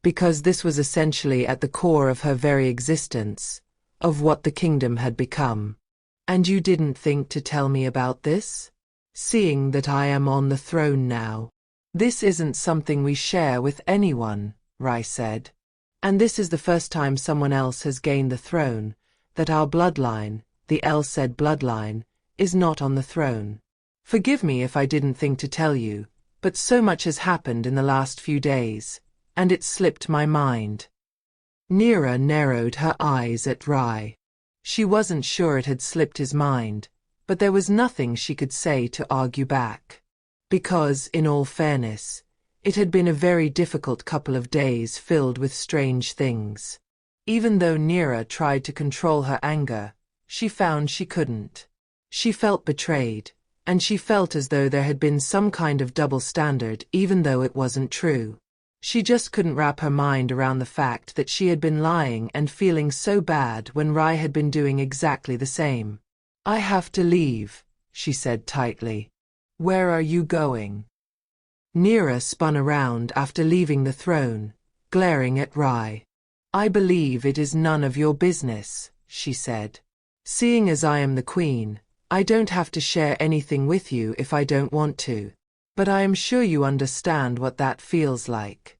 because this was essentially at the core of her very existence, of what the kingdom had become. "And you didn't think to tell me about this? Seeing that I am on the throne now. This isn't something we share with anyone," Rai said. "And this is the first time someone else has gained the throne, that our bloodline, the El-Said bloodline, is not on the throne. Forgive me if I didn't think to tell you, but so much has happened in the last few days, and it slipped my mind." Neera narrowed her eyes at Rai. She wasn't sure it had slipped his mind, but there was nothing she could say to argue back. Because, in all fairness, it had been a very difficult couple of days filled with strange things. Even though Neera tried to control her anger, she found she couldn't. She felt betrayed, and she felt as though there had been some kind of double standard even though it wasn't true. She just couldn't wrap her mind around the fact that she had been lying and feeling so bad when Rai had been doing exactly the same. "I have to leave," she said tightly. "Where are you going?" Neera spun around after leaving the throne, glaring at Rai. "I believe it is none of your business," she said. "Seeing as I am the queen, I don't have to share anything with you if I don't want to. But I am sure you understand what that feels like."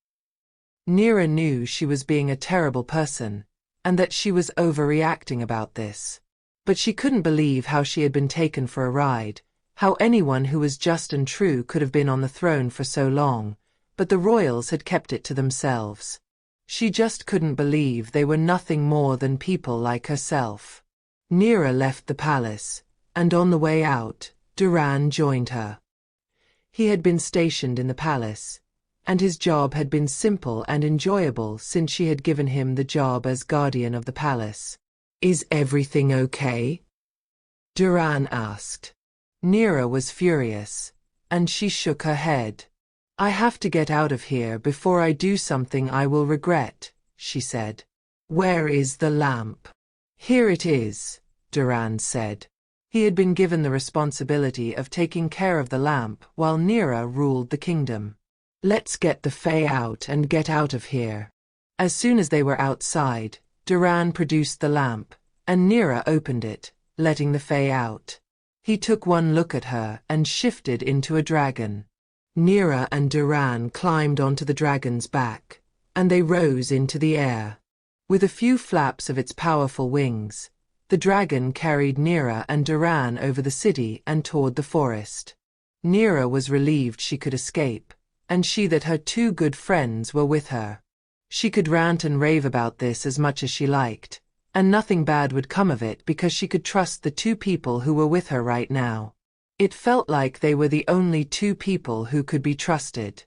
Neera knew she was being a terrible person, and that she was overreacting about this. But she couldn't believe how she had been taken for a ride, how anyone who was just and true could have been on the throne for so long, but the royals had kept it to themselves. She just couldn't believe they were nothing more than people like herself. Neera left the palace, and on the way out, Duran joined her. He had been stationed in the palace, and his job had been simple and enjoyable since she had given him the job as guardian of the palace. "Is everything okay?" Duran asked. Neera was furious, and she shook her head. I have to get out of here before I do something I will regret, she said. Where is the lamp? Here it is, Duran said. He had been given the responsibility of taking care of the lamp while Neera ruled the kingdom. Let's get the Fae out and get out of here. As soon as they were outside, Duran produced the lamp, and Neera opened it, letting the Fae out. He took one look at her and shifted into a dragon. Neera and Duran climbed onto the dragon's back, and they rose into the air. With a few flaps of its powerful wings, the dragon carried Neera and Duran over the city and toward the forest. Neera was relieved she could escape, and she that her two good friends were with her. She could rant and rave about this as much as she liked, and nothing bad would come of it because she could trust the two people who were with her right now. It felt like they were the only two people who could be trusted.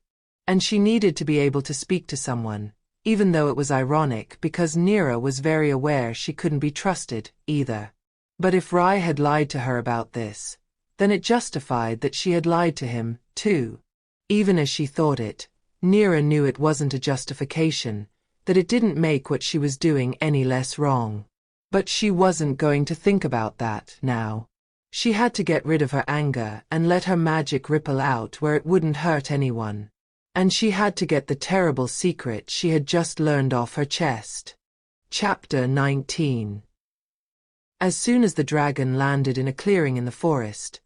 And she needed to be able to speak to someone, even though it was ironic because Neera was very aware she couldn't be trusted, either. But if Rai had lied to her about this, then it justified that she had lied to him, too. Even as she thought it, Neera knew it wasn't a justification, that it didn't make what she was doing any less wrong. But she wasn't going to think about that now. She had to get rid of her anger and let her magic ripple out where it wouldn't hurt anyone. And she had to get the terrible secret she had just learned off her chest. Chapter 19. As soon as the dragon landed in a clearing in the forest,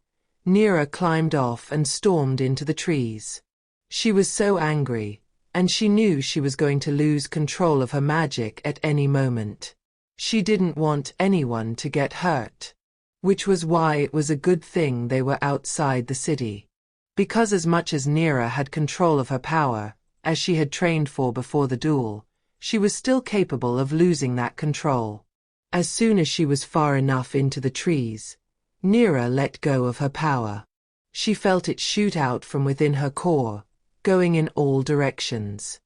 Neera climbed off and stormed into the trees. She was so angry, and she knew she was going to lose control of her magic at any moment. She didn't want anyone to get hurt, which was why it was a good thing they were outside the city. Because as much as Neera had control of her power, as she had trained for before the duel, she was still capable of losing that control. As soon as she was far enough into the trees, Neera let go of her power. She felt it shoot out from within her core, going in all directions.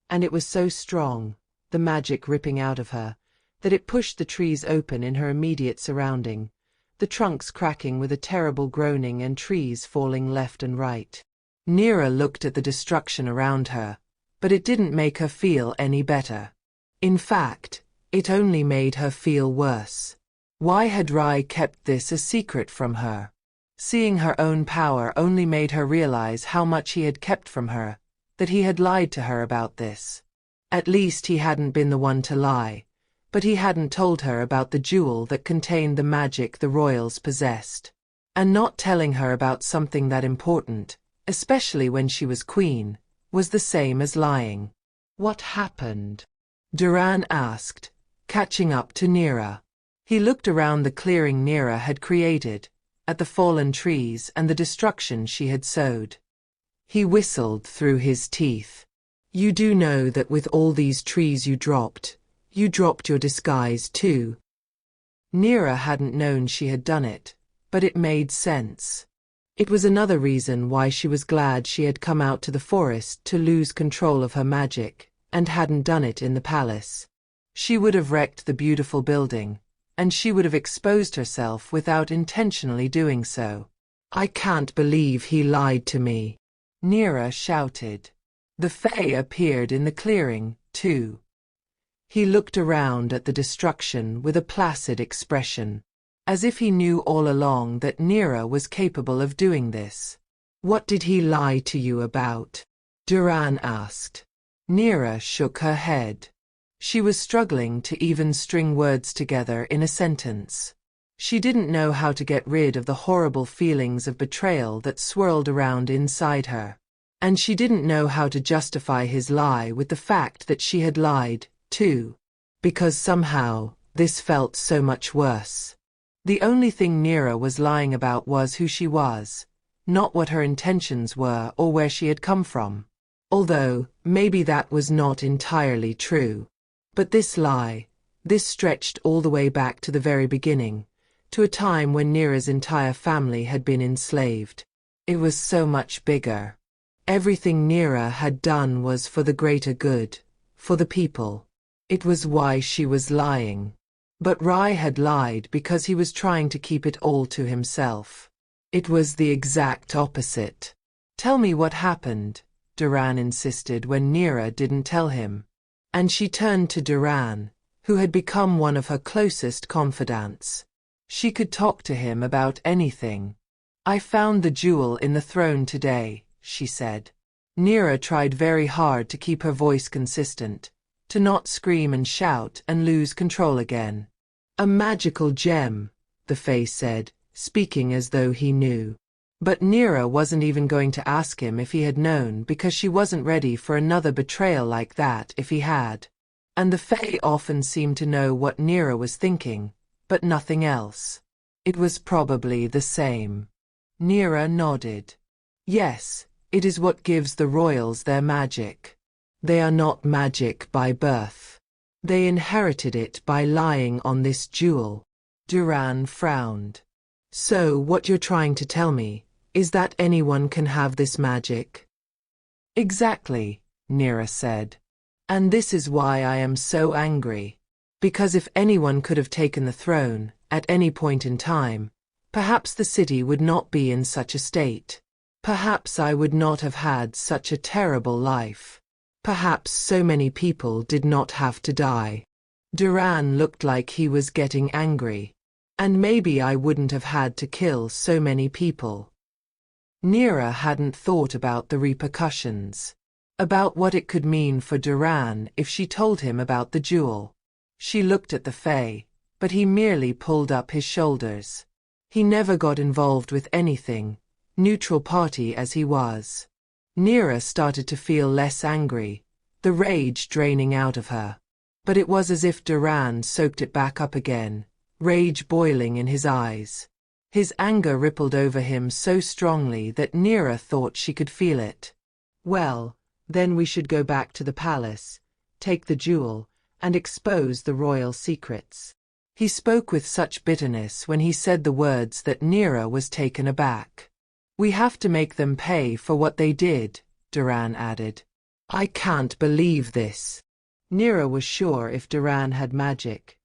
And it was so strong, the magic ripping out of her, that it pushed the trees open in her immediate surrounding, the trunks cracking with a terrible groaning and trees falling left and right. Neera looked at the destruction around her, but it didn't make her feel any better. In fact, it only made her feel worse. Why had Rai kept this a secret from her? Seeing her own power only made her realize how much he had kept from her, that he had lied to her about this. At least he hadn't been the one to lie, but he hadn't told her about the jewel that contained the magic the royals possessed. And not telling her about something that important, especially when she was queen, was the same as lying. What happened? Duran asked, catching up to Neera. He looked around the clearing Neera had created, at the fallen trees and the destruction she had sowed. He whistled through his teeth. You do know that with all these trees you dropped your disguise too. Neera hadn't known she had done it, but it made sense. It was another reason why she was glad she had come out to the forest to lose control of her magic, and hadn't done it in the palace. She would have wrecked the beautiful building, and she would have exposed herself without intentionally doing so. I can't believe he lied to me, Neera shouted. The Fae appeared in the clearing, too. He looked around at the destruction with a placid expression, as if he knew all along that Neera was capable of doing this. What did he lie to you about? Duran asked. Neera shook her head. She was struggling to even string words together in a sentence. She didn't know how to get rid of the horrible feelings of betrayal that swirled around inside her. And she didn't know how to justify his lie with the fact that she had lied, too. Because somehow, this felt so much worse. The only thing Neera was lying about was who she was, not what her intentions were or where she had come from. Although, maybe that was not entirely true. But this lie, this stretched all the way back to the very beginning, to a time when Neera's entire family had been enslaved. It was so much bigger. Everything Neera had done was for the greater good, for the people. It was why she was lying. But Rai had lied because he was trying to keep it all to himself. It was the exact opposite. Tell me what happened, Duran insisted when Neera didn't tell him. And she turned to Duran, who had become one of her closest confidants. She could talk to him about anything. I found the jewel in the throne today, she said. Neera tried very hard to keep her voice consistent, to not scream and shout and lose control again. A magical gem, the Fae said, speaking as though he knew. But Neera wasn't even going to ask him if he had known because she wasn't ready for another betrayal like that if he had. And the Fae often seemed to know what Neera was thinking, but nothing else. It was probably the same. Neera nodded. Yes, it is what gives the royals their magic. They are not magic by birth. They inherited it by lying on this jewel. Duran frowned. So what you're trying to tell me is that anyone can have this magic? Exactly, Neera said. And this is why I am so angry. Because if anyone could have taken the throne, at any point in time, perhaps the city would not be in such a state. Perhaps I would not have had such a terrible life. Perhaps so many people did not have to die. Duran looked like he was getting angry. And maybe I wouldn't have had to kill so many people. Neera hadn't thought about the repercussions. About what it could mean for Duran if she told him about the jewel. She looked at the Fae, but he merely pulled up his shoulders. He never got involved with anything, neutral party as he was. Neera started to feel less angry, the rage draining out of her. But it was as if Duran soaked it back up again, rage boiling in his eyes. His anger rippled over him so strongly that Neera thought she could feel it. Well, then we should go back to the palace, take the jewel, and expose the royal secrets. He spoke with such bitterness when he said the words that Neera was taken aback. We have to make them pay for what they did, Duran added. I can't believe this. Neera was sure if Duran had magic,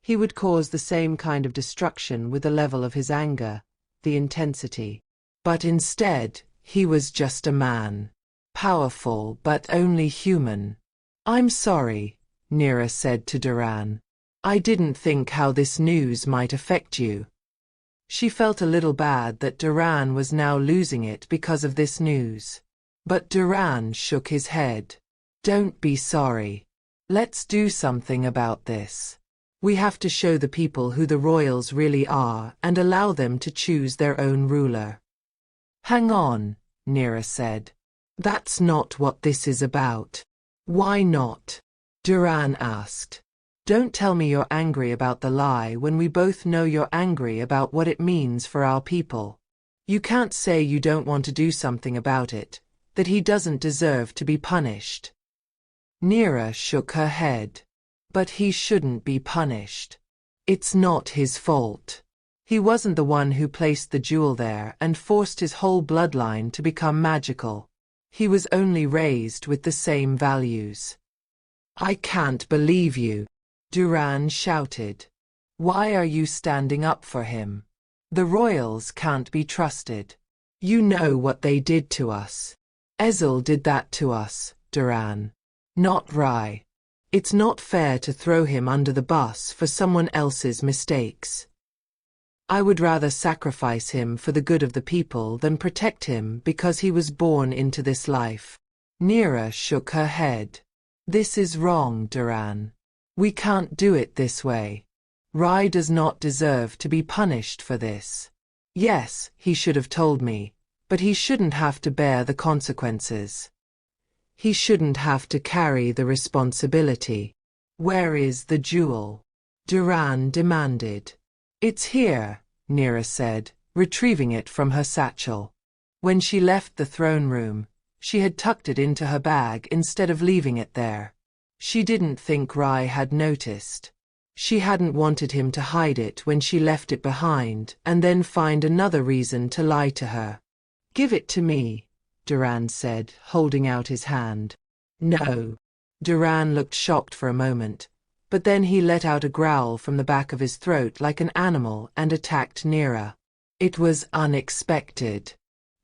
he would cause the same kind of destruction with the level of his anger, the intensity. But instead, he was just a man. Powerful but only human. I'm sorry, Neera said to Duran. I didn't think how this news might affect you. She felt a little bad that Duran was now losing it because of this news. But Duran shook his head. Don't be sorry. Let's do something about this. We have to show the people who the royals really are and allow them to choose their own ruler. Hang on, Neera said. That's not what this is about. Why not? Duran asked. Don't tell me you're angry about the lie when we both know you're angry about what it means for our people. You can't say you don't want to do something about it, that he doesn't deserve to be punished. Neera shook her head. But he shouldn't be punished. It's not his fault. He wasn't the one who placed the jewel there and forced his whole bloodline to become magical. He was only raised with the same values. I can't believe you, Duran shouted. Why are you standing up for him? The royals can't be trusted. You know what they did to us. Ezel did that to us, Duran. Not Rai. It's not fair to throw him under the bus for someone else's mistakes. I would rather sacrifice him for the good of the people than protect him because he was born into this life. Neera shook her head. This is wrong, Duran. We can't do it this way. Rai does not deserve to be punished for this. Yes, he should have told me, but he shouldn't have to bear the consequences. He shouldn't have to carry the responsibility. Where is the jewel? Duran demanded. It's here, Neera said, retrieving it from her satchel. When she left the throne room, she had tucked it into her bag instead of leaving it there. She didn't think Rai had noticed. She hadn't wanted him to hide it when she left it behind and then find another reason to lie to her. Give it to me, Duran said, holding out his hand. No. Duran looked shocked for a moment, but then he let out a growl from the back of his throat like an animal and attacked Neera. It was unexpected.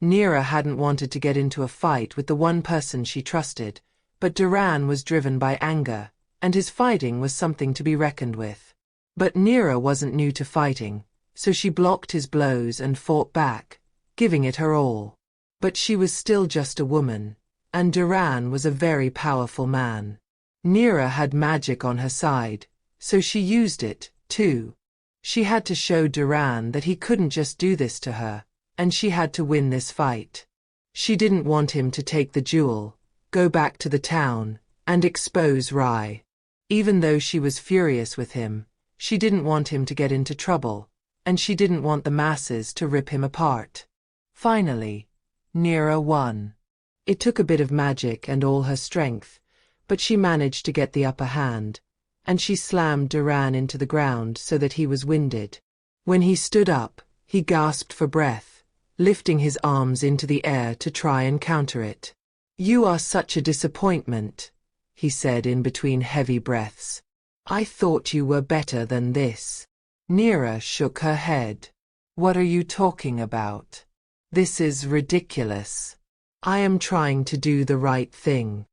Neera hadn't wanted to get into a fight with the one person she trusted, but Duran was driven by anger, and his fighting was something to be reckoned with. But Neera wasn't new to fighting, so she blocked his blows and fought back, giving it her all. But she was still just a woman, and Duran was a very powerful man. Neera had magic on her side, so she used it, too. She had to show Duran that he couldn't just do this to her, and she had to win this fight. She didn't want him to take the jewel, go back to the town, and expose Rai. Even though she was furious with him, she didn't want him to get into trouble, and she didn't want the masses to rip him apart. Finally, Neera won. It took a bit of magic and all her strength, but she managed to get the upper hand, and she slammed Duran into the ground so that he was winded. When he stood up, he gasped for breath, lifting his arms into the air to try and counter it. "You are such a disappointment," he said in between heavy breaths. "I thought you were better than this." Neera shook her head. "What are you talking about? This is ridiculous. I am trying to do the right thing."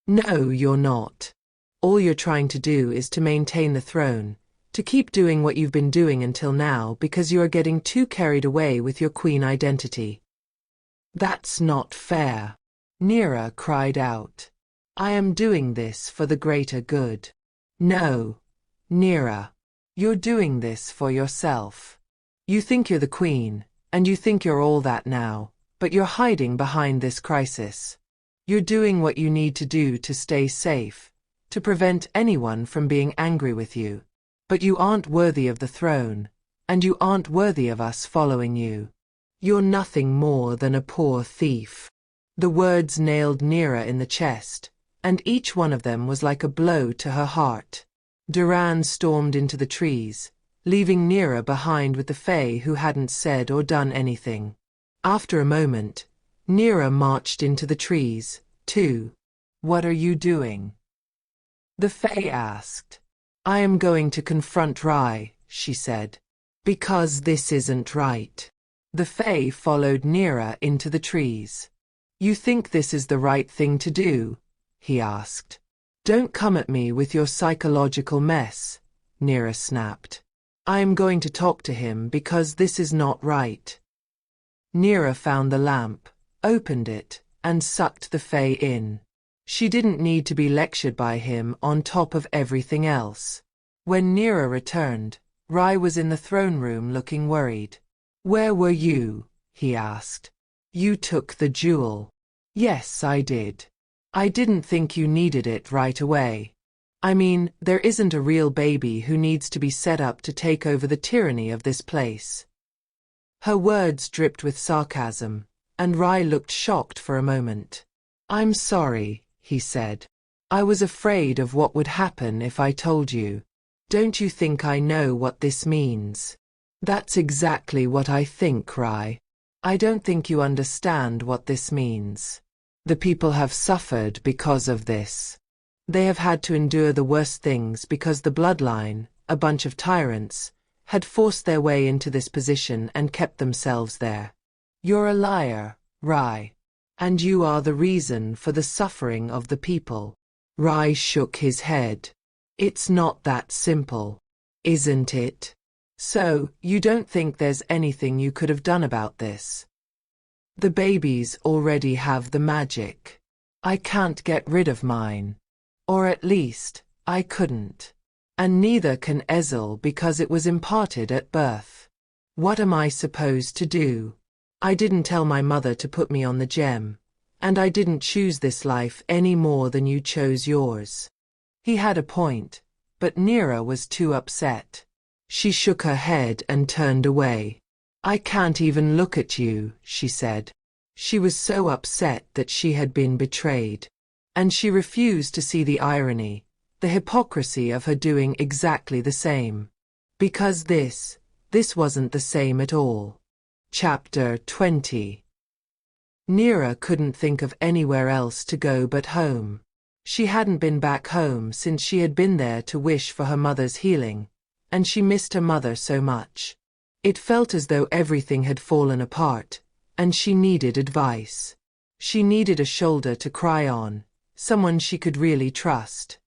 "No, you're not. All you're trying to do is to maintain the throne, to keep doing what you've been doing until now because you are getting too carried away with your queen identity." "That's not fair," Neera cried out. "I am doing this for the greater good." "No, Neera. You're doing this for yourself. You think you're the queen, and you think you're all that now, but you're hiding behind this crisis. You're doing what you need to do to stay safe, to prevent anyone from being angry with you. But you aren't worthy of the throne, and you aren't worthy of us following you. You're nothing more than a poor thief." The words nailed Neera in the chest, and each one of them was like a blow to her heart. Duran stormed into the trees, leaving Neera behind with the Fae who hadn't said or done anything. After a moment, Neera marched into the trees, too. "What are you doing?" the Fae asked. "I am going to confront Rai," she said. "Because this isn't right." The Fae followed Neera into the trees. "You think this is the right thing to do?" he asked. "Don't come at me with your psychological mess," Neera snapped. "I am going to talk to him because this is not right." Neera found the lamp, opened it, and sucked the Fae in. She didn't need to be lectured by him on top of everything else. When Neera returned, Rai was in the throne room looking worried. "Where were you?" he asked. "You took the jewel." "Yes, I did. I didn't think you needed it right away. I mean, there isn't a real baby who needs to be set up to take over the tyranny of this place." Her words dripped with sarcasm, and Rai looked shocked for a moment. "I'm sorry," he said. "I was afraid of what would happen if I told you. Don't you think I know what this means?" "That's exactly what I think, Rai. I don't think you understand what this means. The people have suffered because of this. They have had to endure the worst things because the bloodline, a bunch of tyrants, had forced their way into this position and kept themselves there. You're a liar, Rai. And you are the reason for the suffering of the people." Rai shook his head. "It's not that simple, isn't it? So, you don't think there's anything you could have done about this? The babies already have the magic. I can't get rid of mine. Or at least, I couldn't. And neither can Ezel because it was imparted at birth. What am I supposed to do? I didn't tell my mother to put me on the gem, and I didn't choose this life any more than you chose yours." He had a point, but Neera was too upset. She shook her head and turned away. "I can't even look at you," she said. She was so upset that she had been betrayed. And she refused to see the irony, the hypocrisy of her doing exactly the same. Because this wasn't the same at all. Chapter 20. Neera couldn't think of anywhere else to go but home. She hadn't been back home since she had been there to wish for her mother's healing, and she missed her mother so much. It felt as though everything had fallen apart, and she needed advice. She needed a shoulder to cry on, someone she could really trust.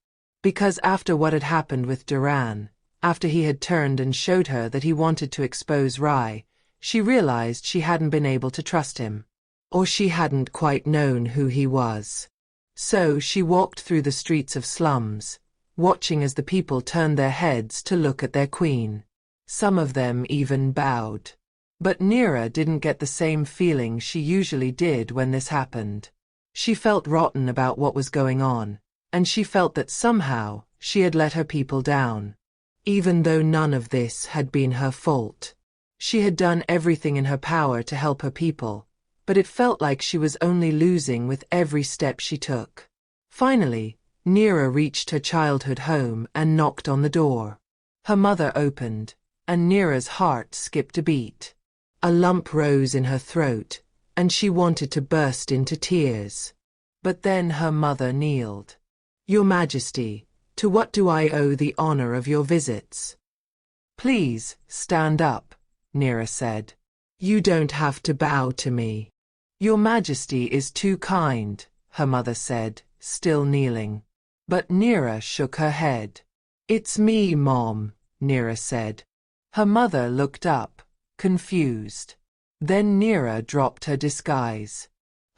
Because after what had happened with Duran, after he had turned and showed her that he wanted to expose Rai, she realized she hadn't been able to trust him. Or she hadn't quite known who he was. So she walked through the streets of Slums, watching as the people turned their heads to look at their queen. Some of them even bowed. But Neera didn't get the same feeling she usually did when this happened. She felt rotten about what was going on, and she felt that somehow she had let her people down. Even though none of this had been her fault. She had done everything in her power to help her people, but it felt like she was only losing with every step she took. Finally, Neera reached her childhood home and knocked on the door. Her mother opened, and Neera's heart skipped a beat. A lump rose in her throat, and she wanted to burst into tears. But then her mother kneeled. "Your Majesty, to what do I owe the honor of your visits?" "Please, stand up," Neera said. "You don't have to bow to me." "Your Majesty is too kind," her mother said, still kneeling. But Neera shook her head. "It's me, Mom," Neera said. Her mother looked up, confused. Then Neera dropped her disguise.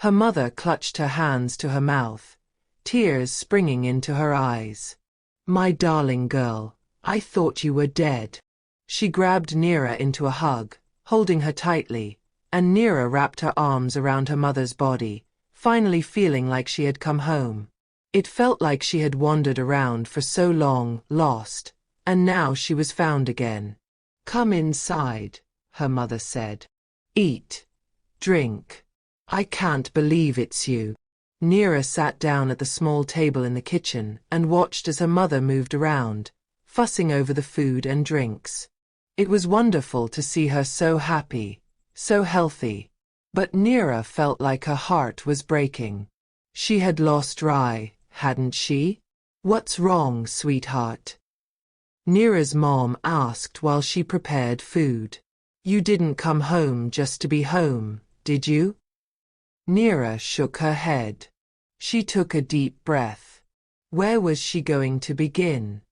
Her mother clutched her hands to her mouth, tears springing into her eyes. "My darling girl, I thought you were dead." She grabbed Neera into a hug, holding her tightly, and Neera wrapped her arms around her mother's body, finally feeling like she had come home. It felt like she had wandered around for so long, lost, and now she was found again. "Come inside," her mother said. "Eat. Drink. I can't believe it's you." Neera sat down at the small table in the kitchen and watched as her mother moved around, fussing over the food and drinks. It was wonderful to see her so happy, so healthy. But Neera felt like her heart was breaking. She had lost Rai, hadn't she? "What's wrong, sweetheart?" Neera's mom asked while she prepared food. "You didn't come home just to be home, did you?" Neera shook her head. She took a deep breath. Where was she going to begin?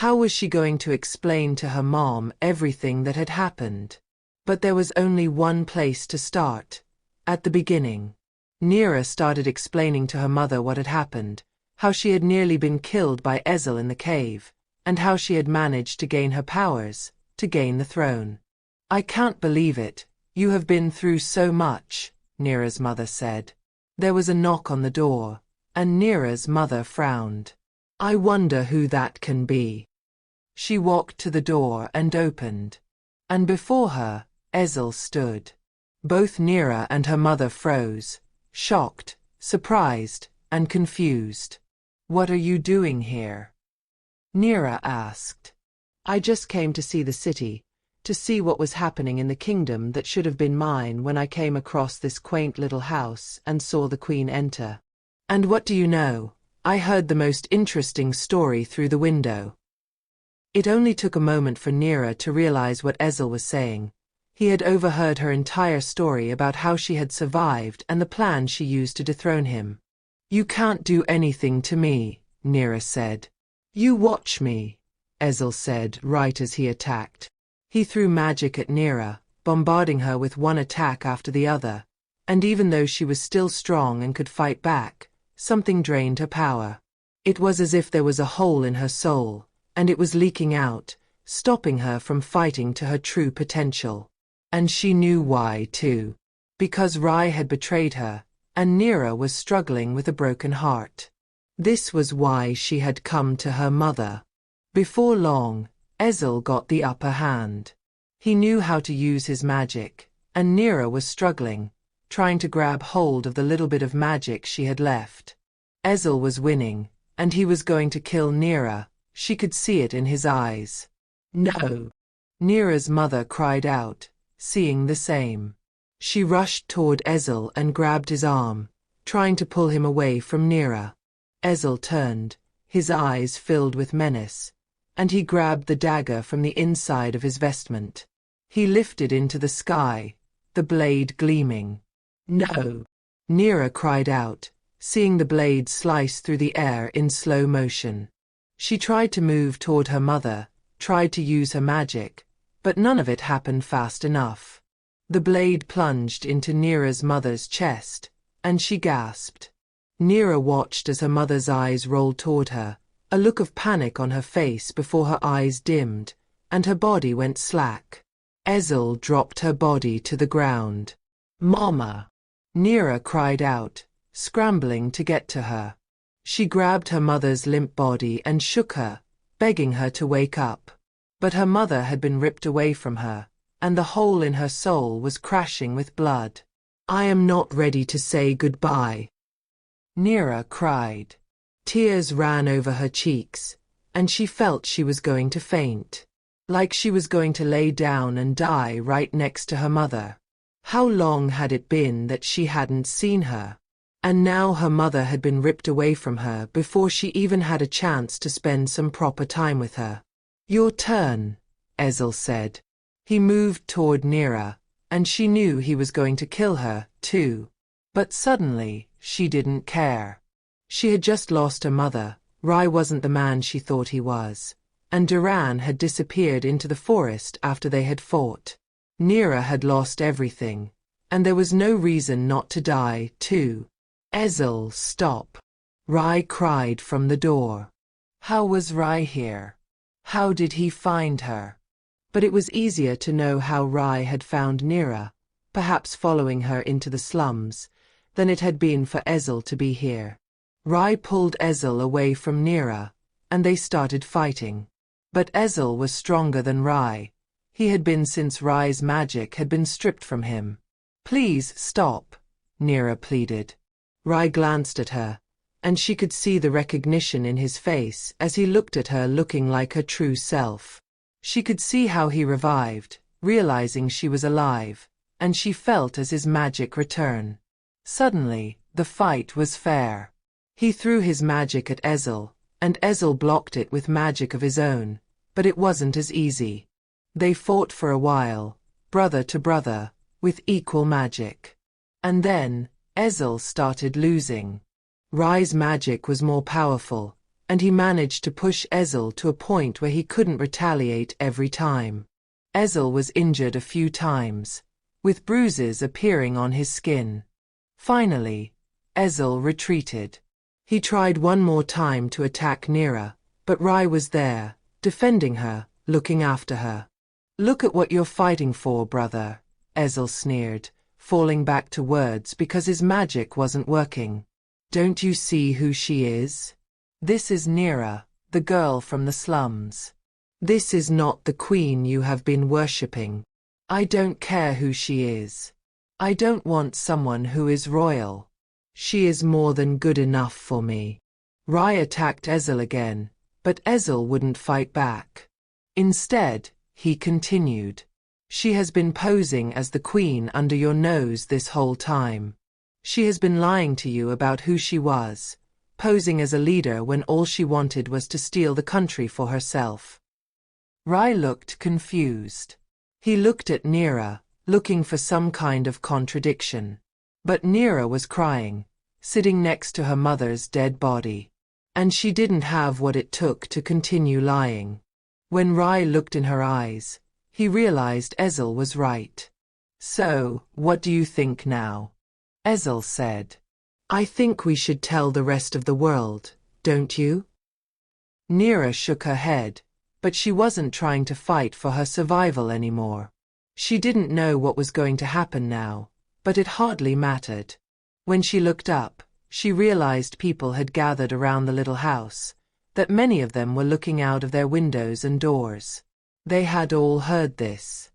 How was she going to explain to her mom everything that had happened? But there was only one place to start. At the beginning. Neera started explaining to her mother what had happened, how she had nearly been killed by Ezel in the cave, and how she had managed to gain her powers, to gain the throne. "I can't believe it, you have been through so much," Neera's mother said. There was a knock on the door, and Neera's mother frowned. "I wonder who that can be." She walked to the door and opened. And before her, Ezel stood. Both Neera and her mother froze, shocked, surprised, and confused. "What are you doing here?" Neera asked. "I just came to see the city, to see what was happening in the kingdom that should have been mine when I came across this quaint little house and saw the queen enter. And what do you know? I heard the most interesting story through the window." It only took a moment for Neera to realize what Ezel was saying. He had overheard her entire story about how she had survived and the plan she used to dethrone him. "You can't do anything to me," Neera said. "You watch me," Ezel said right as he attacked. He threw magic at Neera, bombarding her with one attack after the other, and even though she was still strong and could fight back, something drained her power. It was as if there was a hole in her soul, and it was leaking out, stopping her from fighting to her true potential. And she knew why, too. Because Rai had betrayed her, and Neera was struggling with a broken heart. This was why she had come to her mother. Before long, Ezel got the upper hand. He knew how to use his magic, and Neera was struggling, trying to grab hold of the little bit of magic she had left. Ezel was winning, and he was going to kill Neera. She could see it in his eyes. "No!" Neera's mother cried out, seeing the same. She rushed toward Ezel and grabbed his arm, trying to pull him away from Neera. Ezel turned, his eyes filled with menace, and he grabbed the dagger from the inside of his vestment. He lifted into the sky, the blade gleaming. No! Neera cried out, seeing the blade slice through the air in slow motion. She tried to move toward her mother, tried to use her magic, but none of it happened fast enough. The blade plunged into Neera's mother's chest, and she gasped. Neera watched as her mother's eyes rolled toward her, a look of panic on her face before her eyes dimmed, and her body went slack. Ezel dropped her body to the ground. "Mama!" Neera cried out, scrambling to get to her. She grabbed her mother's limp body and shook her, begging her to wake up. But her mother had been ripped away from her, and the hole in her soul was crashing with blood. "I am not ready to say goodbye," Neera cried. Tears ran over her cheeks, and she felt she was going to faint. Like she was going to lay down and die right next to her mother. How long had it been that she hadn't seen her? And now her mother had been ripped away from her before she even had a chance to spend some proper time with her. "Your turn," Ezel said. He moved toward Neera, and she knew he was going to kill her, too. But suddenly, she didn't care. She had just lost her mother, Rai wasn't the man she thought he was, and Duran had disappeared into the forest after they had fought. Neera had lost everything, and there was no reason not to die, too. "Ezel, stop!" Rai cried from the door. How was Rai here? How did he find her? But it was easier to know how Rai had found Neera, perhaps following her into the slums, than it had been for Ezel to be here. Rai pulled Ezel away from Neera, and they started fighting. But Ezel was stronger than Rai. He had been since Rai's magic had been stripped from him. "Please stop," Neera pleaded. Rai glanced at her, and she could see the recognition in his face as he looked at her looking like her true self. She could see how he revived, realizing she was alive, and she felt as his magic return. Suddenly, the fight was fair. He threw his magic at Ezel, and Ezel blocked it with magic of his own, but it wasn't as easy. They fought for a while, brother to brother, with equal magic. And then, Ezel started losing. Rai's magic was more powerful, and he managed to push Ezel to a point where he couldn't retaliate every time. Ezel was injured a few times, with bruises appearing on his skin. Finally, Ezel retreated. He tried one more time to attack Neera, but Rai was there, defending her, looking after her. "Look at what you're fighting for, brother," Ezel sneered, falling back to words because his magic wasn't working. "Don't you see who she is? This is Neera, the girl from the slums. This is not the queen you have been worshipping. I don't care who she is. I don't want someone who is royal. She is more than good enough for me." Rai attacked Ezel again, but Ezel wouldn't fight back. Instead, he continued. "She has been posing as the queen under your nose this whole time. She has been lying to you about who she was, posing as a leader when all she wanted was to steal the country for herself." Rai looked confused. He looked at Neera, looking for some kind of contradiction. But Neera was crying, sitting next to her mother's dead body. And she didn't have what it took to continue lying. When Rai looked in her eyes, he realized Ezel was right. "So, what do you think now?" Ezel said. "I think we should tell the rest of the world, don't you?" Neera shook her head, but she wasn't trying to fight for her survival anymore. She didn't know what was going to happen now, but it hardly mattered. When she looked up, she realized people had gathered around the little house, that many of them were looking out of their windows and doors. They had all heard this,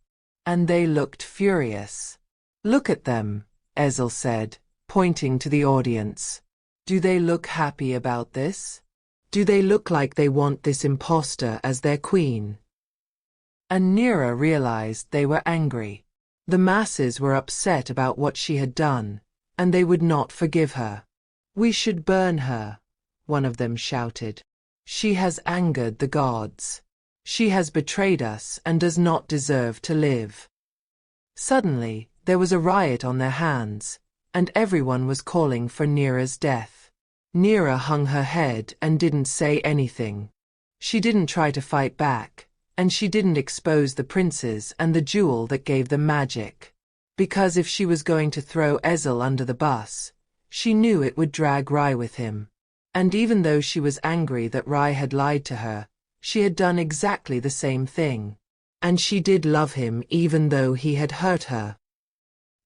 and they looked furious. "Look at them," Ezel said, pointing to the audience. "Do they look happy about this? Do they look like they want this imposter as their queen?" And Neera realized they were angry. The masses were upset about what she had done, and they would not forgive her. "We should burn her," one of them shouted. "She has angered the gods. She has betrayed us and does not deserve to live." Suddenly, there was a riot on their hands, and everyone was calling for Neera's death. Neera hung her head and didn't say anything. She didn't try to fight back, and she didn't expose the princes and the jewel that gave them magic. Because if she was going to throw Ezel under the bus, she knew it would drag Rai with him. And even though she was angry that Rai had lied to her, she had done exactly the same thing. And she did love him even though he had hurt her.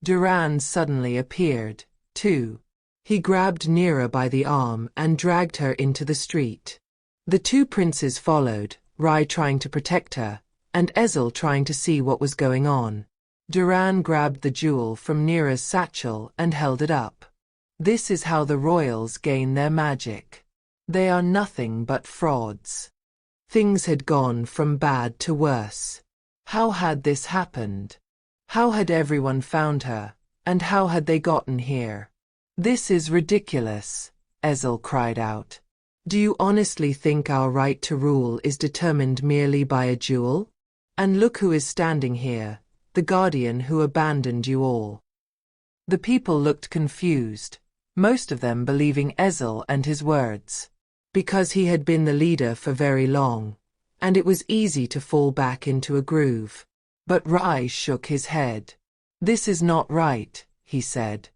Duran suddenly appeared, too. He grabbed Neera by the arm and dragged her into the street. The two princes followed, Rai trying to protect her, and Ezel trying to see what was going on. Duran grabbed the jewel from Neera's satchel and held it up. This is how the royals gain their magic. They are nothing but frauds. Things had gone from bad to worse. How had this happened? How had everyone found her, and how had they gotten here? This is ridiculous, Ezel cried out. Do you honestly think our right to rule is determined merely by a jewel? And look who is standing here, the guardian who abandoned you all. The people looked confused, most of them believing Ezel and his words. Because he had been the leader for very long, and it was easy to fall back into a groove. But Rai shook his head. This is not right, he said.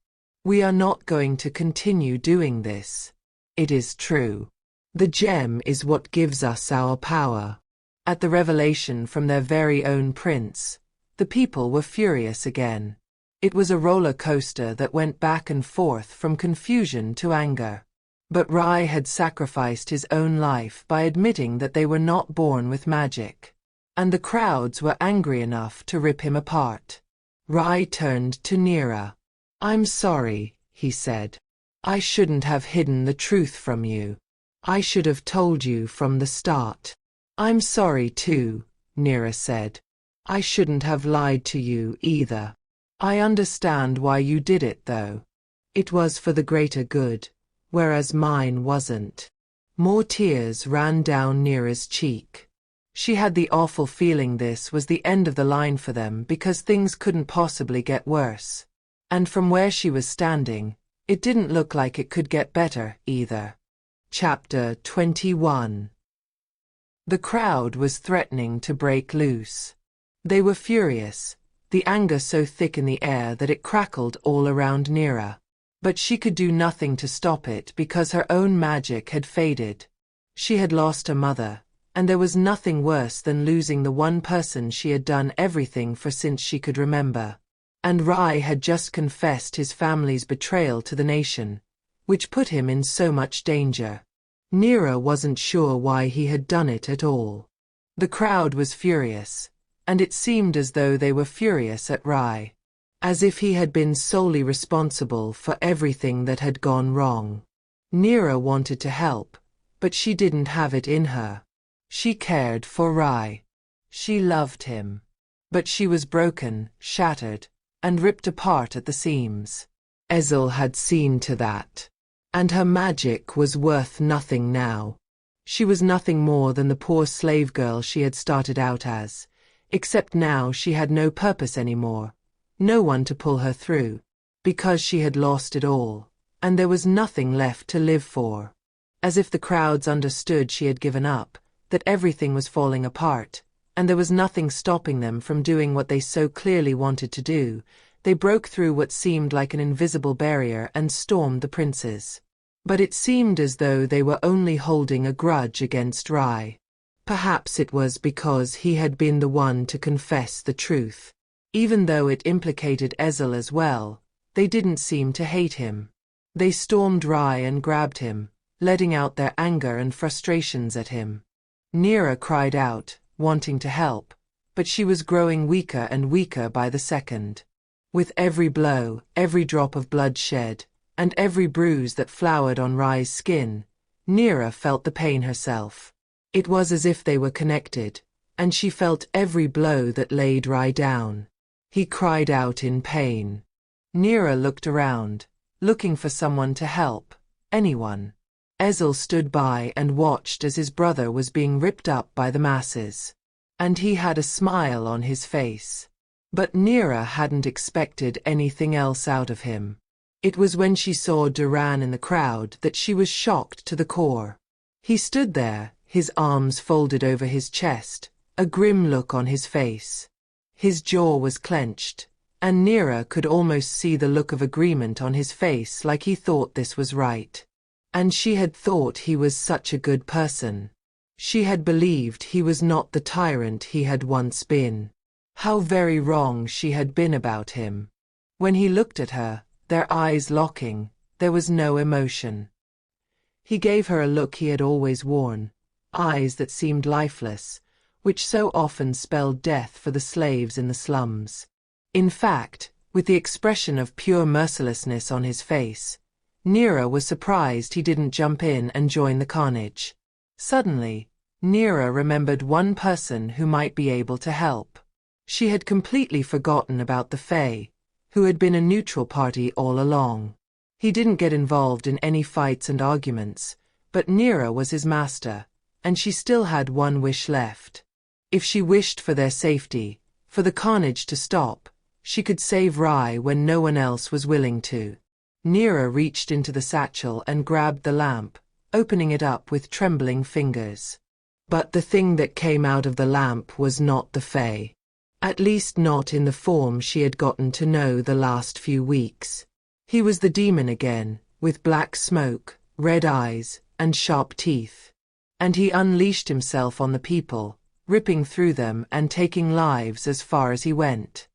We are not going to continue doing this. It is true. The gem is what gives us our power. At the revelation from their very own prince, the people were furious again. It was a roller coaster that went back and forth from confusion to anger. But Rai had sacrificed his own life by admitting that they were not born with magic. And the crowds were angry enough to rip him apart. Rai turned to Neera. I'm sorry, he said. I shouldn't have hidden the truth from you. I should have told you from the start. I'm sorry too, Neera said. I shouldn't have lied to you either. I understand why you did it though. It was for the greater good, whereas mine wasn't. More tears ran down Neera's cheek. She had the awful feeling this was the end of the line for them because things couldn't possibly get worse. And from where she was standing, it didn't look like it could get better either. Chapter 21. The crowd was threatening to break loose. They were furious, the anger so thick in the air that it crackled all around Neera. But she could do nothing to stop it because her own magic had faded. She had lost her mother, and there was nothing worse than losing the one person she had done everything for since she could remember. And Rai had just confessed his family's betrayal to the nation, which put him in so much danger. Neera wasn't sure why he had done it at all. The crowd was furious, and it seemed as though they were furious at Rai. As if he had been solely responsible for everything that had gone wrong. Neera wanted to help, but she didn't have it in her. She cared for Rai. She loved him. But she was broken, shattered, and ripped apart at the seams. Ezel had seen to that. And her magic was worth nothing now. She was nothing more than the poor slave girl she had started out as, except now she had no purpose anymore. No one to pull her through, because she had lost it all, and there was nothing left to live for. As if the crowds understood she had given up, that everything was falling apart, and there was nothing stopping them from doing what they so clearly wanted to do, they broke through what seemed like an invisible barrier and stormed the princes. But it seemed as though they were only holding a grudge against Rai. Perhaps it was because he had been the one to confess the truth. Even though it implicated Ezel as well, they didn't seem to hate him. They stormed Rai and grabbed him, letting out their anger and frustrations at him. Neera cried out, wanting to help, but she was growing weaker and weaker by the second. With every blow, every drop of blood shed, and every bruise that flowered on Rai's skin, Neera felt the pain herself. It was as if they were connected, and she felt every blow that laid Rai down. He cried out in pain. Neera looked around, looking for someone to help, anyone. Ezel stood by and watched as his brother was being ripped up by the masses. And he had a smile on his face. But Neera hadn't expected anything else out of him. It was when she saw Duran in the crowd that she was shocked to the core. He stood there, his arms folded over his chest, a grim look on his face. His jaw was clenched, and Neera could almost see the look of agreement on his face, like he thought this was right. And she had thought he was such a good person. She had believed he was not the tyrant he had once been. How very wrong she had been about him. When he looked at her, their eyes locking, there was no emotion. He gave her a look he had always worn, eyes that seemed lifeless, which so often spelled death for the slaves in the slums. In fact, with the expression of pure mercilessness on his face, Neera was surprised he didn't jump in and join the carnage. Suddenly, Neera remembered one person who might be able to help. She had completely forgotten about the Fae, who had been a neutral party all along. He didn't get involved in any fights and arguments, but Neera was his master, and she still had one wish left. If she wished for their safety, for the carnage to stop, she could save Rai when no one else was willing to. Neera reached into the satchel and grabbed the lamp, opening it up with trembling fingers. But the thing that came out of the lamp was not the Fae. At least not in the form she had gotten to know the last few weeks. He was the demon again, with black smoke, red eyes, and sharp teeth. And he unleashed himself on the people, ripping through them and taking lives as far as he went.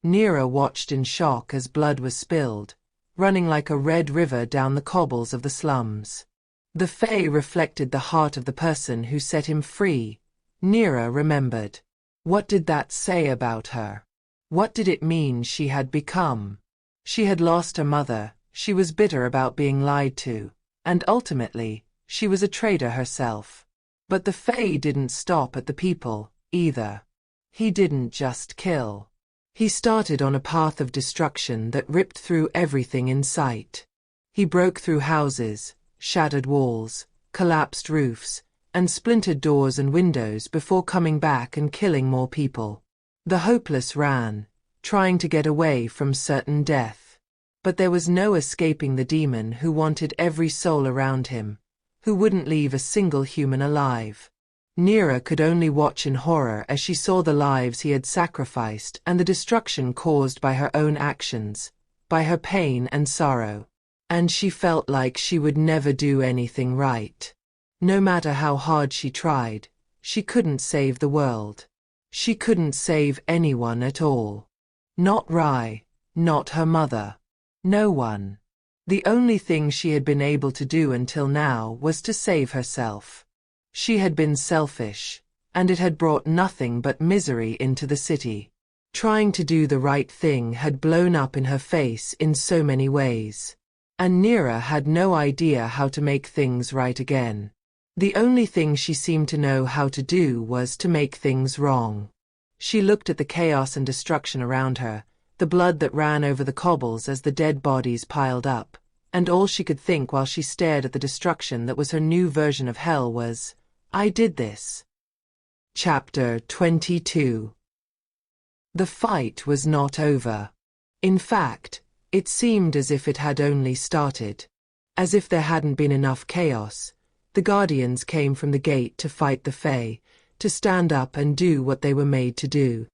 Neera watched in shock as blood was spilled, running like a red river down the cobbles of the slums. The Fae reflected the heart of the person who set him free. Neera remembered. What did that say about her? What did it mean she had become? She had lost her mother, she was bitter about being lied to, and ultimately, she was a traitor herself. But the Fae didn't stop at the people, either. He didn't just kill. He started on a path of destruction that ripped through everything in sight. He broke through houses, shattered walls, collapsed roofs, and splintered doors and windows before coming back and killing more people. The hopeless ran, trying to get away from certain death. But there was no escaping the demon who wanted every soul around him, who wouldn't leave a single human alive. Neera could only watch in horror as she saw the lives he had sacrificed and the destruction caused by her own actions, by her pain and sorrow. And she felt like she would never do anything right. No matter how hard she tried, she couldn't save the world. She couldn't save anyone at all. Not Rai, not her mother. No one. The only thing she had been able to do until now was to save herself. She had been selfish, and it had brought nothing but misery into the city. Trying to do the right thing had blown up in her face in so many ways. And Neera had no idea how to make things right again. The only thing she seemed to know how to do was to make things wrong. She looked at the chaos and destruction around her, the blood that ran over the cobbles as the dead bodies piled up, and all she could think while she stared at the destruction that was her new version of hell was, "I did this." Chapter 22. The fight was not over. In fact, it seemed as if it had only started. As if there hadn't been enough chaos, the Guardians came from the gate to fight the Fae, to stand up and do what they were made to do.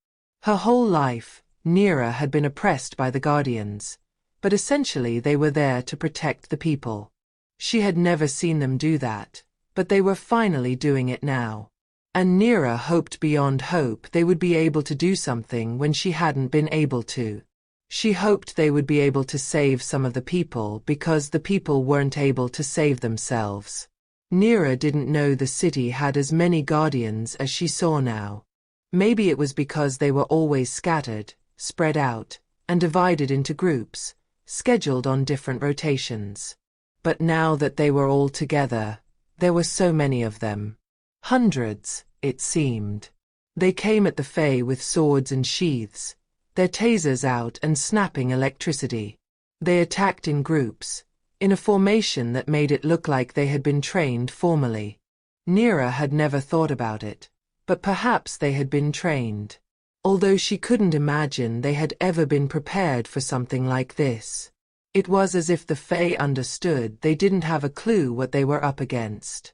Her whole life, Neera had been oppressed by the Guardians, but essentially they were there to protect the people. She had never seen them do that, but they were finally doing it now. And Neera hoped beyond hope they would be able to do something when she hadn't been able to. She hoped they would be able to save some of the people because the people weren't able to save themselves. Neera didn't know the city had as many Guardians as she saw now. Maybe it was because they were always scattered, spread out, and divided into groups, scheduled on different rotations. But now that they were all together, there were so many of them. Hundreds, it seemed. They came at the Fae with swords and sheaths, their tasers out and snapping electricity. They attacked in groups, in a formation that made it look like they had been trained formally. Neera had never thought about it, but perhaps they had been trained. Although she couldn't imagine they had ever been prepared for something like this. It was as if the Fae understood they didn't have a clue what they were up against.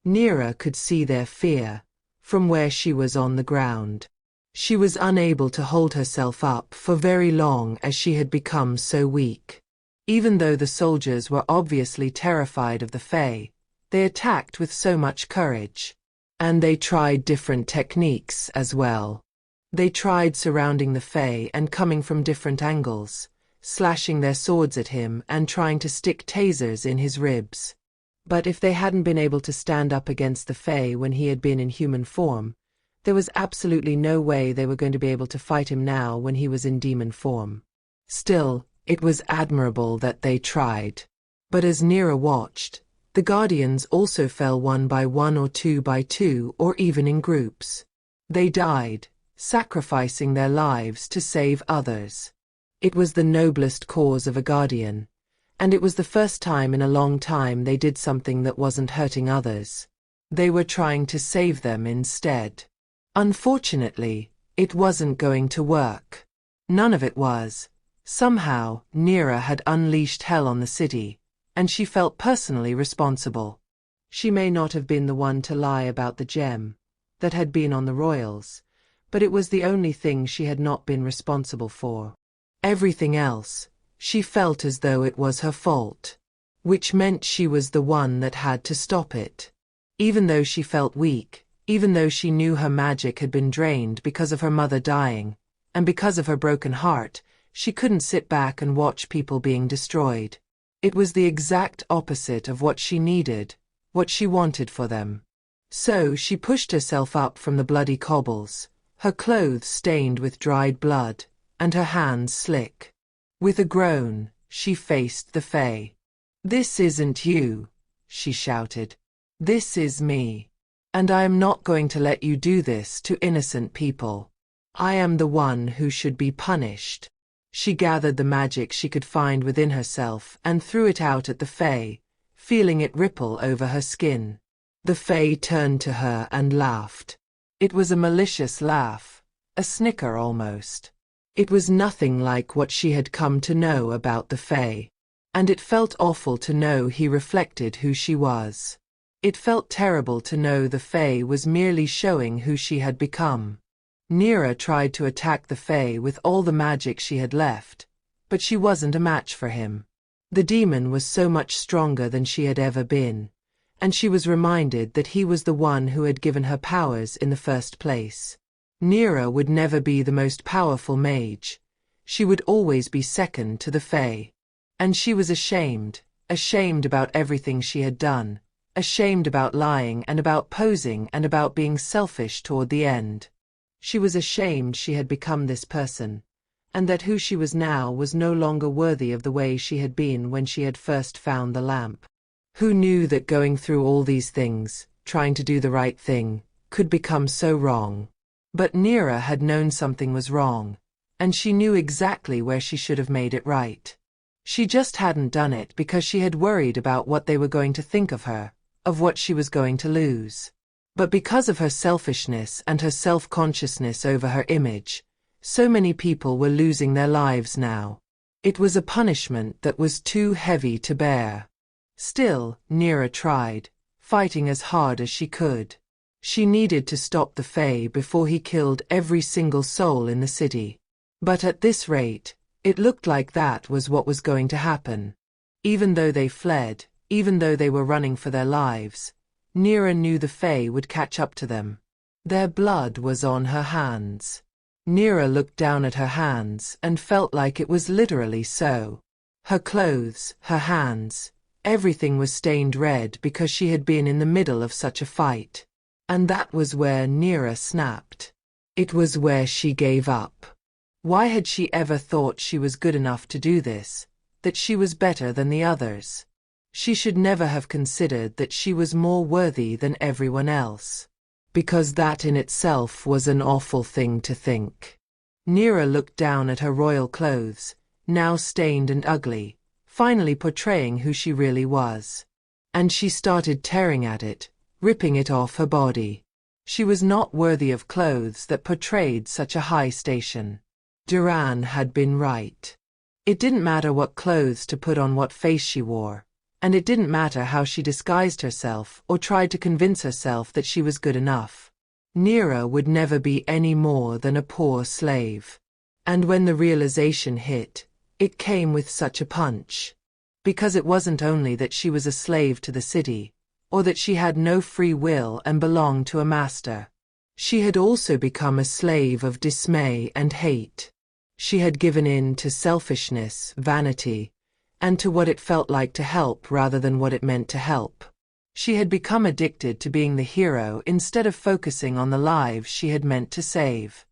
Neera could see their fear from where she was on the ground. She was unable to hold herself up for very long as she had become so weak. Even though the soldiers were obviously terrified of the Fae, they attacked with so much courage. And they tried different techniques as well. They tried surrounding the Fae and coming from different angles, slashing their swords at him and trying to stick tasers in his ribs. But if they hadn't been able to stand up against the Fae when he had been in human form, there was absolutely no way they were going to be able to fight him now when he was in demon form. Still, it was admirable that they tried. But as Neera watched, the Guardians also fell one by one or two by two or even in groups. They died, sacrificing their lives to save others. It was the noblest cause of a Guardian, and it was the first time in a long time they did something that wasn't hurting others. They were trying to save them instead. Unfortunately, it wasn't going to work. None of it was. Somehow, Neera had unleashed hell on the city, and she felt personally responsible. She may not have been the one to lie about the gem that had been on the royals, but it was the only thing she had not been responsible for. Everything else, she felt as though it was her fault, which meant she was the one that had to stop it. Even though she felt weak, even though she knew her magic had been drained because of her mother dying, and because of her broken heart, she couldn't sit back and watch people being destroyed. It was the exact opposite of what she needed, what she wanted for them. So she pushed herself up from the bloody cobbles, her clothes stained with dried blood, and her hands slick. With a groan, she faced the Fae. "This isn't you," she shouted. "This is me. And I am not going to let you do this to innocent people. I am the one who should be punished." She gathered the magic she could find within herself and threw it out at the Fae, feeling it ripple over her skin. The Fae turned to her and laughed. It was a malicious laugh, a snicker almost. It was nothing like what she had come to know about the Fae, and it felt awful to know he reflected who she was. It felt terrible to know the Fae was merely showing who she had become. Neera tried to attack the Fae with all the magic she had left, but she wasn't a match for him. The demon was so much stronger than she had ever been, and she was reminded that he was the one who had given her powers in the first place. Neera would never be the most powerful mage. She would always be second to the Fae. And she was ashamed about everything she had done, ashamed about lying and about posing and about being selfish toward the end. She was ashamed she had become this person, and that who she was now was no longer worthy of the way she had been when she had first found the lamp. Who knew that going through all these things, trying to do the right thing, could become so wrong? But Neera had known something was wrong, and she knew exactly where she should have made it right. She just hadn't done it because she had worried about what they were going to think of her, of what she was going to lose. But because of her selfishness and her self-consciousness over her image, so many people were losing their lives now. It was a punishment that was too heavy to bear. Still, Neera tried, fighting as hard as she could. She needed to stop the Fae before he killed every single soul in the city. But at this rate, it looked like that was what was going to happen. Even though they fled, even though they were running for their lives, Neera knew the Fae would catch up to them. Their blood was on her hands. Neera looked down at her hands and felt like it was literally so. Her clothes, her hands, everything was stained red because she had been in the middle of such a fight. And that was where Neera snapped. It was where she gave up. Why had she ever thought she was good enough to do this, that she was better than the others? She should never have considered that she was more worthy than everyone else. Because that in itself was an awful thing to think. Neera looked down at her royal clothes, now stained and ugly, finally portraying who she really was. And she started tearing at it, ripping it off her body. She was not worthy of clothes that portrayed such a high station. Duran had been right. It didn't matter what clothes to put on, what face she wore, and it didn't matter how she disguised herself or tried to convince herself that she was good enough. Neera would never be any more than a poor slave. And when the realization hit, it came with such a punch. Because it wasn't only that she was a slave to the city, or that she had no free will and belonged to a master. She had also become a slave of dismay and hate. She had given in to selfishness, vanity, and to what it felt like to help rather than what it meant to help. She had become addicted to being the hero instead of focusing on the lives she had meant to save.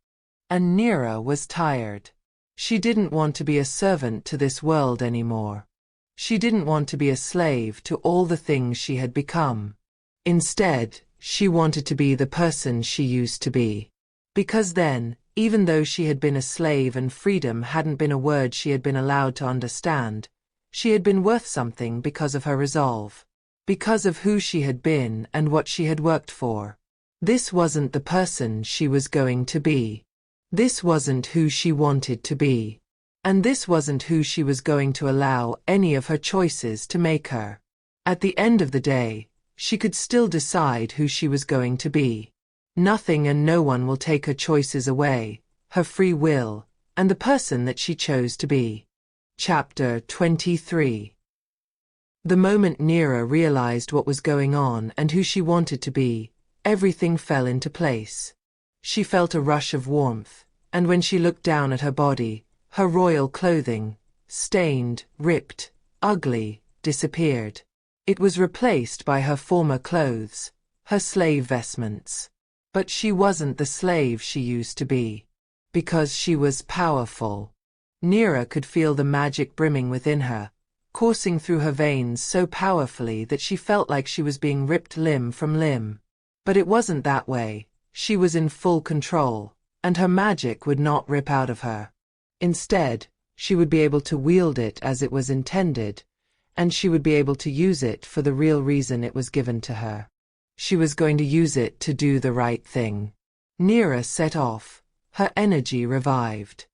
And Neera was tired. She didn't want to be a servant to this world anymore. She didn't want to be a slave to all the things she had become. Instead, she wanted to be the person she used to be. Because then, even though she had been a slave and freedom hadn't been a word she had been allowed to understand, she had been worth something because of her resolve. Because of who she had been and what she had worked for. This wasn't the person she was going to be. This wasn't who she wanted to be. And this wasn't who she was going to allow any of her choices to make her. At the end of the day, she could still decide who she was going to be. Nothing and no one will take her choices away, her free will, and the person that she chose to be. Chapter 23. The moment Neera realized what was going on and who she wanted to be, everything fell into place. She felt a rush of warmth, and when she looked down at her body, her royal clothing, stained, ripped, ugly, disappeared. It was replaced by her former clothes, her slave vestments. But she wasn't the slave she used to be. Because she was powerful. Neera could feel the magic brimming within her, coursing through her veins so powerfully that she felt like she was being ripped limb from limb. But it wasn't that way. She was in full control, and her magic would not rip out of her. Instead, she would be able to wield it as it was intended, and she would be able to use it for the real reason it was given to her. She was going to use it to do the right thing. Neera set off. Her energy revived.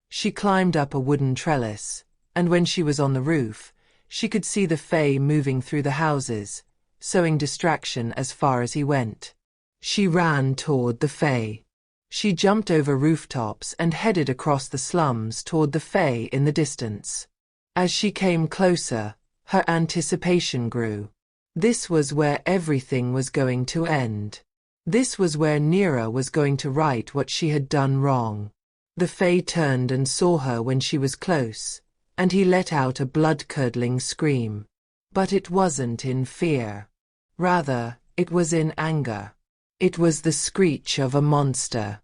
She climbed up a wooden trellis, and when she was on the roof, she could see the Fae moving through the houses, sowing distraction as far as he went. She ran toward the Fae. She jumped over rooftops and headed across the slums toward the Fae in the distance. As she came closer, her anticipation grew. This was where everything was going to end. This was where Neera was going to right what she had done wrong. The Fae turned and saw her when she was close, and he let out a blood-curdling scream. But it wasn't in fear. Rather, it was in anger. It was the screech of a monster.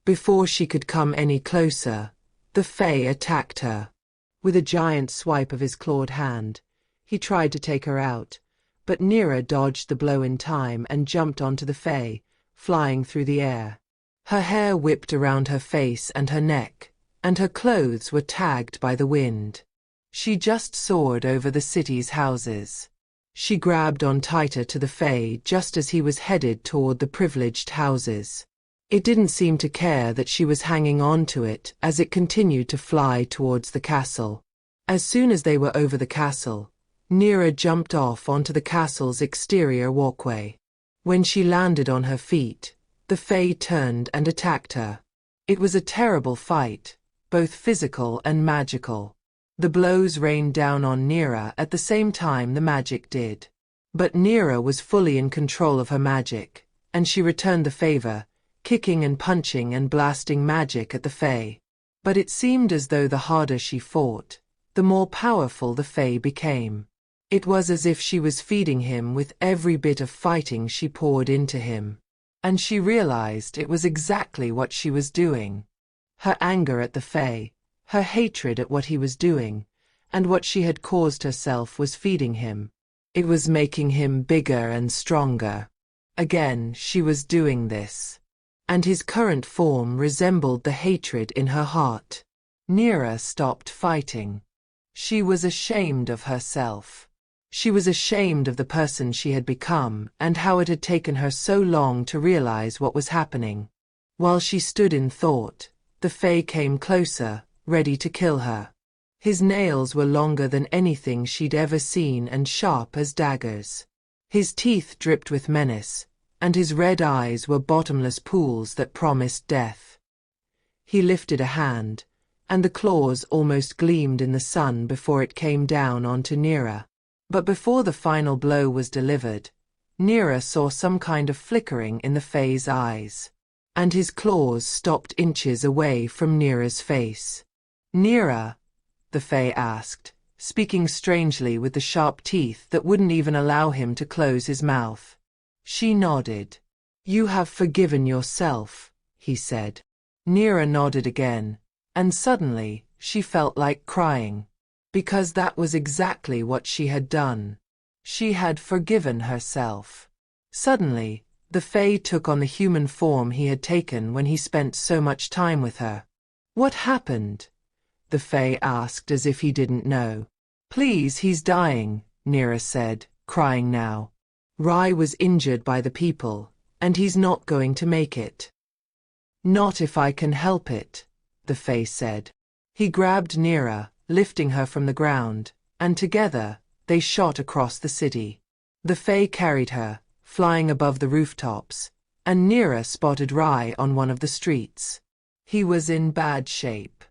Before she could come any closer, the Fae attacked her. With a giant swipe of his clawed hand, he tried to take her out, but Neera dodged the blow in time and jumped onto the Fae, flying through the air. Her hair whipped around her face and her neck, and her clothes were tagged by the wind. She just soared over the city's houses. She grabbed on tighter to the Fae just as he was headed toward the privileged houses. It didn't seem to care that she was hanging on to it as it continued to fly towards the castle. As soon as they were over the castle, Neera jumped off onto the castle's exterior walkway. When she landed on her feet, the Fae turned and attacked her. It was a terrible fight, both physical and magical. The blows rained down on Neera at the same time the magic did. But Neera was fully in control of her magic, and she returned the favor, kicking and punching and blasting magic at the Fae. But it seemed as though the harder she fought, the more powerful the Fae became. It was as if she was feeding him with every bit of fighting she poured into him. And she realized it was exactly what she was doing. Her anger at the Fae, her hatred at what he was doing, and what she had caused herself was feeding him. It was making him bigger and stronger. Again, she was doing this. And his current form resembled the hatred in her heart. Neera stopped fighting. She was ashamed of herself. She was ashamed of the person she had become and how it had taken her so long to realize what was happening. While she stood in thought, the Fae came closer, ready to kill her. His nails were longer than anything she'd ever seen and sharp as daggers. His teeth dripped with menace, and his red eyes were bottomless pools that promised death. He lifted a hand, and the claws almost gleamed in the sun before it came down onto Neera. But before the final blow was delivered, Neera saw some kind of flickering in the Fae's eyes, and his claws stopped inches away from Neera's face. "Neera?" the Fae asked, speaking strangely with the sharp teeth that wouldn't even allow him to close his mouth. She nodded. "You have forgiven yourself," he said. Neera nodded again, and suddenly she felt like crying, because that was exactly what she had done. She had forgiven herself. Suddenly, the Fae took on the human form he had taken when he spent so much time with her. "What happened?" the Fae asked as if he didn't know. "Please, he's dying," Neera said, crying now. "Rai was injured by the people, and he's not going to make it." "Not if I can help it," the Fae said. He grabbed Neera, lifting her from the ground, and together, they shot across the city. The Fae carried her, flying above the rooftops, and Neera spotted Rai on one of the streets. He was in bad shape.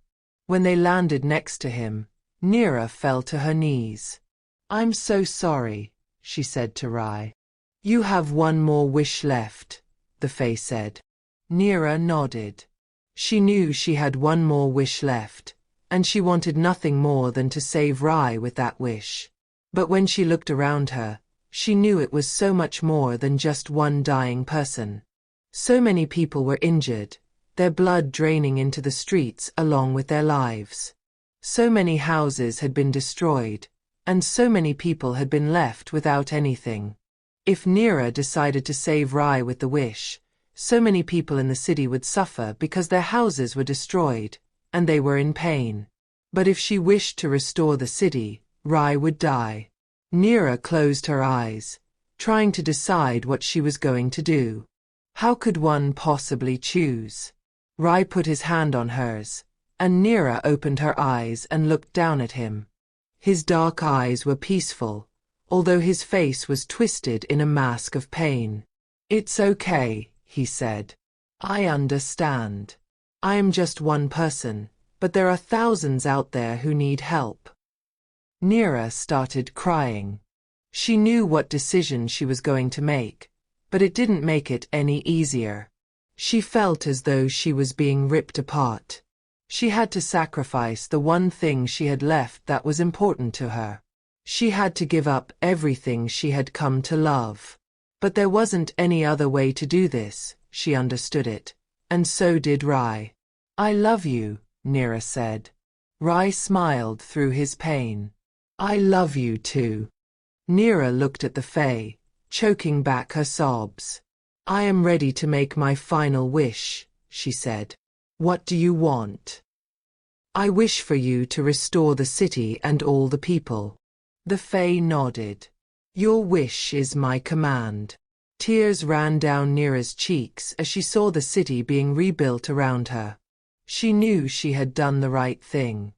When they landed next to him, Neera fell to her knees. "I'm so sorry," she said to Rai. "You have one more wish left," the Fae said. Neera nodded. She knew she had one more wish left, and she wanted nothing more than to save Rai with that wish. But when she looked around her, she knew it was so much more than just one dying person. So many people were injured, their blood draining into the streets along with their lives. So many houses had been destroyed, and so many people had been left without anything. If Neera decided to save Rai with the wish, so many people in the city would suffer because their houses were destroyed, and they were in pain. But if she wished to restore the city, Rai would die. Neera closed her eyes, trying to decide what she was going to do. How could one possibly choose? Rai put his hand on hers, and Neera opened her eyes and looked down at him. His dark eyes were peaceful, although his face was twisted in a mask of pain. "It's okay," he said. "I understand. I am just one person, but there are thousands out there who need help." Neera started crying. She knew what decision she was going to make, but it didn't make it any easier. She felt as though she was being ripped apart. She had to sacrifice the one thing she had left that was important to her. She had to give up everything she had come to love. But there wasn't any other way to do this, she understood it, and so did Rai. "I love you," Neera said. Rai smiled through his pain. "I love you too." Neera looked at the Fae, choking back her sobs. "I am ready to make my final wish," she said. "What do you want?" "I wish for you to restore the city and all the people." The Fae nodded. "Your wish is my command." Tears ran down Neera's cheeks as she saw the city being rebuilt around her. She knew she had done the right thing.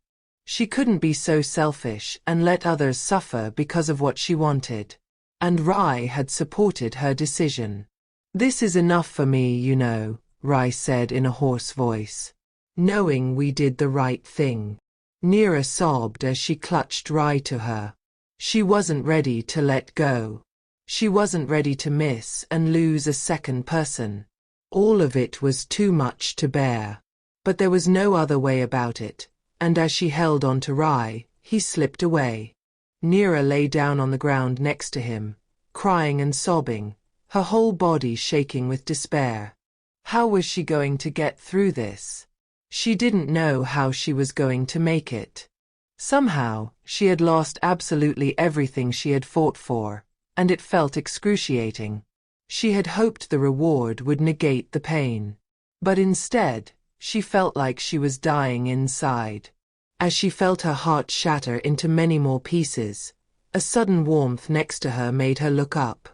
She couldn't be so selfish and let others suffer because of what she wanted. And Rai had supported her decision. "This is enough for me, you know," Rai said in a hoarse voice. "Knowing we did the right thing." Neera sobbed as she clutched Rai to her. She wasn't ready to let go. She wasn't ready to miss and lose a second person. All of it was too much to bear. But there was no other way about it, and as she held on to Rai, he slipped away. Neera lay down on the ground next to him, crying and sobbing, her whole body shaking with despair. How was she going to get through this? She didn't know how she was going to make it. Somehow, she had lost absolutely everything she had fought for, and it felt excruciating. She had hoped the reward would negate the pain. But instead, she felt like she was dying inside. As she felt her heart shatter into many more pieces, a sudden warmth next to her made her look up.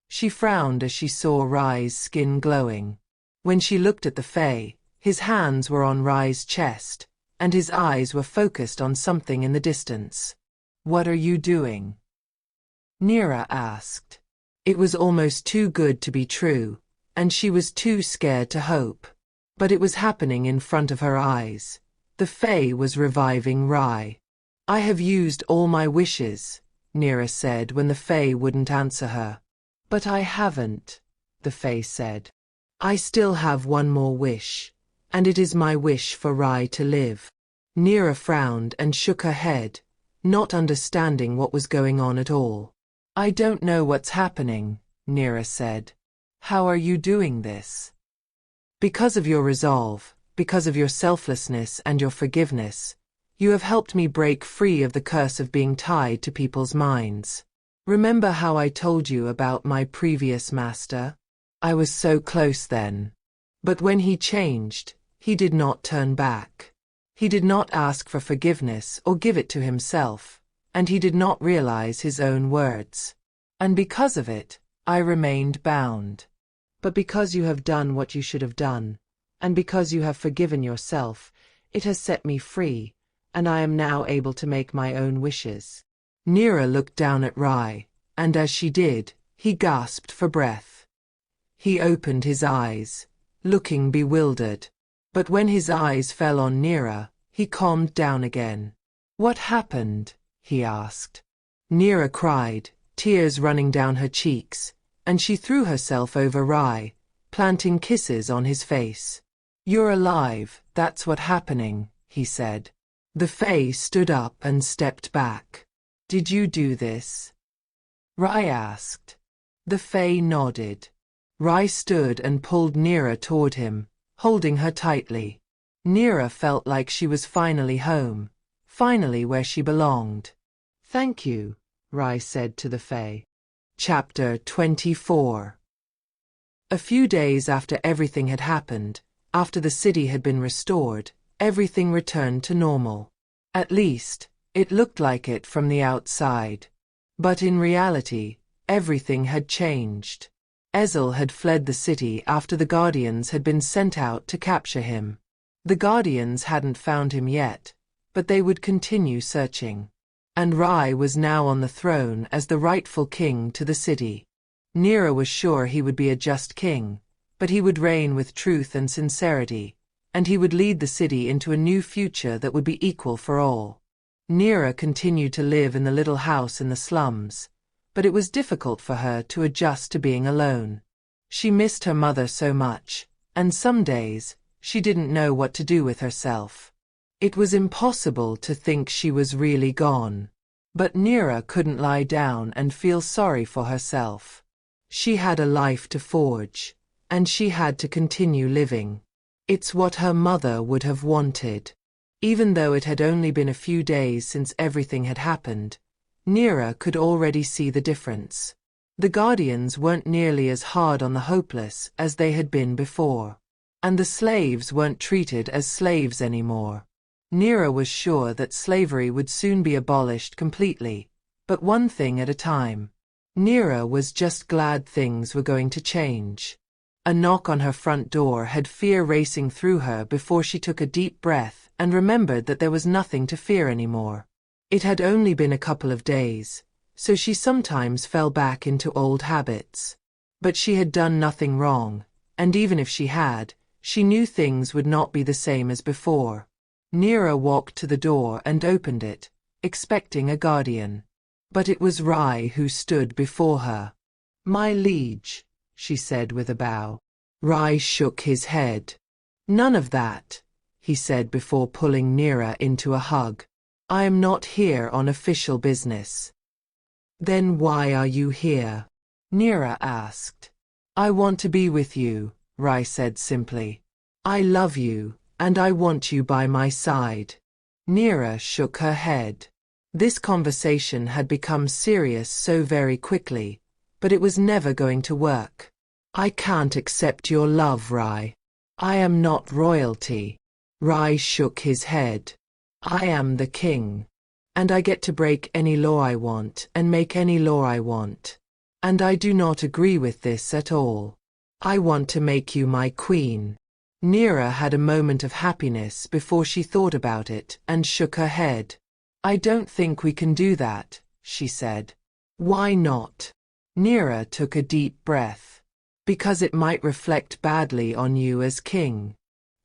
She frowned as she saw Rai's skin glowing. When she looked at the Fae, his hands were on Rai's chest, and his eyes were focused on something in the distance. "What are you doing?" Neera asked. It was almost too good to be true, and she was too scared to hope. But it was happening in front of her eyes. The Fae was reviving Rai. "I have used all my wishes," Neera said when the Fae wouldn't answer her. "But I haven't," the Fae said. "I still have one more wish, and it is my wish for Rai to live." Neera frowned and shook her head, not understanding what was going on at all. "I don't know what's happening," Neera said. "How are you doing this?" "Because of your resolve, because of your selflessness and your forgiveness, you have helped me break free of the curse of being tied to people's minds. Remember how I told you about my previous master? I was so close then. But when he changed, he did not turn back. He did not ask for forgiveness or give it to himself, and he did not realize his own words. And because of it, I remained bound. But because you have done what you should have done, and because you have forgiven yourself, it has set me free, and I am now able to make my own wishes." Neera looked down at Rai, and as she did, he gasped for breath. He opened his eyes, looking bewildered. But when his eyes fell on Neera, he calmed down again. "What happened?" he asked. Neera cried, tears running down her cheeks, and she threw herself over Rai, planting kisses on his face. "You're alive, that's what's happening," he said. The Fae stood up and stepped back. "Did you do this?" Rai asked. The Fae nodded. Rai stood and pulled Neera toward him, holding her tightly. Neera felt like she was finally home, finally where she belonged. "Thank you," Rai said to the Fae. Chapter 24. A few days after everything had happened, after the city had been restored, everything returned to normal. At least, it looked like it from the outside. But in reality, everything had changed. Ezel had fled the city after the Guardians had been sent out to capture him. The Guardians hadn't found him yet, but they would continue searching. And Rai was now on the throne as the rightful king to the city. Neera was sure he would be a just king, but he would reign with truth and sincerity, and he would lead the city into a new future that would be equal for all. Neera continued to live in the little house in the slums, but it was difficult for her to adjust to being alone. She missed her mother so much, and some days, she didn't know what to do with herself. It was impossible to think she was really gone. But Neera couldn't lie down and feel sorry for herself. She had a life to forge, and she had to continue living. It's what her mother would have wanted. Even though it had only been a few days since everything had happened, Neera could already see the difference. The Guardians weren't nearly as hard on the hopeless as they had been before. And the slaves weren't treated as slaves anymore. Neera was sure that slavery would soon be abolished completely, but one thing at a time. Neera was just glad things were going to change. A knock on her front door had fear racing through her before she took a deep breath and remembered that there was nothing to fear anymore. It had only been a couple of days, so she sometimes fell back into old habits. But she had done nothing wrong, and even if she had, she knew things would not be the same as before. Neera walked to the door and opened it, expecting a guardian. But it was Rai who stood before her. "My liege," she said with a bow. Rai shook his head. "None of that," he said before pulling Neera into a hug. "I am not here on official business." "Then why are you here?" Neera asked. "I want to be with you," Rai said simply. "I love you, and I want you by my side." Neera shook her head. This conversation had become serious so very quickly, but it was never going to work. "I can't accept your love, Rai. I am not royalty." Rai shook his head. "I am the king. And I get to break any law I want and make any law I want. And I do not agree with this at all. I want to make you my queen." Neera had a moment of happiness before she thought about it and shook her head. "I don't think we can do that," she said. "Why not?" Neera took a deep breath. "Because it might reflect badly on you as king.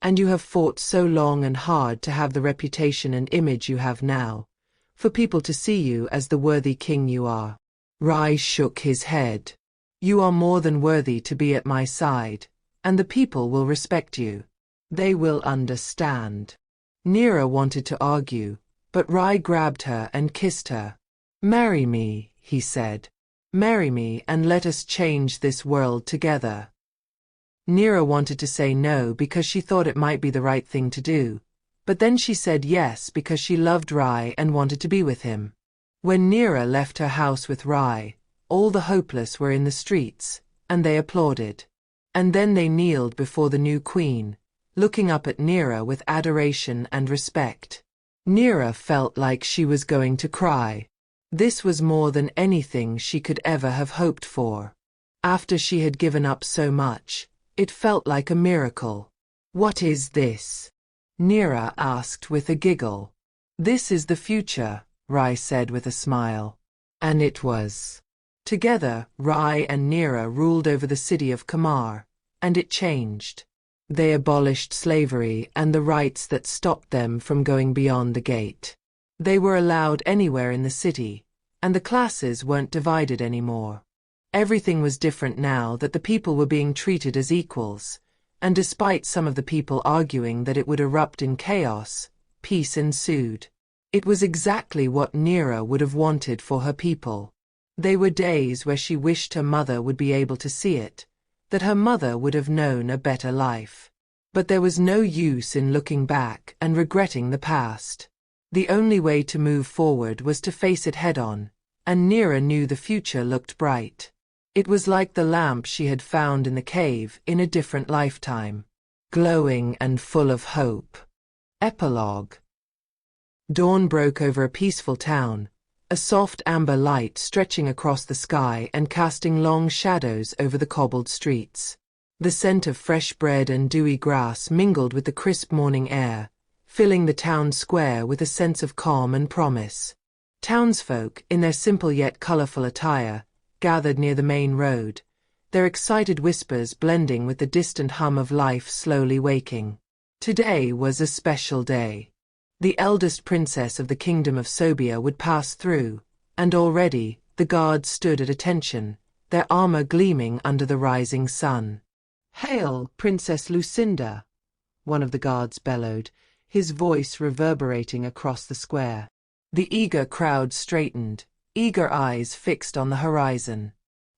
And you have fought so long and hard to have the reputation and image you have now, for people to see you as the worthy king you are." Rai shook his head. "You are more than worthy to be at my side, and the people will respect you. They will understand." Neera wanted to argue, but Rai grabbed her and kissed her. "Marry me," he said. "Marry me and let us change this world together." Neera wanted to say no because she thought it might be the right thing to do, but then she said yes because she loved Rai and wanted to be with him. When Neera left her house with Rai, all the hopeless were in the streets, and they applauded. And then they kneeled before the new queen, looking up at Neera with adoration and respect. Neera felt like she was going to cry. This was more than anything she could ever have hoped for. After she had given up so much, it felt like a miracle. "What is this?" Neera asked with a giggle. "This is the future," Rai said with a smile. And it was. Together, Rai and Neera ruled over the city of Kamar, and it changed. They abolished slavery and the rights that stopped them from going beyond the gate. They were allowed anywhere in the city, and the classes weren't divided anymore. Everything was different now that the people were being treated as equals, and despite some of the people arguing that it would erupt in chaos, peace ensued. It was exactly what Neera would have wanted for her people. They were days where she wished her mother would be able to see it, that her mother would have known a better life. But there was no use in looking back and regretting the past. The only way to move forward was to face it head-on, and Neera knew the future looked bright. It was like the lamp she had found in the cave in a different lifetime, glowing and full of hope. Epilogue. Dawn broke over a peaceful town, a soft amber light stretching across the sky and casting long shadows over the cobbled streets. The scent of fresh bread and dewy grass mingled with the crisp morning air, filling the town square with a sense of calm and promise. Townsfolk, in their simple yet colorful attire, gathered near the main road, their excited whispers blending with the distant hum of life slowly waking. Today was a special day. The eldest princess of the kingdom of Sobia would pass through, and already the guards stood at attention, their armor gleaming under the rising sun. "Hail, Princess Lucinda!" one of the guards bellowed, his voice reverberating across the square. The eager crowd straightened, eager eyes fixed on the horizon.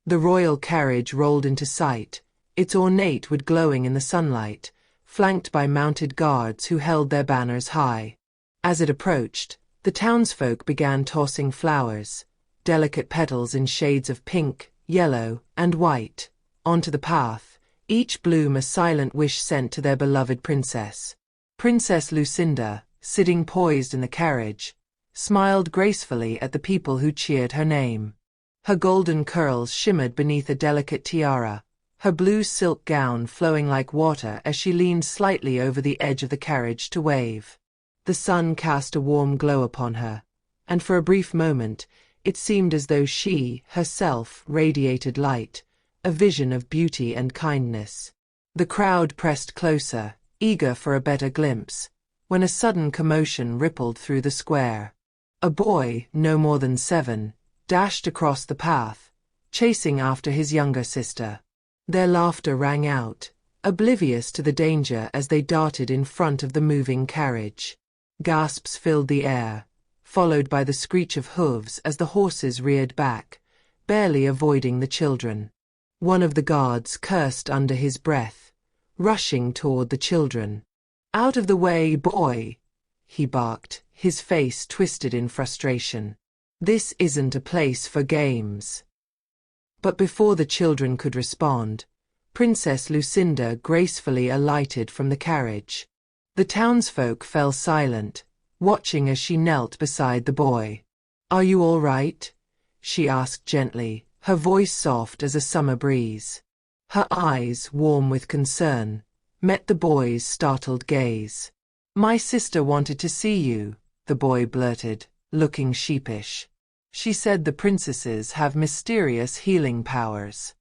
The royal carriage rolled into sight, its ornate wood glowing in the sunlight, flanked by mounted guards who held their banners high. As it approached, the townsfolk began tossing flowers, delicate petals in shades of pink, yellow, and white, onto the path, each bloom a silent wish sent to their beloved princess. Princess Lucinda, sitting poised in the carriage, smiled gracefully at the people who cheered her name. Her golden curls shimmered beneath a delicate tiara, her blue silk gown flowing like water as she leaned slightly over the edge of the carriage to wave. The sun cast a warm glow upon her, and for a brief moment it seemed as though she, herself, radiated light, a vision of beauty and kindness. The crowd pressed closer, eager for a better glimpse, when a sudden commotion rippled through the square. A boy, no more than 7, dashed across the path, chasing after his younger sister. Their laughter rang out, oblivious to the danger as they darted in front of the moving carriage. Gasps filled the air, followed by the screech of hooves as the horses reared back, barely avoiding the children. One of the guards cursed under his breath, rushing toward the children. "Out of the way, boy!" he barked, his face twisted in frustration. "This isn't a place for games." But before the children could respond, Princess Lucinda gracefully alighted from the carriage. The townsfolk fell silent, watching as she knelt beside the boy. "Are you all right?" she asked gently, her voice soft as a summer breeze. Her eyes, warm with concern, met the boy's startled gaze. "My sister wanted to see you," the boy blurted, looking sheepish. "She said the princesses have mysterious healing powers."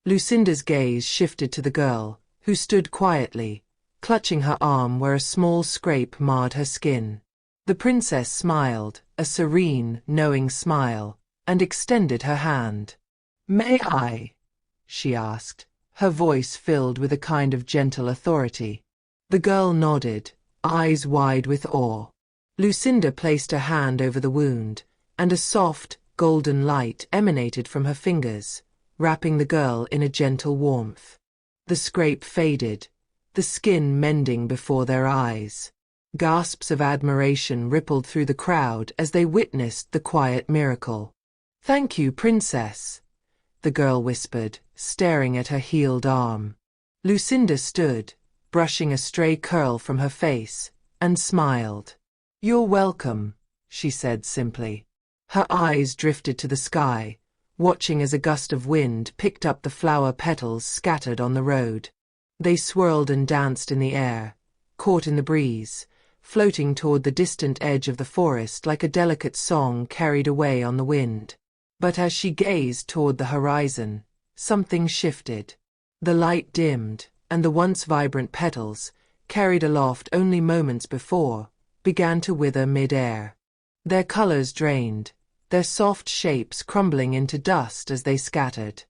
Lucinda's gaze shifted to the girl, who stood quietly, clutching her arm where a small scrape marred her skin. The princess smiled, a serene, knowing smile, and extended her hand. "May I?" she asked, her voice filled with a kind of gentle authority. The girl nodded, eyes wide with awe. Lucinda placed her hand over the wound, and a soft, golden light emanated from her fingers, wrapping the girl in a gentle warmth. The scrape faded, the skin mending before their eyes. Gasps of admiration rippled through the crowd as they witnessed the quiet miracle. "Thank you, Princess," the girl whispered, staring at her healed arm. Lucinda stood, brushing a stray curl from her face, and smiled. "You're welcome," she said simply. Her eyes drifted to the sky, watching as a gust of wind picked up the flower petals scattered on the road. They swirled and danced in the air, caught in the breeze, floating toward the distant edge of the forest like a delicate song carried away on the wind. But as she gazed toward the horizon, something shifted. The light dimmed, and the once vibrant petals, carried aloft only moments before, began to wither mid-air. Their colors drained, their soft shapes crumbling into dust as they scattered.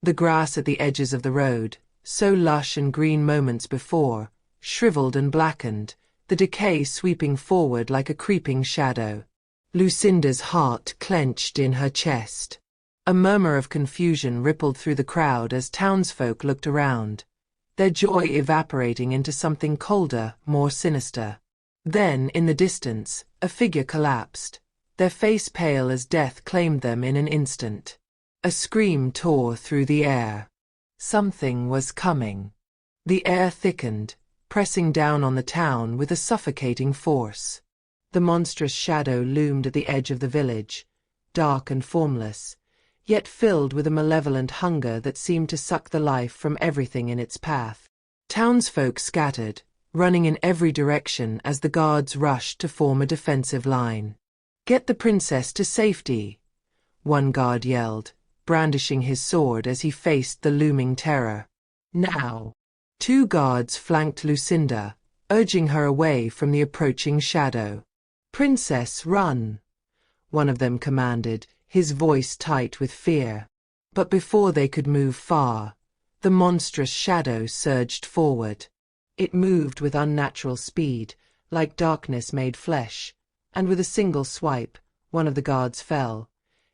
The grass at the edges of the road, so lush and green moments before, shriveled and blackened, the decay sweeping forward like a creeping shadow. Lucinda's heart clenched in her chest. A murmur of confusion rippled through the crowd as townsfolk looked around, their joy evaporating into something colder, more sinister. Then, in the distance, a figure collapsed, their face pale as death claimed them in an instant. A scream tore through the air. Something was coming. The air thickened, pressing down on the town with a suffocating force. The monstrous shadow loomed at the edge of the village, dark and formless, yet filled with a malevolent hunger that seemed to suck the life from everything in its path. Townsfolk scattered, running in every direction as the guards rushed to form a defensive line. "Get the princess to safety," one guard yelled, brandishing his sword as he faced the looming terror. "Now!" Two guards flanked Lucinda, urging her away from the approaching shadow. "Princess, run!" one of them commanded, his voice tight with fear. But before they could move far, the monstrous shadow surged forward. It moved with unnatural speed, like darkness made flesh, and with a single swipe, one of the guards fell,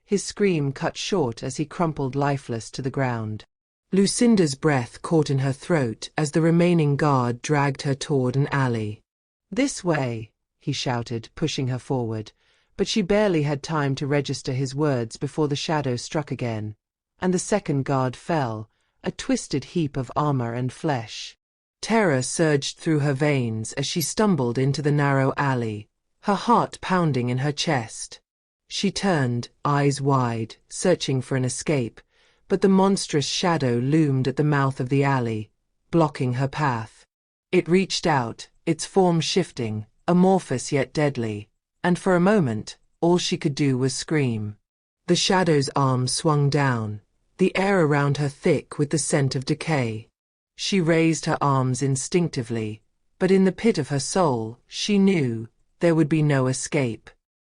his scream cut short as he crumpled lifeless to the ground. Lucinda's breath caught in her throat as the remaining guard dragged her toward an alley. "This way," he shouted, pushing her forward, but she barely had time to register his words before the shadow struck again, and the second guard fell, a twisted heap of armor and flesh. Terror surged through her veins as she stumbled into the narrow alley, her heart pounding in her chest. She turned, eyes wide, searching for an escape, but the monstrous shadow loomed at the mouth of the alley, blocking her path. It reached out, its form shifting, amorphous yet deadly, and for a moment, all she could do was scream. The shadow's arm swung down, the air around her thick with the scent of decay. She raised her arms instinctively, but in the pit of her soul, she knew there would be no escape.